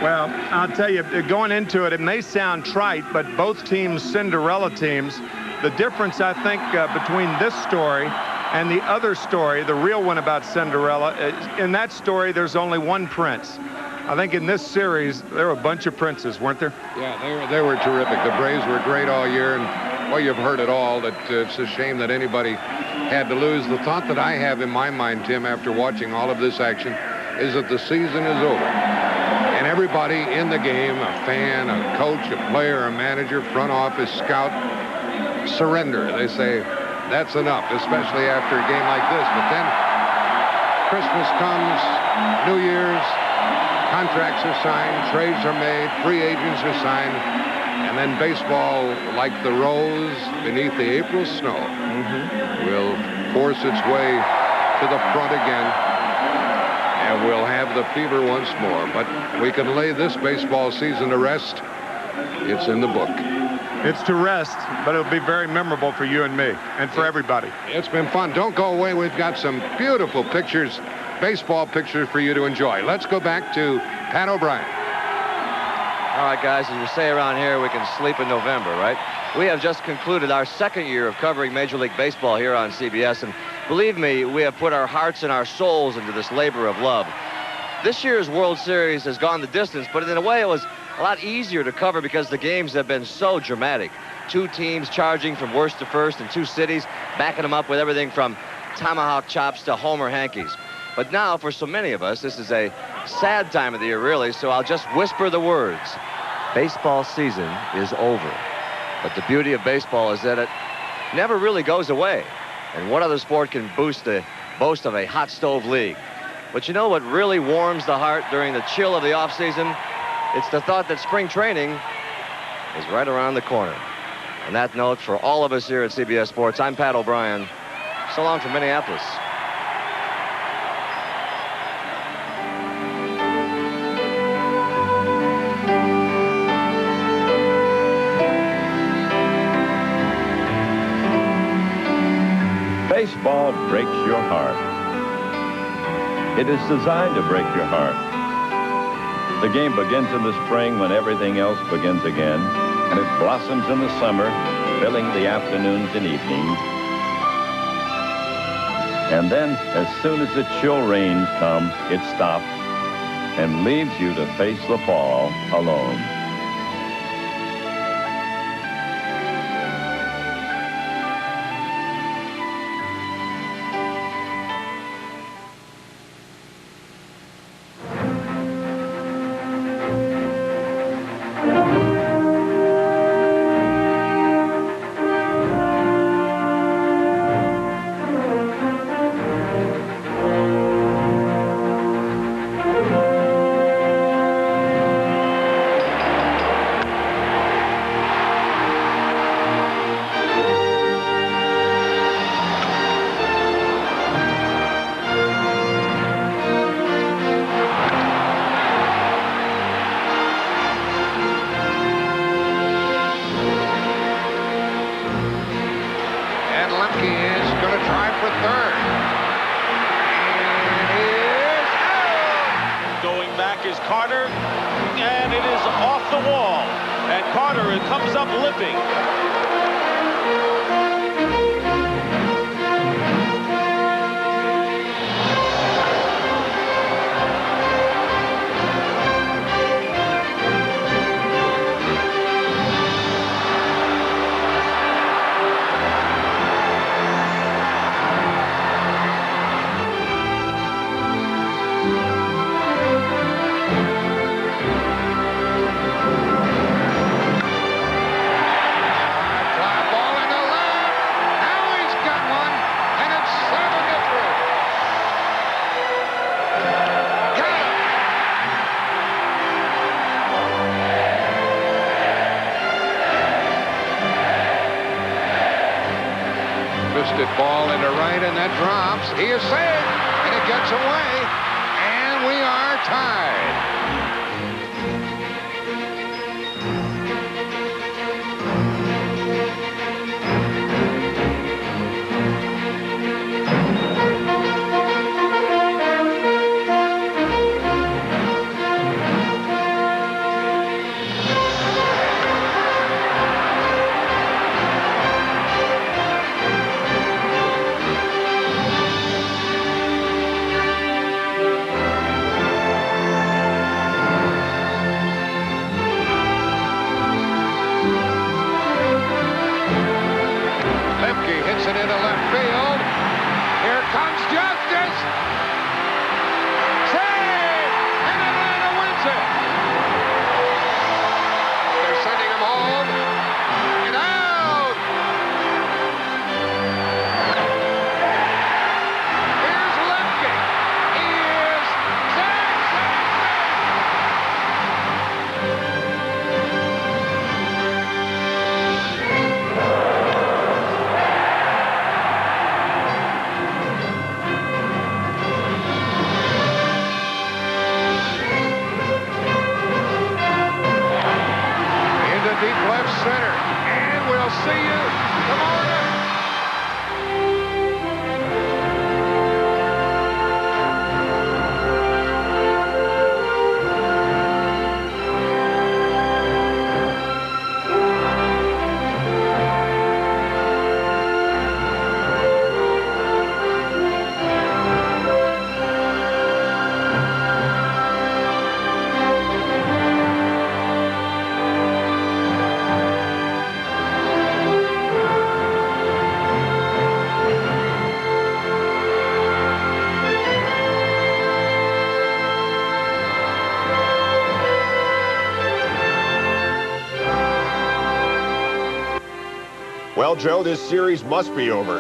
Speaker 20: Well, I'll tell you, going into it, it may sound trite, but both teams, Cinderella teams, the difference, I think, between this story and the other story, the real one about Cinderella, in that story, there's only one prince. I think in this series, there were a bunch of princes, weren't there?
Speaker 2: Yeah, they were terrific. The Braves were great all year, and, well, you've heard it all, that it's a shame that anybody had to lose. The thought that I have in my mind, Tim, after watching all of this action, is that the season is over. And everybody in the game, a fan, a coach, a player, a manager, front office, scout, surrender. They say, that's enough, especially after a game like this. But then Christmas comes, New Year's, contracts are signed, trades are made, free agents are signed, and then baseball, like the rose beneath the April snow, will force its way to the front again. And we'll have the fever once more. But we can lay this baseball season to rest. It's in the book.
Speaker 20: It's to rest, but it'll be very memorable for you and me and for everybody.
Speaker 2: It's been fun. Don't go away. We've got some beautiful pictures, baseball pictures for you to enjoy. Let's go back to Pat O'Brien.
Speaker 22: All right, guys, as we say around here, we can sleep in November, right? We have just concluded our second year of covering Major League Baseball here on CBS, and believe me, we have put our hearts and our souls into this labor of love. This year's World Series has gone the distance, but in a way it was a lot easier to cover because the games have been so dramatic. Two teams charging from worst to first in two cities, backing them up with everything from tomahawk chops to homer hankies. But now, for so many of us, this is a sad time of the year, really, so I'll just whisper the words. Baseball season is over. But the beauty of baseball is that it never really goes away. And what other sport can boast of a hot stove league? But you know what really warms the heart during the chill of the offseason? It's the thought that spring training is right around the corner. On that note, for all of us here at CBS Sports, I'm Pat O'Brien. So long from Minneapolis.
Speaker 5: Baseball breaks your heart. It is designed to break your heart. The game begins in the spring when everything else begins again, and it blossoms in the summer, filling the afternoons and evenings. And then, as soon as the chill rains come, it stops and leaves you to face the fall alone.
Speaker 2: Ball into right, and that drops. He is safe, and it gets away, and we are tied. That's it. They're sending him home. And out. Here's Lemke. He is sack. Deep left center, and we'll see you tomorrow night.
Speaker 6: Well, Joe, this series must be over.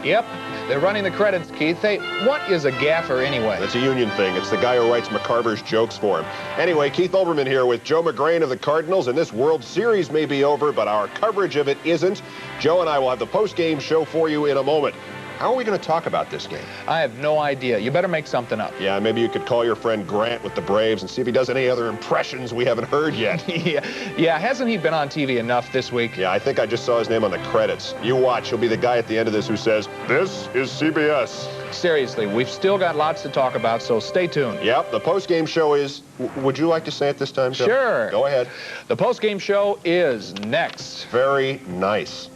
Speaker 7: Yep. They're running the credits, Keith. Hey, what is a gaffer anyway?
Speaker 6: That's a union thing. It's the guy who writes McCarver's jokes for him. Anyway, Keith Olbermann here with Joe McGrain of the Cardinals, and this World Series may be over, but our coverage of it isn't. Joe and I will have the post-game show for you in a moment. How are we going to talk about this game?
Speaker 7: I have no idea. You better make something up.
Speaker 6: Yeah, maybe you could call your friend Grant with the Braves and see if he does any other impressions we haven't heard yet.
Speaker 7: Yeah, hasn't he been on TV enough this week?
Speaker 6: Yeah, I think I just saw his name on the credits. You watch, he'll be the guy at the end of this who says, "This is CBS."
Speaker 7: Seriously, we've still got lots to talk about, so stay tuned.
Speaker 6: Yep, the post-game show is... Would you like to say it this time, Joe?
Speaker 7: Sure.
Speaker 6: Go ahead.
Speaker 7: The post-game show is next.
Speaker 6: Very nice.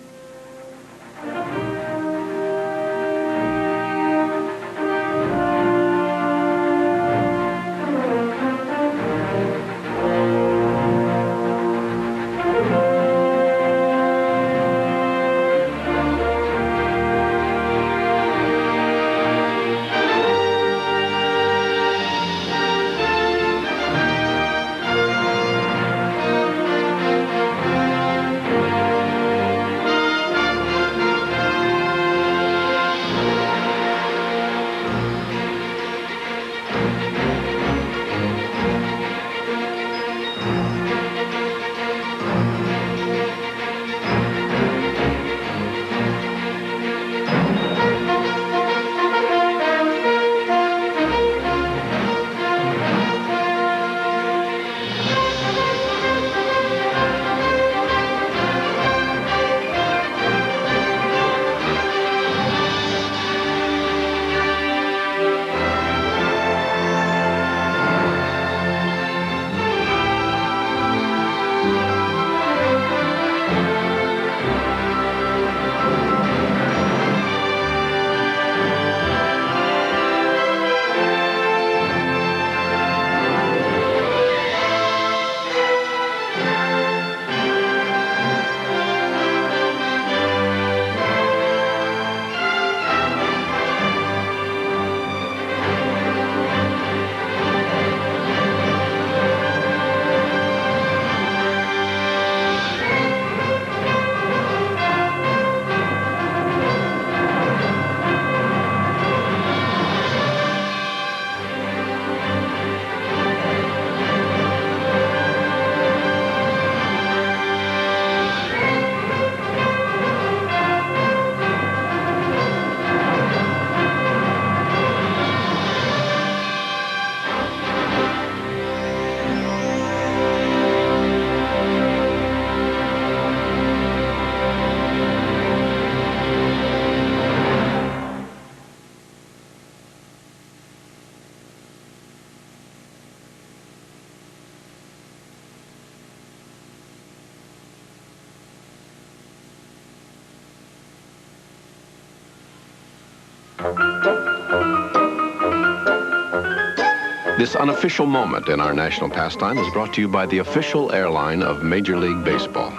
Speaker 10: This unofficial moment in our national pastime is brought to you by the official airline of Major League Baseball,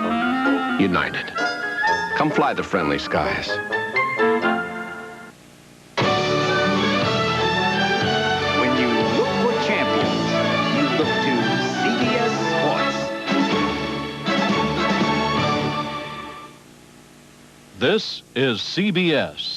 Speaker 10: United. Come fly the friendly skies.
Speaker 12: When you look for champions, you look to
Speaker 24: This is CBS.